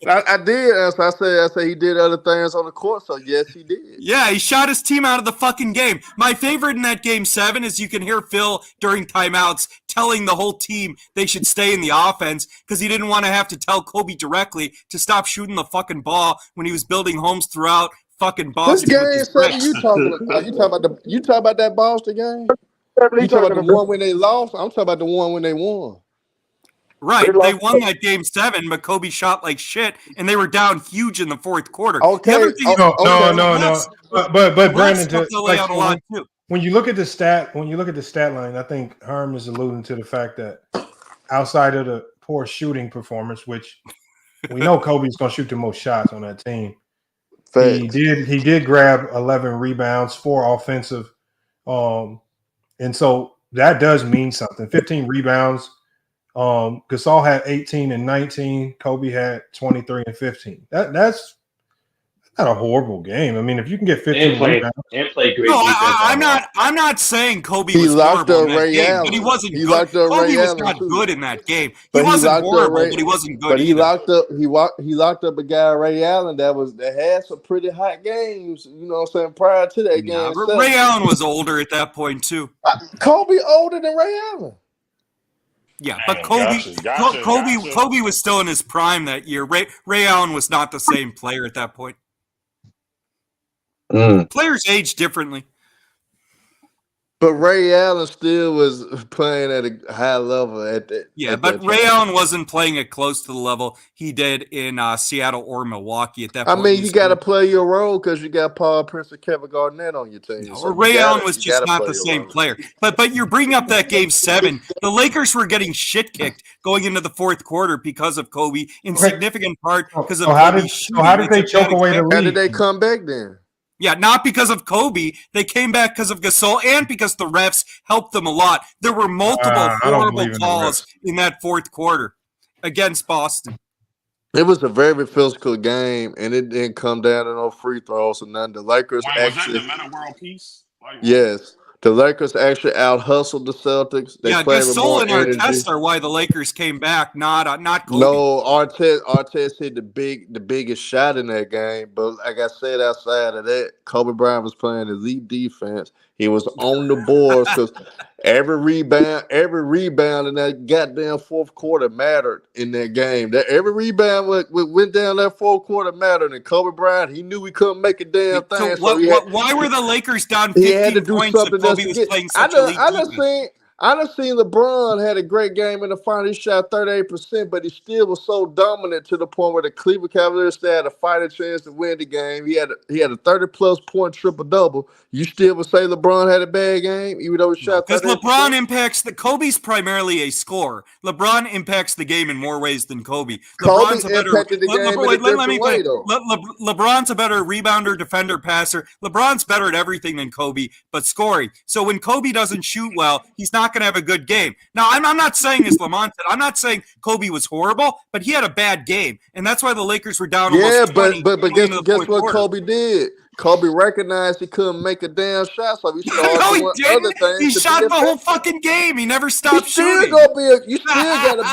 I did answer. I said he did other things on the court, so yes, he did. Yeah, he shot his team out of the fucking game. My favorite in that Game 7 is you can hear Phil during timeouts telling the whole team they should stay in the offense because he didn't want to have to tell Kobe directly to stop shooting the fucking ball when he was building homes throughout fucking Boston. This game 7 you talking about that Boston game? You talking about the one when they lost? I'm talking about the one when they won. Right, they won that Game 7, but Kobe shot like shit, and they were down huge in the fourth quarter. Okay, no. But Brandon, when you look at the stat line, I think Herm is alluding to the fact that outside of the poor shooting performance, which we know Kobe's going to shoot the most shots on that team, he did grab 11 rebounds, 4 offensive. And so that does mean something. 15 rebounds. Gasol had 18 and 19. Kobe had 23 and 15. That's not a horrible game. I mean, if you can get 15 rebounds and play great defense. I'm not saying Kobe was horrible in that game, but he wasn't good. Kobe was not good in that game. He wasn't horrible, but he wasn't good. But he locked up a guy, Ray Allen, that had some pretty hot games. You know what I'm saying? Prior to that game, Ray Allen was older at that point too. Kobe older than Ray Allen. Yeah, but Kobe was still in his prime that year. Ray Allen was not the same player at that point. Players age differently. But Ray Allen still was playing at a high level at that. Yeah, but Ray Allen wasn't playing it close to the level he did in Seattle or Milwaukee at that point. I mean, you got to play your role because you got Paul Pierce and Kevin Garnett on your team. No, so Ray Allen was just not the same player. But you're bringing up that Game 7. The Lakers were getting shit kicked going into the fourth quarter because of Kobe, in significant part because of Kobe. So how did they choke away the lead? How did they come back then? Yeah, not because of Kobe. They came back because of Gasol and because the refs helped them a lot. There were multiple horrible calls in that fourth quarter against Boston. It was a very physical game, and it didn't come down to no free throws or nothing. The Lakers actually. Was that the Metta World Peace? Yes. The Lakers actually out-hustled the Celtics. They played with more Gasol and energy. Artest are why the Lakers came back, not Kobe. No, Artest hit the biggest shot in that game. But like I said, outside of that, Kobe Bryant was playing elite defense. He was on the boards because every rebound in that goddamn fourth quarter mattered in that game. That every rebound went down that fourth quarter mattered. And Kobe Bryant, he knew he couldn't make a damn thing. Why were the Lakers down 15 points if Kobe was playing such elite defense? I done seen LeBron had a great game in the final. He shot 38%, but he still was so dominant to the point where the Cleveland Cavaliers still had a fighting chance to win the game. He had a 30-plus point triple-double. You still would say LeBron had a bad game, even though he shot 38%? Because LeBron impacts Kobe's primarily a scorer. LeBron impacts the game in more ways than Kobe. LeBron's impacted the game in a different way, though. LeBron's a better rebounder, defender, passer. LeBron's better at everything than Kobe, but scoring. So when Kobe doesn't shoot well, he's not going to have a good game. Now, I'm not saying, as Lamont said, I'm not saying Kobe was horrible, but he had a bad game, and that's why the Lakers were down almost 20. But guess what Kobe did? Kobe recognized he couldn't make a damn shot, so he started doing other things. He shot the whole fucking game. He never stopped shooting. You still gotta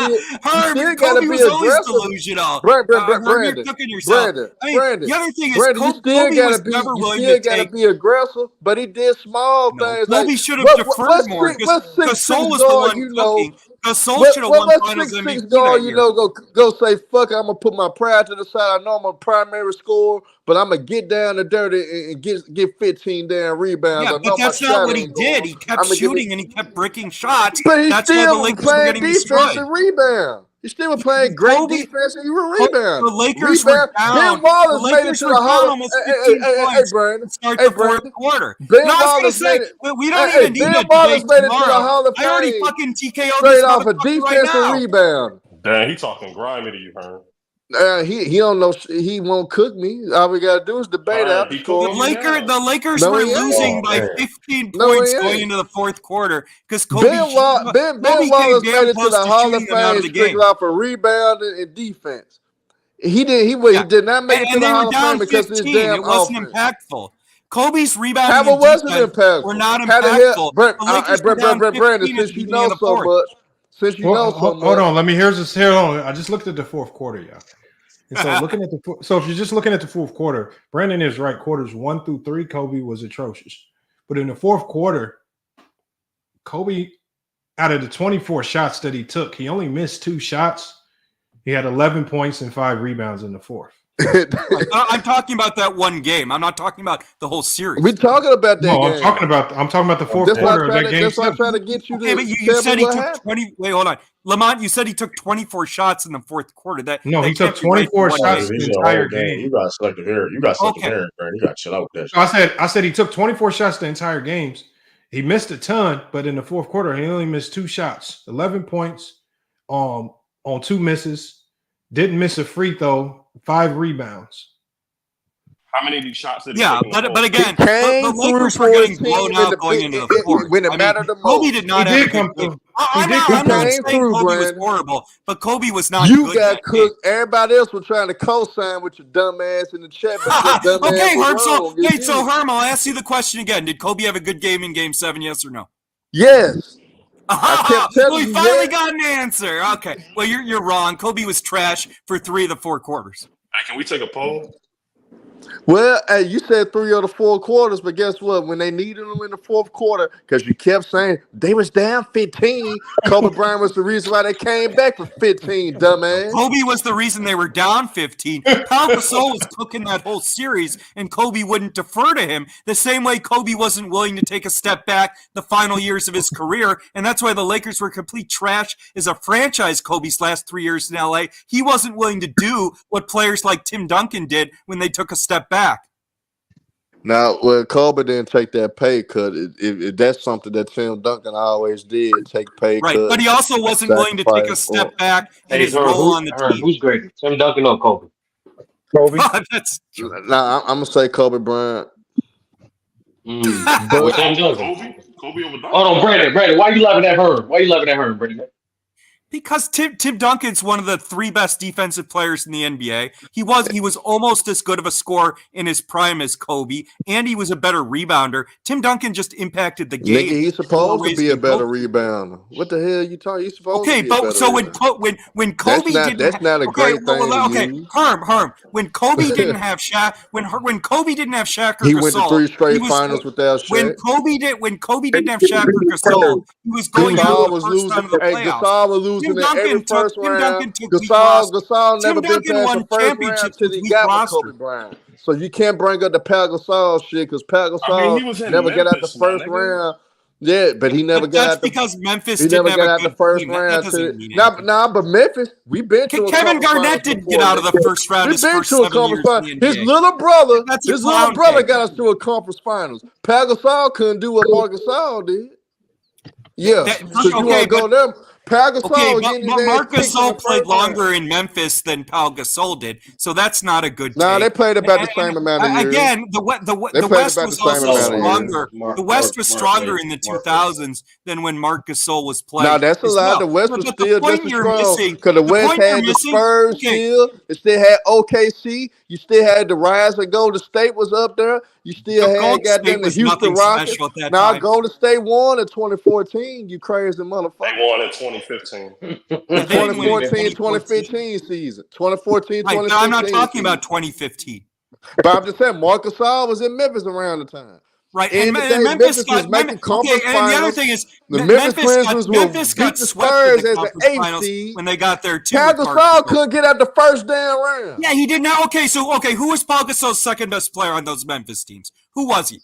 be Kobe was always aggressive. delusional. Brandon, you're cooking yourself. The other thing is, Kobe was never willing to take. You still gotta be aggressive, but he did small things. Kobe should have deferred more because Gasol was the one cooking. Gasol should have won Finals 6'6" MVP guard, that you year. know, go say, fuck it, I'm gonna put my pride to the side. I know I'm a primary scorer, but I'm gonna get down the dirt and get 15 damn rebounds. Yeah, I know but that's my not shot what he ain't did. going. He kept shooting and he kept breaking shots. But he That's why the still was Lakers were playing getting defense destroyed. and rebound. He still was playing great Kobe, defense and he was the rebound. Lakers were down. Ben Wallace The made it Lakers to were the Hall down of almost 15 points Brandon. to start Hey, the fourth Brandon. quarter. Ben No, I was going to Wallace say, made it. we don't even need Ben a Wallace debate made it to the tomorrow. Hall of I already Fame fucking TKO'd straight this off of motherfucker right defense and now. rebound. Damn, he talking grimy to you, Herm. He don't know. He won't cook me. All we gotta do is debate Herm, after he score. cooking you now. The Lakers No, were he ain't. losing Oh, by man. 15 No, points he going ain't. into the fourth quarter because Ben Kobe Wallace came made damn it to close the to Hall of shooting them out Fame of the strictly game. off of rebounding and defense. He did not make it to And the they were Hall of down Fame because of his 15. damn It wasn't offense. impactful. Kobe's rebounding How and wasn't defense impactful? were not How the hell, impactful. Brent? The Lakers were down 15 Brandon, at since the you beginning know of the so fourth. much, Hold on. Let me hold on. I just looked at the fourth quarter, y'all. And so if you're just looking at the fourth quarter, Brandon is right. Quarters 1 through 3, Kobe was atrocious. But in the fourth quarter, Kobe, out of the 24 shots that he took, he only missed 2 shots. He had 11 points and 5 rebounds in the fourth. I'm talking about that one game. I'm not talking about the whole series. We're talking about that game. I'm talking about the fourth quarter of that game. That's why I'm trying to get you to but you said he took 20. Wait, hold on. Lamont, you said he took 24 shots in the fourth quarter. He took 24 shots the entire game. You got selective hearing. You got selective hearing, Brandon. You got to chill out with that shit. I said he took 24 shots the entire games. He missed a ton, but in the fourth quarter, he only missed 2 shots, 11 points on 2 misses. Didn't miss a free throw, 5 rebounds. How many of these shots did he take? Yeah, but again, the Lakers were getting blown out going into the fourth. When it mattered the most. Kobe did not have a good game. I'm not saying Kobe was horrible, but Kobe was not good. You got cooked. Everybody else was trying to co-sign with your dumb ass in the chat. But your dumb okay, ass Herm. So Herm, I'll ask you the question again. Did Kobe have a good game in Game 7? Yes or no? Yes. I kept telling we finally got an answer. Okay. Well, you're wrong. Kobe was trash for 3 of the 4 quarters. Hey, can we take a poll? Well, hey, you said 3 of the 4 quarters, but guess what? When they needed them in the fourth quarter, because you kept saying they was down 15, Kobe Bryant was the reason why they came back for 15, dumbass. Kobe was the reason they were down 15. Pau Gasol was cooking that whole series, and Kobe wouldn't defer to him the same way Kobe wasn't willing to take a step back the final years of his career, and that's why the Lakers were complete trash as a franchise Kobe's last 3 years in L.A. He wasn't willing to do what players like Tim Duncan did when they took a step back. Now, well, Kobe didn't take that pay cut. If that's something that Tim Duncan always did, take pay cut. Right, but he also wasn't willing to take a step back in his role on the team. Who's greater, Tim Duncan or Kobe? Kobe. That's true. Nah, I'm gonna say Kobe Bryant. But Tim Duncan. Kobe over Duncan. Hold on, Brandon. Why you laughing at Herm? Brandon? Because Tim Duncan's one of the 3 best defensive players in the NBA. He was almost as good of a scorer in his prime as Kobe, and he was a better rebounder. Tim Duncan just impacted the game. Nigga, he's supposed to be a better rebounder. What the hell are you talking? He's supposed to be a better rebounder. When Kobe that's not a great thing. Herm. When Kobe didn't have Shaq, when Kobe didn't have Shaq or Gasol, he went to 3 straight finals without Shaq. When Kobe didn't have Shaq or Gasol, he was going out the first time of the playoffs. Gasol was losing in every first round. Gasol never been past the first round till he got with Kobe Bryant. So you can't bring up the Pau Gasol shit because Pau Gasol never got out the first round. Yeah, but he never got out because Memphis he didn't never have got a out the good first team. round. But Memphis, we've been to Kevin Garnett didn't get out of the first round. We've been to a conference finals. His little brother got us to a conference finals. Pau Gasol couldn't do what Marc Gasol did. Yeah, so you want to go there? Pau Gasol, but Marc Gasol played longer in Memphis than Pau Gasol did, so that's not a good. No, they played about the same amount of years. Again, the West was also stronger. The West was stronger in the 2000s than when Marc Gasol was playing. No, that's a lie. The West was still just as strong because the West had the Spurs still. It still had OKC. You still had the Rise of Golden State was up there. You still had goddamn the Houston Rockets. Now Golden State won in 2014. You crazy motherfucker. They won in 2015. The 2014-2015 season. 2014-2015. I'm not talking about 2015. But I'm just saying, Marc Gasol was in Memphis around the time. Right, And Memphis was making conference and finals. the other thing is The Memphis Grizzlies will Memphis beat got the swept Spurs in the as an conference 8th finals seed. when they got there too. Pau Gasol couldn't get out the first damn round. Yeah, he did not. Okay, who was Pau Gasol's second best player on those Memphis teams? Who was he?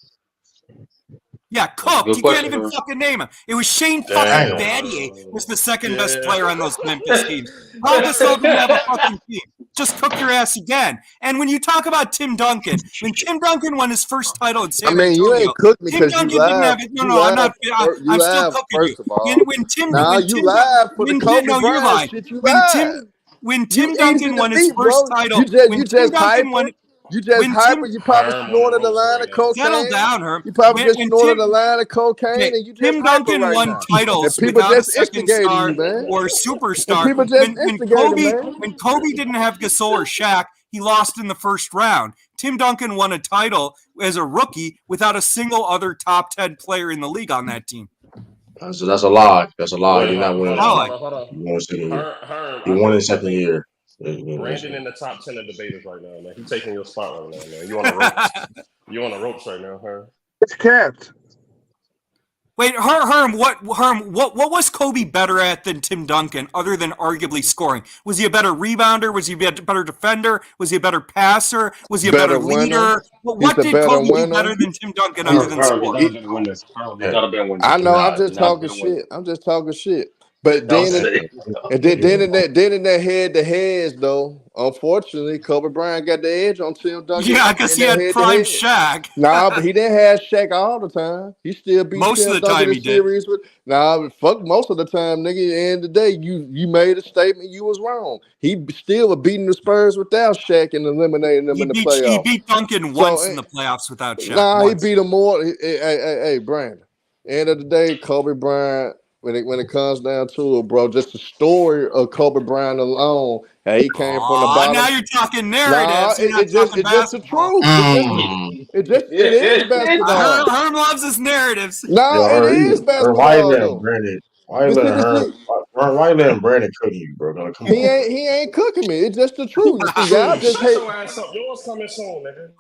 Yeah, cooked. You can't even fucking name him. It was Shane fucking Battier was the second best player on those Memphis teams. Pau Gasol didn't have a fucking team. Just cook your ass again. And when you talk about Tim Duncan, when Tim Duncan won his first title in San Antonio, you ain't cooked me Tim because Duncan you lied. didn't have it. No, I'm not. I'm still cooking first you. of all. When Tim, now when you Tim, lied for when the Kobe no, you Bryant lied. shit. You When lied. Tim Duncan won his bro. first title, You just hyper. You just hyper. You probably snorted a line of cocaine. Settle down, Herm. You probably just snorted a line of cocaine, and you just Tim hyper Duncan right won now. titles And people without a just second instigating star you, man. or superstar. And people just instigating, man. When Kobe didn't have Gasol or Shaq, he lost in the first round. Tim Duncan won a title as a rookie without a single other top 10 player in the league on that team. So that's a lie. That's a lie. He did not win. Hold on. He won his second year. Herm, He won his second year. Brandon in the top 10 of debaters right now, man. He's taking your spot right now, man. You on the ropes. You on the ropes right now, Herm. It's capped. Wait, Herm, what was Kobe better at than Tim Duncan, other than arguably scoring? Was he a better rebounder? Was he a better defender? Was he a better passer? Was he a better leader? What did Kobe do better than Tim Duncan other than scoring? I know. I'm just talking shit. But then in that head-to-heads, though, unfortunately, Kobe Bryant got the edge on Tim Duncan. Yeah, because he had prime Shaq. Nah, but he didn't have Shaq all the time. He still beat most Tim of the Duncan time in he did. series with. Nah, fuck most of the time, nigga. At the end of the day, you made a statement. You was wrong. He still was beating the Spurs without Shaq and eliminating them in the playoffs. He beat Duncan once in the playoffs without Shaq. Nah, he beat him more. Hey, Brandon. End of the day, Kobe Bryant. When it comes down to it, bro, just the story of Kobe Bryant alone. Hey, he came from the bottom. Now you're talking narratives. Nah, it's just the truth. It is basketball. Herm loves his narratives. No, it is basketball. Why you letting Brandon? Why you letting Brandon cook you, bro? Come on. He ain't cooking me. It's just the truth. You see, y'all just hate. Your ass up. Yours coming soon, nigga.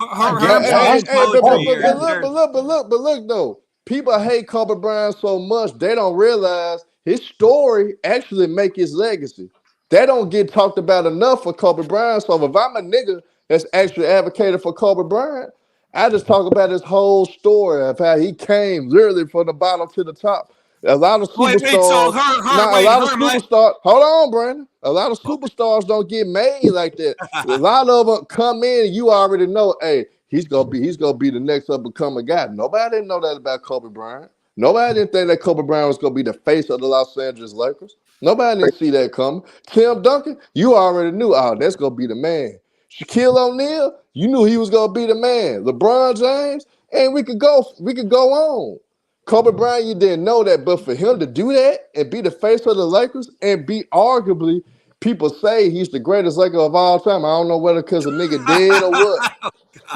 But look though. People hate Kobe Bryant so much they don't realize his story actually make his legacy. They don't get talked about enough for Kobe Bryant. So if I'm a nigga that's actually advocated for Kobe Bryant, I just talk about his whole story of how he came literally from the bottom to the top. A lot of superstars. Hold on, Brandon. A lot of superstars don't get made like that. A lot of them come in and you already know, hey, he's gonna be the next up and coming guy. Nobody didn't know that about Kobe Bryant. Nobody didn't think that Kobe Bryant was gonna be the face of the Los Angeles Lakers. Nobody didn't see that coming. Tim Duncan, you already knew, that's gonna be the man. Shaquille O'Neal, you knew he was gonna be the man. LeBron James, and we could go on. Kobe Bryant, you didn't know that, but for him to do that and be the face of the Lakers and be arguably, people say he's the greatest Laker of all time. I don't know whether because a nigga dead or what.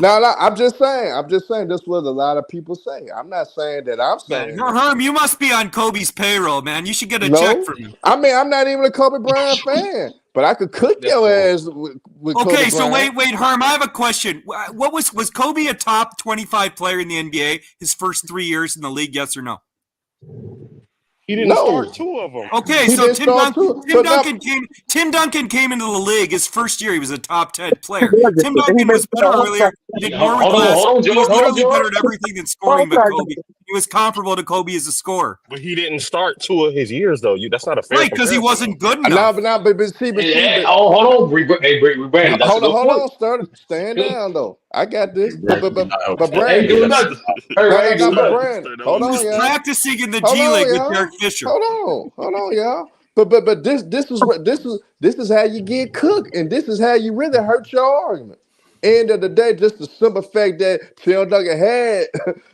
No, I'm just saying. That's what a lot of people say. I'm not saying that I'm saying. Herm, you must be on Kobe's payroll, man. You should get a check from him. I mean, I'm not even a Kobe Bryant fan, but I could cook your ass with Kobe Bryant. So wait, Herm, I have a question. What was Kobe a top 25 player in the NBA his first 3 years in the league? Yes or no? He didn't start two of them. Okay, so Tim Duncan came into the league his first year. He was a top 10 player. Tim Duncan was better earlier. He did more with less. He was literally better at everything than scoring than Kobe. He was comparable to Kobe as a scorer. But he didn't start 2 of his years, though. That's not a fair because he wasn't good enough. Hold on, Sterling. Stand down, though. I got this. But Brandon. Hold on, he was practicing in the G League with Derek Fisher. Hold on, y'all. But this is how you get cooked, and this is how you really hurt your argument. End of the day, just the simple fact that Tim Duncan had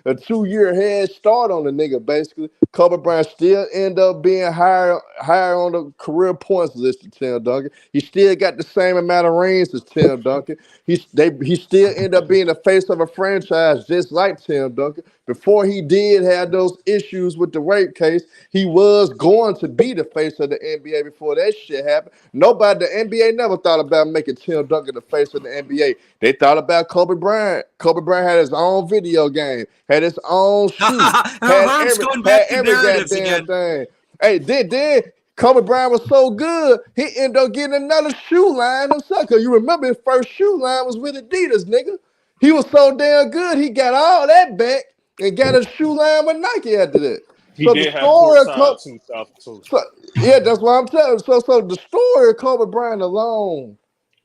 a 2-year head start on the nigga, basically. Kobe Bryant still end up being higher on the career points list than Tim Duncan. He still got the same amount of rings as Tim Duncan. He still end up being the face of a franchise just like Tim Duncan. before he did have those issues with the rape case, he was going to be the face of the NBA before that shit happened. Nobody, the NBA never thought about making Tim Duncan the face of the NBA. They thought about Kobe Bryant. Kobe Bryant had his own video game, had his own shoe, had every goddamn thing. Hey, then Kobe Bryant was so good, he ended up getting another shoe line himself. Cause you remember his first shoe line was with Adidas, nigga. He was so damn good, he got all that back and got a shoe line with Nike after that. He So did the have story of courtside too. so, yeah, that's what I'm telling you. So the story of Kobe Bryant alone,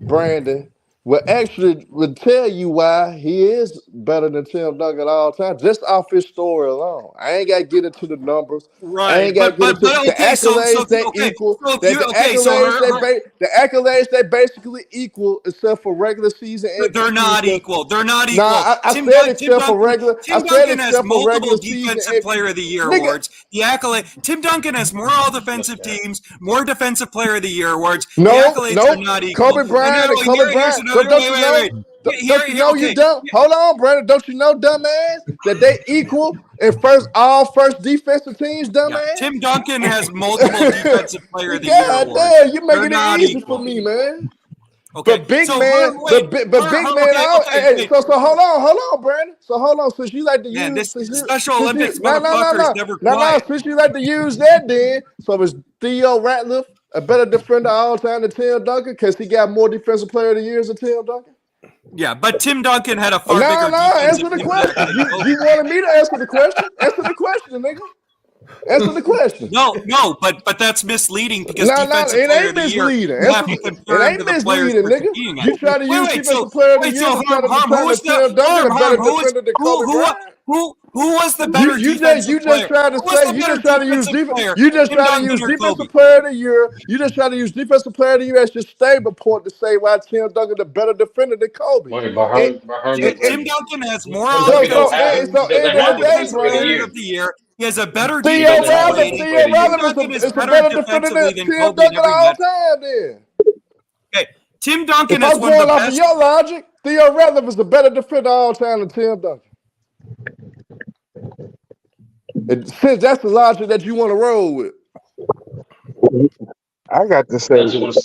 Brandon, would tell you why he is better than Tim Duncan at all time, just off his story alone. I ain't got to get into the numbers. I ain't got to get into the accolades they equal. The accolades they basically equal, except for regular season MVP. They're not equal. They're not equal. Nah, I said except for regular. Tim Duncan has multiple defensive player of the year awards. The accolade. Tim Duncan has more all defensive teams, more defensive player of the year awards. The accolades are not equal. Kobe Bryant. Don't you know you dumb? Hold on, Brandon. Don't you know, dumbass, that they equal in all first defensive teams, dumbass? Yeah, Tim Duncan has multiple defensive player of the year awards. God damn, you're making it easy for me, man. Okay. But big man, So hold on, Brandon. So hold on, since you like to use Special Olympics motherfuckers never quiet. Since you like to use that, then is Theo Ratliff a better defender all time than Tim Duncan because he got more defensive player of the years than Tim Duncan? Yeah, but Tim Duncan had a far bigger answer the question. You wanted me to answer the question. Answer the question, nigga. Answer the question. No, but that's misleading because defensive it player ain't of the year. misleading. It ain't misleading, nigga. You try to use defensive player of the year to try to determine Tim Duncan a better defender than Kobe Bryant. Who was the better defensive player? You just try to use defensive. You just try to use defensive player of the year. You just try to use defensive player of the year as your stable point to say why Tim Duncan the better defender than Kobe. Tim Duncan has more defensive player of the year. He has a better defensive rating. Tim Duncan is better defensively than Kobe in every match. Okay, Tim Duncan is one of the best. Of your logic, Theo Ratliff is a better defender all time than Tim Duncan. And since that's the logic that you want to roll with, I got to say, I just want to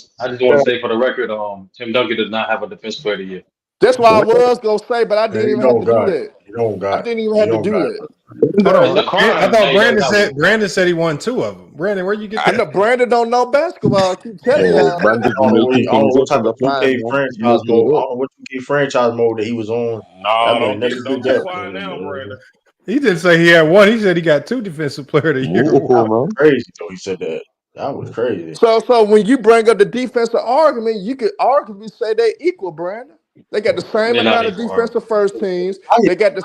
say for the record, Tim Duncan does not have a defensive player of the year. That's what I was gonna say, but I didn't even have to do that. I didn't even have to do that. Hold on. I thought Brandon said he won 2 of them. Brandon, where you get that? I know Brandon don't know basketball. I keep telling y'all. I don't know what type of 2K franchise mode. I don't know what 2K franchise mode that he was on. Don't get quiet now, Brandon. He didn't say he had 1. He said he got 2 defensive player of the year. That was crazy though. He said that. That was crazy. So when you bring up the defensive argument, you could arguably say they equal, Brandon. They got the same amount of defensive first teams. They got the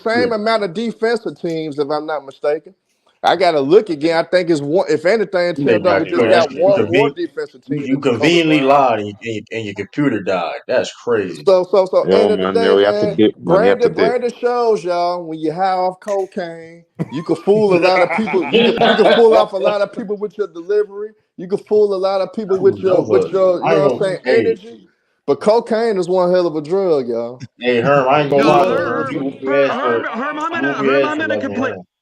same amount of defensive teams, if I'm not mistaken. I gotta look again. I think it's one. If anything, Tim Duncan just got one more defensive team. You conveniently lied and your computer died. That's crazy. So end of the day, man, Brandon shows y'all when you high off cocaine, you can fool a lot of people. You can fool off a lot of people with your delivery. You can fool a lot of people with your you know what I'm saying, energy. But cocaine is one hell of a drug, y'all. Hey, Herm, I ain't gonna lie.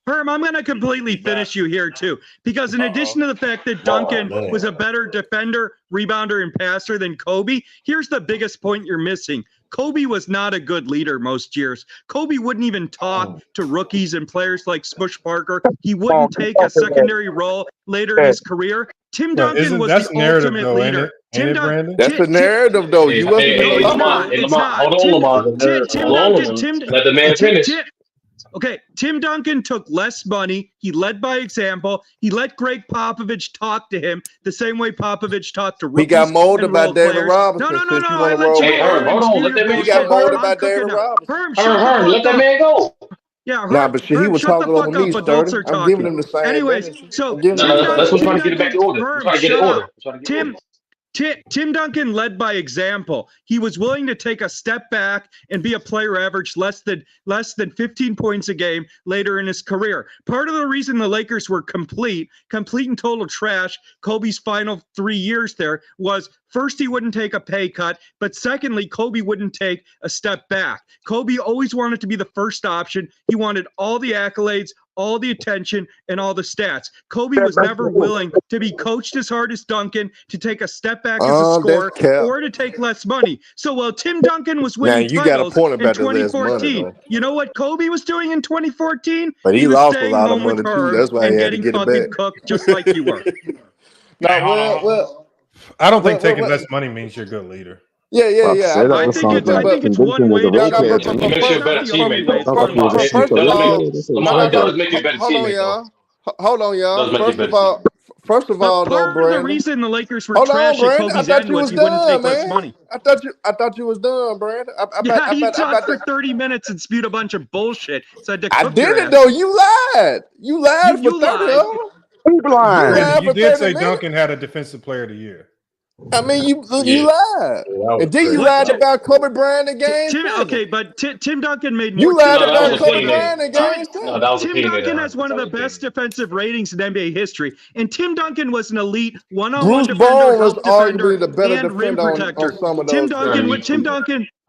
Herm, I'm going to completely finish you here, too. Because in addition to the fact that Duncan was a better defender, rebounder, and passer than Kobe, here's the biggest point you're missing. Kobe was not a good leader most years. Kobe wouldn't even talk to rookies and players like Smush Parker. He wouldn't take a secondary role later in his career. Tim Duncan was the ultimate leader. That's the narrative, though. You wasn't Lamar. Hold on, Lamar. Let the man finish. Okay, Tim Duncan took less money. He led by example. He let Greg Popovich talk to him the same way Popovich talked to rookies. He got molded by David Robinson. No. Hey, Herm, hold on. Let that man He got molded by David Robinson. Herm, let that man go. Yeah, nah, but shit, he was talking over me, Sturdy. I'm giving him the same. Anyways, so let's try to get it back in order. Tim Duncan led by example. He was willing to take a step back and be a player average less than 15 points a game later in his career. Part of the reason the Lakers were complete and total trash Kobe's final 3 years there was, first, he wouldn't take a pay cut, but secondly, Kobe wouldn't take a step back. Kobe always wanted to be the first option. He wanted all the accolades, all the attention, and all the stats. Kobe was never willing to be coached as hard as Duncan, to take a step back as a scorer, or to take less money. So while Tim Duncan was winning titles in 2014, you know what Kobe was doing in 2014? But he was lost a staying lot of home with money too. her That's why and he had to getting get it fucking back. cooked just like you were. Well, I don't think taking less money means you're a good leader. Yeah. I think it's one way to It makes you a better teammate, though. It does make you a better teammate, though. Hold on, y'all. Does make you a better teammate. First of all, though, part of the Brandon. reason the Lakers were Hold trash on, at Brandon. Kobe's I thought end you was was he wouldn't done, take less man. money. I thought you was done, Brandon. You talked for 30 minutes and spewed a bunch of bullshit. So I did it though. You lied. You lied for 30 of them. Brandon, you did say Duncan had a defensive player of the year. I mean, you lied. And then you lied about Kobe Bryant again. But Tim Duncan made more. You lied about Kobe Bryant again. No, that was Tim Duncan has one of the best defensive ratings in NBA history, and Tim Duncan was an elite one-on-one defender, help defender, and rim protector.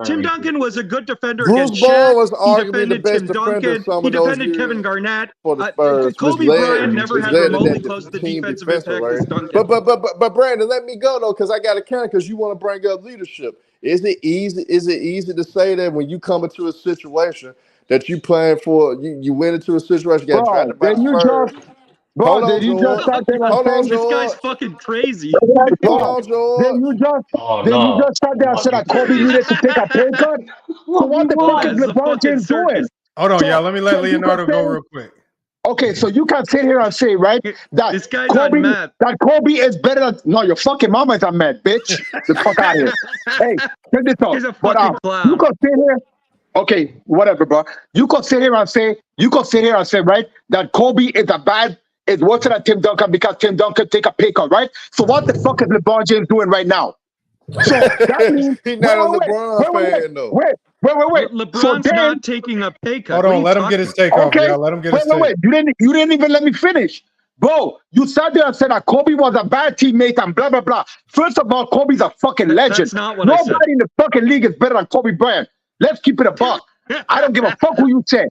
Tim Duncan was a good defender against Shaq. He defended Tim Duncan. He defended Kevin Garnett. Kobe Bryant never had remotely close to the defensive impact as Duncan. But Brandon, let me go though, because I got to count. Because you want to bring up leadership. Is it easy to say that when you come into a situation that you playing for, you went into a situation, you got drafted by the Spurs? This guy's fucking crazy. Hold on, George. Then you just sat there and said that Kobe needed to take a pay cut. So what the fuck is LeBron James doing? Hold on, y'all. Let me let Leonardo go real quick. Okay, so you can sit here and say, right, that this guy's Kobe, mad. That Kobe is better than your fucking mama is not mad, bitch. The fuck out of here. Hey, check this out. He's a fucking clown. You can sit here. Okay, whatever, bro. You can sit here and say, right, that Kobe is worse than Tim Duncan because Tim Duncan take a pay cut, right? So what the fuck is LeBron James doing right now? So that means he's not a LeBron fan though. Wait. LeBron's not taking a pay cut. Hold on, let him get his take off, y'all. Let him get his take. Wait. You didn't even let me finish. Bro, you sat there and said that Kobe was a bad teammate and blah, blah, blah. First of all, Kobe's a fucking legend. That's not what I said. Nobody in the fucking league is better than Kobe Bryant. Let's keep it a buck. I don't give a fuck who you say.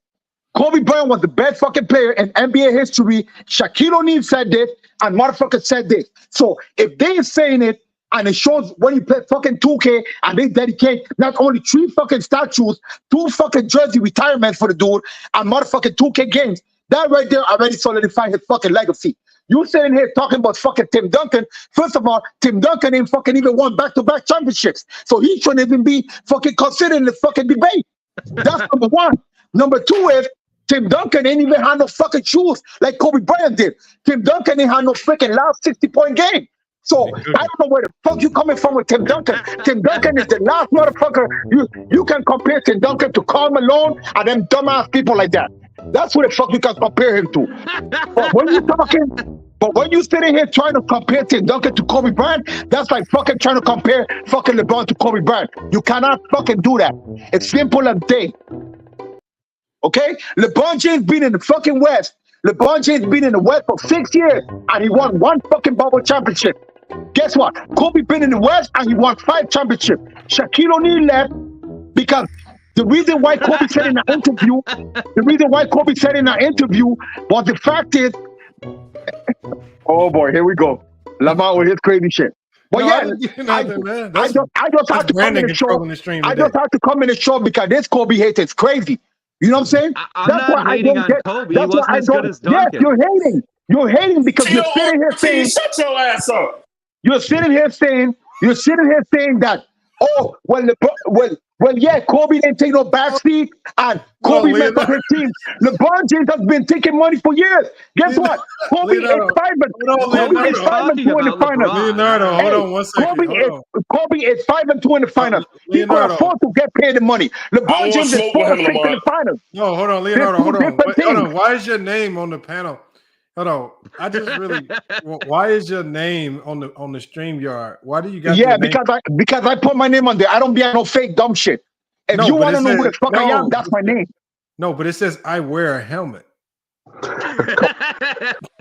Kobe Bryant was the best fucking player in NBA history. Shaquille O'Neal said this, and motherfucker said this. So if they're saying it, and it shows when you play fucking 2K, and they dedicate not only 3 fucking statues, 2 fucking jersey retirements for the dude, and motherfucking 2K games, that right there already solidified his fucking legacy. You sitting here talking about fucking Tim Duncan. First of all, Tim Duncan ain't fucking even won back-to-back championships. So he shouldn't even be fucking considered in the fucking debate. That's number one. Number two is, Tim Duncan ain't even had no fucking shoes like Kobe Bryant did. Tim Duncan ain't had no freaking last 60-point game. So I don't know where the fuck you coming from with Tim Duncan. Tim Duncan is the last motherfucker. You can compare Tim Duncan to Karl Malone and them dumbass people like that. That's what the fuck you can compare him to. But when you sitting here trying to compare Tim Duncan to Kobe Bryant, that's like fucking trying to compare fucking LeBron to Kobe Bryant. You cannot fucking do that. It's simple and plain. Okay? LeBron James been in the fucking West. LeBron James been in the West for 6 years and he won 1 fucking bubble championship. Guess what? Kobe been in the West and he won 5 championships. Shaquille O'Neal left because the reason why Kobe said in an interview, was the fact is, oh boy, here we go. Lamar with his crazy shit. But I just have to come in the show. I just have to come in the show because this Kobe hate is crazy. You know what I'm saying? I'm not hating on Kobe. He wasn't as good as Duncan. Yes, you're hating. You're hating because you're sitting here saying, shut your ass up. You're sitting here saying that, oh, yeah, Kobe didn't take no backseat and Kobe messed up his team. LeBron James has been taking money for years. Guess what? Kobe is 5-2 in the finals. Leonardo, hold on 1 second. Kobe is 5-2 in the finals. He could afford to get paid the money. LeBron James is 4-6 in the finals. No, hold on, Leonardo, hold on. Why is your name on the panel? Hold on. I just really. Why is your name on the StreamYard? Why do you got? Yeah, because I put my name on there. I don't be on no fake dumb shit. If you want to know who the fuck I am, that's my name. No, but it says I wear a helmet.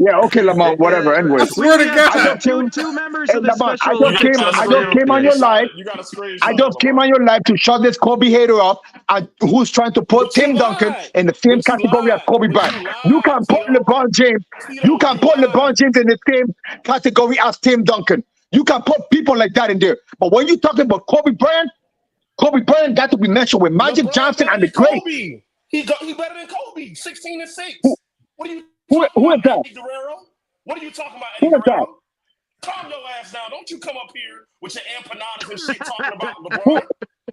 Yeah, okay, Lamar, whatever. Anyway, I swear to God, two members of the Lamar, special I just came on your live. I just came on your live to shut this Kobe hater up, who's trying to put Tim Duncan in the same category as Kobe Bryant. You can put LeBron James. You can put LeBron James in the same category as Tim Duncan. You can put people like that in there. But when you talking about Kobe Bryant got to be mentioned with Magic Johnson and the great. He better than Kobe. 16 and 6. What are you who is that? Eddie Guerrero? What are you talking about, Eddie Guerrero? Calm your ass down. Don't you come up here with your empanadas and shit talking about LeBron.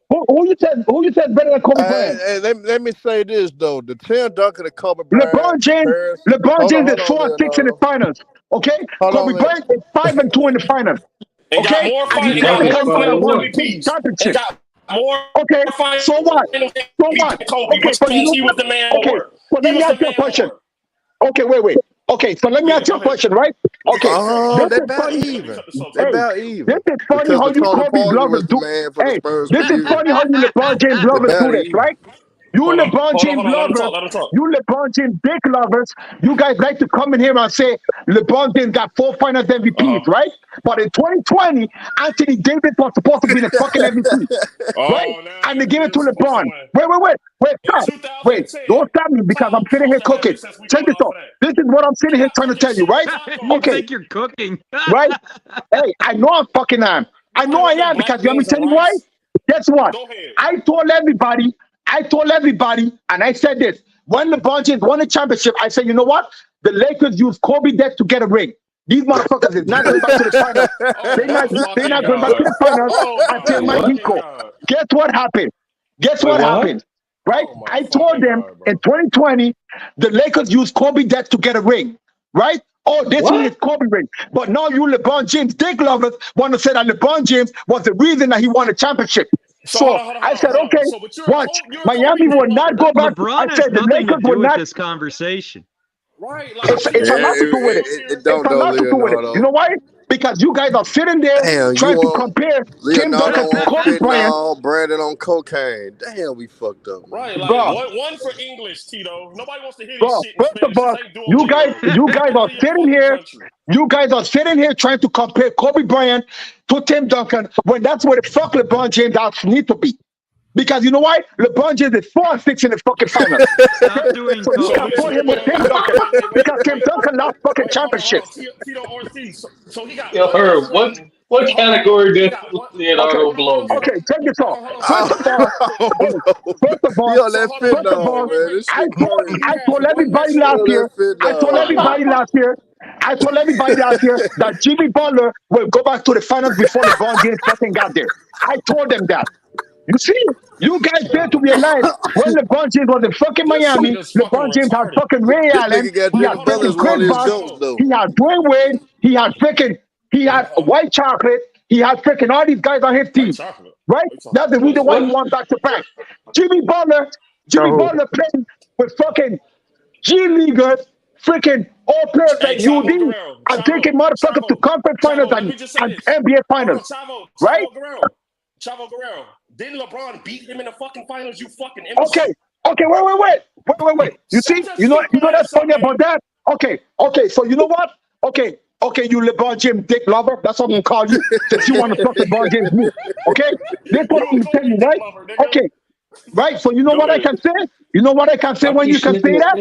Who you said better than Kobe Bryant? Hey, let me say this though: the Tim Duncan and Kobe Bryant. LeBron James is 4-6 in the finals. Okay, Kobe Bryant is 5-2 in the finals. Okay, and he got more MVPs. Championship. Okay, so what? Okay, so he was the man. Okay, so let me ask you a question. Okay, wait. Okay, so let me ask you a question, right? Okay, they're about even. They're about even. This is funny how you Kobe lovers do. Hey, this is funny how you LeBron James lovers do this, right? You LeBron James lovers, you LeBron James big lovers, you guys like to come in here and say LeBron James got 4 finals MVPs, right? But in 2020, Anthony Davis was supposed to be the fucking MVP, right? And they gave it to LeBron. Wait, stop. Wait, don't stop me because I'm sitting here cooking. Check this out. This is what I'm sitting here trying to tell you, right? You think you're cooking. Right? Hey, I know I'm fucking am. I know I am because you want me to tell you why? Guess what? I told everybody, and I said this. When LeBron James won the championship, I said, you know what? The Lakers used Kobe death to get a ring. These motherfuckers is not going back to the finals. They're not going back to the finals until my Nico. Guess what happened? Right? I told them in 2020, the Lakers used Kobe death to get a ring. Right? Oh, this one is Kobe ring. But now you LeBron James dick lovers want to say that LeBron James was the reason that he won the championship. So I said, okay, watch. Miami will not go back. LeBron I said the Lakers will not. This conversation. Right. It's a lot to do with it. It's a lot to do with it. You know why? Because you guys are sitting there trying to compare Tim Duncan to Kobe Bryant. Brandon on cocaine. Damn, we fucked up. Right, like one for English, Tito. Nobody wants to hear this shit. First of all, you guys are sitting here. You guys are sitting here trying to compare Kobe Bryant to Tim Duncan when that's where the fuck LeBron James need to be. Because you know why? LeBron James is 4-6 in the fucking final. So you can put him with Tim Duncan because Tim Duncan lost fucking championship. So he got. Yo, Herb, what category did Leonardo belong in? Okay, check this out. First of all, I told everybody last year. I told everybody last year that Jimmy Butler will go back to the finals before LeBron James fucking got there. I told them that. You see, you guys fail to realize when LeBron James was in fucking Miami, LeBron James had fucking Ray Allen, he had fucking Chris Bosh, he had Dwayne Wade, he had White Chocolate, he had freaking all these guys on his team, right? That's the reason why he won back to back. Jimmy Butler played with fucking G Leaguers, freaking all players like UD, and taking motherfuckers to conference finals and NBA finals, right? Chavo Guerrero, didn't LeBron beat him in the fucking finals? You fucking Okay, wait. You see, you know that's funny about that. Okay. So you know what? Okay, you LeBron James dick lover. That's what I'm gonna call you since you want to fuck LeBron James me. Okay, this what I'm gonna tell you, right? Okay, right. So you know what I can say? You know what I can say when you can say that?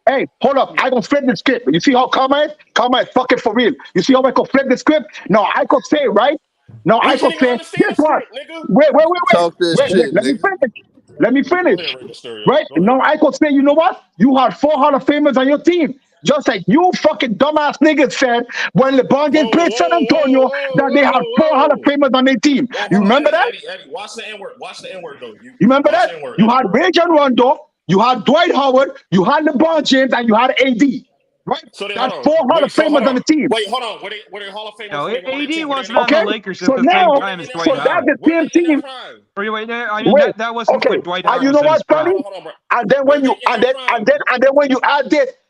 Hey, hold up. I gonna flip the script. You see how Karma is? Karma is fucking for real. You see how I can flip the script? No, I could say, right? No, I could say, guess what? Wait. Let me finish. Right? No, I could say, you know what? You had 4 Hall of Famers on your team. Just like you fucking dumbass niggas said when LeBron James played San Antonio that they had 4 Hall of Famers on their team. You remember that? Eddie, watch the N-word. Watch the N-word, though. You remember that? You had Rajon Rondo, you had Dwight Howard, you had LeBron James, and you had AD. Right? So that's 4 Hall of Famers on the team. Wait, hold on. Were they Hall of Famers? No, AD wasn't on the Lakers at the same time as Dwight Howard. So that's the same team. That wasn't with Dwight Howard. And you know what's funny? And then when you add this,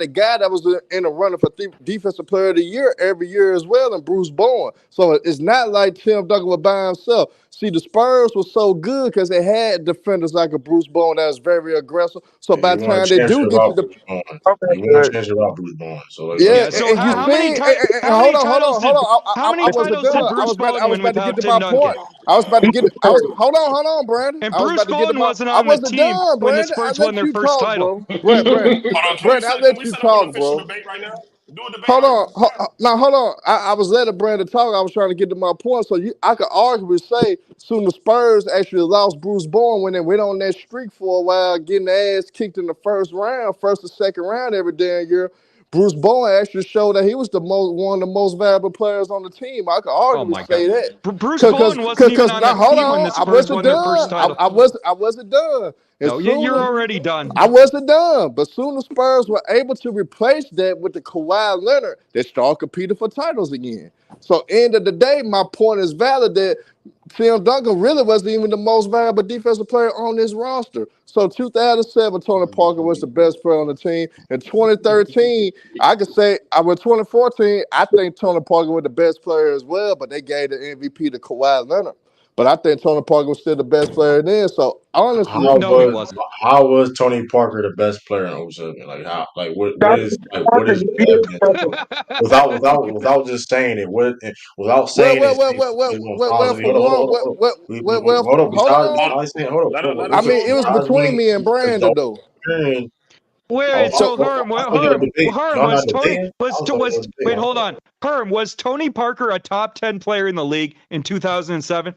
had a guy that was in the running for Defensive Player of the Year every year as well, and Bruce Bowen. So it's not like Tim Duncan was by himself. See, the Spurs was so good because they had defenders like a Bruce Bowen that was very aggressive. So by the time they do get to the you want to change it about Bruce Bowen. So So how many hold on. How many titles did Bruce Bowen win about to without get to Tim my Duncan? point. Hold on, Brandon. And I was Bruce about to get to Bowen my. wasn't I on the wasn't team done, when the Brandon. I Spurs won let their you first talk, title. bro. Brandon, I Can let we you set up an talk, official bro. debate right now? Do a debate. Hold on. I was letting Brandon talk. I was trying to get to my point. So I could arguably say soon the Spurs actually lost Bruce Bowen when they went on that streak for a while, getting their ass kicked in the first or second round every damn year. Bruce Bowen actually showed that he was one of the most valuable players on the team. I could arguably say that. Bruce Bowen wasn't even on the team when the Spurs won their first title. I wasn't done. No, you're already done. I wasn't done. But soon the Spurs were able to replace that with the Kawhi Leonard that started competing for titles again. So end of the day, my point is valid that Tim Duncan really wasn't even the most valuable defensive player on this roster. So 2007, Tony Parker was the best player on the team. In 2013, I could say, with 2014, I think Tony Parker was the best player as well, but they gave the MVP to Kawhi Leonard. But I think Tony Parker was still the best player then. So honestly, he wasn't. How was Tony Parker the best player in 07? Like how? Like what is the evidence? Without just saying it. Without saying it. I mean, it was between me and Brandon though. Wait, so Herm, was Tony wait, hold on. Herm, was Tony Parker a top 10 player in the league in 2007?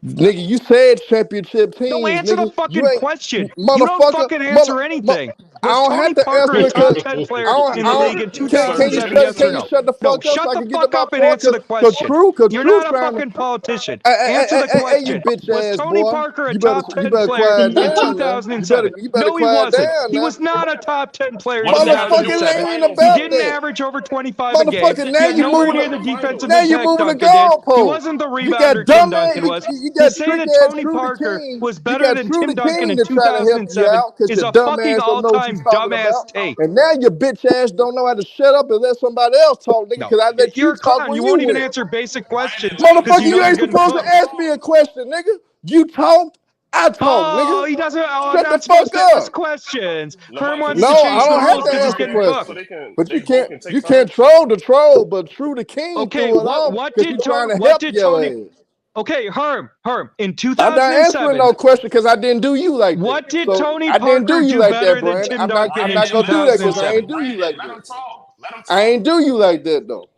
Nigga, you said championship teams. No, answer the fucking question. You don't fucking answer anything. I don't Tony have to Parker answer a top 10 player in the league in 2007? Yes or no? Shut the fuck up shut so I the can get fuck to my up and point, answer the question. You're True not a fucking politician. Answer the Hey, question. you bitch Was ass Tony boy. Parker a You top 10 player quiet in down, 2007? You better No, he quiet wasn't. down He now. was not a top 10 player in Motherfucker, 2007. ain't He about didn't that. average over 25 a game. Motherfucker, He now had you nowhere moving near the defensive now you impact moving the Duncan did. He goalpost. wasn't the You got rebounder Tim dumbass, Duncan was. you To got say trick that ass Tony Trudy Parker King. was You better got than Trudy Tim Duncan King in to try to help you 2007 out because is your a dumb fucking ass don't know what you all-time talking dumbass about. take. And now your bitch ass don't know how to shut up and let somebody else talk, nigga, No, because I let you're you a talk clown. when You you won't even went. answer basic questions because Motherfucker, you know you you're ain't getting supposed to cooked. ask me a question, nigga. You talked, I talk, Oh, nigga. he doesn't. Oh, I'm Shut the not fuck supposed to up. ask questions. Herm wants No, to I change the don't have rules to because he's answer getting questions. cooked. But you can't troll the troll, but True the King Okay, threw it off what because did he's trying to what help did your Tony? ass. Okay, Herm, in I'm not answering 2007, no question because I didn't do you like that. what did So Tony I didn't Parker do you do like better that, than Brandon. Tim I'm Duncan in not gonna do that because I 2007? ain't do you like that. I ain't do you like that though.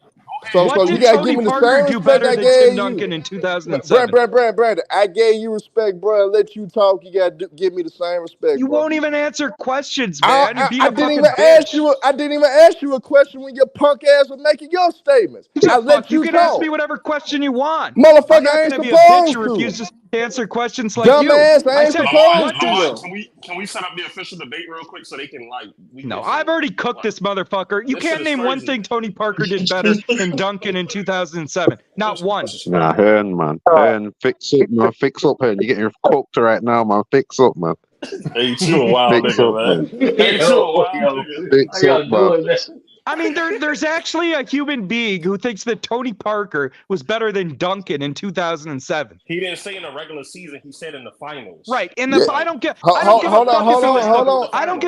So What you did gotta Tony give me the Parker same do respect better I than Tim gave you. Duncan in 2007? Brandon, I gave you respect, bro. Let you talk. You gotta give me the same respect, You bro. won't even answer questions, man. You're being I a didn't fucking even bitch. I didn't even ask you a question when your punk ass was making your statements. I let You you can ask talk. me whatever question you want. I'm Motherfucker, not I going ain't to be a bitch supposed who to. refuses to answer questions like you. Dumbass, I I ain't said, supposed what does... Can we set up the official debate real quick so they can No, I've already cooked this motherfucker. You This shit can't is name one crazy. thing Tony Parker did better than Duncan in 2007. Not one. Nah, Hearn, man. Hearn, fix up, man. Fix up, Hearn. You're getting cooked right now, man. Fix up, man. Hey, you a wild Fix nigga, up, man. man. Hey, you a wild nigga. Fix up, man. I mean, there's actually a human being who thinks that Tony Parker was better than Duncan in 2007. He didn't say in the regular season. He said in the finals. Right. I don't give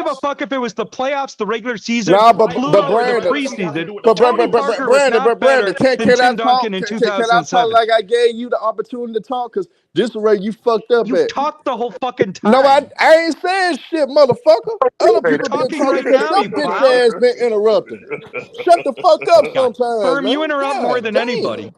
a fuck if it was the playoffs, the regular season, Pluto, or the preseason. Tony Parker was not better than Tim Duncan in 2007. Can I talk like I gave you the opportunity to talk? Because this is where you fucked up You talked the whole fucking time. No, I ain't saying shit, motherfucker. Other people been talking right because now, your you bitch clown. ass been interrupting. Shut the fuck up sometimes, Herm, man. you interrupt more than anybody.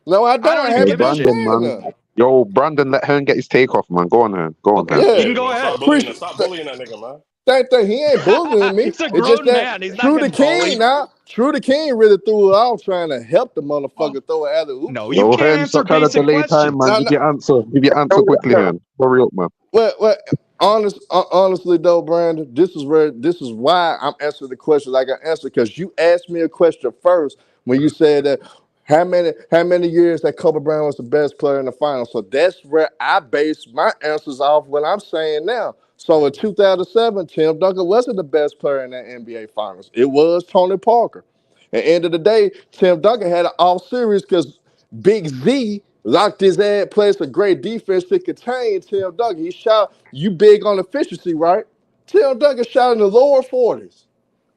No, I don't. I haven't been Brandon, saying man. nothing. Yo, Brandon, let Hearn get his take off, man. Go on, Hearn. Go on, Hearn. You can go ahead. Stop bullying that nigga, man. Same thing. He ain't bullying me. He's a It's grown just that man. He's not True the getting bullied. King now. True the King really threw it off trying to help the motherfucker throw it out of No, you can't Hearn, answer stop trying to basic delay time, questions. man. Give your answer. Give your answer quickly, Hearn. Hurry up, man. Well, honestly though, Brandon, this is why I'm answering the question like I answered, because you asked me a question first when you said that how many years that Kobe Bryant was the best player in the finals. So that's where I base my answers off what I'm saying now. So in 2007, Tim Duncan wasn't the best player in that NBA finals. It was Tony Parker. At the end of the day, Tim Duncan had an off series because Big Z Locked his ass, plays a great defense to contain Tim Duncan. He shot, you big on efficiency, right? Tim Duncan shot in the lower 40s,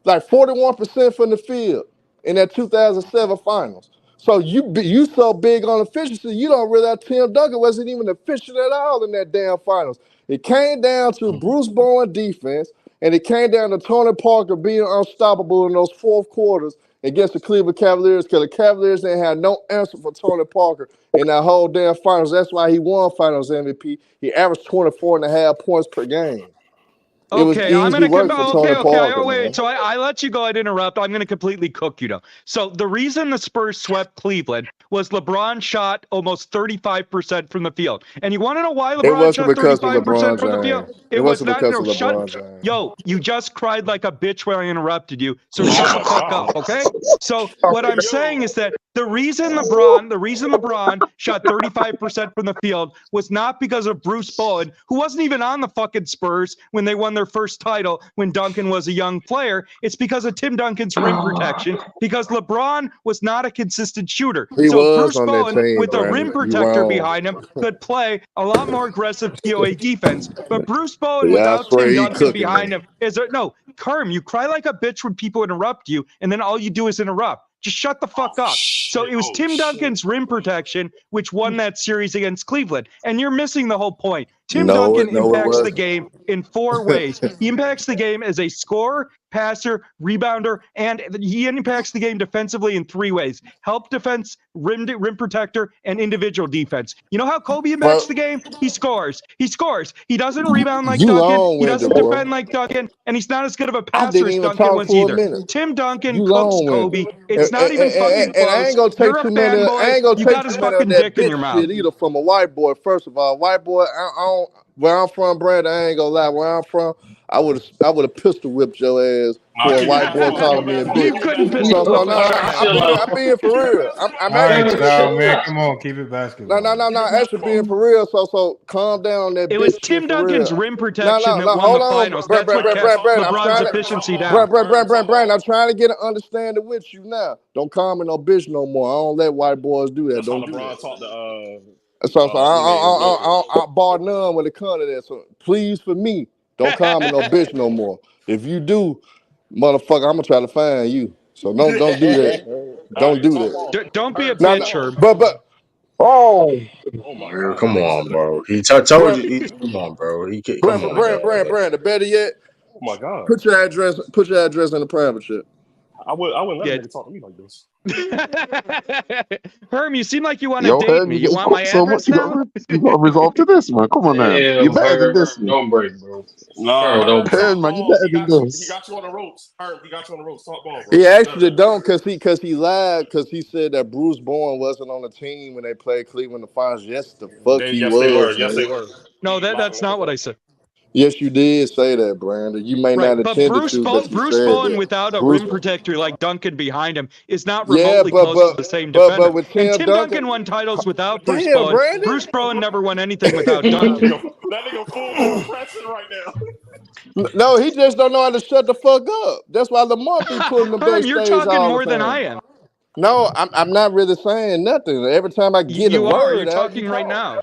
like 41% from the field in that 2007 finals. So you so big on efficiency, you don't realize Tim Duncan wasn't even efficient at all in that damn finals. It came down to Bruce Bowen defense, and it came down to Tony Parker being unstoppable in those fourth quarters against the Cleveland Cavaliers, because the Cavaliers didn't have no answer for Tony Parker in that whole damn finals. That's why he won finals MVP. He averaged 24.5 points per game. It was easy work for Tony Parker. Wait. So I let you go. I'd interrupt. I'm going to completely cook you, though. So the reason the Spurs swept Cleveland was LeBron shot almost 35% from the field. And you want to know why LeBron shot 35% from the field? It wasn't because of LeBron James. Yo, you just cried like a bitch when I interrupted you. So shut the fuck up, okay? So what I'm saying is that the reason LeBron shot 35% from the field was not because of Bruce Bowen, who wasn't even on the fucking Spurs when they won their first title when Duncan was a young player. It's because of Tim Duncan's rim protection, because LeBron was not a consistent shooter. So Bruce Bowen, with a rim protector behind him, could play a lot more aggressive POA defense. But Bruce Bowen, without Tim Duncan behind him, Kerm, you cry like a bitch when people interrupt you, and then all you do is interrupt. Just shut the fuck up. So it was Tim Duncan's rim protection which won that series against Cleveland. And you're missing the whole point. Tim Duncan impacts the game in 4 ways. He impacts the game as a scorer, passer, rebounder, and he impacts the game defensively in 3 ways: help defense, rim protector, and individual defense. You know how Kobe impacts the game? He scores. He doesn't rebound like Duncan. He doesn't defend like Duncan, and he's not as good of a passer as Duncan was either. Tim Duncan cooks Kobe. It's not even fucking close. And I ain't gonna take too many. I ain't gonna you take got his too many fucking of that dick in your bitch mouth. shit either from a white boy. First of all, white boy, where I'm from, Brandon, I ain't gonna lie. Where I'm from, I would have pistol whipped your ass for a white boy calling me a bitch. You couldn't pistol So no, I'm being for real. I'm actually being for real. Come on, keep it basketball. No, actually being for real. So calm down on that bitch. It was shit Tim for Duncan's real. rim protection that won hold the on, finals. That's what kept LeBron's efficiency down. Brand, I'm trying to get an understanding with you now. Don't call me no bitch no more. I don't let white boys do that. That's Don't how do LeBron that. talked to So I bar none when it comes to that. So please, for me, don't call me no bitch no more. If you do, motherfucker, I'm gonna try to find you. So don't do that. Don't do that. Don't be a bitch, Herb. But Oh my God! Come on, bro. He told you. Come on, bro. Come on, Brand. Better yet, oh my God! put your address in the private chat. I wouldn't let him talk to me like this. Herm, you seem like you want to date me. You want my address now? You got to resolve to this, man. Come on now. You better than this, man. Don't break, bro. No, Man, you better than this. He got you on the ropes. Herb, he got you on the ropes. Talk ball, bro. He actually don't, because he lied, because he said that Bruce Bowen wasn't on the team when they played Cleveland in the finals. Yes, the fuck he was. They were. Yes, they were. No, that's not what I said. Yes, you did say that, Brandon. You may not intend to, but Bruce Bowen without a rim protector like Duncan behind him is not remotely close to the same defender. But with Tim Duncan won titles without Bruce Bowen. Brandon. Bruce Bowen never won anything without Duncan. That nigga full pressing right now. No, he just don't know how to shut the fuck up. That's why Lamar be putting them backstage. You're talking all more the than time. I am. No, I'm not really saying nothing. Every time I get a word, you're talking right now.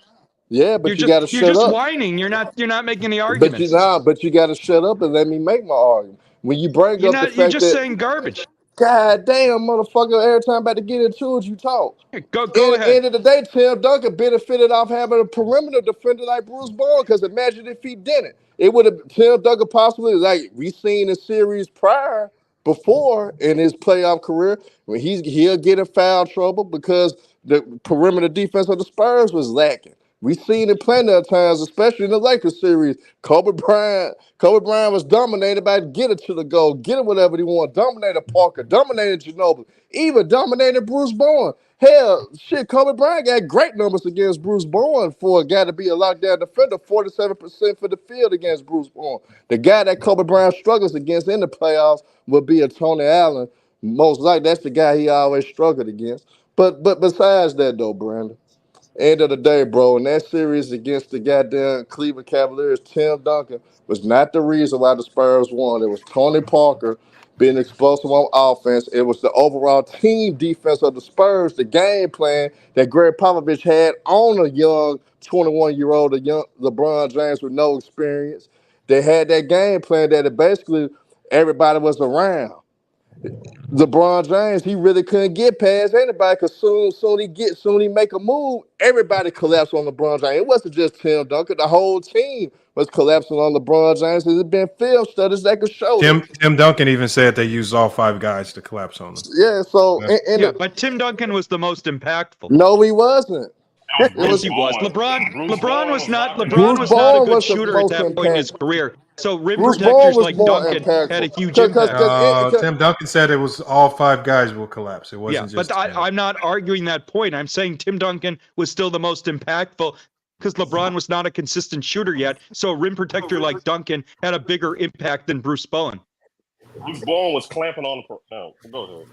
Yeah, but you got to shut up. You're just whining. You're not making any arguments. But you got to shut up and let me make my argument. When you bring up the fact you're just that, saying garbage. God damn, motherfucker! Every time I'm about to get into it, you talk. Go ahead. End of the day, Tim Duncan benefited off having a perimeter defender like Bruce Bowen. Because imagine if he didn't, it would have Tim Duncan possibly, like we seen in series before in his playoff career, when he'll get in foul trouble because the perimeter defense of the Spurs was lacking. We seen it plenty of times, especially in the Lakers series. Kobe Bryant was dominated by get it to the goal, get it whatever he want, dominated Parker, dominated Ginobili, even dominated Bruce Bowen. Hell, shit, Kobe Bryant got great numbers against Bruce Bowen for a guy to be a lockdown defender, 47% for the field against Bruce Bowen. The guy that Kobe Bryant struggles against in the playoffs would be a Tony Allen. Most likely, that's the guy he always struggled against. But besides that, though, Brandon, end of the day, bro, in that series against the goddamn Cleveland Cavaliers, Tim Duncan was not the reason why the Spurs won. It was Tony Parker being explosive on offense. It was the overall team defense of the Spurs, the game plan that Greg Popovich had on a young 21-year-old, a young LeBron James with no experience. They had that game plan that it basically everybody was around. LeBron James, he really couldn't get past anybody because soon he make a move, everybody collapsed on LeBron James. It wasn't just Tim Duncan; the whole team was collapsing on LeBron James. There's been film studies that could show Tim Duncan even said they used all 5 guys to collapse on them. Yeah, so but Tim Duncan was the most impactful. No, he wasn't. Yes, he was. LeBron was not a Bowen good was the shooter at most that point in his impactful. career. So rim Bruce Bowen protectors was like more Duncan had a impactful. huge impact. Tim Duncan said it was all 5 guys will collapse. It wasn't just. But I'm not arguing that point. I'm saying Tim Duncan was still the most impactful because LeBron was not a consistent shooter yet. So a rim protector like Duncan had a bigger impact than Bruce Bowen. Bruce Bowen was clamping on the. No, go ahead.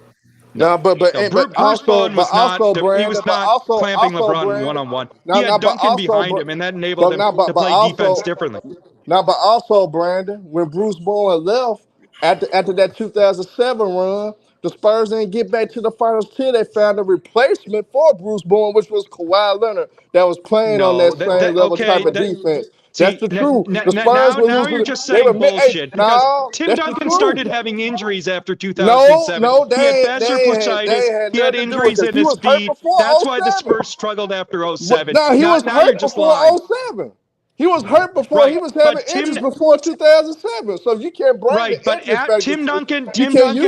No, but Bruce Bowen was not clamping LeBron Brandon, one-on-one. He had Duncan behind him, and that enabled him to play defense differently. Now, but also, Brandon, when Bruce Bowen left after that 2007 run, the Spurs didn't get back to the finals till they found a replacement for Bruce Bowen, which was Kawhi Leonard, that was playing on that same level type of defense. That's the truth. The Spurs were now losing. you're just saying bullshit because Tim Duncan started having injuries after 2007. No, he had fasciitis. He had injuries in his speed. That's why the Spurs struggled after 07. No, he was hurt before 07. He was hurt before. He was having injuries before 2007. So you can't bring Tim Duncan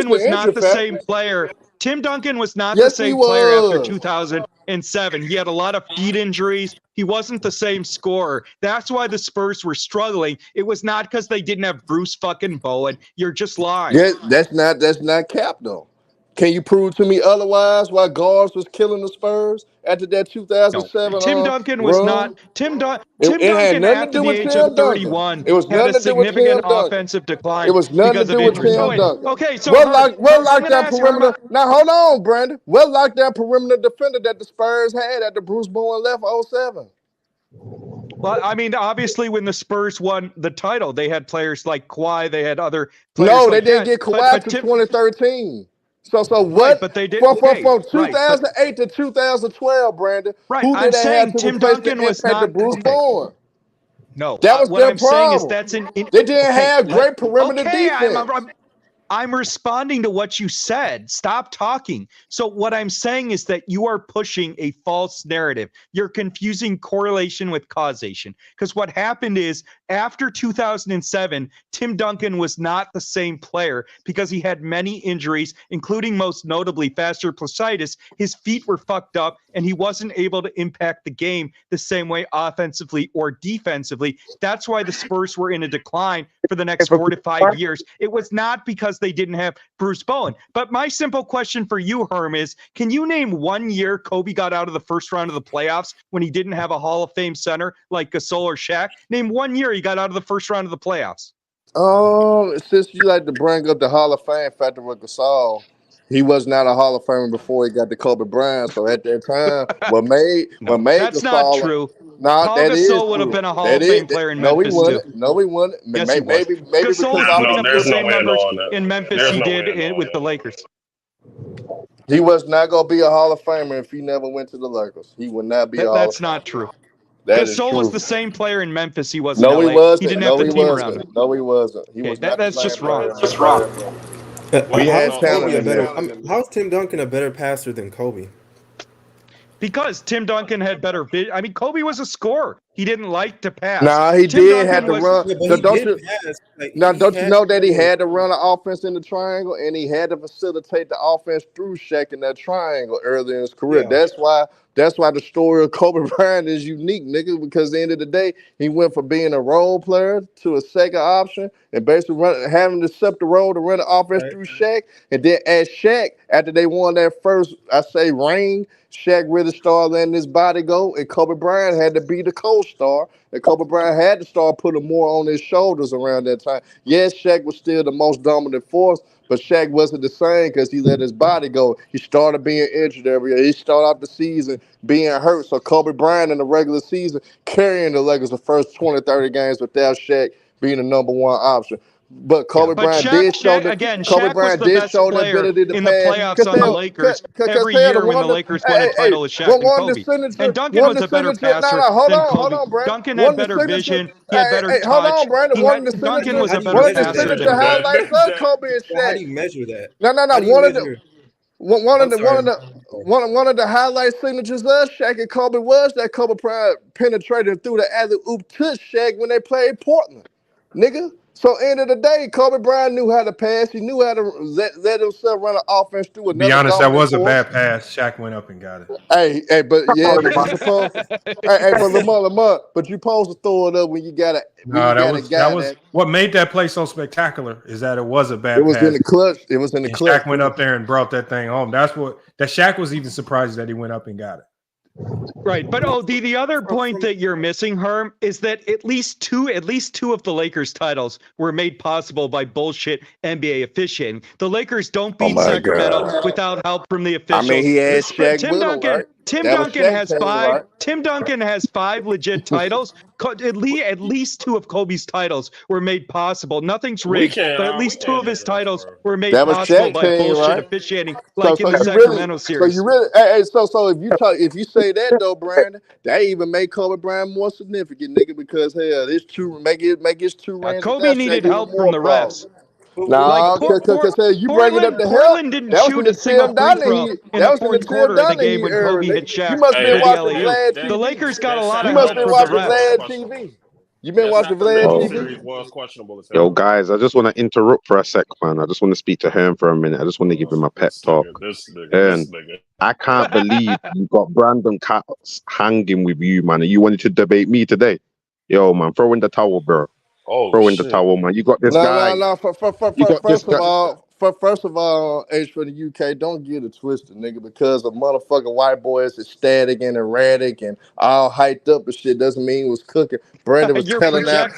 was not the same player. Tim Duncan was not the same player after 2007. He had a lot of feet injuries. He wasn't the same scorer. That's why the Spurs were struggling. It was not because they didn't have Bruce fucking Bowen. You're just lying. Yeah, that's not cap though. Can you prove to me otherwise why guards was killing the Spurs after that 2007 Tim Duncan was run? not. Tim Duncan had nothing after to do the with age Tim of 31 It was had a nothing to do with significant Tim Duncan. offensive decline. It was nothing because to do of with injuries. Tim Duncan. Okay, so what lockdown perimeter? Now hold on, Brandon. What lockdown perimeter defender that the Spurs had after Bruce Bowen left 07? Well, I mean, obviously, when the Spurs won the title, they had players like Kawhi. They had other players. No, they didn't get Kawhi until 2013. So what? Right, but they did from 2008 to 2012, Brandon. Right, Who did they have to Tim replace Duncan the was impact not of Bruce Bowen? No, that was what their I'm problem. saying is that's they didn't have great perimeter defense. I'm responding to what you said. Stop talking. So what I'm saying is that you are pushing a false narrative. You're confusing correlation with causation. Because what happened is after 2007, Tim Duncan was not the same player because he had many injuries, including most notably fasciitis. His feet were fucked up and he wasn't able to impact the game the same way offensively or defensively. That's why the Spurs were in a decline for the next 4 to 5 years. It was not because they didn't have Bruce Bowen. But my simple question for you, Herm, is can you name 1 year Kobe got out of the first round of the playoffs when he didn't have a Hall of Fame center like Gasol or Shaq? Name 1 year he got out of the first round of the playoffs. Since you like to bring up the Hall of Fame factor with Gasol, he was not a Hall of Famer before he got to Kobe Bryant. So at that time, what made that's Gasol, not true. No, Paul that is Gasol would have true. been a Hall of Fame player in Memphis too. No, he wouldn't. Yes, maybe Gasol was putting up the there's same no handle numbers on that. in Memphis There's he no did handle on with that. the Lakers. He was not going to be a Hall of Famer if he never went to the Lakers. He would not be a Hall of Famer. That's not true. That is Gasol true. was the same player in Memphis he was No, in LA. he wasn't. He didn't No, have the he team wasn't. around him. No, he wasn't. He was not that's the same just wrong. player. Just wrong. We had talent. How's Tim Duncan a better passer than Kobe? Because Tim Duncan had better vision. I mean, Kobe was a scorer. He didn't like to pass. Nah, he Tim did Duncan have to was, run. Yeah, Don't you know that he had had to run an offense in the triangle and he had to facilitate the offense through Shaq in that triangle early in his career. Yeah. That's why the story of Kobe Bryant is unique, nigga, because at the end of the day, he went from being a role player to a second option and basically having to accept the role to run the offense through Shaq. And then as Shaq, after they won that first, ring, Shaq really started letting his body go, and Kobe Bryant had to be the co-star, and Kobe Bryant had to start putting more on his shoulders around that time. Yes, Shaq was still the most dominant force, but Shaq wasn't the same because he let his body go. He started being injured every year. He started off the season being hurt. So Kobe Bryant in the regular season carrying the Lakers the first 20, 30 games without Shaq being the number one option. But Kobe Bryant did show that Kobe Bryant did show the ability to in the pass. playoffs on the Lakers every year when the Lakers won a title with Shaq and Kobe. And Duncan was a better passer than Kobe. Duncan had better vision. He had better touch. Hold on, Brandon. Duncan was a better passer than highlights of Kobe and Shaq. How do you measure that? No. One of the highlight signatures of Shaq and Kobe was that Kobe Bryant penetrated through the alley-oop to Shaq when they played Portland, nigga. So end of the day, Kobe Bryant knew how to pass. He knew how to let himself run an offense through another. Be honest, that was a bad pass. Shaq went up and got it. Hey, but you supposed. But Lamar, but you supposed to throw it up when you got a. That was what made that play so spectacular. Is that it was a bad. It was pass. in the clutch. It was in the clutch. Shaq went up there and brought that thing home. That Shaq was even surprised that he went up and got it. Right, but the other point that you're missing, Herm, is that at least two of the Lakers titles were made possible by bullshit NBA officiating. The Lakers don't beat Sacramento without help from the officials. I mean, he had Shaq Tim Duncan. Right? Tim Duncan has five. Right? Tim Duncan has 5 legit titles. At least 2 of Kobe's titles were made possible. Nothing's rigged, but at least 2 of his titles were made possible by bullshit officiating, like in the Sacramento series. So you really, so if you say that though, Brandon, that even made Kobe Bryant more significant, nigga, because hell, this two make his 2 rings. Kobe needed help from the refs. No, because you bring it up to Portland didn't shoot a single free throw in the fourth quarter of the game when Kobe hit Shaq. You must be watching Vlad TV. The Lakers got a lot of help from the refs. Vlad TV. You been watching Vlad TV? Yo, guys, I just want to interrupt for a sec, man. I just want to speak to Herm for a minute. I just want to give him a pep talk. And I can't believe you got Brandon Katz hanging with you, man. And you wanted to debate me today. Yo, man, throw in the towel, bro. Throw in the towel, man. You got this guy. No. First of all, H for the UK, don't get it twisted, nigga, because a motherfucking white boy is ecstatic and erratic and all hyped up and shit doesn't mean he was cooking. Brandon was telling that.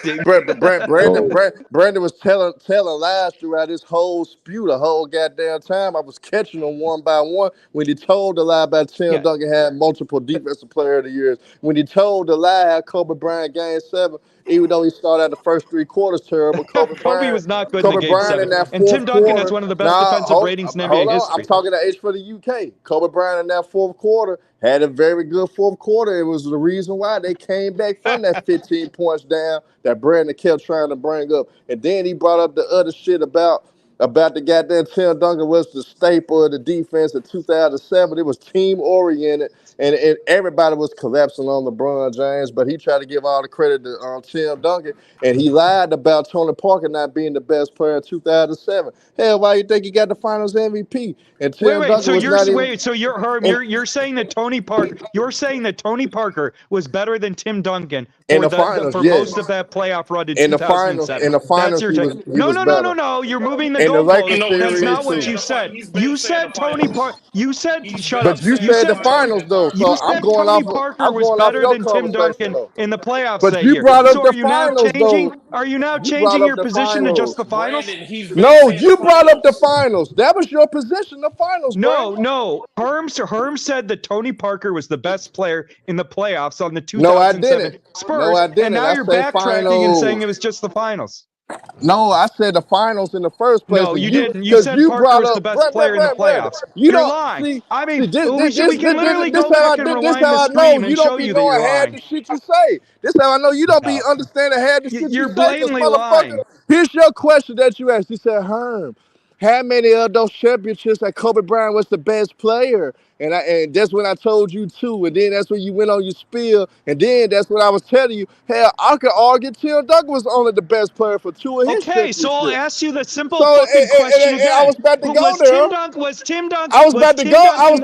Brandon was telling lies throughout his whole spew the whole goddamn time. I was catching them one by one when he told the lie about Tim Duncan had multiple defensive player of the years. When he told the lie how Kobe Bryant game 7. Even though he started out the first 3 quarters terrible, Kobe was not good in the game 7. And Tim Duncan has one of the best defensive ratings in NBA history. I'm talking to H for the UK. Kobe Bryant in that 4th quarter had a very good 4th quarter. It was the reason why they came back from that 15 points down that Brandon kept trying to bring up. And then he brought up the other shit about the goddamn Tim Duncan was the staple of the defense in 2007. It was team oriented. And everybody was collapsing on LeBron James, but he tried to give all the credit to Tim Duncan, and he lied about Tony Parker not being the best player in 2007. Hell, why you think he got the Finals MVP? And Tim Duncan so was you're not even, so you're Herm, you're saying that Tony Parker was better than Tim Duncan in the finals, for most of that playoff run in 2007. In the finals, he was no. You're moving the goalpost. That's not what you said. You said Tony Parker. You said shut up. But you said the finals though. So I'm going Tony off. Parker was better than Tim Duncan in the playoffs but that you year. brought up so the are you finals, now changing? though. Are you now changing your position to just the finals? No, you brought up the finals. That was your position, the finals. No. Herm said that Tony Parker was the best player in the playoffs on the 2007 Spurs. No, I didn't. And now you're backtracking and saying it was just the finals. No, I said the finals in the first place. No, you didn't. You said Parker was the best player in the playoffs. You're lying. See, I mean, this we can literally go back and rewind the stream and show you that you're lying. The shit you say. This is how I know you don't be understanding half the shit you're you say. Blatantly lying. Here's your question that you asked. You said, Herm, how many of those championships that Kobe Bryant was the best player? And that's when I told you too. And then that's when you went on your spiel. And then that's when I was telling you, hell, I could argue Tim Duncan was only the best player for 2 of his championships. So I'll ask you the simple fucking question again. I was about to go there. Was Tim Duncan? I was about to go. I was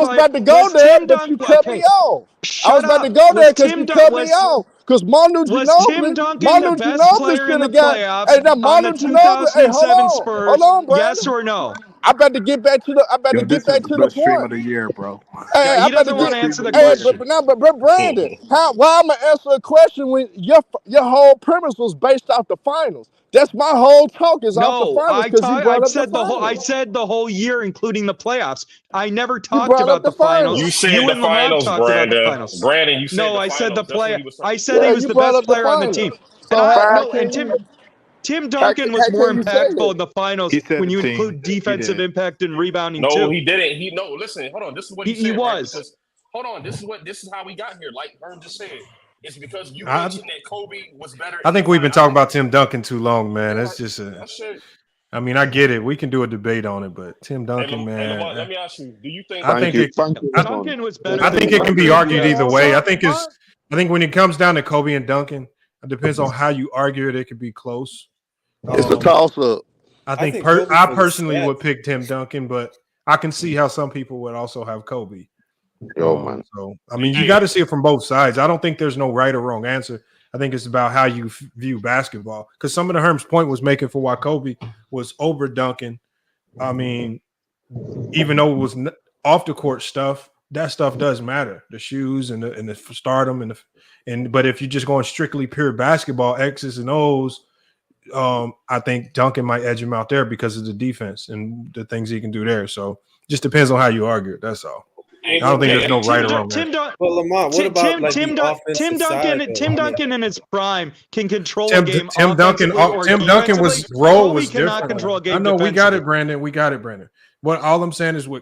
about to go there, but you cut me off. I was about to go there because you cut me off. Because Manu Ginobili, was Tim Duncan the best player in the playoffs on the 2007 Spurs? Hold on, Brandon. Yes or no? I about to get back to the. Best stream of the year, bro. Hey, he doesn't want to answer the question. But Brandon, why am I answer a question when your whole premise was based off the finals? That's my whole talk is off the finals because you brought up the finals. I said the whole year, including the playoffs. I never talked about the finals. You said the finals, Brandon. Brandon, you said no. the I said the finals. play. I said he was the best player on the team. Tim Duncan was more impactful in the finals when you 17. include defensive impact and rebounding No, too. he didn't. Listen, hold on. This is what he said. He Right? was. Because, hold on. This is how we got here. Like Herm just said, it's because you I- mentioned that Kobe was better. I think we've been talking about Tim Duncan too long, man. That's just That shit. I mean, I get it. We can do a debate on it, but Tim Duncan, man. Lamar, let me ask you: do you think? Duncan was better. I think it can be argued either way. I think when it comes down to Kobe and Duncan, it depends on how you argue it. It could be close. It's a toss up. I think I personally would pick Tim Duncan, but I can see how some people would also have Kobe. Man. So I mean, you got to see it from both sides. I don't think there's no right or wrong answer. I think it's about how you view basketball. Because some of the Herm's point was making for why Kobe was over Duncan. I mean, even though it was off the court stuff, that stuff does matter. The shoes and the stardom but if you're just going strictly pure basketball, X's and O's, I think Duncan might edge him out there because of the defense and the things he can do there. So just depends on how you argue it. That's all. I don't think there's no right or wrong. Well, Lamont, what about Tim Duncan in his prime can control a game. Tim Duncan was role was different. Control a game I know we got it, Brandon. We got it, Brandon. What all I'm saying is with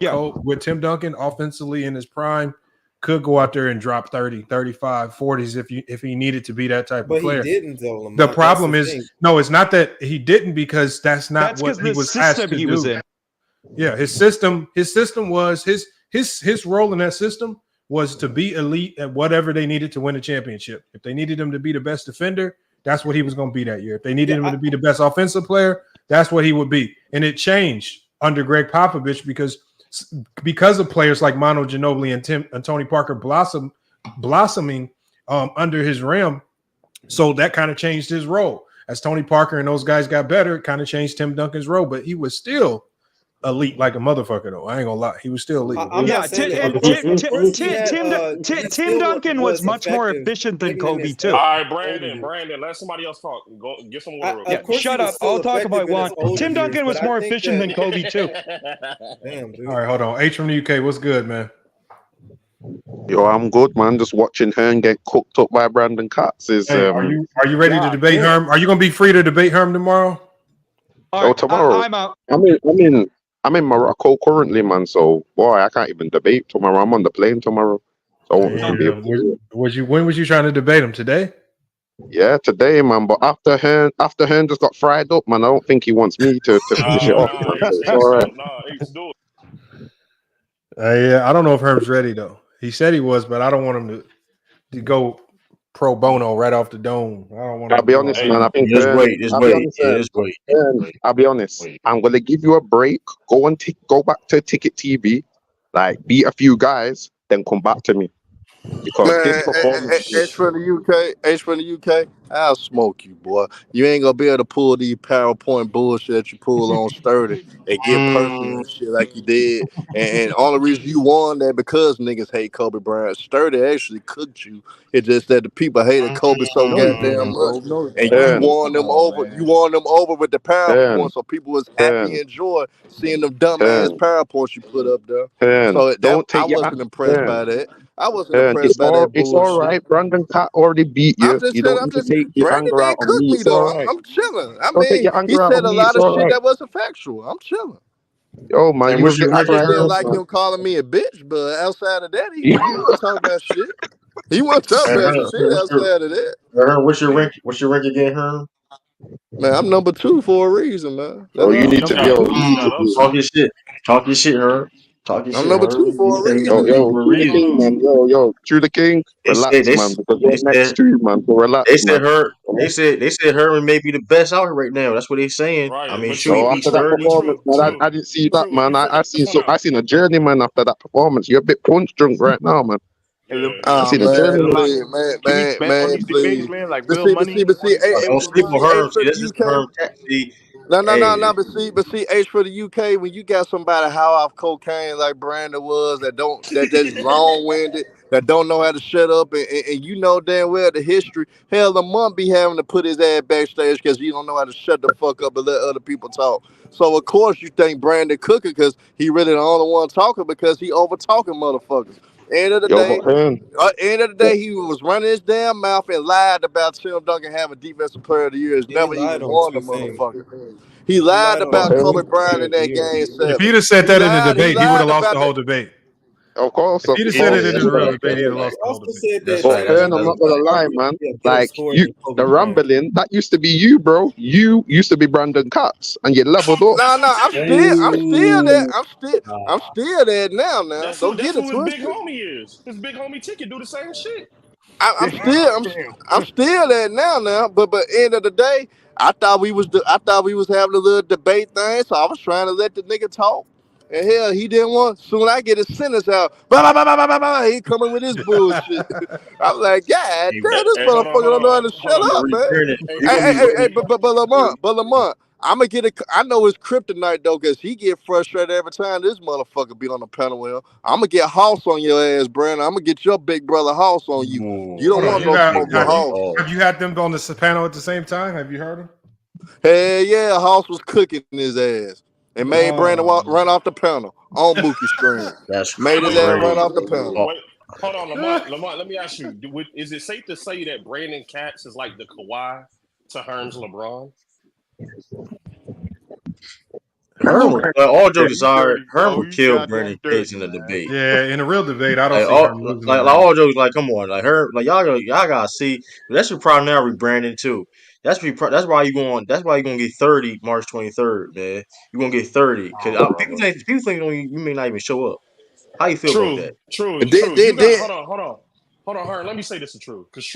Tim Duncan offensively in his prime could go out there and drop 30, 35, 40s if he needed to be that type of player. He didn't though. Lamont. The problem is no, it's not that he didn't because that's not what he was asked to do. Was in. Yeah, his system was his role in that system was to be elite at whatever they needed to win a championship. If they needed him to be the best defender, that's what he was going to be that year. If they needed him to be the best offensive player, that's what he would be. And it changed under Greg Popovich because of players like Manu Ginobili and Tony Parker blossoming under his rim. So that kind of changed his role. As Tony Parker and those guys got better, it kind of changed Tim Duncan's role, but he was still elite like a motherfucker, though. I ain't gonna lie. He was still elite. Tim Duncan was much more efficient than Kobe, too. All right, Brandon, let somebody else talk. Go get some water. Shut up. I'll talk if I want. Tim Duncan was more efficient than Kobe, too. Damn, dude. All right, hold on. H from the UK. What's good, man? Yo, I'm good, man. Just watching Herm get cooked up by Brandon Katz. Are you ready to debate Herm? Are you gonna be free to debate Herm tomorrow? Tomorrow. I'm out. I'm in Morocco currently, man. So boy, I can't even debate tomorrow. I'm on the plane tomorrow. So when was you trying to debate him today? Yeah, today, man. But after Herm just got fried up, man. I don't think he wants me to finish it off. It's all right. Yeah, I don't know if Herm's ready though. He said he was, but I don't want him to go pro bono right off the dome. I don't want. I'll be honest, man. I think just wait. I'll be honest. I'm gonna give you a break. Go back to Ticket TV, like beat a few guys, then come back to me. Because this performance. H from the UK, I'll smoke you, boy. You ain't gonna be able to pull these PowerPoint bullshit that you pull on Sturdy and get personal and shit like you did. And only reason you won that because niggas hate Kobe Bryant. Sturdy actually cooked you. It's just that the people hated Kobe so goddamn much. And you won them over. You won them over with the PowerPoint, so people was happy and enjoy seeing them dumbass PowerPoints you put up there. So I wasn't impressed by that. I wasn't impressed by that bullshit. It's all right. Brandon Cat already beat you. You don't need to take your anger out on me. It's all right. I'm chilling. I mean, he said a lot of shit that wasn't factual. I'm chilling. Yo, man, I just didn't like him calling me a bitch, but outside of that, he wasn't talking about shit. He wasn't talking about shit outside of that. What's your rank? What's your rank again, Herm? Man, I'm number 2 for a reason, man. You need to talk your shit. Talk your shit, Herm. I'm number 2 for a reason. Yo, True the King. Relax, man. Because we're next to you, man. So relax. They said Herman may be the best out here right now. That's what they're saying. Right, I mean, after that performance, man, I didn't see that, man. I seen a journeyman after that performance. You're a bit punch drunk right now, man. I see the journeyman. Man, please. Like real money. But see, don't sleep with Herm. See, this is Herm. No. But see, H for the UK, when you got somebody high off cocaine like Brandon was, that's long-winded, that don't know how to shut up, and you know damn well the history. Hell, Lamont be having to put his ass backstage because he don't know how to shut the fuck up and let other people talk. So of course you think Brandon cooking because he really the only one talking because he over talking motherfuckers. End of the day, he was running his damn mouth and lied about Tim Duncan having defensive player of the year. He's never even won the motherfucker. He lied about Kobe Bryant in that game 7. If he'd have said that in the debate, he would have lost the whole debate. Of course. If he'd have said it in the real debate, he'd have lost the whole debate. But Hearn, I'm not gonna lie, man. Like the rumbling, that used to be you, bro. You used to be Brandon Cutts, and you leveled up. No, I'm still there. I'm still there now. That's Don't get it who his twisted. big homie is. His big homie Ticket do the same shit. I'm still there now. But end of the day, I thought we was having a little debate thing, so I was trying to let the nigga talk. And hell, he didn't want. Soon I get his sentence out. He coming with his bullshit. I'm like, God damn, this motherfucker don't know how to shut up, man. Hey, but Lamont, I'm gonna get it. I know it's kryptonite though, cause he get frustrated every time this motherfucker be on the panel with him. I'm gonna get House on your ass, Brandon. I'm gonna get your big brother House on you. You don't want no smoke with House. Have you had them on the panel at the same time? Have you heard him? Hell yeah, House was cooking his ass. And made Brandon run off the panel on Mookie's screen. That's made his ass run off the panel. Wait, hold on, Lamont. Let me ask you: is it safe to say that Brandon Katz is like the Kawhi to Hearn's LeBron? All jokes aside, Hearn would kill Brandon Katz in the debate. Yeah, in a real debate, I don't see Hearn losing. Like all jokes, like come on, like Hearn, like y'all gotta see. That's your problem now with Brandon too. That's why you going. That's why you're gonna get 30 March 23rd, man. You're gonna get 30 because people think you may not even show up. How you feel about that? True. Hold on, Hearn. Let me say this is true, because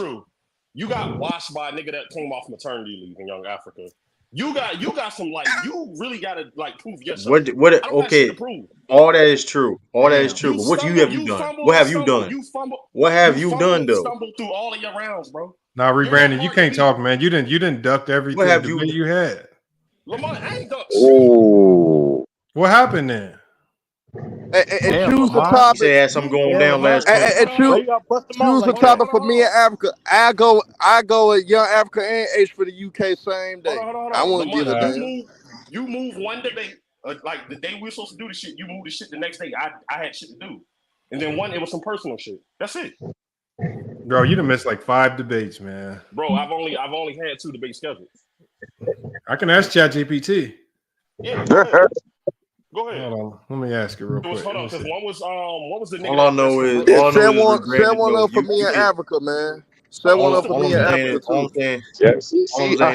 you got washed by a nigga that came off maternity leave in Young Africa. You got some you really gotta prove yourself. Okay, all that is true. All that is true. But what have you done? What have you done? What have you done though? Stumbled through all of your rounds, bro. Nah, Brandon, you can't talk, man. You didn't ducked everything. What have you had? Lamont, I ain't ducked shit. What happened then? And choose the topic. He had something going down last week. And choose the topic for me in Africa. I go at Young Africa and H for the UK same day. I won't give a damn. You move one debate, like the day we were supposed to do the shit. You move the shit the next day. I had shit to do, and then it was some personal shit. That's it. Bro, you done missed like 5 debates, man. Bro, I've only had 2 debates scheduled. I can ask ChatGPT. Yeah, go ahead. Go ahead. Hold on. Let me ask you real quick. Hold on, because what was the nigga? All I know is set one up for me in Africa, man. Set one up for me in Africa too. I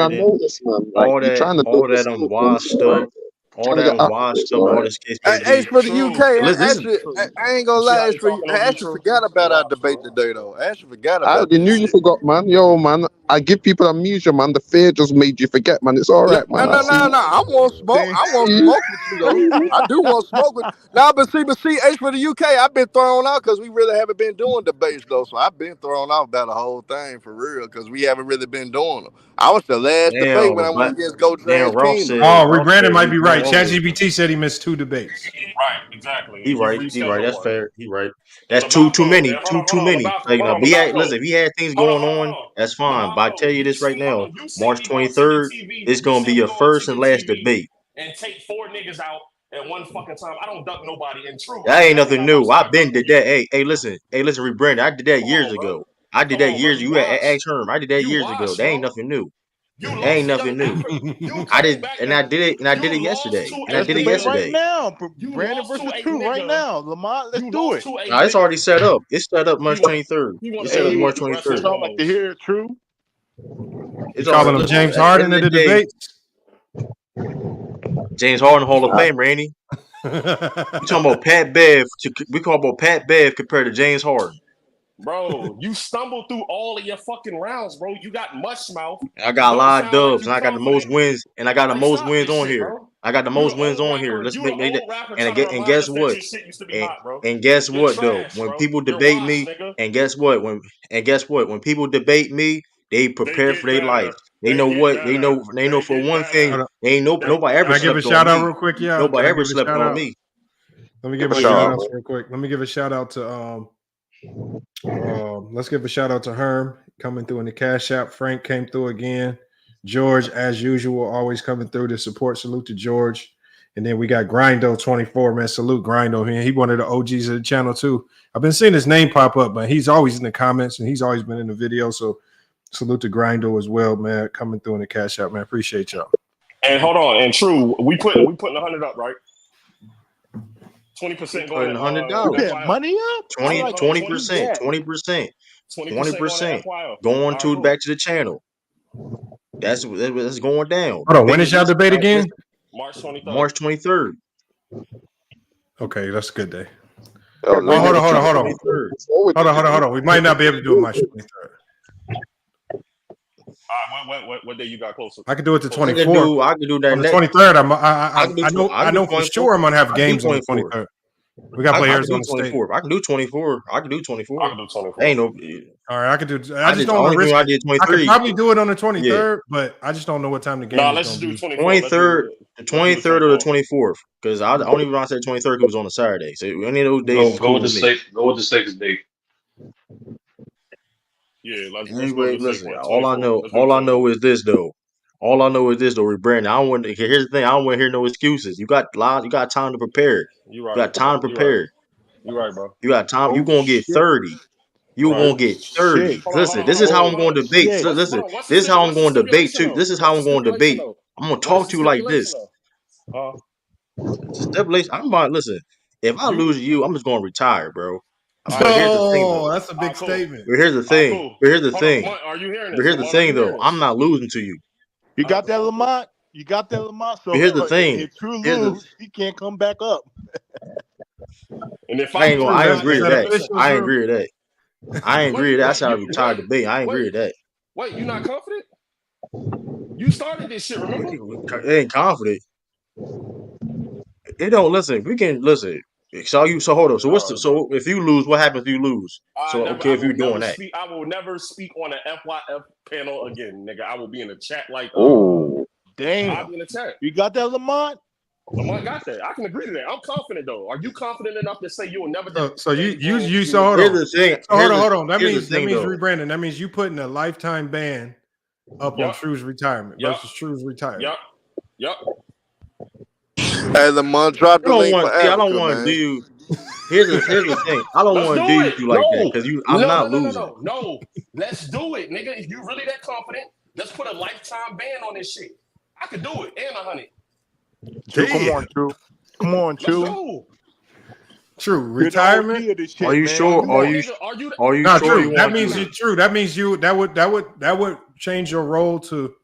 know this, man. All that washed up. All that washed up. All this case. H for the UK. I ain't gonna lie. I actually forgot about our debate today, though. I actually forgot about. I knew you forgot, man. Yo, man. I give people amnesia, man. The fear just made you forget, man. It's all right, man. No. I want smoke. I want smoke with you, though. I do want smoke with. Nah, but see, H for the UK. I've been thrown out because we really haven't been doing debates, though. So I've been thrown out about the whole thing for real because we haven't really been doing them. I was the last debate when I went against Go Trans Kingdom. Oh, Brandon might be right. ChatGPT said he missed 2 debates. Right, exactly. He right. That's fair. He right. That's too many. Too many. But listen, if he had things going on, that's fine. But I tell you this right now, March 23rd, it's gonna be your first and last debate. And take 4 niggas out at one fucking time. I don't duck nobody. In truth, that ain't nothing new. I've been did that. Hey, listen, Brandon. I did that years ago. I did that years. You asked Herm. I did that years ago. That ain't nothing new. That ain't nothing new. I did it yesterday. Right now, Brandon versus True. Right now, Lamont. Let's do it. Nah, it's already set up. It's set up March 23rd. It's set up March 23rd. Sound like to hear it, True. It's calling him James Harden in the debate. James Harden Hall of Fame, Randy. We talking about Pat Bev. We call about Pat Bev compared to James Harden. Bro, you stumbled through all of your fucking rounds, bro. You got mush mouth. I got a lot of dubs, and I got the most wins, and I got the most wins on here. I got the most wins on here. Let's make that. And guess what? And guess what though? When people debate me, and guess what? When people debate me, they prepare for their life. They know what they know. They know for one thing. They ain't nobody ever. Can I give a shout out real quick? Yeah, nobody ever slept on me. Let me give a shout out real quick. Let me give a shout out to let's give a shout out to Herm coming through in the Cash App. Frank came through again. George, as usual, always coming through to support. Salute to George And then we got Grindo24, man. Salute Grindo, man. He one of the OGs of the channel too. I've been seeing his name pop up, but he's always in the comments and he's always been in the video. So salute to Grindo as well, man. Coming through in the cash out, man. Appreciate y'all. And hold on, and true, we putting 100 up, right? 20% going $100. Money up? 20%. 20% going to back to the channel. That's going down. Hold on, when is y'all debate again? March 23rd. March 23rd. Okay, that's a good day. Hold on. We might not be able to do it March 23rd. What day you got closer? I can do it the 24th. I can do that. On the 23rd, I know for sure I'm gonna have games on the 23rd. We got to play Arizona State. I can do 24. Ain't no. All right, I can do. I just don't want to risk. I did 23. I could probably do it on the 23rd, but I just don't know what time the game. No, let's just do 23rd, the 23rd or the 24th. Because I only reason I said 23rd, it was on a Saturday. So any of those days. Go with the safe. Go with the safest date. Yeah. Anyway, listen. All I know is this though. Brandon. I don't want to. Here's the thing. I don't want to hear no excuses. You got time to prepare. You right. You got time to prepare. You right, bro. You got time. You gonna get 30. You gonna get 30. Listen, this is how I'm going to debate. Listen, this is how I'm going to debate too. This is how I'm going to debate. I'm gonna talk to you like this. Stipulation. I'm about listen. If I lose to you, I'm just gonna retire, bro. Oh, that's a big statement. But here's the thing. Here's the thing. Are you hearing this? But here's the thing, though. I'm not losing to you. You got that, Lamont? So here's the thing. If True lose, he can't come back up. And if I agree with that. I agree with that. That's how I retired debate. I agree with that. Wait, you not confident? You started this shit, remember? It ain't confident. It don't listen. We can listen. So hold on. So if you lose, what happens if you lose? If you're doing that. I will never speak on an FYF panel again, nigga. I will be in the chat like damn. I'll be in the chat. You got that, Lamont? Lamont got that. I can agree to that. I'm confident though. Are you confident enough to say you will never hold on. Here's the thing. Hold on. That means rebranding. That means you putting a lifetime ban up on True's retirement versus True's retirement. Yep. Hey, Lamont, drop the link for Africa, I don't want to do you. Here's the thing. I don't want to do you like that because I'm not losing. No, let's do it, nigga. If you really that confident, let's put a lifetime ban on this shit. I could do it and 100. True, come on, True. True retirement. Are you sure? Are you sure? True. That means you're true. That means that would change your role to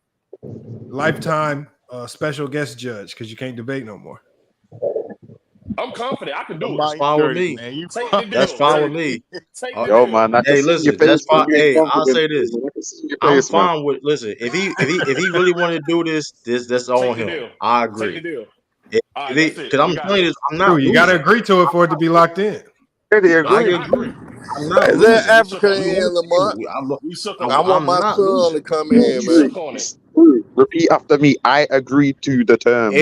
lifetime special guest judge because you can't debate no more. I'm confident. I can do it. That's fine with me. That's fine with me. Yo, man. Hey, listen. That's fine. Hey, I'll say this. I'm fine with. Listen, if he really wanted to do this, that's on him. I agree. Because I'm telling you this, I'm not. You got to agree to it for it to be locked in. I agree. Is that Africa in, Lamont? I want my son to come in, man. Repeat after me. I agree to the terms.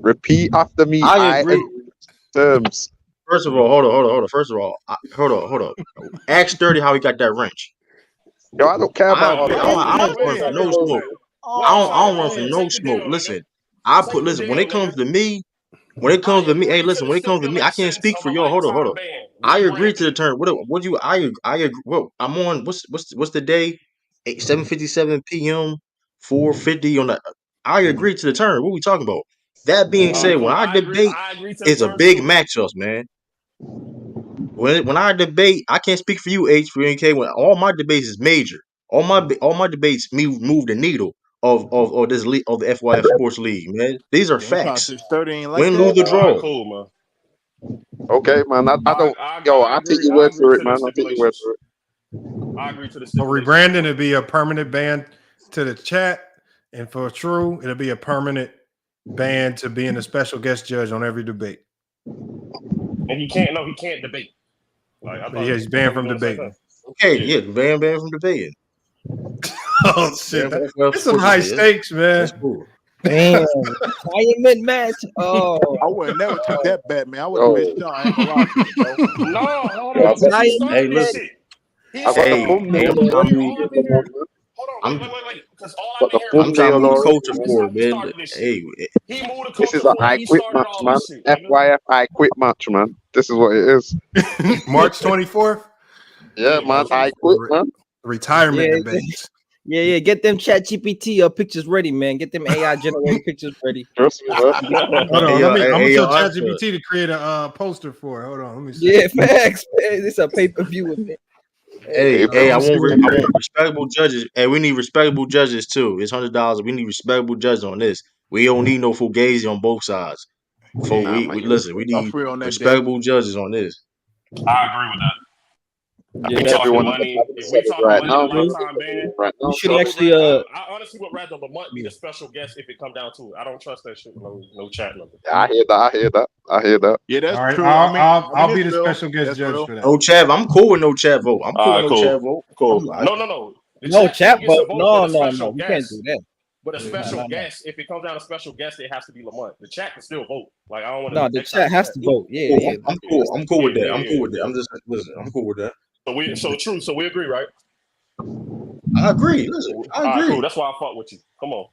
Repeat after me. I agree to the terms. First of all, hold on. First of all, hold on. Ask 30 how he got that wrench. Yo, I don't care about all that. I don't run from no smoke. I don't run from no smoke. Listen, when it comes to me, hey, listen, when it comes to me, I can't speak for y'all. Hold on. I agree to the term. What you? I agree. Well, I'm on. What's the day? 7:57 p.m. 4:50 on the. I agree to the term. What we talking about? That being said, when I debate, it's a big matchup, man. When I debate, I can't speak for you, H, for NK. When all my debates is major, all my debates move the needle of this league, of the FYF Sports League, man. These are facts. Win, lose, or draw. Cool, man. Okay, man. I don't. I'll take your word for it, man. I'll take your word for it. I agree to the For rebranding, it'll be a permanent ban to the chat, and for True, it'll be a permanent ban to being a special guest judge on every debate. And he can't debate. He's banned from debating. Okay, yeah, banned from debating. Oh shit! It's some high stakes, man. That's cool. Damn, retirement match. Oh, I would never took that bet, man. I would have missed y'all. I ain't gonna lie to you, No, hold on. Hey, listen. Hold on, wait. Because all I've been full hearing I'm trying to field move the about already. culture this is how forward, he man. started this shit. Hey, He moved the This culture is a forward. I He quit started match, all man. this shit, nigga. FYF I quit match, man. This is what it is. March 24th. Yeah, man. I quit, man. Retirement debates. Yeah. Get them ChatGPT pictures ready, man. Get them AI generated pictures ready. Trust me, man. Hold on, I'm gonna tell Oscar. ChatGPT to create a poster for it. Hold on, let me see. Yeah, facts. Man. This a pay-per-view event. Hey, I want respectable judges. Hey, we need respectable judges too. It's $100. We need respectable judges on this. We don't need no fugazi on both sides. For we listen, we need free on that, respectable judges on this. I agree with that. I think everyone If we talking right money, now, lifetime ban, right now. You should actually I honestly would rather Lamont be the special guest if it come down to it. I don't trust that shit. No chat number. Yeah, I hear that. Yeah, that's All right, true. I'll be the special guest judge for that. No chat. I'm cool with no chat vote. I'm cool All right, with no chat vote. cool. No. The No chat chat still gets a vote. vote, No. but a special We guest. can't do that. But a special No. guest, if it comes down to special guest, it has to be Lamont. The chat can still vote. Like I don't want to. No, the chat has to vote. Yeah. I'm cool. I'm cool with that. I'm cool with that. I'm just listen. I'm cool with that. So we agree, right? I agree. Listen, I agree. All right, cool. That's why I fought with you. Come on.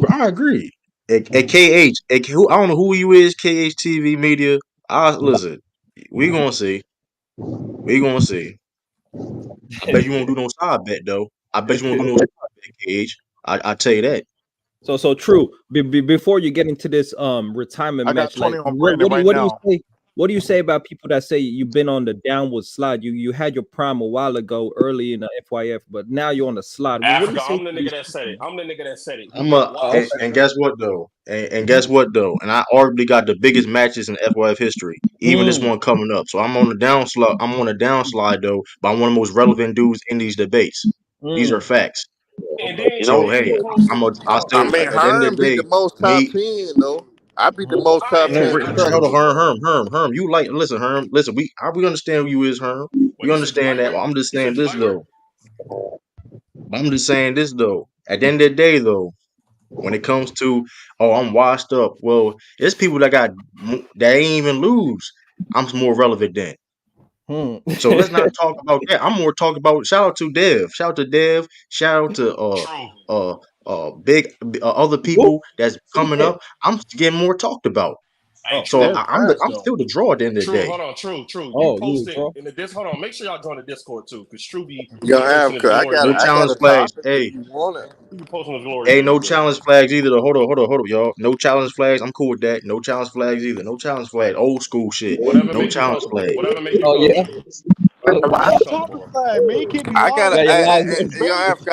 I agree. At KH, I don't know who you is. KH TV Media. Listen. We gonna see. We gonna see. I bet you won't do no side bet though. I bet you won't do no side bet, KH. I tell you that. So true. Before you get into this retirement I got match, 20 like on Brandon right now. what do you say about people that say you've been on the downward slide? You had your prime a while ago, early in the FYF, but now you're on the slide. Africa, I'm the nigga that said it. And guess what though? And guess what though? And I arguably got the biggest matches in FYF history. Even this one coming up. So I'm on the downslide. I'm on the downslide though, but I'm one of the most relevant dudes in these debates. These are facts. And then, so hey, I still I mean, at the end of Herm the beat day, the most top 10 though. I beat the most top 10. Hold on, Herm. You like listen, Herm. Listen, we understand who you is, Herm. We understand that. Well, I'm just saying this though. I'm just saying this though. At the end of the day, though, when it comes to I'm washed up. Well, there's people that ain't even lose. I'm more relevant than. So let's not talk about that. I'm more talking about shout out to Dev. Shout out to Dev. Shout out to big other people that's coming up. I'm getting more talked about. So I'm still the draw at the end of the day. Hold on, true. You posted in the hold on, make sure y'all join the Discord too, because True be Yo, Africa, I got challenge a flags. topic Hey, if you want it. You posting his glory. Hey, no challenge flags either. Though. Hold on, y'all. No challenge flags. I'm cool with that. No challenge flags either. No challenge flag. Old school shit. No challenge flag. Whatever make you I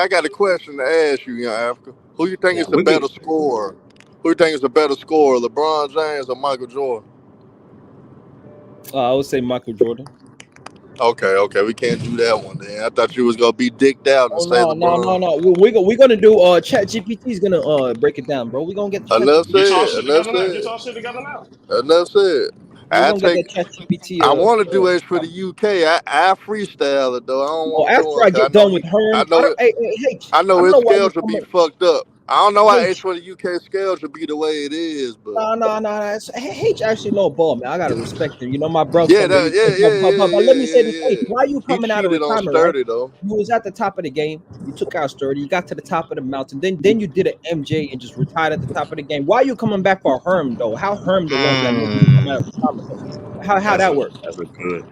got a question to ask you, Young Africa. Who you think is the better scorer? Who you think is the better scorer, LeBron James or Michael Jordan? I would say Michael Jordan. Okay, we can't do that one then. I thought you was gonna be dicked out and say LeBron. No. We're gonna do ChatGPT is gonna break it down, bro. We're gonna get Enough Get y'all said. shit together now. Enough said. I want to do it for the UK. I freestyle it though. I don't want to do it. After I get done with Herm, I know his scales will be fucked up. I don't know why H for the UK scales will be the way it is, but no. H actually no ball, man. I gotta respect him. You know, my brother. Yeah, But let me say this: H, why are you coming out of retirement? Sturdy, right? though. You was at the top of the game. You took out Sturdy. You got to the top of the mountain. Then you did an MJ and just retired at the top of the game. Why are you coming back for Herm though? How Herm the ones that made you come out of retirement though? How that work? That's a good.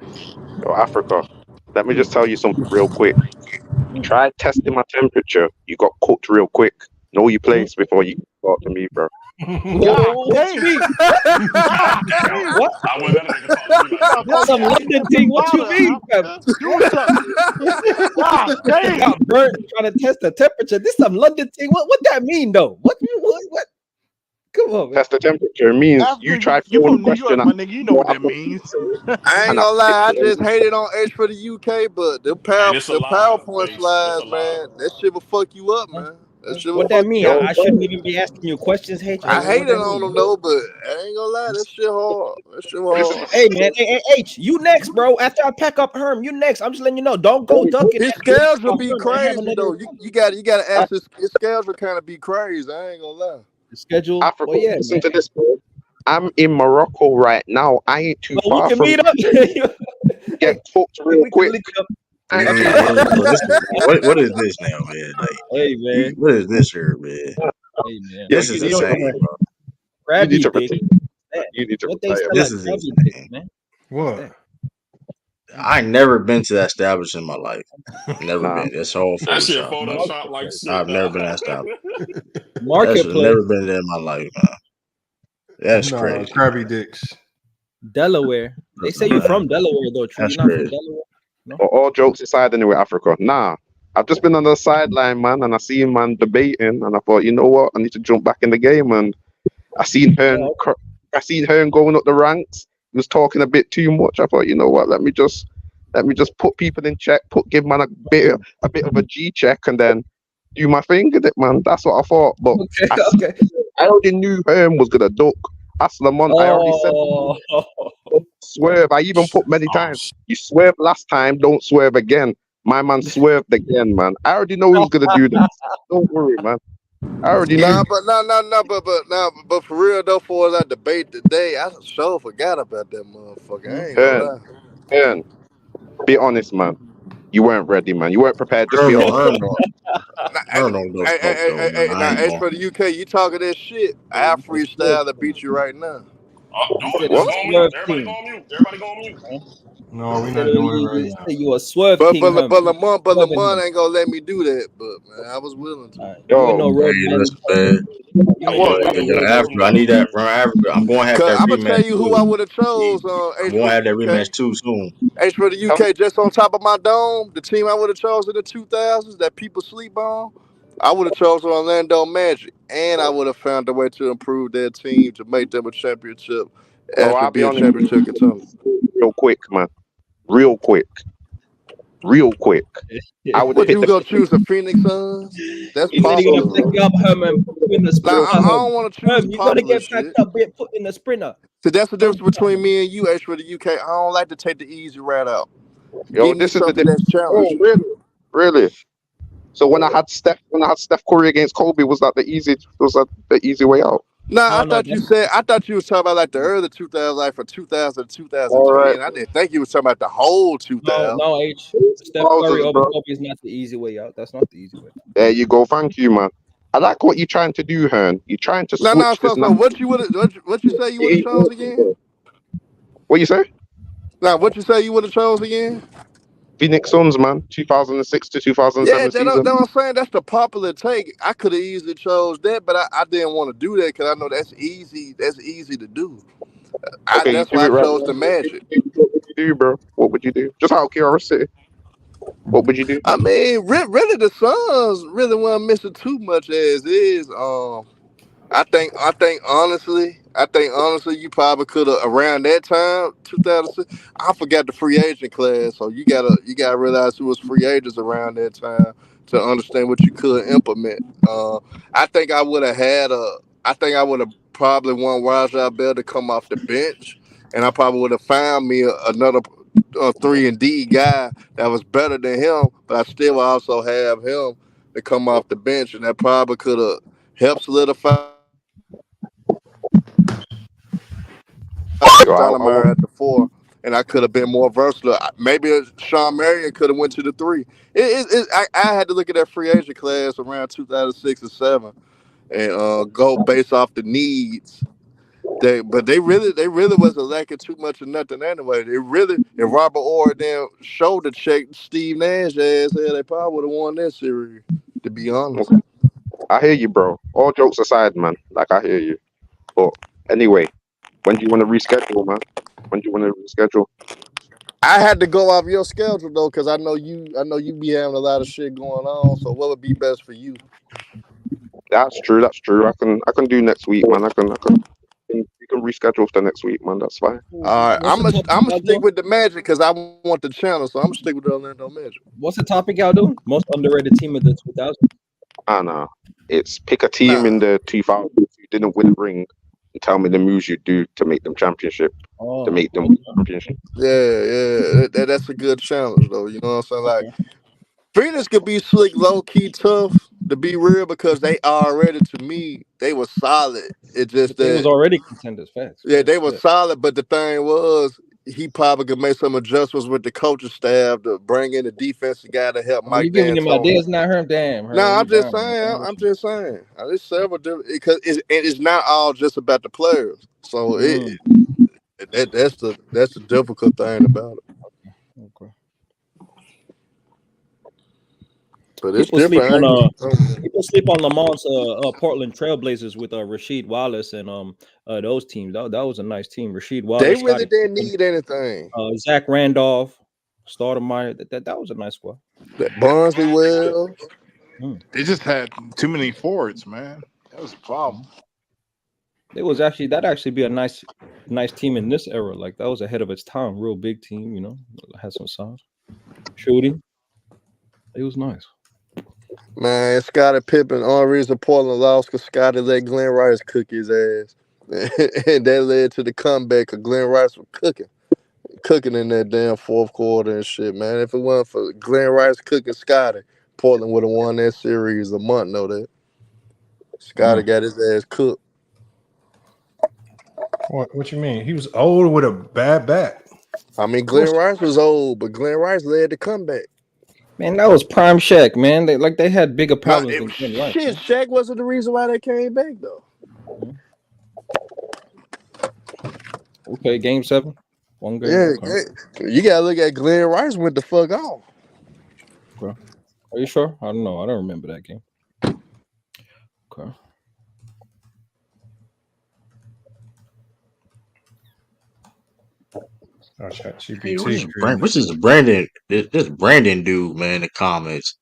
Yo, Africa, let me just tell you something real quick. Try testing my temperature. You got cooked real quick. Know your place before you talk to me, bro. What? I want that nigga talk to me like This some London thing. What you mean, fam? Got burnt trying to test the temperature. This some London thing. What that mean though? What? Come on, man. Test the temperature means you try throwing question at nigga. You know what that means. I ain't gonna lie. I just hated on H for the UK, but the PowerPoint slides, man, that shit will fuck you up, man. What that mean? I shouldn't even be asking you questions, H. I hated on them though, but I ain't gonna lie, that shit hard. Hey man, hey, H, you next, bro. After I pack up Herm, you next. I'm just letting you know. Don't go ducking. His scales will be crazy though. You gotta ask his scales will kind of be crazy. I ain't gonna lie. The schedule. Africa, listen to this, bro. I'm in Morocco right now. I ain't too far we can from meet up. get cooked real quick. What is this now, man? Like, hey man, what is this here, man? hey man, This is insane, bro. Krabby to Dick. You need to What they retire. sell This like is Krabby insane. Dick, man. What? I ain't never been to that establishment in my life. Never Nah. been. It's all That shit Photoshop. Photoshop like shit. I've never been to that establishment. That's Marketplace, never been there in my life, man. That's Nah, crazy. Krabby Dicks. Delaware. They say you're from Delaware though. True, That's you're not from crazy. Delaware. No. All jokes aside, anyway, Africa. Nah, I've just been on the sideline, man, and I seen man debating, and I thought, you know what, I need to jump back in the game. And I seen Hearn going up the ranks. He was talking a bit too much. I thought, you know what, let me just put people in check, give man a bit of a G check, and then do my thing with it, man. That's what I thought. But I already knew Hearn was gonna duck. That's Lamont. I already said swerve. I even put many times. You swerved last time, don't swerve again. My man swerved again, man. I already know he was gonna do this. Don't worry, man. I already knew. But for real though, for that debate today, I sure forgot about that motherfucker. I ain't gonna lie. Hearn, be honest, man. You weren't ready, man. You weren't prepared. Just be honest. Now, as for the UK, you talking that shit, I freestyle to beat you right now. Do it. Just go on mute. Everybody go on mute. Everybody go on mute. No, we're not doing it right now. You a swerve But king, Lamont ain't gonna let me do that. But man, I was willing to. You ain't no road man. I need that from Africa. I'm going to have that I'm gonna tell rematch. you who I would have chose. I'm going to have that rematch too soon. H for the UK, just on top of my dome, the team I would have chosen in the 2000s that people sleep on, I would have chosen Orlando Magic, and I would have found a way to improve their team to make them a championship I'll be honest with you. Real quick, man. Real quick. I would What you gonna choose the Phoenix Suns? That's popular. Gonna pick you up, Herman, in the sprinter. I don't want to choose you gotta popular get packed shit. up, get put in the sprinter. So that's the difference between me and you, H for the UK. I don't like to take the easy route out. Yo, Give me something that's challenging. Oh, really? So when I had Steph Curry against Kobe, was that the easy way out? I thought you was talking about like the early 2000s, like from 2000 to 2010. Right. I didn't think you was talking about the whole 2000s. No, H. Steph Curry over Kobe is not the easy way out. That's not the easy way. There you go. Thank you, man. I like what you're trying to do, Hearn. You're trying to switch this. So what you say you would have chose again? What you say? Now, what you say you would have chose again? Phoenix Suns, man, 2006 to 2007 season. I'm saying that's the popular take. I could have easily chose that, but I didn't want to do that because I know that's easy. That's easy to do. That's why I chose the Magic. What would you do, bro? What would you do? Just out of curiosity. What would you do? I mean, really, the Suns really weren't missing too much as is. I think honestly, you probably could have around that time, 2006. I forgot the free agent class, so you gotta realize who was free agents around that time to understand what you could implement. I think I would have probably want Raja Bell to come off the bench, and I probably would have found me another 3-and-D guy that was better than him, but I still also have him to come off the bench, and that probably could have helped solidify. Stoudemire at the 4, and I could have been more versatile. Maybe Sean Marion could have went to the 3. I had to look at that free agent class around 2006 or 7 and go based off the needs. But they really wasn't lacking too much of nothing anyway. If Robert Orr then shoulder checked Steve Nash ass, they probably would have won that series. To be honest, I hear you, bro. All jokes aside, man. Like I hear you. But anyway, when do you want to reschedule, man? When do you want to reschedule? I had to go off your schedule though, because I know you be having a lot of shit going on. So what would be best for you? That's true. I can do next week, man. You can reschedule for next week, man. That's fine. All right, I'm gonna stick with the Magic because I want the channel, so I'm gonna stick with the Orlando Magic. What's the topic y'all doing? Most underrated team of the 2000s? Nah. It's pick a team in the 2000s who didn't win a ring and tell me the moves you do to make them championship. To make them championship. Yeah. That's a good challenge though. You know what I'm saying? Like Phoenix could be slick, low key, tough to be real because they already, to me, they were solid. It just They was already contenders, fast. Yeah, they were solid, but the thing was, he probably could make some adjustments with the coaching staff to bring in the defensive guy to help Mike you giving him D'Antoni. ideas, not Herm. Damn, Herm. No, I'm just saying. There's several different because it's not all just about the players. So that's the difficult thing about it. Okay. But it's different. People sleep on Lamont's Portland Trailblazers with Rasheed Wallace and those teams. That was a nice team. Rasheed Wallace. They really didn't need anything. Zach Randolph, Stoudemire. That was a nice squad. That Barnsley well. They just had too many forwards, man. That was a problem. It was that'd be a nice team in this era. Like that was ahead of its time. Real big team, had some size, shooting. It was nice. Man, Scottie Pippen, only reason Portland lost because Scottie let Glenn Rice cook his ass. And that led to the comeback of Glenn Rice was cooking in that damn fourth quarter and shit, man. If it wasn't for Glenn Rice cooking Scottie, Portland would have won that series a month, know that. Scottie got his ass cooked. What you mean? He was old with a bad back. I mean, Glenn Rice was old, but Glenn Rice led the comeback. Man, that was prime Shaq, man. They had bigger problems than Glenn Rice. Shit, Shaq wasn't the reason why they came back, though. Okay, game 7. One game. Yeah, you gotta look at Glenn Rice went the fuck off. Okay. Are you sure? I don't know. I don't remember that game. Okay. What's this Brandon? This Brandon dude, man. In the comments,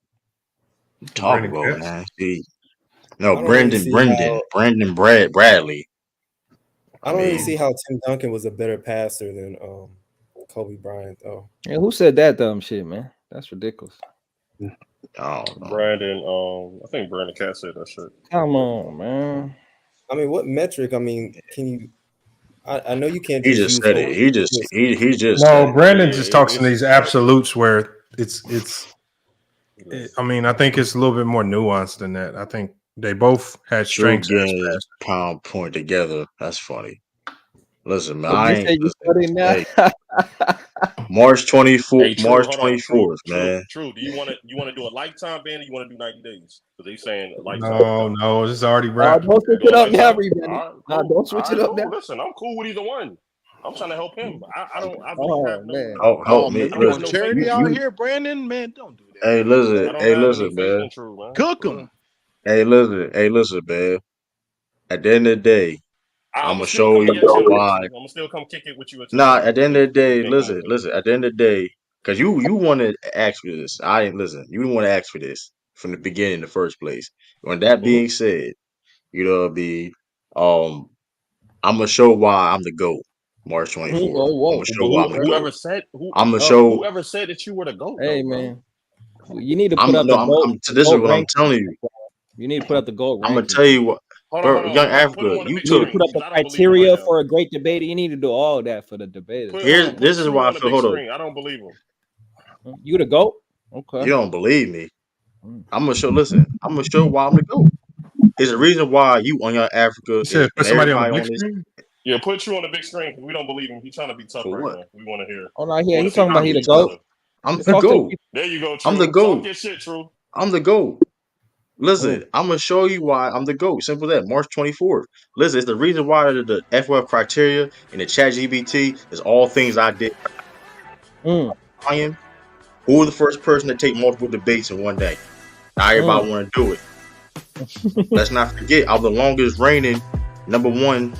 talk about, man. See, no, Bradley. I don't really see how Tim Duncan was a better passer than Kobe Bryant, though. Yeah, who said that dumb shit, man? That's ridiculous. Oh, Brandon. I think Brandon Cat said that shit. Come on, man. I mean, what metric? I mean, can you? I know you can't. He just said it. He just. No, Brandon just talks in these absolutes where it's. I mean, I think it's a little bit more nuanced than that. I think they both had strengths. Pound point together. That's funny. Listen, man. March 24th. Hey, March 24th, man. True. Do you want to do a lifetime ban or you want to do 90 days? Because they saying lifetime. No, it's already wrapped. Don't switch it up now, don't switch it up now. Listen, I'm cool with either one. I'm trying to help him. I don't. Man. Help me. You want charity out here, Brandon? Man, don't do that. Hey, listen, man. Cook them. Hey, listen, man. At the end of the day, I'm gonna show you why. I'm gonna still come kick it with you. Nah, at the end of the day, listen. At the end of the day, because you want to ask for this. I didn't listen. You didn't want to ask for this from the beginning, in the first place. When that being said, I'm gonna show why I'm the GOAT. March 24th. I'm gonna show why I'm the GOAT. Whoever said that you were the GOAT? Hey, man, you need to put up the GOAT. This is what I'm telling you. You need to put up the GOAT. I'm gonna tell you what. Bro, Young Africa, you need to put up the criteria for a great debate. You need to do all that for the debate. This is why I feel. Hold on. I don't believe him. You the GOAT? Okay. You don't believe me? I'm gonna show. Listen, I'm gonna show why I'm the GOAT. There's a reason why you on Young Africa. Put somebody on the big screen. Yeah, put you on the big screen because we don't believe him. He's trying to be tough right now. We want to hear. Oh no, he's talking about he the GOAT. I'm the GOAT. There you go. True. I'm the GOAT. Talk your shit, True. I'm the GOAT. Listen, I'm gonna show you why I'm the GOAT. Simple as that. March 24th. Listen, it's the reason why the FYF criteria and the ChatGPT is all things I did. Who was the first person to take multiple debates in one day? Now everybody want to do it. Let's not forget, I'm the longest reigning #1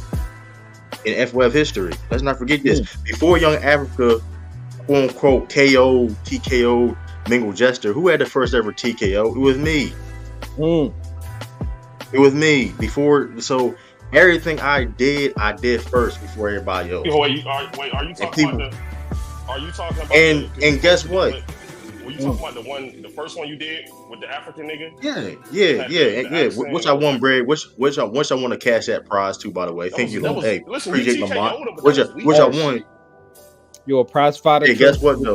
in FYF history. Let's not forget this. Before Young Africa, quote unquote, KO, TKO, Mingle Jester, who had the first ever TKO? It was me. It was me before. So everything I did first before everybody else. Are you talking about and guess what? Were you talking about the first one you did with the African nigga? Yeah. Which I won, Brad. Which I want to cash that prize too. By the way, thank you. Hey, appreciate Lamont. Which I won. You a prize fighter? Hey, guess what though?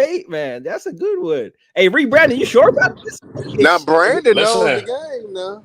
debate, man. That's a good one. Hey, Brandon, you sure about this? Now Brandon knows the game now.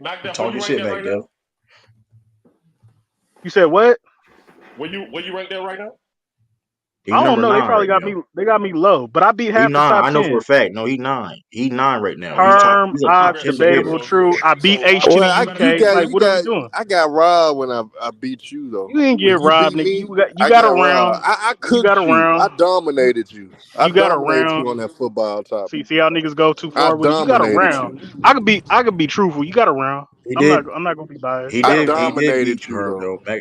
Mac Def, Talk your shit, Mac Def. You said what? Where you rank there right now? I don't know. They probably right got now. me. They got me low, but I beat He half the 9. top I know 10. for a fact. No, he 9. He 9 right now. Herm, He's a top odds 10 debater. debatable, true. I beat H Well, and UK. Like, what are we doing? I got robbed when I beat you though. You didn't When get you robbed, beat nigga. me, You I got got robbed. around. I You got cooked you. I around. dominated you. I You got dominated you around. on that football topic. See how niggas go too I far with it. You got dominated around. you. I could be truthful. You got around. He I'm did. not gonna be biased. He I did. He did dominated beat you, you Herb. though. Though.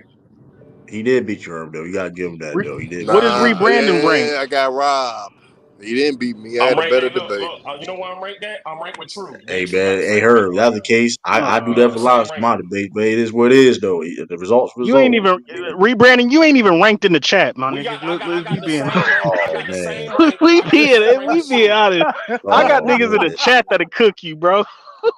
He did beat you, Herb. Though. You gotta give him that. Though. He did. What is Nah, rebranding rank? I got robbed. He didn't beat me. I I'm had a ranked. better Hey, look, debate. you know why I'm ranked at? I'm ranked with True. Me Hey and True got man, the hey same rank Herb, right that's the now. case. I do We that got for the a lot same of rank. my debate, but it is what it is though. The results. You ain't even rebranding. You ain't even ranked in the chat, my nigga. I got We the being same rank. I Oh got the man. same rank. we I got the same rank as being True. honest. I got Oh niggas in the man. chat that'll cook you, bro.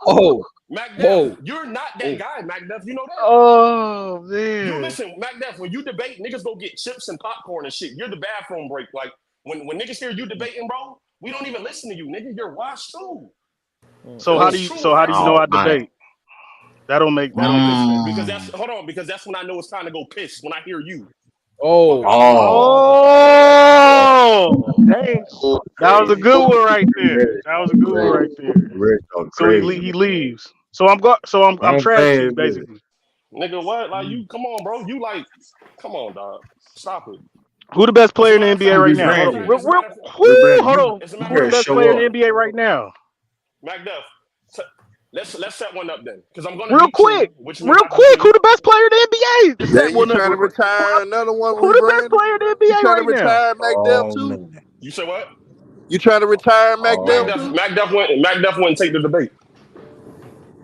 Oh, MacDef, you're not that guy, MacDef. You know that. Oh You man. listen, MacDef. When you debate, niggas go get chips and popcorn and shit. You're the bathroom break. Like when niggas hear you debating, bro, we don't even listen to you, nigga. You're washed too. So how do you know I debate? That don't make sense. Because that's when I know it's time to go piss. When I hear you. Oh. Dang. That was a good one right there. So he leaves. So I'm trash to you basically. Nigga, what? Like you? Come on, bro. You like? Come on, dog. Stop it. Who the best player in the NBA right now? Hold on. Who the best player in the NBA right now? MacDuff, let's set one up then, because I'm gonna Real quick. Who the best player in the NBA? Then you trying to retire another one? Who the best player in the NBA you trying right to retire now? MacDef too? You say what? You trying to retire MacDef too? MacDuff wouldn't take the debate.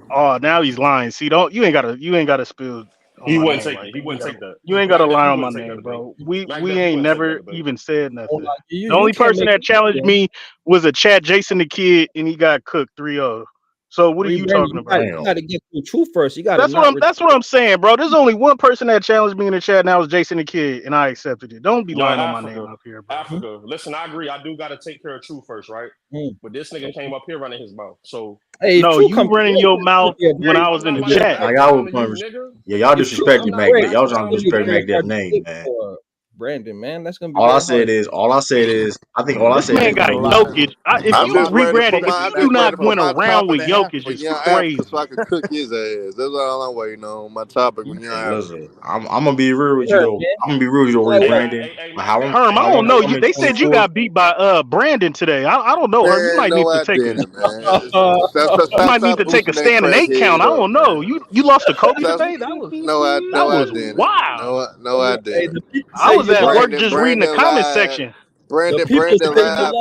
Oh, now he's lying. See, you ain't gotta spill. He wouldn't take it. He wouldn't take that. You ain't gotta lie on my name, bro. We ain't never even said nothing. The only person that challenged me was a Chat Jason the Kid, and he got cooked 3-0. So what are you talking about? You got to get through truth first. You got That's what I'm saying, bro. There's only one person that challenged me in the chat, and that was Jason the Kid, and I accepted it. Don't be lying on my name up here, bro. Africa, listen, I agree. I do got to take care of True first, right? But this nigga came up here running his mouth. So no, you running your mouth when I was in the chat. Like y'all y'all disrespecting MacDef. Y'all trying to disrespect MacDef's name, man. Brandon, man, that's gonna be All I said is, I think all I said man is got Jokic. If you rebranded, if you not went around with Jokic, it's crazy. So I can cook his ass. That's all I'm waiting on. My topic with Young Africa. Listen, I'm gonna be real with you though. I'm gonna be real with you, Brandon. Herm, I don't know. They said you got beat by Brandon today. I don't know, Herm. You might need to take you might need to take a stand and 8 count. I don't know. You lost to Kobe today? That was wow. No, I didn't. I was at work just reading the comment section. Brandon lied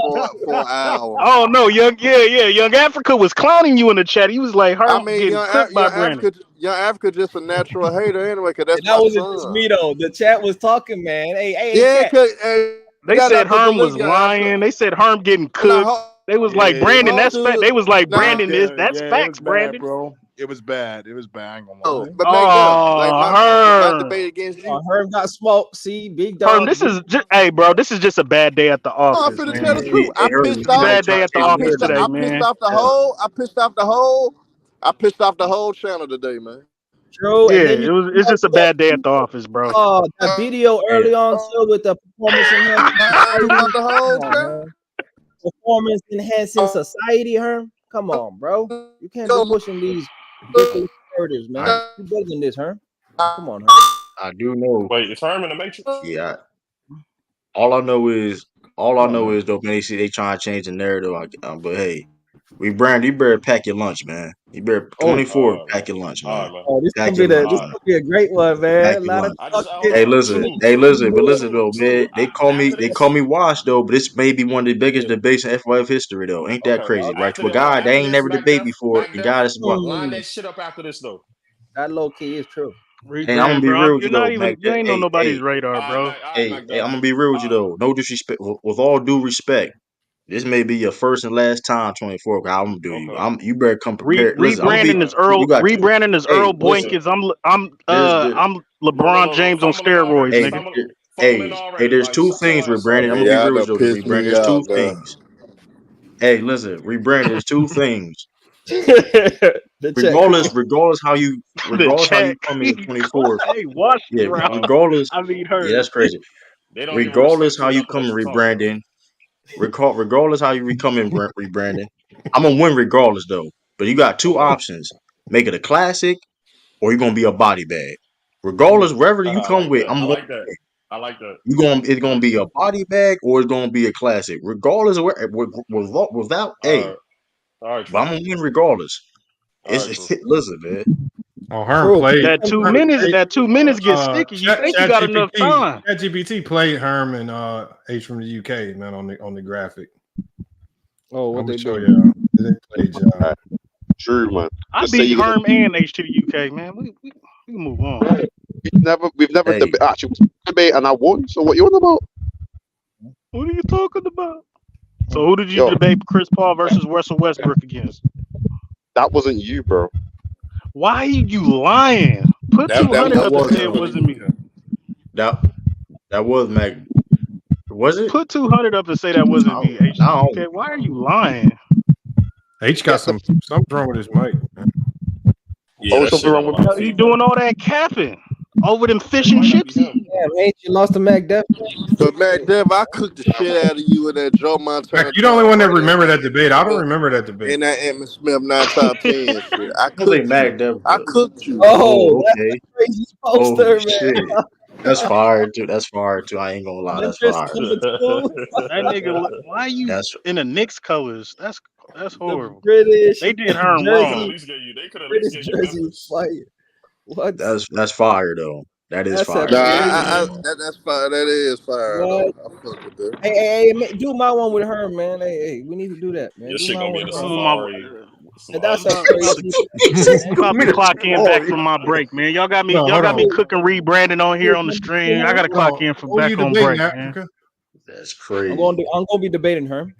for an hour. Oh no, Young Africa was clowning you in the chat. He was like, "Herm getting cooked by Brandon." Young Africa just a natural hater anyway, because that's that my wasn't son. just me though. The chat was talking, man. Hey, yeah, they said Herm was lying. They said Herm getting cooked. They was like, Brandon, that's fact. They was like, Brandon that's facts, Brandon. Bro. It was bad. I ain't gonna lie. But my debate against you. Herm got smoked. See, big dog. Herm, this is just a bad day at the office. I'm finna tell the truth. I pissed off. Bad day at the office today, man. I pissed off the whole channel today, man. True. Yeah, it's just a bad day at the office, bro. Oh, that video early on too with the performance enhancing performance enhancing society, Herm. Come on, bro. You can't be pushing these murders, man. You better than this, Herm. Come on, Herm. I do know. Wait, is Herm in the Matrix? Yeah. All I know is though, man. They trying to change the narrative. But hey, you better pack your lunch, man. You better 24 pack your lunch, man. Oh, this gonna be a great one, man. A lot of hey, listen, but listen though, man. They call me washed though, but this may be one of the biggest debates in FYF history though. Ain't that crazy, right? To a guy they ain't never debate before, and God is line that shit up after this though. That low key is true. Hey, I'm gonna be real with you though, Mac. You ain't on nobody's radar, bro. Hey, I'm gonna be real with you though. No disrespect, with all due respect. This may be your first and last time 24. I'm gonna do you. You better come prepared. Rebranding is Earl Boykins. I'm LeBron James on steroids, nigga. Hey, there's two things with Brandon. I'm gonna be real with you. Rebranding, there's two things. Hey, listen, rebrand. There's two things. regardless how you come in 24. Hey, watch regardless. I mean, her. Yeah, that's crazy. They don't even regardless respect how you you enough to come let in you talk, bro. rebranding, regardless how you come in rebranding, I'm gonna win regardless though. But you got two options: make it a classic, or you're gonna be a body bag. Regardless, wherever you I come like with, that. I'm I gonna like that. I like that. it's gonna be a body bag or it's gonna be a classic. Regardless of without All right. All right, but I'm True. gonna win regardless. All right, True. Listen, man. Oh, Herm True. played. That 2 minutes get sticky. You think you got enough time? ChatGPT played Herm and H from the UK, man, on the graphic. Oh, what I'm they show do? y'all. They played y'all. True, man. I Just say beat you're gonna. Herm and H to the UK, man. We can move on. We've never Hey, actually debate, and I won. So what you on about? What are you talking about? So who did you Yo, debate Chris Paul versus Russell Westbrook against? that wasn't you, bro. Why are you lying? Put that 200 up and was say it wasn't me. that was Mac. Was it? Put 200 up and say that wasn't me. H to the No. UK. Why are you lying? H got something wrong with his mic. Man. Yeah, that something shit got wrong a with lot of You feedback. doing all that capping over them fish and Might not be chips? him. Yeah, mate, you lost to Mac Def. But Mac Dev, I cooked the shit out of you in that Joe Montana. You're the only one that remember that debate. I don't remember that debate. In that Emmitt Smith 9 top 10 shit. I I think cooked Mac you. Dev. I cooked you. Oh, that's Okay. a crazy Holy poster, shit. man. That's fire too. That's fire too. I ain't gonna lie. That's Memphis fire. number 2. That nigga, why are you That's in the Knicks colors? That's The horrible. British They did Herm They could at wrong. jersey. least get you. They could at least British get you jersey is Memphis. fire. What? that's fire though. That is That's a fire. Nah, crazy. that's fire. That is fire What? though. I fuck with that. Hey, do my one with her, man. Hey, we need to do that, man. Your Do shit my gonna one be in with the her. Safari. That's a I'm about crazy. to clock in back from my break, man. Y'all got me cooking rebranding on here on the stream. I gotta clock in for Who you back on debating, break, man. Africa? That's I'm crazy. gonna be debating her.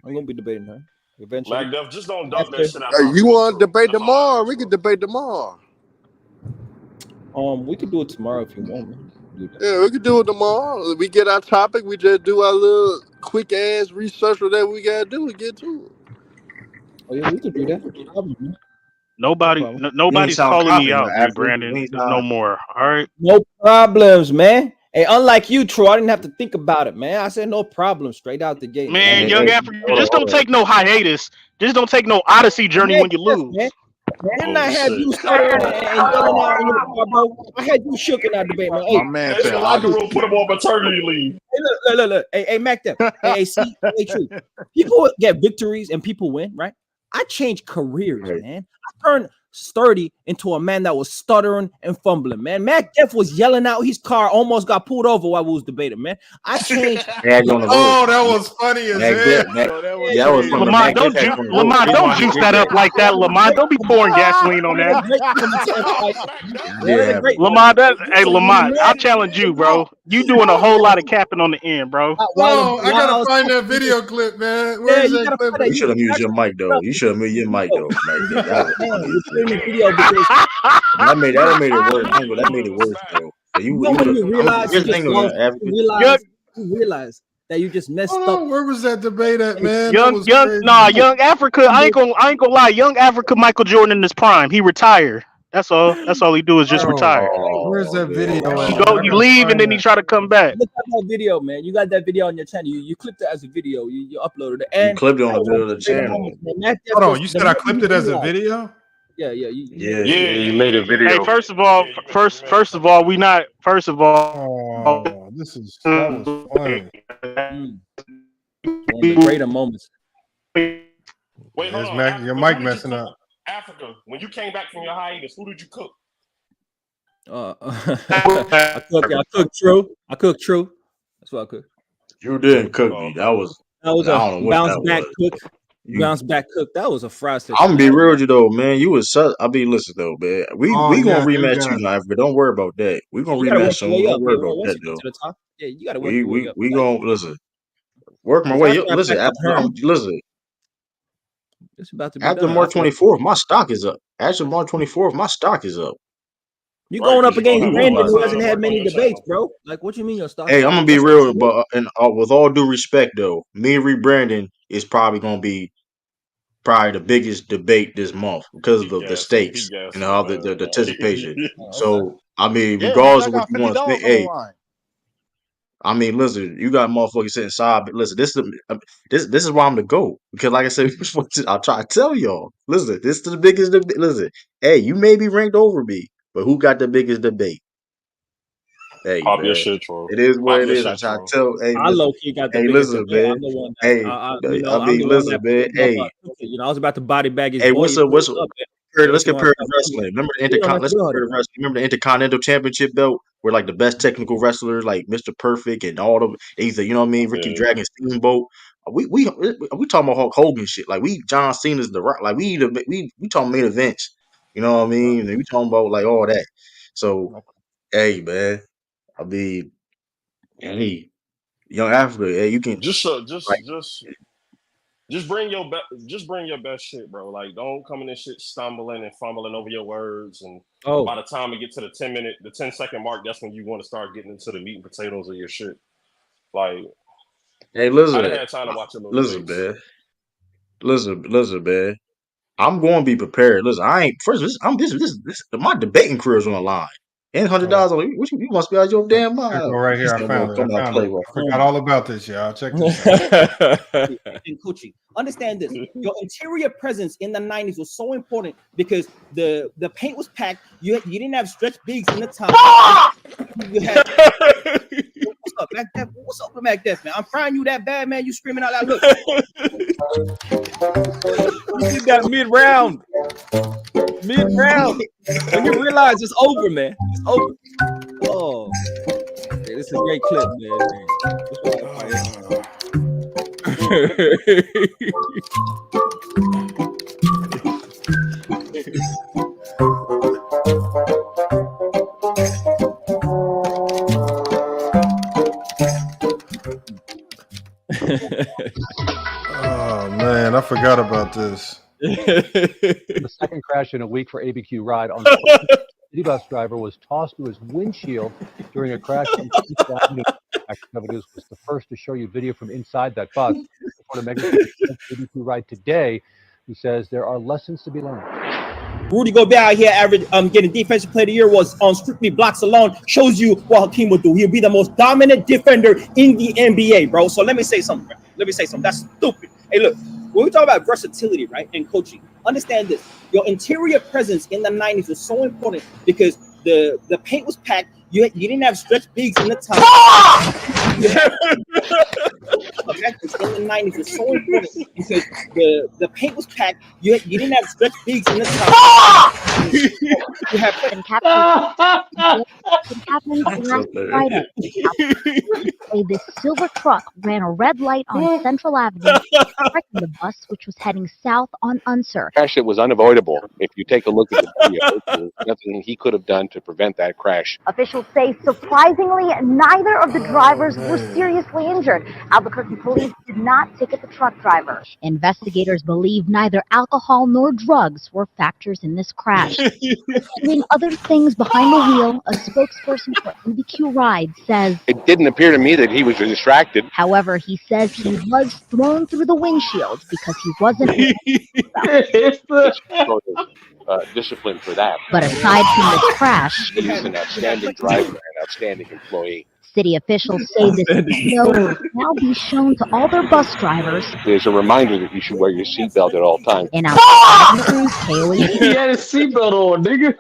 Eventually. Mac Duff, just don't dunk that shit out Hey, my you face, want to bro. debate That's all I tomorrow? ask, We bro. can debate tomorrow. We could do it tomorrow if you want, man. Yeah, we could do it tomorrow. We get our topic. We just do our little quick ass research or that we gotta do and get to it. Oh yeah, we could do that. No problem, man. You ain't Nobody's sound calling me confident, out, Africa. You Brandon. ain't There's no sound. more. All right. No problems, man. Hey, unlike you, Troy, I didn't have to think about it, man. I said no problem straight out the gate, man. Man, Hey, young hey, Africa, hold on, just don't hold on. take no hiatus. Just don't take no Odyssey journey when you Man. lose. Man, Oh I had shit. you stuttering and yelling out in your car, bro. I had you shook in our debate, man. My Hey, man That said shit locker Odyssey. room put him on maternity leave. look. Hey, Mac, hey, see, hey, true. People get victories and people win, right? I changed careers, Right. man. I turned sturdy into a man that was stuttering and fumbling, man. Mac Def was yelling out his car, almost got pulled over while we was debating, man. I changed. They had you on the road. Oh, that was funny as Mac hell. Def, Yo, that was that was crazy. from the Lamont, Mac Def had you on the road. Lamont, That's don't why he juice did that that. up like that, Lamont. Don't be pouring gasoline on One of the that. great moments in fight. He One of did the have great it. Lamont, hey moments. Lamont, I'll challenge you, bro. You doing a whole lot of capping on the end, bro. Oh, I gotta was find that talking, video clip, man. yeah, Where's you that gotta clip? find that. You should have muted your mic though. You should have muted your mic though, Mac Def. That was funny You as put in the shit. video because That made it worse. I ain't gonna- You That know made it it was worse fat. though. So you know when you realize you here's the just thing though, lost, Africa. you realize that you just messed up. Oh, where was that debate at, man? That young, was young, crazy. nah, young Africa. I ain't gonna lie. Young Africa, Michael Jordan in his prime. He retired. That's all. That's all he do is just Oh, retire. where's that video Actually, at, man? I He gotta leave and find then he that. try to come back. look at that video, man. You got that video on your channel. You clipped it as a video. You uploaded it, You and clipped it on that the was middle one of of the the greater channel. moments, man. Mac Def Hold on, just you the said I moment clipped you it as a realize, video? yeah, you Yeah. You made a Hey, video. first of all, first of all, we not. First of all, Oh, that was funny. one of the greater moments. Wait, hold There's on. Mac, Africa, your who mic did you messing cook? up. Africa, when you came back from your hiatus, who did you cook? I cooked true. That's what I cooked. You didn't cook me. Okay. That was That was I a don't know what bounce that back was. cook. You That was a fry session. I'm gonna be real with you though, man. You was such. I be listen though, man. Oh, We gonna yeah, you rematch got you now, but don't worry about that. We gonna You gotta rematch work your soon. way Don't up. worry Yeah, about once that you get though. to the top, yeah, you gotta work your way up. We gonna listen. Work my Because way after up. I Listen, back up Herm, listen. it's about to be After done. March 24th, my stock is up. After March 24th, my stock is up. You Right, going because up you're gonna against have You all Brandon, that realize who that. hasn't time had working on many your debates, channel. bro. Like, what you mean your stock Hey, is I'm up? gonna be real, but with all due respect though, me and rebranding is probably gonna be probably the biggest debate this month because He of the gassing it. He stakes and gassing it, how man. the anticipation. Oh, okay. So I mean, Yeah, because regardless I of what got you want to $50 spend, on the hey, line. I mean, listen, you got motherfuckers sitting side, but listen, this is why I'm the GOAT. Because like I said, I'll try to tell y'all. Listen, this is the biggest debate. Listen, hey, you may be ranked over me, but who got the biggest debate? Hey, Pop your man. shit, Troll. It is what Pop it your is. I'm shit, trying to Troll. tell. Hey, I listen. low key got the Hey, biggest listen, debate. man. I'm the one that's, Hey, I'm the one listen, that man. Hey, I was about to body bag his hey, boy. what's You up? pulled up, man. Hey, Let's what you want compare to the talk wrestling. Remember the We don't have to Let's do all compare that. the wrestling. Remember the Intercontinental Championship belt, where like the best technical wrestlers, like Mr. Perfect and all the either you know what I mean, Ricky Yeah. Dragon, Steamboat. We talking about Hulk Hogan shit. Like we John Cena's the rock. Like we talking main events. You know what I mean? And we talking about like all that. So hey, man. I mean, hey, Young Africa. Hey, you can Just like. bring your best shit, bro. Like, don't come in this shit stumbling and fumbling over your words. And by the time we get to the 10-second mark, that's when you want to start getting into the meat and potatoes of your shit. Like, Hey, I listen, done had time to watch your little listen, debates. man. Listen, man. I'm going to be prepared. Listen, I ain't first. My debating career is on the line. And $100 on you must be out your damn Here mind. go right here. I found it. I forgot all about this, y'all. Check this out. And Coochie, understand this. Your interior presence in the 90s was so important because the paint was packed. You didn't have stretch bigs in the top. You had what's up, Mac Def? What's up with Mac Def, man? I'm frying you that bad, man. You screaming out loud. Look. You did that mid-round. Mid-round. When you realize it's over, man. It's over. Oh. Okay, this is a great clip, Oh man, I forgot about this. The second crash in a week for ABQ Ride on the city bus driver was tossed to his windshield during a crash on 6th Avenue. Active News was the first to show you video from inside that bus. Florida Megastore ABQ Ride today, who says there are lessons to be learned. Rudy Gobert out here getting defensive player of the year was on strictly blocks alone. Shows you what Hakeem will do. He'll be the most dominant defender in the NBA, bro. So let me say something. That's stupid. Hey, look, when we talk about versatility, right, and coaching, understand this. Your interior presence in the 90s was so important because the paint was packed. You didn't have stretch bigs in the top. In the 90s was so important because the paint was packed. You didn't have stretch bigs in the top. You have It happened last Friday. This silver truck ran a red light on Central Avenue, striking the bus, which was heading south on Unser. Crash, it was unavoidable. If you take a look at the video, there's nothing he could have done to prevent that crash. Officials say, surprisingly, neither of the drivers were seriously injured. Albuquerque police did not ticket the truck driver. Investigators believe neither alcohol nor drugs were factors in this crash. Doing other things behind the wheel, a spokesperson for ABQ Ride says, It didn't appear to me that he was distracted. However, he says he was thrown through the windshield because he wasn't Discipline for that. But aside from this crash, He is an outstanding driver and outstanding employee. city officials say this video will now be shown to all their bus drivers. There's a reminder that you should wear your seatbelt at all times. And I'm He had his seatbelt on, nigga.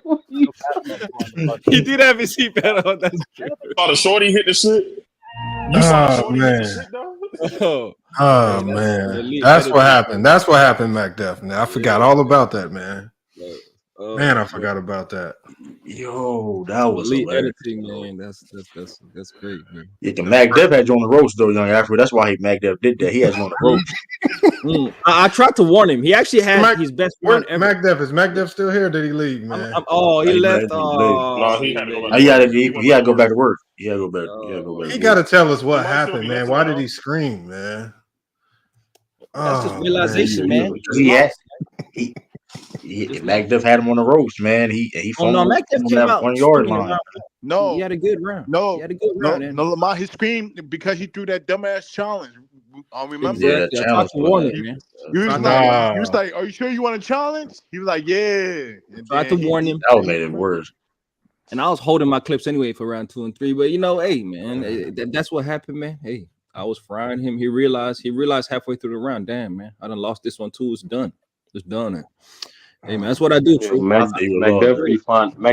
He did have his seatbelt on. That's true. Oh, the shorty hit the shit. You saw the shorty hit the shit though. Oh man, that's what happened. That's what happened, Mac Def. Now I forgot all about that, man. Man, I forgot about that. Yo, that was elite hilarious. editing, man. That's great, man. Yeah, the Mac Def had you on the roast though, Young Africa. That's why Mac Def did that. He has you on the roast. I tried to warn him. He actually had his best round ever. Mac Def, is Mac Def still here? Or did he leave, man? He left. No, he had to go back. He had to go back to work. He had to go back. He got to tell us what happened, man. Why did he scream, man? That's just realization, man. Mac Def had him on the roast, man. He Mac Def on came that out 1 yard line. No, he had a good round. No, he had a good round. No, Lamar, he screamed because he threw that dumbass challenge. Remember? Yeah, that challenge. He was like, "Are you sure you want a challenge?" He was like, "Yeah." Tried to warn him. That made it worse. And I was holding my clips anyway for round 2 and 3. But hey, man, that's what happened, man. Hey, I was frying him. He realized halfway through the round, damn, man, I done lost this one too. It's done. It's done. Hey, man, that's what I do. Yeah, True. Mac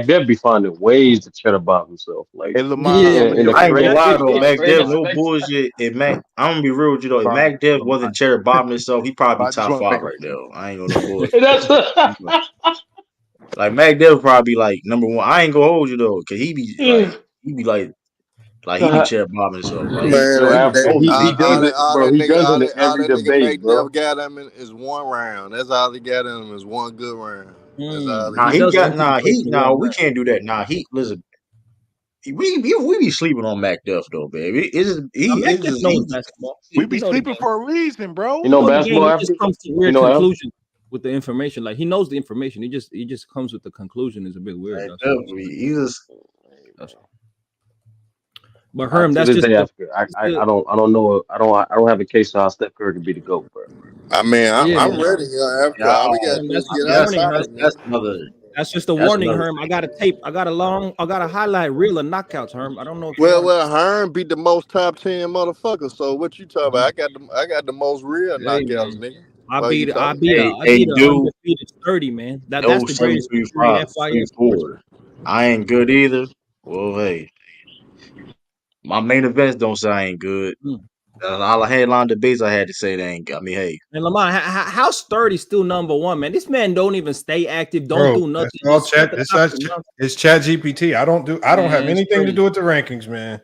Dev be finding ways to chat about himself. Like, Hey, Lamar, I ain't gonna lie though, Mac Dev, no bullshit. If Mac, I'm gonna be real with you though. If Mac Dev wasn't cherry bombing himself, he probably be top 5 right now. I ain't gonna no bullshit. Like Mac Dev probably be like number 1. I ain't gonna hold you though, cause he be like he be cherry bombing himself. Like, Man, he does it, bro. He does it in every debate, bro. Mac Dev got him is one round. That's all he got in him is one good round. That's all we can't do that. Listen. We be sleeping on Mac Duff though, baby. We be sleeping for a reason, bro. You know basketball. He just comes to weird conclusion with the information. Like he knows the information. He just comes with the conclusion. Is a bit weird. But Herm, that's just. I don't know. I don't have a case how Steph Curry can be the GOAT, bro. I mean, I'm ready. All we got to do is get another. That's just a warning, Herm. I got a tape. I got a highlight reel of knockouts, Herm. I don't know if well, Herm beat the most top 10 motherfuckers. So what you talking about? I got the most real knockouts, nigga. I beat a undefeated 30, man. That's the greatest victory in FYF Sports. I ain't good either. Well, hey, my main events don't say I ain't good. All the headline debates I had to say they ain't got me. Hey, and Lamar, how's 30 still number 1, man? This man don't even stay active. Don't do nothing. It's Chat GPT. I don't have anything to do with the rankings, man.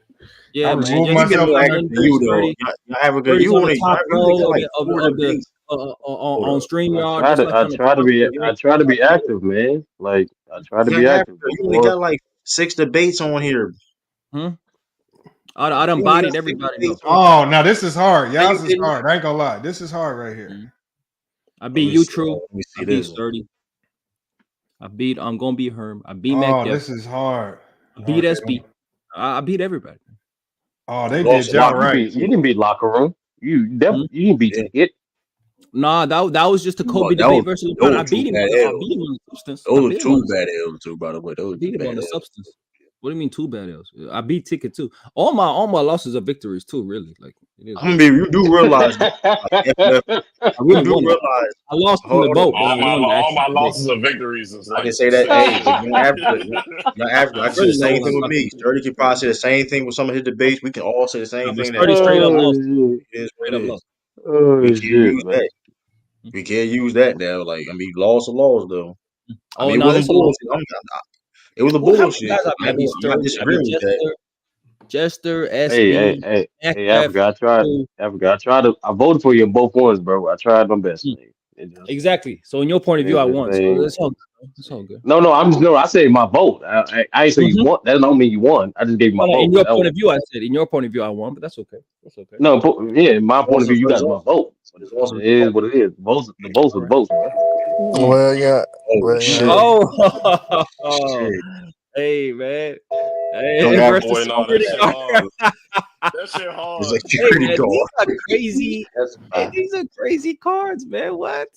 Yeah, I man. remove myself. You have a good. You on the top row on StreamYard. I try to be active, man. Like I try to be active. You only got like 6 debates on here. I done bodied everybody. Oh, now this is hard. Y'all's is hard. I ain't gonna lie. This is hard right here. I beat you, True. I beat Sturdy. I'm gonna beat Herm. I beat Mac. Oh, this is hard. I beat SB. I beat everybody. Oh, they did y'all right. You didn't beat Locker Room. You didn't beat it. Nah, that was just a Kobe debate versus LeBron. I beat him on the substance. Those are 2 bad L's too, by the way. Those beat him on the substance. What do you mean 2 bad L's? I beat Ticket too. All my losses are victories too, really. Like I mean, you do realize I really do realize I lost in the boat. All my losses are victories. I can say that. Hey, I just say the same thing with me. Sturdy can probably say the same thing with some of his debates. We can all say the same thing. Sturdy straight up lost. We can't use that. We can't use that now. Like I mean, loss or loss though. I mean, it wasn't bullshit. It was a bullshit. I'm not disagreeing with that. Jester, SB. Hey, Africa, I voted for you in both ones, bro. I tried my best, man. Exactly. So in your point of view, I won. So it's all good. No, I said my vote. I ain't say you won. That don't mean you won. I just gave you my vote. In your point of view, I said in your point of view, I won, but that's okay. That's okay. No, in my point of view, you got my vote. It is what it is. The votes are the votes, bro. Well, yeah. Hey, man. That shit hard. These are crazy. These are crazy cards, man. What?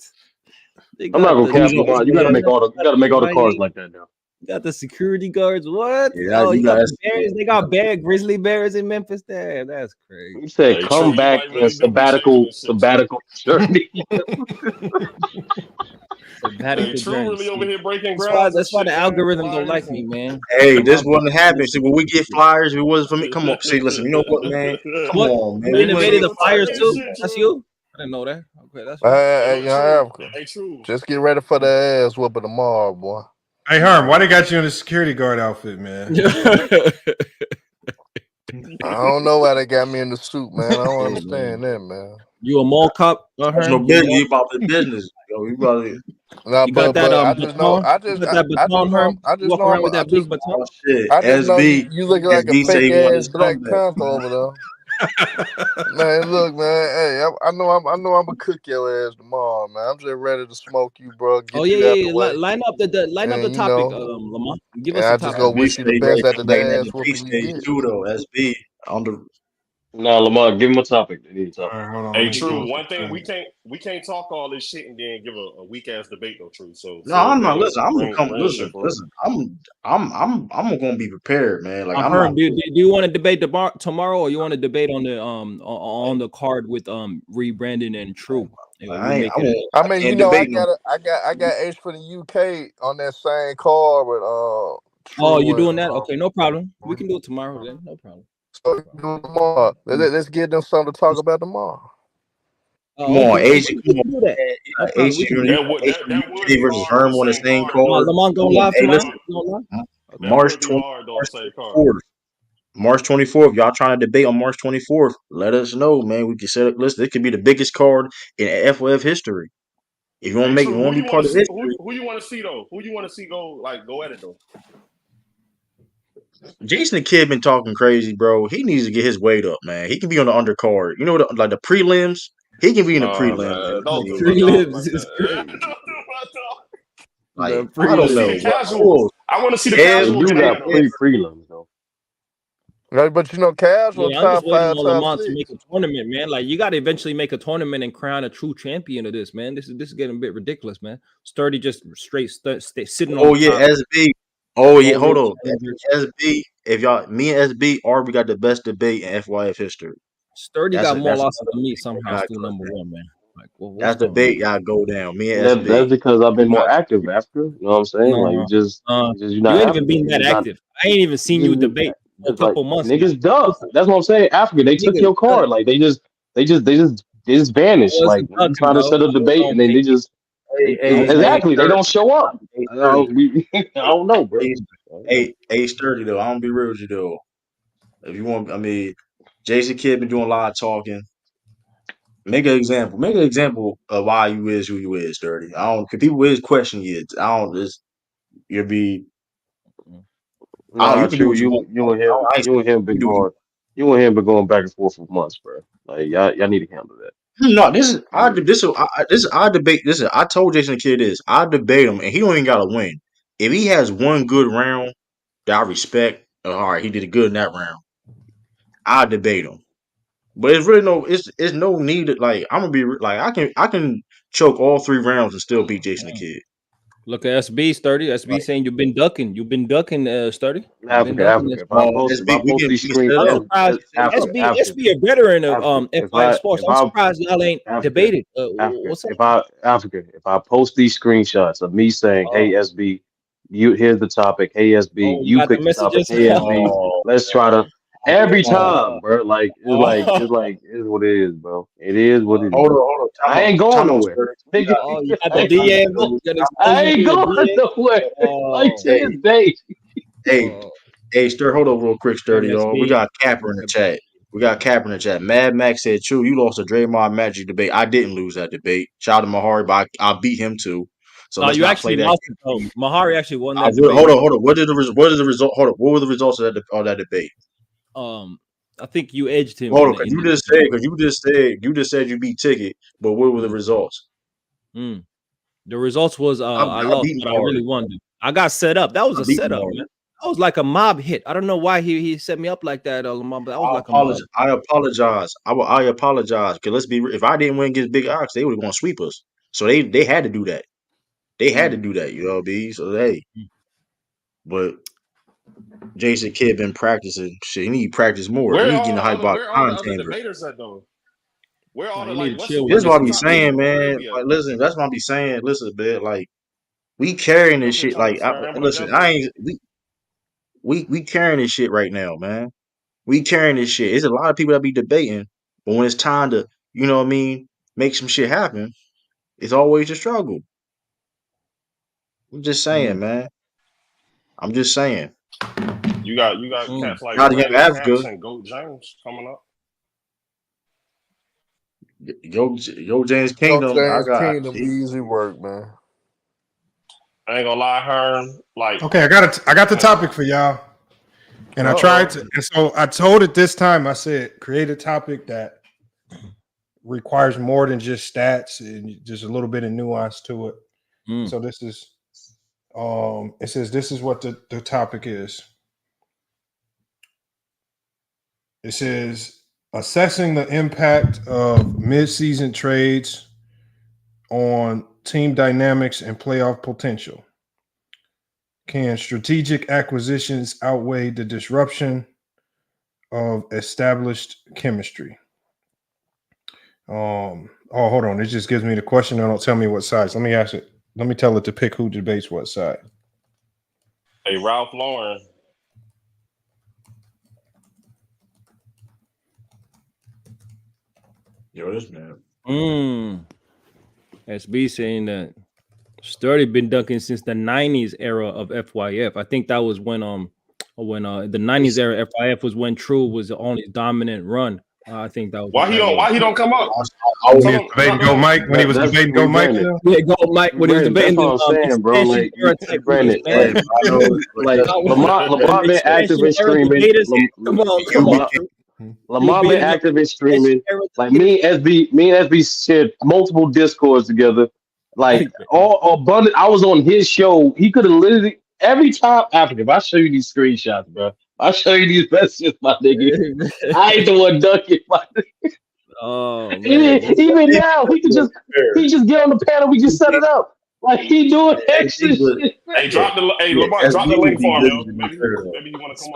I'm not gonna cap on. You gotta make all the cards like that now. You got the security guards. What? Yeah, you got the Bears. They got grizzly bears in Memphis. There, that's crazy. You said come back and sabbatical. True really over here breaking ground. That's why the algorithm don't like me, man. Hey, this wouldn't happen. See, when we get flyers, if it wasn't for me. Come on, see, listen. You know what, man? Come on, man. You innovated the flyers too. That's you. I didn't know that. Okay, that's hey, Africa. Just get ready for the ass whooping tomorrow, boy. Hey, Herm, why they got you in the security guard outfit, man? I don't know why they got me in the suit, man. I don't understand that, man. You a mall cop? There's no business. You about the business. Yo, you probably. No, but I just know. I just know around with that big baton. I just know you looking like a fake ass Black Panther over there. Man, look, man. Hey, I know I'm gonna cook your ass tomorrow, man. I'm just ready to smoke you, bro. Line up the topic, Lamar. Give us a topic. I just go wish you the best after the ass whooping you get. SB on the. No, Lamar, give him a topic. They need a topic. All right, hold on. Hey, True. One thing we can't talk all this shit and then give a weak ass debate though, True. So No, I'm not. bring Listen, I'm gonna come. the shit for us. Listen. I'm gonna be prepared, man. Like I'm Herm, not. do you want to debate tomorrow, or you want to debate on the card with Brandon and True? I mean, you know, I got H for the UK on that same card with True. Oh, you're doing that? Okay, no problem. We can do it tomorrow then. No problem. So tomorrow, let's get them something to talk about tomorrow. Come on, H. We can do that. No problem. H. We can do that. UK versus Herm on the same card. Lamont go live tomorrow. March 24th. March 24th. Y'all trying to debate on March 24th? Let us know, man. We can set up. Listen, this could be the biggest card in FYF history. If you want to want to be part of history, who you want to see though? Who you want to see go at it though? Jason the Kid been talking crazy, bro. He needs to get his weight up, man. He can be on the undercard. You know, like the prelims. He can be in the prelims. Don't do prelims is crazy. Like, I don't know. Casual. I want to see the casual. You got prelims though. Right, but you know, casual. Yeah, I'm just waiting on Lamont to make a tournament, man. Like you got to eventually make a tournament and crown a true champion of this, man. This is getting a bit ridiculous, man. Sturdy just straight sitting on. Oh yeah, SB. Oh yeah, hold on. SB. If y'all, me and SB, we got the best debate in FYF history. Sturdy got more losses than me somehow. Still number one, man. Like, that's the debate. Y'all go down. Me and SB. That's because I've been more active after. You know what I'm saying? Like you ain't even been that active. I ain't even seen you debate for a couple months. Niggas duck. That's what I'm saying. Africa, they took your card. Like they just vanished. Like you trying to set a debate and then they just exactly. They don't show up. I don't know, bro. Hey, Sturdy though. I don't be real with you though. If you want, I mean, Jason Kidd been doing a lot of talking. Make an example. Make an example of why you is who you is, Sturdy. I don't. Cause people is questioning you. I don't. Just you'll be. Nah, True. You and him been going back and forth for months, bro. Like y'all need to handle that. No, this is our debate. I told Jason Kidd this. I debate him, and he don't even got to win. If he has one good round that I respect, all right, he did good in that round. I debate him, but it's really it's no need to, like I'm gonna be like I can choke all 3 rounds and still beat Jason the Kid. Look at SB Sturdy. SB saying you've been ducking. Sturdy. Africa. If I post these screenshots, SB a veteran of FYF Sports. I'm surprised y'all ain't debated. What's up? If I post these screenshots of me saying, "Hey SB, here's the topic. Hey SB, you pick the topic. Hey SB, let's try to." Every time, bro. Like it's what it is, bro. It is what it is. Hold on. I ain't going nowhere. You got the DM. I ain't going nowhere. Like to this day. Hey, Sturdy, hold on real quick, Sturdy, y'all. We got Capper in the chat. Mad Max said, "True, you lost a Draymond Magic debate. I didn't lose that debate. Shout out to Mahari, but I beat him too. So let's not play that. Lost it, though. Mahari actually won that debate. Hold on. What is the result? Hold on. What were the results of that debate? I think you edged him. Hold on, because you just said you beat Ticket, but what were the results? The results was I lost, but I really won. I got set up. That was a setup, man. That was like a mob hit. I don't know why he set me up like that, Lamont, but that was a mob. I apologize. I apologize. Because let's be real. If I didn't win against Big Ox, they would have gonna sweep us. So they had to do that. They had to do that, you know, B. So but Jason Kidd been practicing. Shit, he need to practice more. He need to get in the hype box. Where are the other debaters at though? Where are the That's what I be saying, man. Like, listen, that's what I be saying. Listen, man, like we carrying this shit. Like, we carrying this shit right now, man. We carrying this shit. There's a lot of people that be debating, but when it's time to, you know what I mean, make some shit happen, it's always a struggle. I'm just saying, man. I'm just saying. You got cats like Africa and Goat James coming up. Yo James Kingdom. Kingdom, easy work, man. I ain't gonna lie, Herm. Like, okay, I got the topic for y'all, and I tried to, and so I told it this time. I said, create a topic that requires more than just stats and just a little bit of nuance to it. So this is, it says this is what the topic is. It says assessing the impact of mid-season trades on team dynamics and playoff potential. Can strategic acquisitions outweigh the disruption of established chemistry? Oh, hold on. It just gives me the question. Don't tell me what sides. Let me ask it. Let me tell it to pick who debates what side. Hey, Ralph Lauren. Yo, this man. SB saying that Sturdy been dunking since the 90s era of FYF. I think that was when the 90s era FYF was when True was the only dominant run. I think that was why he don't come up? When he was debating Go Mike, when he was debating Go Mike, yeah, Go Mike when he was debating. That's what I'm saying, bro. Like, Brandon, like Lamar been active and streaming. Come on. Lamar been active and streaming. Like me and SB shared multiple discords together. Like all abundant. I was on his show. He could have literally every time Africa. If I show you these screenshots, bro, I'll show you these messages, my nigga. I ain't the one dunking, my nigga. Oh man. Even now, he just get on the panel. We just set it up. Like he doing extra shit. Hey, Lamar, drop the link for him, yo. Maybe you want to come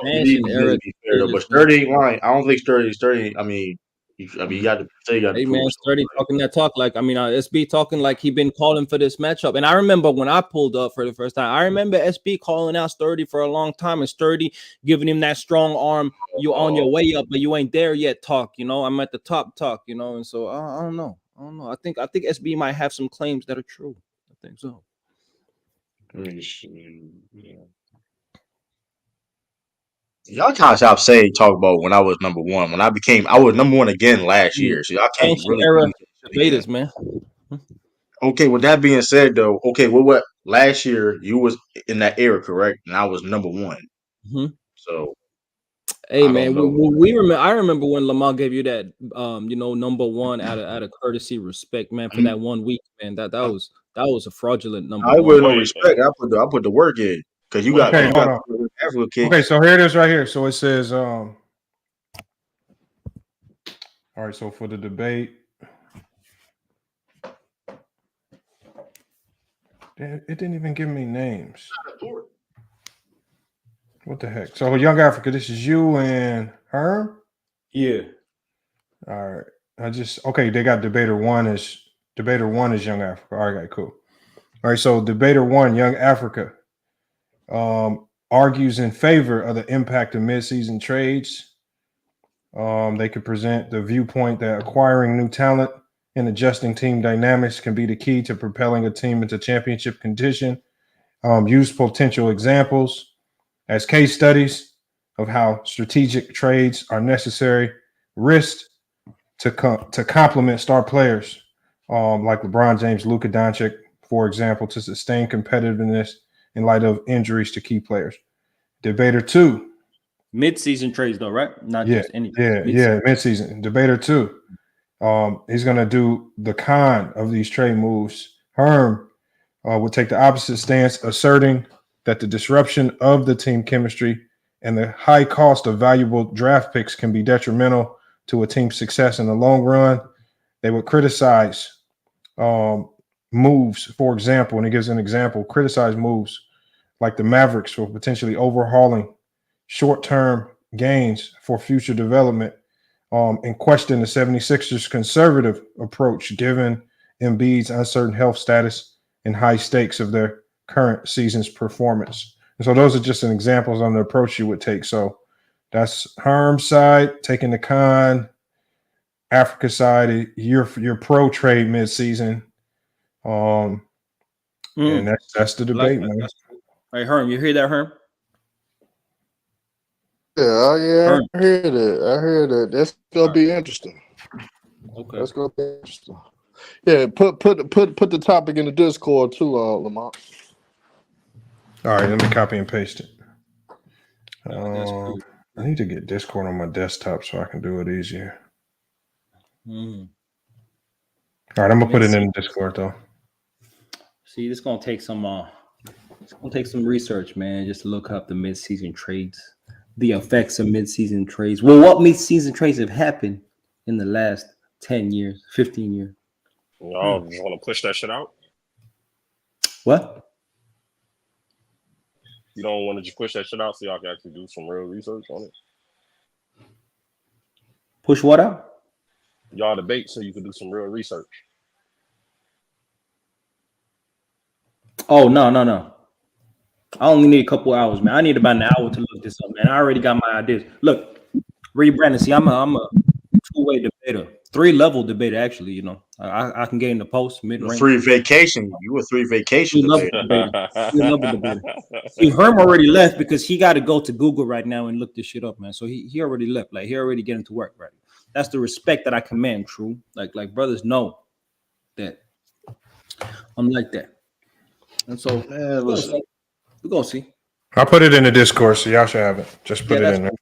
up. But Sturdy ain't lying. I don't think Sturdy. I mean, you got to say you got to. Hey man, Sturdy talking that talk like SB talking like he been calling for this matchup. And I remember when I pulled up for the first time, I remember SB calling out Sturdy for a long time and Sturdy giving him that strong arm. You on your way up, but you ain't there yet. Talk, I'm at the top. Talk, and so I don't know. I think SB might have some claims that are true. I think so. Y'all can't stop saying talk about when I was number one. When I was number one again last year. So y'all can't really debaters, man. Okay, with that being said, though, what last year you was in that era, correct? And I was number one. Mm-hmm. So, hey man, we remember. I remember when Lamar gave you that, number one out of courtesy, respect, man, for that 1 week, man. That was a fraudulent number. I wouldn't no respect. I put the work in because you got. Okay, so here it is right here. So it says, all right. So for the debate. It didn't even give me names. What the heck? So Young Africa, this is you and Herm? Yeah. All right. They got debater one is Young Africa. All right, cool. All right, so debater one, Young Africa, argues in favor of the impact of midseason trades. They could present the viewpoint that acquiring new talent and adjusting team dynamics can be the key to propelling a team into championship condition. Use potential examples as case studies of how strategic trades are necessary, risked to complement star players like LeBron James, Luka Doncic, for example, to sustain competitiveness in light of injuries to key players. Debater two. Mid-season trades, though, right? Not just any. Yeah, mid-season. Debater two. He's going to do the con of these trade moves. Herm would take the opposite stance, asserting that the disruption of the team chemistry and the high cost of valuable draft picks can be detrimental to a team's success in the long run. They would criticize moves, for example, and he gives an example, criticize moves like the Mavericks for potentially overhauling short-term gains for future development, and question the 76ers' conservative approach given Embiid's uncertain health status and high stakes of their current season's performance. And so those are just some examples on the approach you would take. So that's Herm's side, taking the con. Africa side, you're pro trade mid-season. And that's the debate, man. All right, Herm, you hear that, Herm? Yeah, I hear that. That's gonna be interesting. Okay, that's gonna be interesting. Yeah, put the topic in the Discord too, Lamont. All right, let me copy and paste it. I need to get Discord on my desktop so I can do it easier. All right, I'm gonna put it in Discord though. See, it's gonna take some research, man, just to look up the mid-season trades, the effects of mid-season trades. Well, what mid-season trades have happened in the last 10 years, 15 years. Y'all just want to push that shit out? What? You don't want to just push that shit out so y'all can actually do some real research on it? Push what out? Y'all debate so you can do some real research. Oh, no. I only need a couple hours, man. I need about an hour to look this up, man. I already got my ideas. Look, Brandon, see, I'm a two-way debater, 3-level debater, actually. You know, I can get in the post, mid-range. You a 3 vacation debater. 3-level debater. See, Herm already left because he got to go to Google right now and look this shit up, man. So he already left. Like, he already getting to work, right? That's the respect that I command, true. Like brothers know that I'm like that. And so we're gonna see. I put it in the Discord, so y'all should have it. Just put it in there.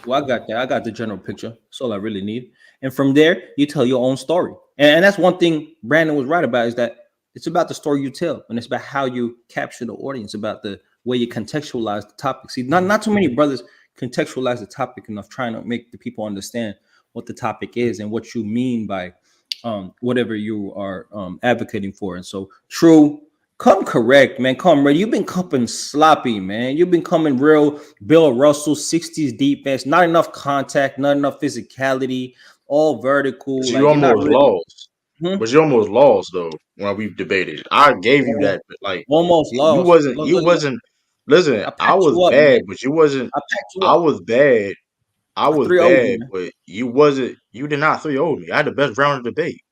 Well, I got that. I got the general picture. That's all I really need. And from there, you tell your own story. And that's one thing Brandon was right about, is that it's about the story you tell, and it's about how you capture the audience, about the way you contextualize the topic. See, not too many brothers contextualize the topic enough, trying to make the people understand what the topic is and what you mean by whatever you are advocating for. And so, true. Come correct, man. Come ready. You've been coming sloppy, man. You've been coming real Bill Russell, 60s defense, not enough contact, not enough physicality, all vertical. But you almost lost. But you almost lost though when we debated. I gave you that, like almost lost. You wasn't. Listen, I was bad, but you wasn't. I was bad. I was bad, but you wasn't. You did not 3-0 me. I had the best round of the debate.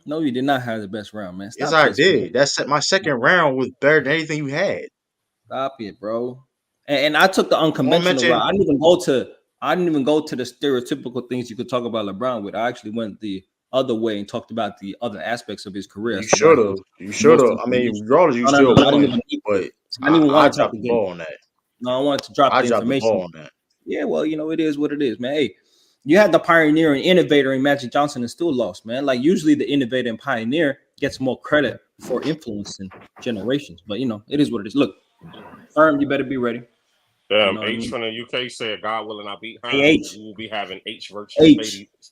No, you did not have the best round, man. Yes, I did. That's my second round was better than anything you had. Stop it, bro. And I took the unconventional route. I didn't even go to the stereotypical things you could talk about LeBron with. I actually went the other way and talked about the other aspects of his career. You should have. You should have. I mean, regardless, you still won. But I didn't even want to drop the ball on that. No, I wanted to drop the information. The ball on that. Yeah, well, you know, it is what it is, man. Hey, you had the pioneer and innovator in Magic Johnson and still lost, man. Like, usually the innovator and pioneer gets more credit for influencing generations. But, you know, it is what it is. Look, Herm, you better be ready. H from the UK said, God willing, I beat Herm. We will be having H versus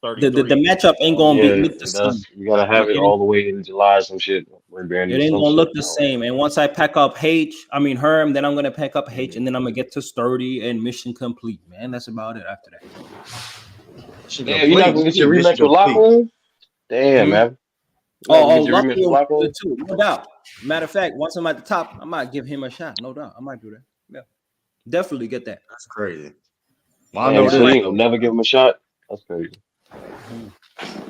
33. The matchup ain't going to be the same. You got to have it all the way in July, some shit. It ain't going to look the same. And once I pack up Herm, then I'm going to pack up H, and then I'm going to get to sturdy and mission complete, man. That's about it after that. Damn, you're not going to get your rematch with Locker Room? Damn, man. Locker Room too, no doubt. Matter of fact, once I'm at the top, I might give him a shot. No doubt. I might do that. Yeah. Definitely get that. That's crazy. Well, I know so you ain't never give him a shot. That's crazy.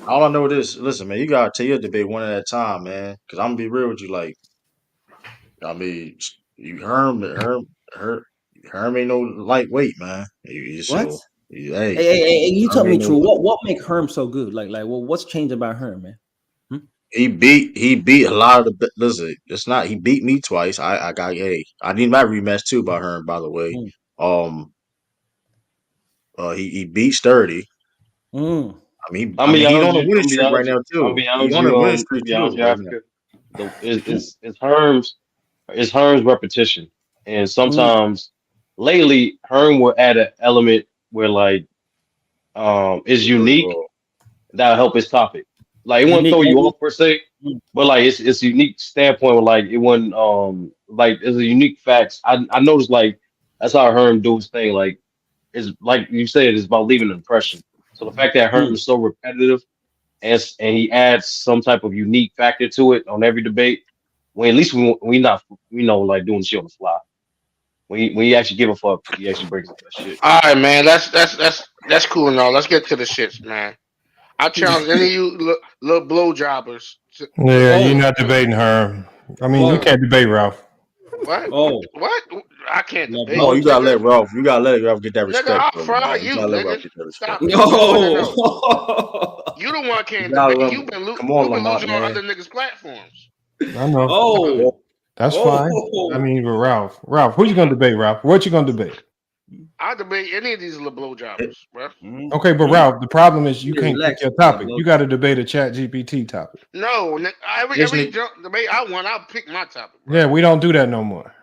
All I know is, listen, man, you gotta take your debate one at a time, man. Because I'm gonna be real with you. Like, I mean, Herm ain't no lightweight, man. What? Hey, you tell me, true. What make Herm so good? Like, well, what's changed about Herm, man? He beat a lot of the. Listen, it's not. He beat me twice. I need my rematch too by Herm, by the way. He beat Sturdy. I mean, he's on a winning streak right now too. He's on a winning streak too. It's Herm's repetition, and sometimes lately Herm will add an element where like is unique that'll help his topic. Like it won't throw you off per se, but like it's a unique standpoint where like it wouldn't like it's a unique facts. I noticed like that's how Herm do his thing. Like it's like you said, it's about leaving an impression. So the fact that Herm is so repetitive and he adds some type of unique factor to it on every debate, when at least we know like doing shit on the fly. When you actually give a fuck, he actually breaks up that shit. All right, man. That's cool and all. Let's get to the shits, man. I challenge any of you little blowjobbers. Yeah, you're not debating her. I mean, you can't debate Ralph. What? What? I can't debate. Oh, you gotta let Ralph. You gotta let Ralph get that respect. Nigga, I'll fry you, nigga. Stop. You the one can't debate. You've been losing on other niggas' platforms. I know. That's fine. I mean, but Ralph, who you gonna debate, Ralph? What you gonna debate? I'll debate any of these little blowjobbers, bro. Okay, but Ralph, the problem is you can't pick your topic. You got to debate a Chat GPT topic. No, every debate I want, I'll pick my topic. Bro. Yeah, we don't do that no more.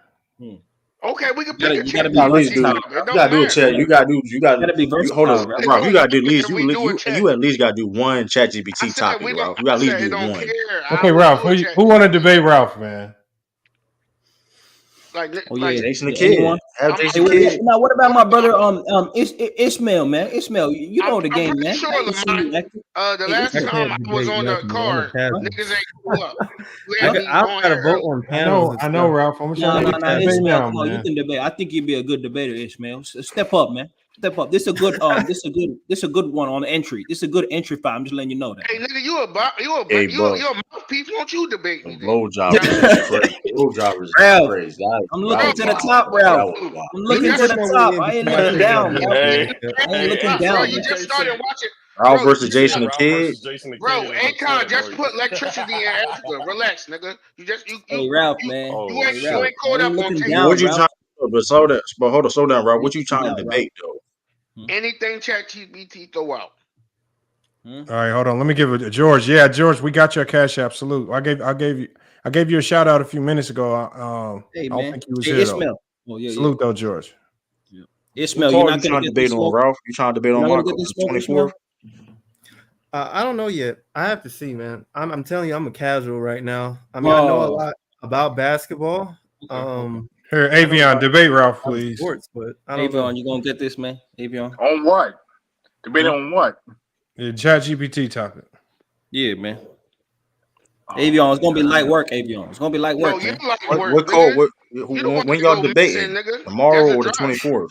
Okay, we can pick a You gotta chat be At least GPT. do. versatile, It You bro. don't gotta do a matter. chat. You gotta Be hold versatile, on, bro. It Ralph. You don't gotta do at matter least if we do a chat. you at least gotta do one chat I GPT said topic, we don't. Ralph. You gotta I at least said it do don't one. care. I Okay, will Ralph, do a chat who want to GPT. debate Ralph, man? Like, Oh yeah. Jason the Anyone? Kid. Have I'm Jason Hey, the Kid. now what about my brother Ishmael, man? Ishmael, you know the game, pretty man. sure, I ain't seen you Lamont. active. The Hey, last Ishmael. time I was on the card, niggas ain't pull up. You had me I don't on gotta here vote early. on I panels. know, Ralph. I'm trying to get the debate Ishmael, now, come on, you man. can debate. I think you'd be a good debater, Ishmael. Step up, man. Step up. This is a good this a good one on entry. This is a good entry file. I'm just letting you know that. Hey, nigga, Hey, bro. you a mouthpiece. Won't you debate me? Blowjobbers is crazy. Blowjobbers is Ralph, crazy. I'm That looking was to the wild. top, That Ralph. was wild. I'm looking to the top. I ain't looking down, bro. Hey, I ain't looking Bro, down. you just started watching. Ralph Bro, versus he said Jason the Ralph Kid. versus Jason the bro, Kid in the Akon chat, just bro. put electricity in Africa. Relax, nigga. You Hey, Ralph, man. Oh Hey, you Ralph. ain't I caught ain't up on looking tape. What down, you Ralph. trying to but slow down, Ralph. I What ain't you looking trying to down, Ralph. debate though? Anything ChatGPT throw out. All right, hold on. Let me give it to George. Yeah, George, we got your cash app. Salute. I gave you a shout out a few minutes ago. Hey, I don't man. think you was Hey, here though. Ishmael. Oh, yeah, Salute though, George. yeah. What Ishmael, you're card you not gonna trying to get debate this on, smoke. Ralph? You trying to debate You're on not my gonna get this the smoke, Ishmael. 24th? I don't know yet. I have to see, man. I'm telling you, I'm a casual right now. I mean, I know a lot about basketball. Here, Avion, debate Ralph, please. Sports, but I don't know. Avion, you gonna get this, man? Avion. On what? Debate on what? Yeah, chat GPT topic. Yeah, man. Avion, it's gonna be light work, Avion. It's gonna be light work, man. What code? When y'all debating? Tomorrow or the 24th?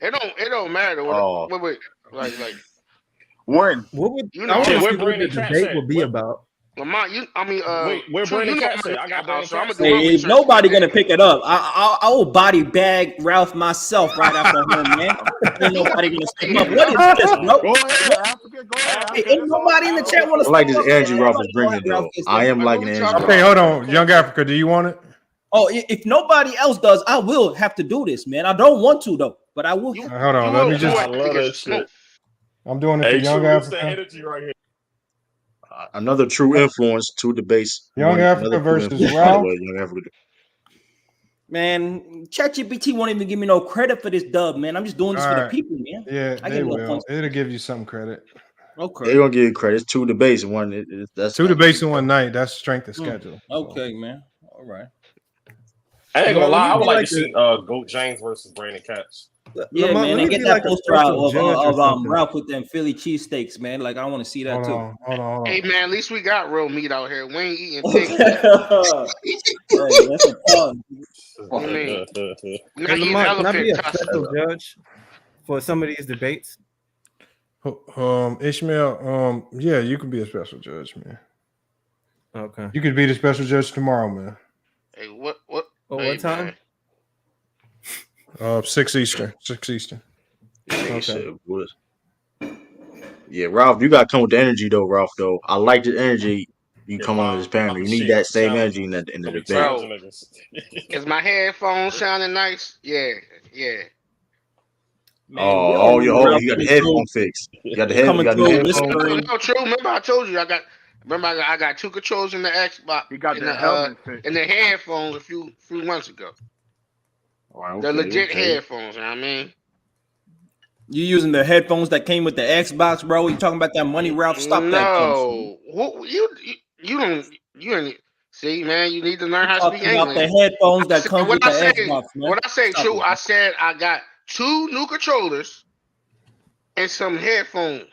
It don't matter. Oh. Wait. Like when? What would you I know? want to Where see what Brandon the Katz debate at? will be about? Lamont, where true, Brandon you know Katz at? I got Brandon so I'm gonna Katz. do my Hey, research. nobody gonna pick it up. I will body bag Ralph myself right after him, man. Ain't nobody gonna step up. What is this, bro? Go ahead, Africa. Go ahead. Hey, ain't nobody in the chat want to I like step this up. energy Ralph Nobody is gonna bringing have Ralph though. get I step am up. liking the energy. Okay, hold on. Young Africa, do you want it? Oh, if nobody else does, I will have to do this, man. I don't want to though, but I will. Hold on. Let me just. I love that shit. I'm doing it for Hey, Young true. It's that Africa. energy right here. Another true influence, two debates. Young Africa versus Ralph. Young Africa. Man, ChatGPT won't even give me no credit for this dub, man. I'm just doing this All for the right. people, man. Yeah, I they get no will. points. It'll give you some credit. Okay. They're gonna give you credit. It's two debates and one. That's Two debates in one night. That's strength of schedule. Okay, man. All right. I ain't gonna lie. I would like to like see Goat James versus Brandon Katz. Yeah, Lamont, man, let and me get be that like a poster out special judge or of something. Ralph with them Philly cheesesteaks, man. Like I want to see that too. Hold on. Hey man, at least we got real meat out here. We ain't eating pig. Hey, that's a pun. What do you mean? We're Hey, not eating Lamont, can I be elephant a tusks. special judge for some of these debates? Ishmael, yeah, you can be a special judge, man. Okay. You could be the special judge tomorrow, man. Hey, what? What time? 6 Eastern. 6 Eastern. Yeah, Ralph, you gotta come with the energy though, Ralph. Though I like the energy you come on this panel. You need that same energy in the debate. Bro, is my headphones sounding nice? Yeah. Man, we all know Ralph you got the coming headphone through. fix. You got the Coming new through, headphones. whispering. No, true. Remember I told you I got two controls in the Xbox. He got the helmet fix. And the headphones a few months ago. They're legit headphones. You know what I mean? You using the headphones that came with the Xbox, bro? You talking about that money, Ralph? Stop that. No, you don't see, man. You need to learn how to speak Talking about English. the headphones that comes with the Xbox, man. What I say, Stop true. it, I said I got two new controllers and some headphones.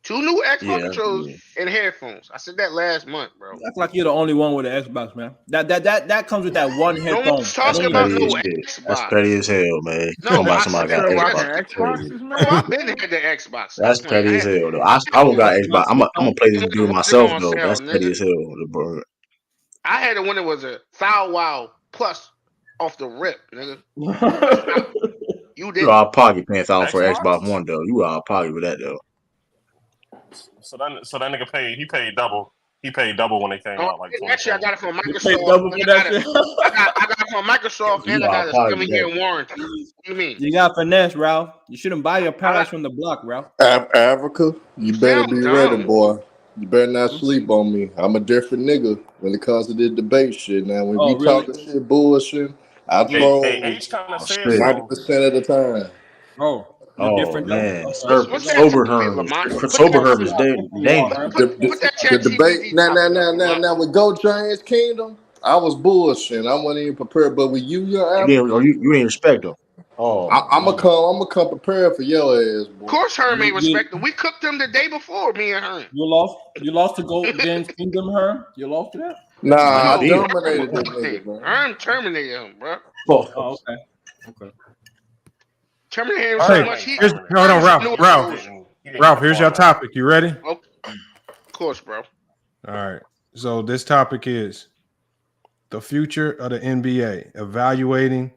Two new Xbox controllers and headphones. I said that last month, bro. You act like you're the only one with an Xbox, man. That comes with that one headphone. No one's talking about no Xbox. That's petty as hell, man. No, Talking about I somebody said got that Xbox. Bro, I've been had the Xbox. That's petty as hell, though. I got Xbox. I'm gonna play this dude myself, though. That's petty as hell, bro. I had it when it was a Wow Plus off the rip, nigga. You did. You out of pocket paying $1,000 for Xbox One, though. You out of pocket with that, though. So that nigga paid. He paid double. He paid double when they came out. Like actually, I got it from Microsoft. I got it from Microsoft, and I got a 7-year warranty. What do you mean? You got finesse, Ralph. You shouldn't buy your products from the block, Ralph. Africa, you better be ready, boy. You better not sleep on me. I'm a different nigga when it comes to this debate shit. Now, when we talking shit bullshit, I troll H kind of said 90% of the time. Oh, Oh different man, What's that sober TV, Herm, Lamont? Put sober that Herm is dangerous. put that The chat debate GPT topic up, Lamont. now with Go Giants Kingdom, I was bullshitting. I wasn't even prepared. But with you, You didn't respect them. Oh, I'm gonna come prepared for your ass, boy. Of course, Herm ain't respected. We cooked him the day before, me and Herm. You lost to Gold James Kingdom, Herm. You lost to that. Nah, No, I dominated that nigga, man. Herm terminated him, bro. Oh, okay. Terminated him All so right, much. hold on, Ralph. Here's your topic. You ready? Of course, bro. All right. So this topic is the future of the NBA, evaluating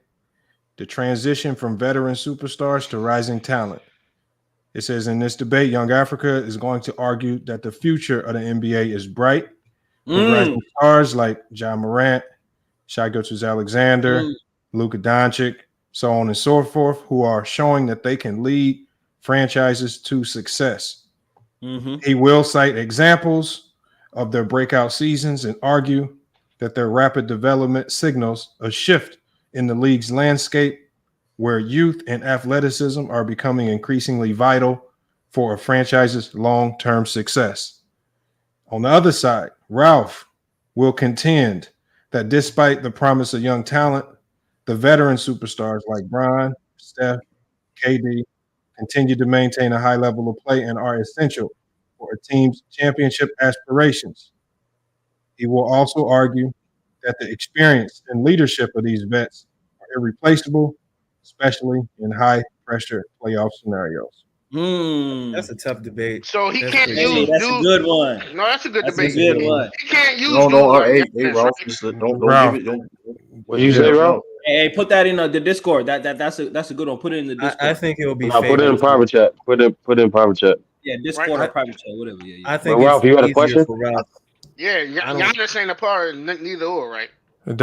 the transition from veteran superstars to rising talent. It says in this debate, Young Africa is going to argue that the future of the NBA is bright, with rising stars like Ja Morant, Shai Gilgeous-Alexander, Luka Doncic, so on and so forth, who are showing that they can lead franchises to success. He will cite examples of their breakout seasons and argue that their rapid development signals a shift in the league's landscape where youth and athleticism are becoming increasingly vital for a franchise's long-term success. On the other side, Ralph will contend that despite the promise of young talent, the veteran superstars like Bron, Steph, KD continue to maintain a high level of play and are essential for a team's championship aspirations. He will also argue that the experience and leadership of these vets are irreplaceable, especially in high-pressure playoff scenarios. That's a tough debate. So he can't use. That's a good one. No, that's a good That's debate. a good one. He can't use. Hey, Ralph, don't Ralph. give it. Don't. What you say, Ralph? Hey, put that in the Discord. That's a good one. Put it in the Discord. I think it will be. No, put it in private chat. Put it in private chat. Yeah, Discord or private chat, whatever. Yeah. I think Ralph, you got a question? Yeah, Giannis ain't a part of neither or, right? You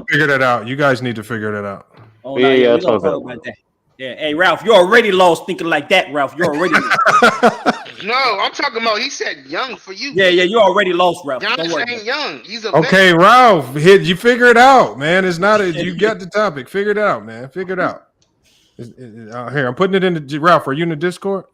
figure that out. You guys need to figure that out. Oh, no, yeah, we gonna talk about that. Yeah, hey Ralph, you're already lost thinking like that, Ralph. You're already No, I'm talking about he said young for you. Yeah, you're already lost, Ralph. Giannis ain't young. He's a okay, veteran. Ralph. You figure it out, man. It's not you got the topic. Figure it out, man. Figure it out. Here, I'm putting it in the Ralph. Are you in the Discord?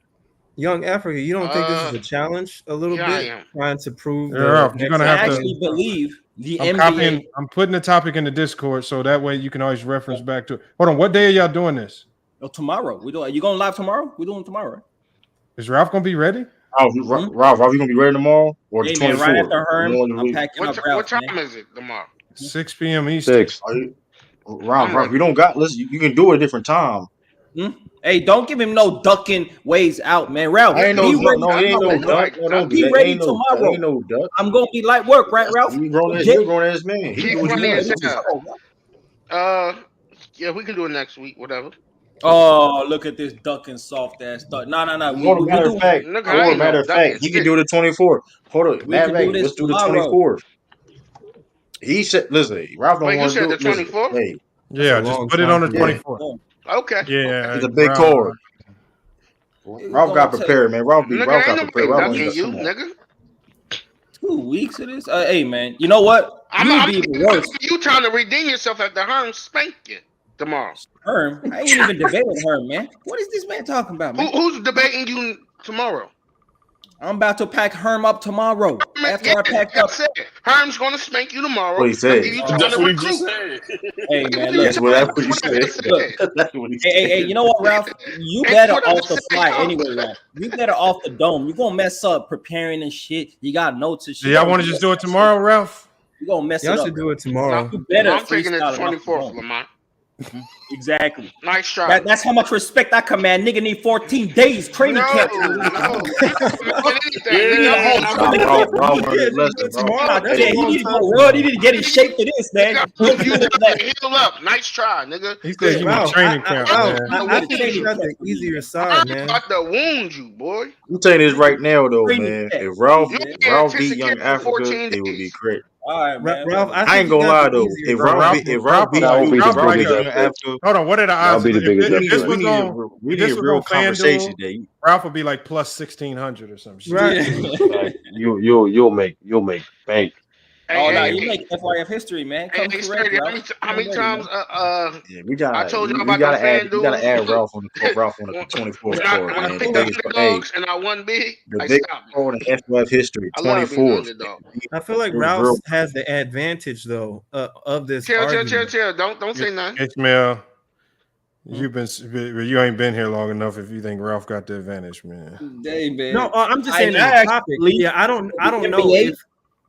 Young Africa, you don't think this is a challenge a little bit? Trying to prove Ralph, you're gonna have to actually believe the I'm NBA. I'm putting the topic in the Discord so that way you can always reference back to it. Hold on, what day are y'all doing this? Oh, tomorrow. You going live tomorrow? We're doing tomorrow, right? Is Ralph gonna be ready? Ralph, are you gonna be ready tomorrow or the 24th? Right after Herm, I'm packing up. What time is it tomorrow? 6 p.m. Eastern. Ralph, you don't got. Listen, you can do it a different time. Hey, don't give him no ducking ways out, man. Ralph, I ain't no duck. No, he ain't no duck. No, don't do that. Ready Ain't no tomorrow. duck. Ain't no duck. I'm gonna be light work, right, Ralph? You grown ass man. Keep running yeah, we can do it next week, whatever. Oh, look at this ducking soft ass duck. No. Matter of fact, he can do the 24th. Hold on, let's do the 24th. He said, "Listen, Ralph don't want to do the 24th. Hey, yeah, just put it on the 24th. Okay. Yeah, it's a big card. Ralph got prepared, man. Ralph got prepared. Ralph you, nigga. 2 weeks of this. Hey, man. You know what? I'm you trying to redeem yourself after Herm spank you tomorrow. Herm? I ain't even debating Herm, man. What is this man talking about, man? Who's debating you tomorrow? I'm about to pack Herm up tomorrow. After I pack up, Herm's gonna spank you tomorrow. What he said. That's what he just said. Hey man, look. That's what he said. That's what he said. Hey, you know what, Ralph? You better off the fly anyway, Ralph. You better off the dome. You gonna mess up preparing and shit. You got notes and shit. Y'all want to just do it tomorrow, Ralph? You gonna mess it Y'all up. should do it tomorrow. You better. I'm taking it 24th, Lamont. Exactly. Nice try. That's how much respect I command. Nigga need 14 days training camp. He didn't get in shape for this, man. Heal up. Nice try, nigga. He said you want training camp, man. I think you got the easier side, man. I'm about to wound you, boy. I'm telling you this right now, though, man. If Ralph beat Young Africa, it would be great. All right, man. Ralph, I ain't gonna lie though. If Ralph beat Africa, hold on. What are the odds? If this was on, we need a real conversation there. Ralph would be like plus 1,600 or something. Right. You'll make bank. Oh no, you make FYF history, man. Come correct, Ralph. How many times? Yeah, we gotta. I told you We about them fan we gotta duels. add Ralph on the 24 score, When I man. picked The the biggest, underdogs and I won big, the I biggest stopped. score in FYF history, I love being an 24. underdog. I feel like Ralph has the advantage though of this argument. Chill. Don't say nothing. Ishmael, you ain't been here long enough if you think Ralph got the advantage, man. Hey, man. No, I'm just saying the topic. Yeah, I don't know if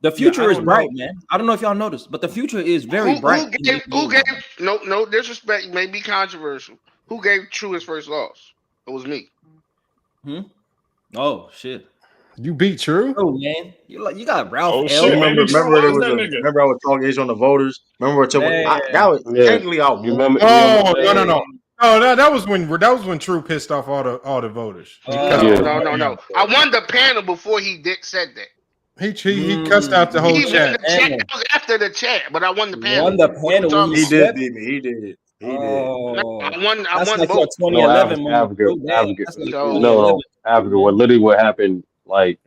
the future is bright, man. I don't know if y'all noticed, but the future is very bright. Who gave no disrespect? May be controversial. Who gave True his first loss? It was me. Oh shit! You beat True? Oh man, you got Ralph. Oh L. shit! Remember there was remember I was talking on the voters. Remember that was technically out. Oh, that was when True pissed off all the voters. No. I won the panel before he said that. He cussed out the whole chat. That was after the chat, but I won the panel. Won the panel. He did beat me. He did. No, I won like both. 2011 Africa. What literally what happened? Like,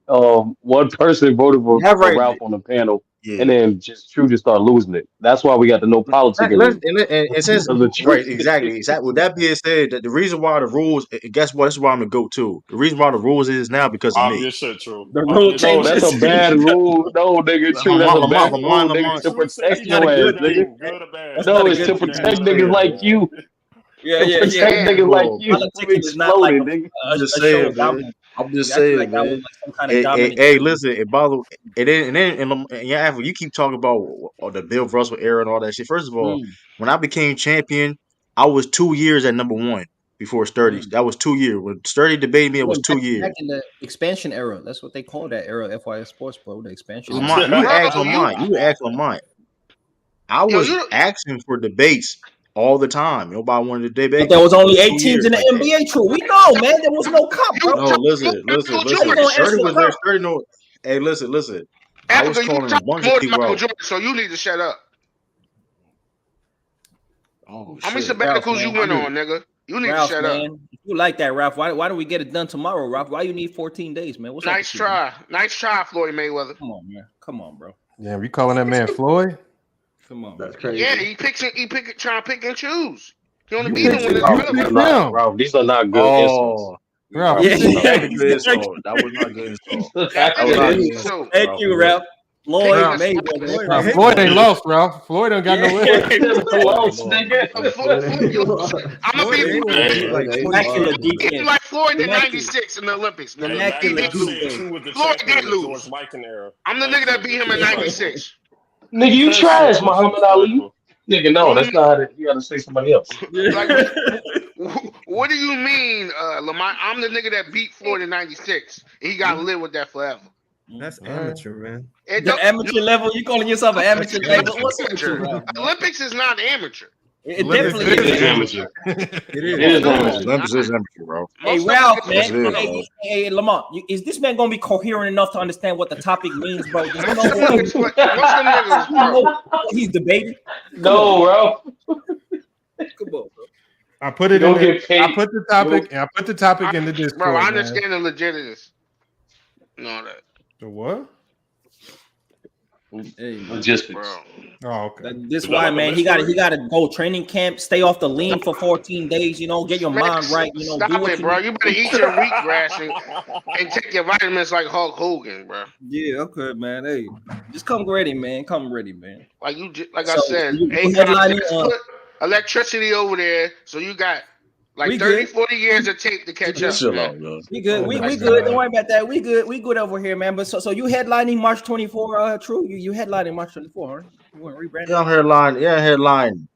one person voted for Ralph on the panel, and then True just started losing it. That's why we got the no politics. And since right, exactly. With that being said, the reason why the rules, guess what? This is why I'm gonna go to. The reason why the rules is now because of me. Obvious shit, True. The rule No, changes. that's a bad rule. No, nigga, True. That's a bad rule, nigga. To protect your ass, nigga. No, it's to protect niggas like you. Yeah. Protect niggas like you. Politicking is not like I'm just saying, man. I'm just saying, man. Hey, listen, it bothers. And then, yeah, you keep talking about the Bill Russell era and all that shit. First of all, when I became champion, I was 2 years at number one before Sturdy. That was 2 years. When Sturdy debated me, it was 2 years. Back in the expansion era, that's what they call that era. FYF Sports, bro. The expansion. You asked on mine. I was asking for debates all the time. Nobody wanted to debate. But there was only 8 teams in the NBA. True, we know, man. There was no cup, bro. No, listen. Sturdy was there. Sturdy no. Hey, listen. I was calling a bunch of people out. So you need to shut up. Oh, how many sabbaticals you went on, nigga? You need to shut up. If you like that, Ralph, why don't we get it done tomorrow, Ralph? Why you need 14 days, man? What's nice try, Floyd Mayweather. Come on, man. Come on, bro. Yeah, we calling that man Floyd? Come on, that's crazy. Yeah, he trying to pick and choose. He only beat him when it's relevant. Ralph, these are not good insults. Ralph, that was not good insult. Thank you, Ralph. Floyd Mayweather. Floyd ain't lost, Ralph. Floyd don't got no way. I'm gonna be immaculate defense. like Floyd in '96 in the Olympics. Floyd did lose. I'm the nigga that beat him in '96. Nigga, you trash, Muhammad Ali. Nigga, no, that's not how you gotta say somebody else. Like, what do you mean, Lamont? I'm the nigga that beat Floyd in '96. He gotta live with that forever. That's amateur, man. The amateur level? You calling yourself an amateur level? What's amateur? Olympics is not amateur. It definitely is amateur. It is Olympics is amateur, bro. Hey, Ralph, man. Hey, Lamont, is this man gonna be coherent enough to understand what the topic means, bro? Does he know what he's debating? No, bro. Come on, bro. I put it in. I put the topic. And I put the topic in the Discord. Bro, I understand the legitimacy. No, that. The what? Hey, logistics. Oh, okay. This why, man. He got to go training camp, stay off the lean for 14 days. You know, get your mind right. You know, stop do what it, bro. You better eat your wheatgrass and take your vitamins like Hulk Hogan, bro. Yeah, okay, man. Hey, just come ready, man. Come ready, man. Like I said, put electricity over there, so you got. Like 30, 40 years of tape to catch up. We good. We good. Don't worry about that. We good. We good over here, man. But so you headlining March 24, True? You headlining March 24, huh? You want to rebrand? Yeah, I'm headlining. Yeah, headlining.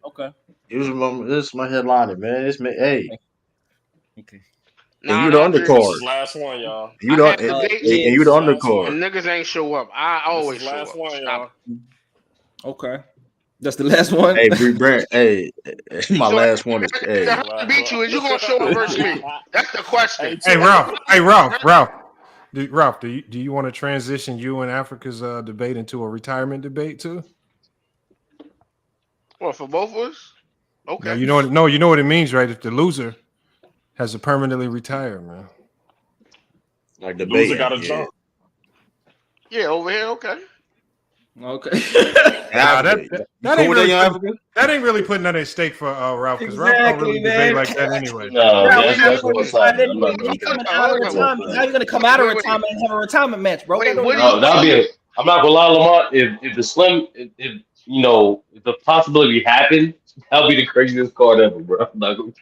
Okay. This is my headlining, man. It's me. Hey. Okay. And you the undercard. Last one, y'all. You the undercard. And niggas ain't show up. I always show up. One, y'all. Okay. That's the last one. Hey, Brent. Hey, my last one is. Hey, the beat you is you gonna show up versus me? That's the question. Hey, Ralph. Do you want to transition you and Africa's debate into a retirement debate too? Well, for both of us. Okay. Now, you know what it means, right? If the loser has to permanently retire, man. Like the loser got a jump. Yeah, over here. Okay. Okay. That ain't really putting that at stake for Ralph, because Ralph don't really debate like that anyway. No, that's one sided. He coming out of retirement. How you gonna come out of retirement and have a retirement match, bro? No, that'll be it. I'm not gonna lie, Lamont. If the slim, if the possibility happened, that'll be the craziest card ever, bro. I'm not gonna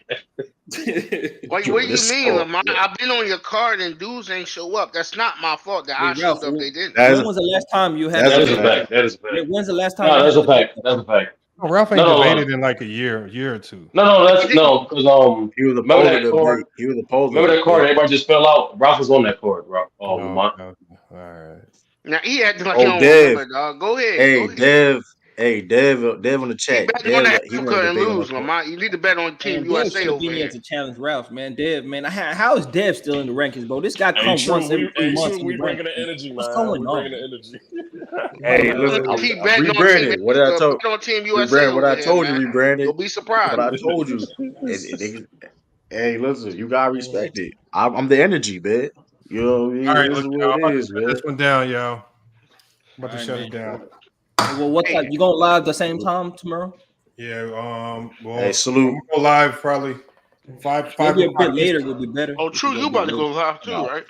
What do you mean, Lamont? I've been on your card and dudes ain't show up. That's not my fault that I showed up. They didn't. When was the last time you had? That is a fact. That is a fact. When's the last time? No, that's a fact. That's a fact. Oh, Ralph ain't debated in like a year or two. Because he was remember that card. He was a poser. Remember that card? Everybody just fell out. Ralph was on that card, Ralph. Lamont. All right. Now he acting like he don't remember, dog. Go ahead. Dev on the chat. He bet on Africa and lose, Lamont. You need to bet on Team USA over here. To challenge Ralph, man. Dev, man. How is Dev still in the rankings, bro? This guy comes once every 3 months. We bringing the energy, man. What's going on? Bringing the energy. Hey, listen, I'm rebranded. What I told on Team USA. What I told you, rebranded. You'll be surprised. What I told you. Hey, listen, you gotta respect it. I'm the energy, man. You know what I mean? All right, this is what it is, man. This one down, y'all. I'm about to shut it down. Well, what time? You going live the same time tomorrow? Yeah. Well, hey, salute. We'll go live probably five. Maybe a bit later would be better. Oh, true. You about to go live too, right?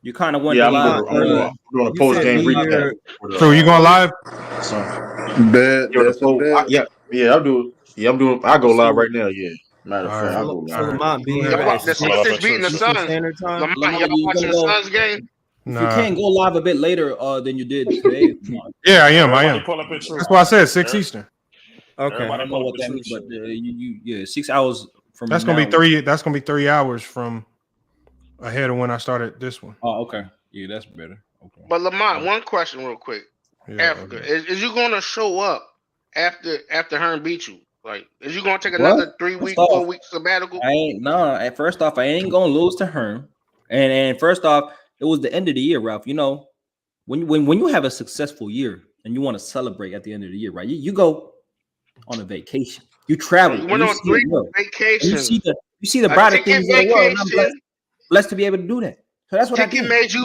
You kind of went live. I'm doing a post game recap. So you going live? Yeah, I'll do it. Yeah, I'm doing. I go live right now. Yeah. Matter of fact, I'll go live. Lamont being the Celtics beating the Suns. Lamont, y'all watching the Suns game? If you can't go live a bit later than you did today. Yeah, I am. That's why I said 6 Eastern. Okay. I don't know what that means, but 6 hours from That's gonna be 3. That's gonna be 3 hours from ahead of when I started this one. Oh, okay. Yeah, that's better. Okay. But Lamont, one question real quick. Africa, is you gonna show up after Hearn beat you? Like, is you gonna take another 3 week, 4 week sabbatical? First off, I ain't gonna lose to Hearn. And first off, it was the end of the year, Ralph. You know, when you have a successful year and you want to celebrate at the end of the year, right? You go on a vacation. You travel. You went on 3 vacations. You see the brighter things in the world. And I'm blessed to be able to do that. So that's what I did. Made you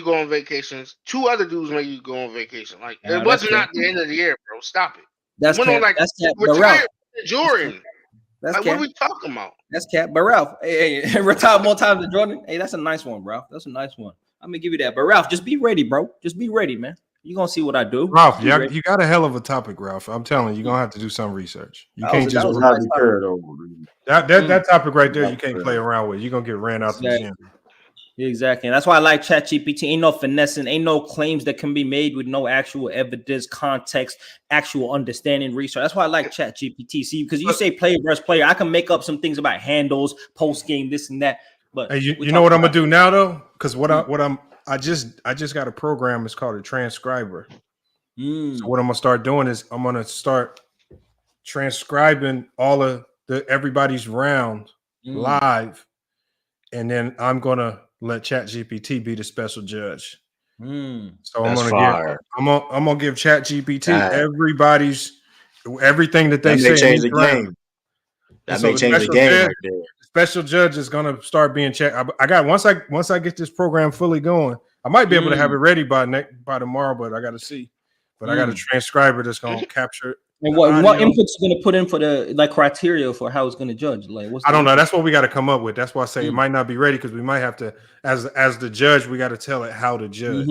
go on vacations. 2 other dudes made you go on vacation. Like, it wasn't not the end of the year, bro. Stop it. That's cap. Jordan. What are we talking about? That's cap. But Ralph, hey, retire more times than Jordan. Hey, that's a nice one, Ralph. That's a nice one. I'm gonna give you that. But Ralph, just be ready, bro. Just be ready, man. You're gonna see what I do. Ralph, you got a hell of a topic, Ralph. I'm telling you, you're gonna have to do some research. You can't just that topic right there. You can't play around with. You're gonna get ran out the gym. Exactly. And that's why I like ChatGPT. Ain't no finessing, ain't no claims that can be made with no actual evidence, context, actual understanding, research. That's why I like ChatGPT. See, because you say player versus player, I can make up some things about handles, post game, this and that. But hey, you know what I'm gonna do now though? Because I just got a program. It's called a transcriber. So what I'm gonna start doing is I'm gonna start transcribing all of everybody's round live, and then I'm gonna let ChatGPT be the special judge. So I'm gonna give ChatGPT everything that they say. Change the game. That may change the game right there. Special judge is gonna start being checked. I got once I get this program fully going, I might be able to have it ready by tomorrow, but I got to see. But I got a transcriber that's gonna capture it. And what inputs you gonna put in for the criteria for how it's gonna judge? Like, I don't know. That's what we got to come up with. That's why I say it might not be ready because we might have to, as the judge, we got to tell it how to judge.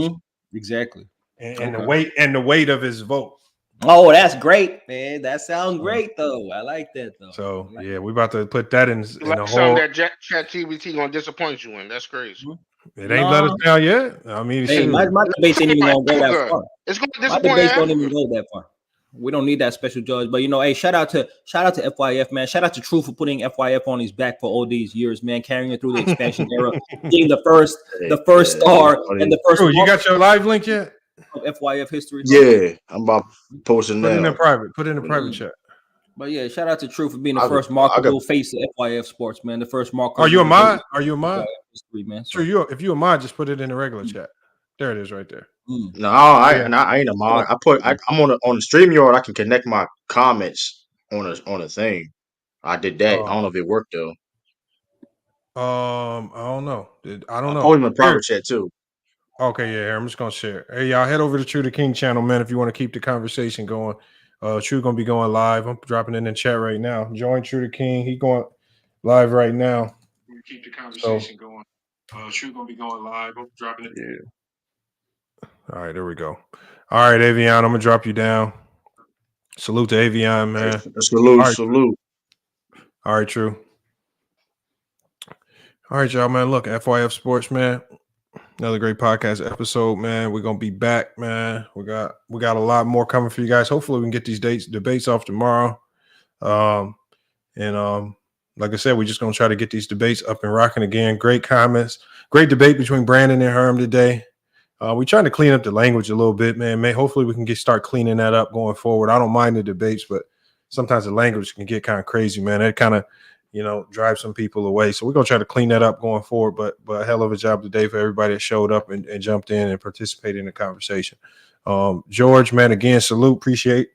Exactly. And the weight of his vote. Oh, that's great, man. That sounds great, though. I like that, though. So yeah, we about to put that in the whole. Something that ChatGPT gonna disappoint you in. That's crazy. It ain't let us down yet. I mean, my debates ain't even gonna go that far. It's gonna disappoint. My debates don't even go that far. We don't need that special judge, but hey, shout out to FYF, man. Shout out to True for putting FYF on his back for all these years, man, carrying it through the expansion era, being the first star and the first. True, you got your live link yet? Of FYF history. Yeah, I'm about posting that. Put in the private chat. But yeah, shout out to True for being the first marketable face of FYF Sports, man. The first marketable. Are you a mod? Are you a mod? History, man. True, if you a mod, just put it in the regular chat. There it is, right there. No, I ain't a mod. I'm on the StreamYard. I can connect my comments on a thing. I did that. I don't know if it worked though. I don't know. I don't know. I put in the private chat too. Okay, yeah, I'm just gonna share. Hey, y'all, head over to True the King channel, man, if you want to keep the conversation going. True gonna be going live. I'm dropping it in the chat right now. Join True the King. He going live right now. Keep the conversation going. True gonna be going live. I'm dropping it. Yeah. All right, there we go. All right, Avion, I'm gonna drop you down. Salute to Avion, man. Salute, right. salute. All right, True. All right, y'all, man. Look, FYF Sports, man. Another great podcast episode, man. We're gonna be back, man. We got a lot more coming for you guys. Hopefully, we can get these debates off tomorrow. Like I said, we're just gonna try to get these debates up and rocking again. Great comments, great debate between Brandon and Herm today. We're trying to clean up the language a little bit, man. Hopefully, we can start cleaning that up going forward. I don't mind the debates, but sometimes the language can get kind of crazy, man. It kind of drive some people away. So we're going to try to clean that up going forward, but a hell of a job today for everybody that showed up and jumped in and participated in the conversation. George, man, again, salute. Appreciate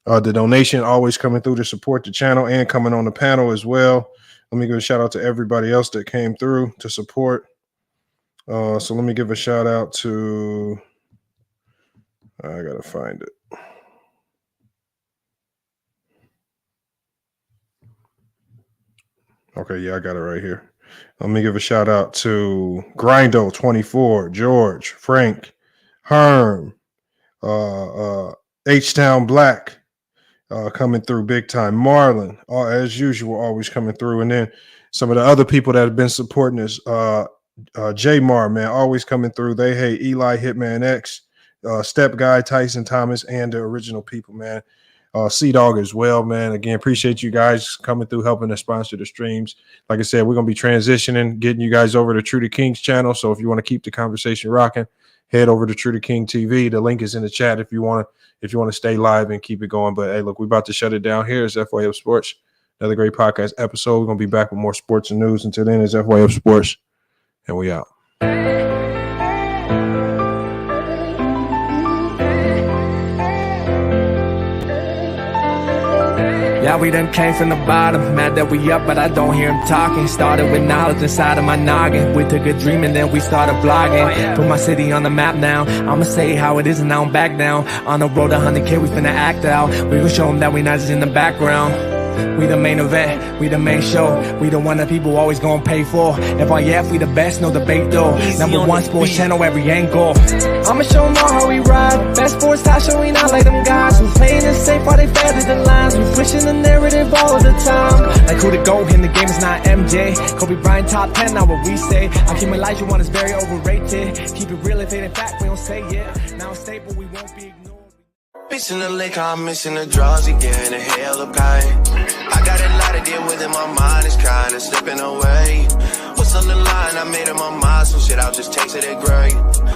the donation always coming through to support the channel and coming on the panel as well. Let me give a shout out to everybody else that came through to support. So let me give a shout out to, I got to find it. Okay, yeah, I got it right here. Let me give a shout out to Grindo24, George, Frank, Herm, H-Town Black coming through big time. Marlon, as usual, always coming through. And then some of the other people that have been supporting us, J-Mar, man, always coming through. They hate Eli, Hitman X, Step Guy, Tyson Thomas, and the original people, man. C-Dog as well, man. Again, appreciate you guys coming through, helping us sponsor the streams. Like I said, we're going to be transitioning, getting you guys over to True the King's channel. So if you want to keep the conversation rocking, head over to True the King TV. The link is in the chat if you want to stay live and keep it going. But hey, look, we're about to shut it down here. It's FYF Sports. Another great podcast episode. We're going to be back with more sports and news. Until then, it's FYF Sports, and we out. Yeah, we done came from the bottom, mad that we up, but I don't hear him talking. Started with knowledge inside of my noggin. We took a dream and then we started blogging. Put my city on the map now. I'ma say how it is and I don't back down. On the road to 100K, we finna act out. We gon' show them that we not just in the background. We the main event, we the main show. We the one that people always gonna pay for. FYF, we the best, no debate though. Number one sports channel, every angle. I'ma show them all how we ride. Best sports talk show, we not like them guys who playing it safe while they feather the lines. We pushing the narrative all of the time. Like who to go in the game is not MJ. Kobe Bryant top 10, not what we say. I keep my life, you one is very overrated. Keep it real if it ain't fact, we don't say it. Now it's stable, we won't be ignored. Missing the lake, I'm missing the draws again, a hell of pain. I got a lot to deal with and my mind is kinda slipping away. What's on the line? I made up my mind, some shit I'll just taste it great.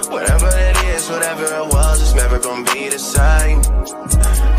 Whatever it is, whatever it was, it's never gonna be the same.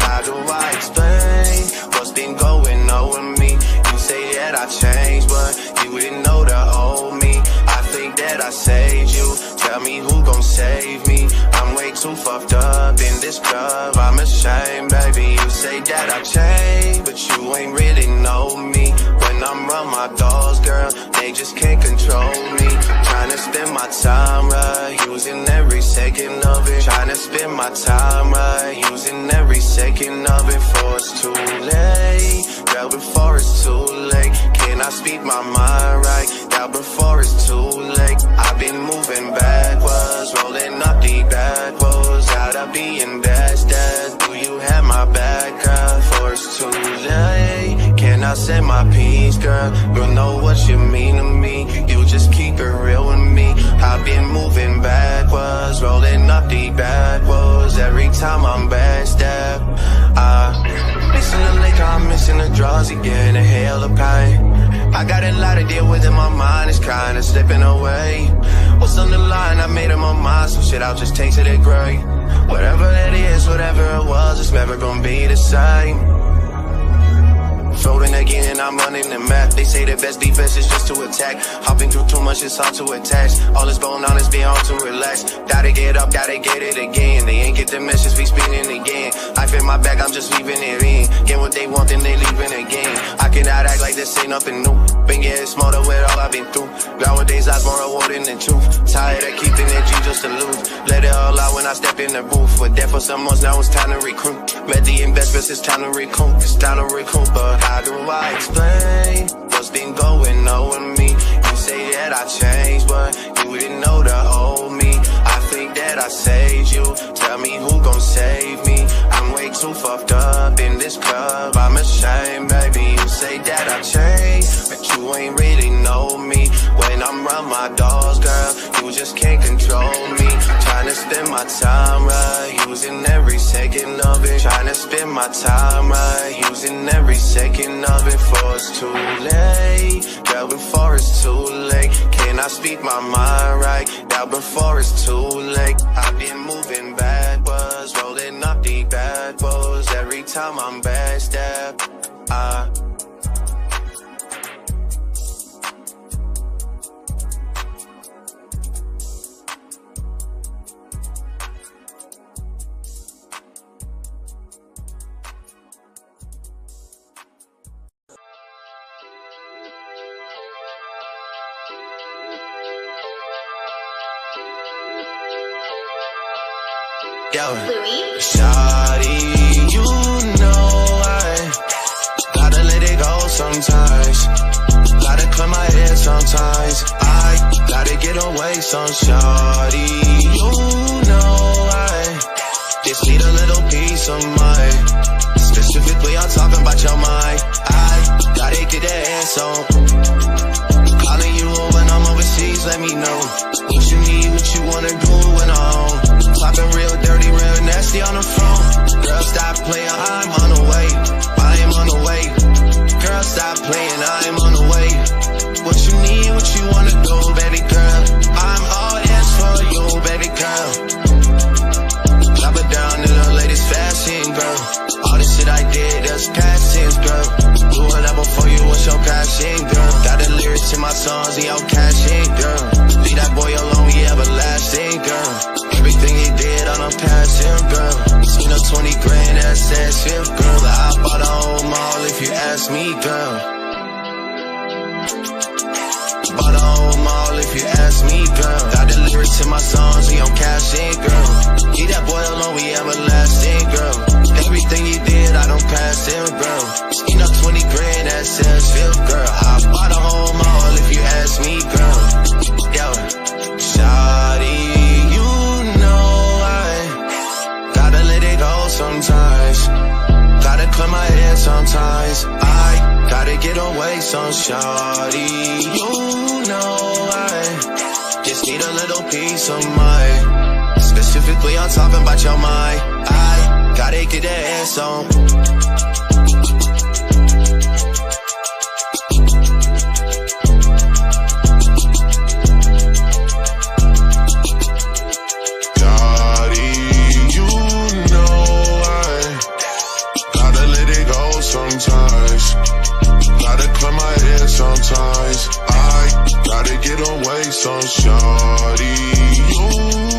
How do I explain what's been going on with me? You say that I changed, but you didn't know the old me. I think that I saved you, tell me who gon' save me. I'm way too fucked up in this club, I'm ashamed, baby. You say that I changed, but you ain't really know me. When I'm around my dogs, girl, they just can't control me. Trying to spend my time right, using every second of it. Trying to spend my time right, using every second of it. Before it's too late, girl, before it's too late. Can I speak my mind right, girl, before it's too late. I've been moving backwards, rolling up the backwards. Out of being best, do you have my back, girl? Before it's too late, can I say my piece, girl? Girl, know what you mean to me. You just keep it real with me. I've been moving backwards, rolling up the backwards. Every time I'm backstep, missing the lake, I'm missing the draws again, a hell of pain. I got a lot to deal with and my mind is kinda slipping away. What's on the line? I made up my mind, some shit I'll just taste it great. Whatever it is, whatever it was, it's never gonna be the same. Floating again and I'm running the map. They say the best defense is just to attack. Hopping through too much, it's hard to attach. All this bone on is being hard to relax. Gotta get up, gotta get it again. They ain't get the message, we spinning again. I feel my back, I'm just leaving it in. Get what they want, then they leaving again. I cannot act like this ain't nothing new. Been getting smarter with all I've been through. Nowadays, I'm more rewarding than truth. Tired of keeping energy just to lose. Let it all out when I step in the booth. We're dead for some months, now it's time to recruit. Met the investments, it's time to recoup. It's time to recoup, but how do I explain what's been going on with me? You say that I changed, but you didn't know the old me. I think that I saved you. Tell me who gon' save me. I'm way too fucked up in this club. I'm ashamed, baby. You say that I changed, but you ain't really know me. When I'm around my dogs, girl, you just can't control me. Trying to spend my time right, using every second of it. Trying to spend my time right, using every second of it. Before it's too late, girl, before it's too late. Can I speak my mind right now before it's too late? I've been moving backwards, rolling up the backwards. Every time I'm backstabbed, shawty, you know I gotta let it go sometimes. Gotta clear my head sometimes. I gotta get away some shawty. You know I just need a little peace of mind. Specifically, I'm talking about your mind. I gotta get that ass on. Calling you when I'm overseas, let me know what you need, what you wanna do when I'm home. Talking real dirty, real nasty on the phone. Girl, stop playing, I'm on the way. I am on the way. Girl, stop playing, I'm on the way. What you need, what you wanna do, baby girl. I'm all ears for you, baby girl. Drop it down in the latest fashion, girl. All the shit I did, that's past tense, girl. Do whatever for you, what's your passion, girl? Got the lyrics in my songs and your cash in, girl. Leave that boy alone, he everlasting, girl. Everything he did on a past him, girl. Seen a 20 grand, that's that shit, girl. I bought a whole mall if you ask me, girl. Bought a whole mall if you ask me, girl. Got the lyrics in my songs, we on cash in, girl. Leave that boy alone, we everlasting, girl. Everything he did, I don't pass him, girl. Seen a 20 grand, that's that shit, girl. I bought a whole mall if you ask me, girl. Yo, shawty, sometimes, gotta clear my head sometimes. I gotta get away some shawty. You know I just need a little peace of mind. Specifically, I'm talking about your mind. I gotta get that ass on. Sometimes, gotta clear my head sometimes. I gotta get away some shawty. You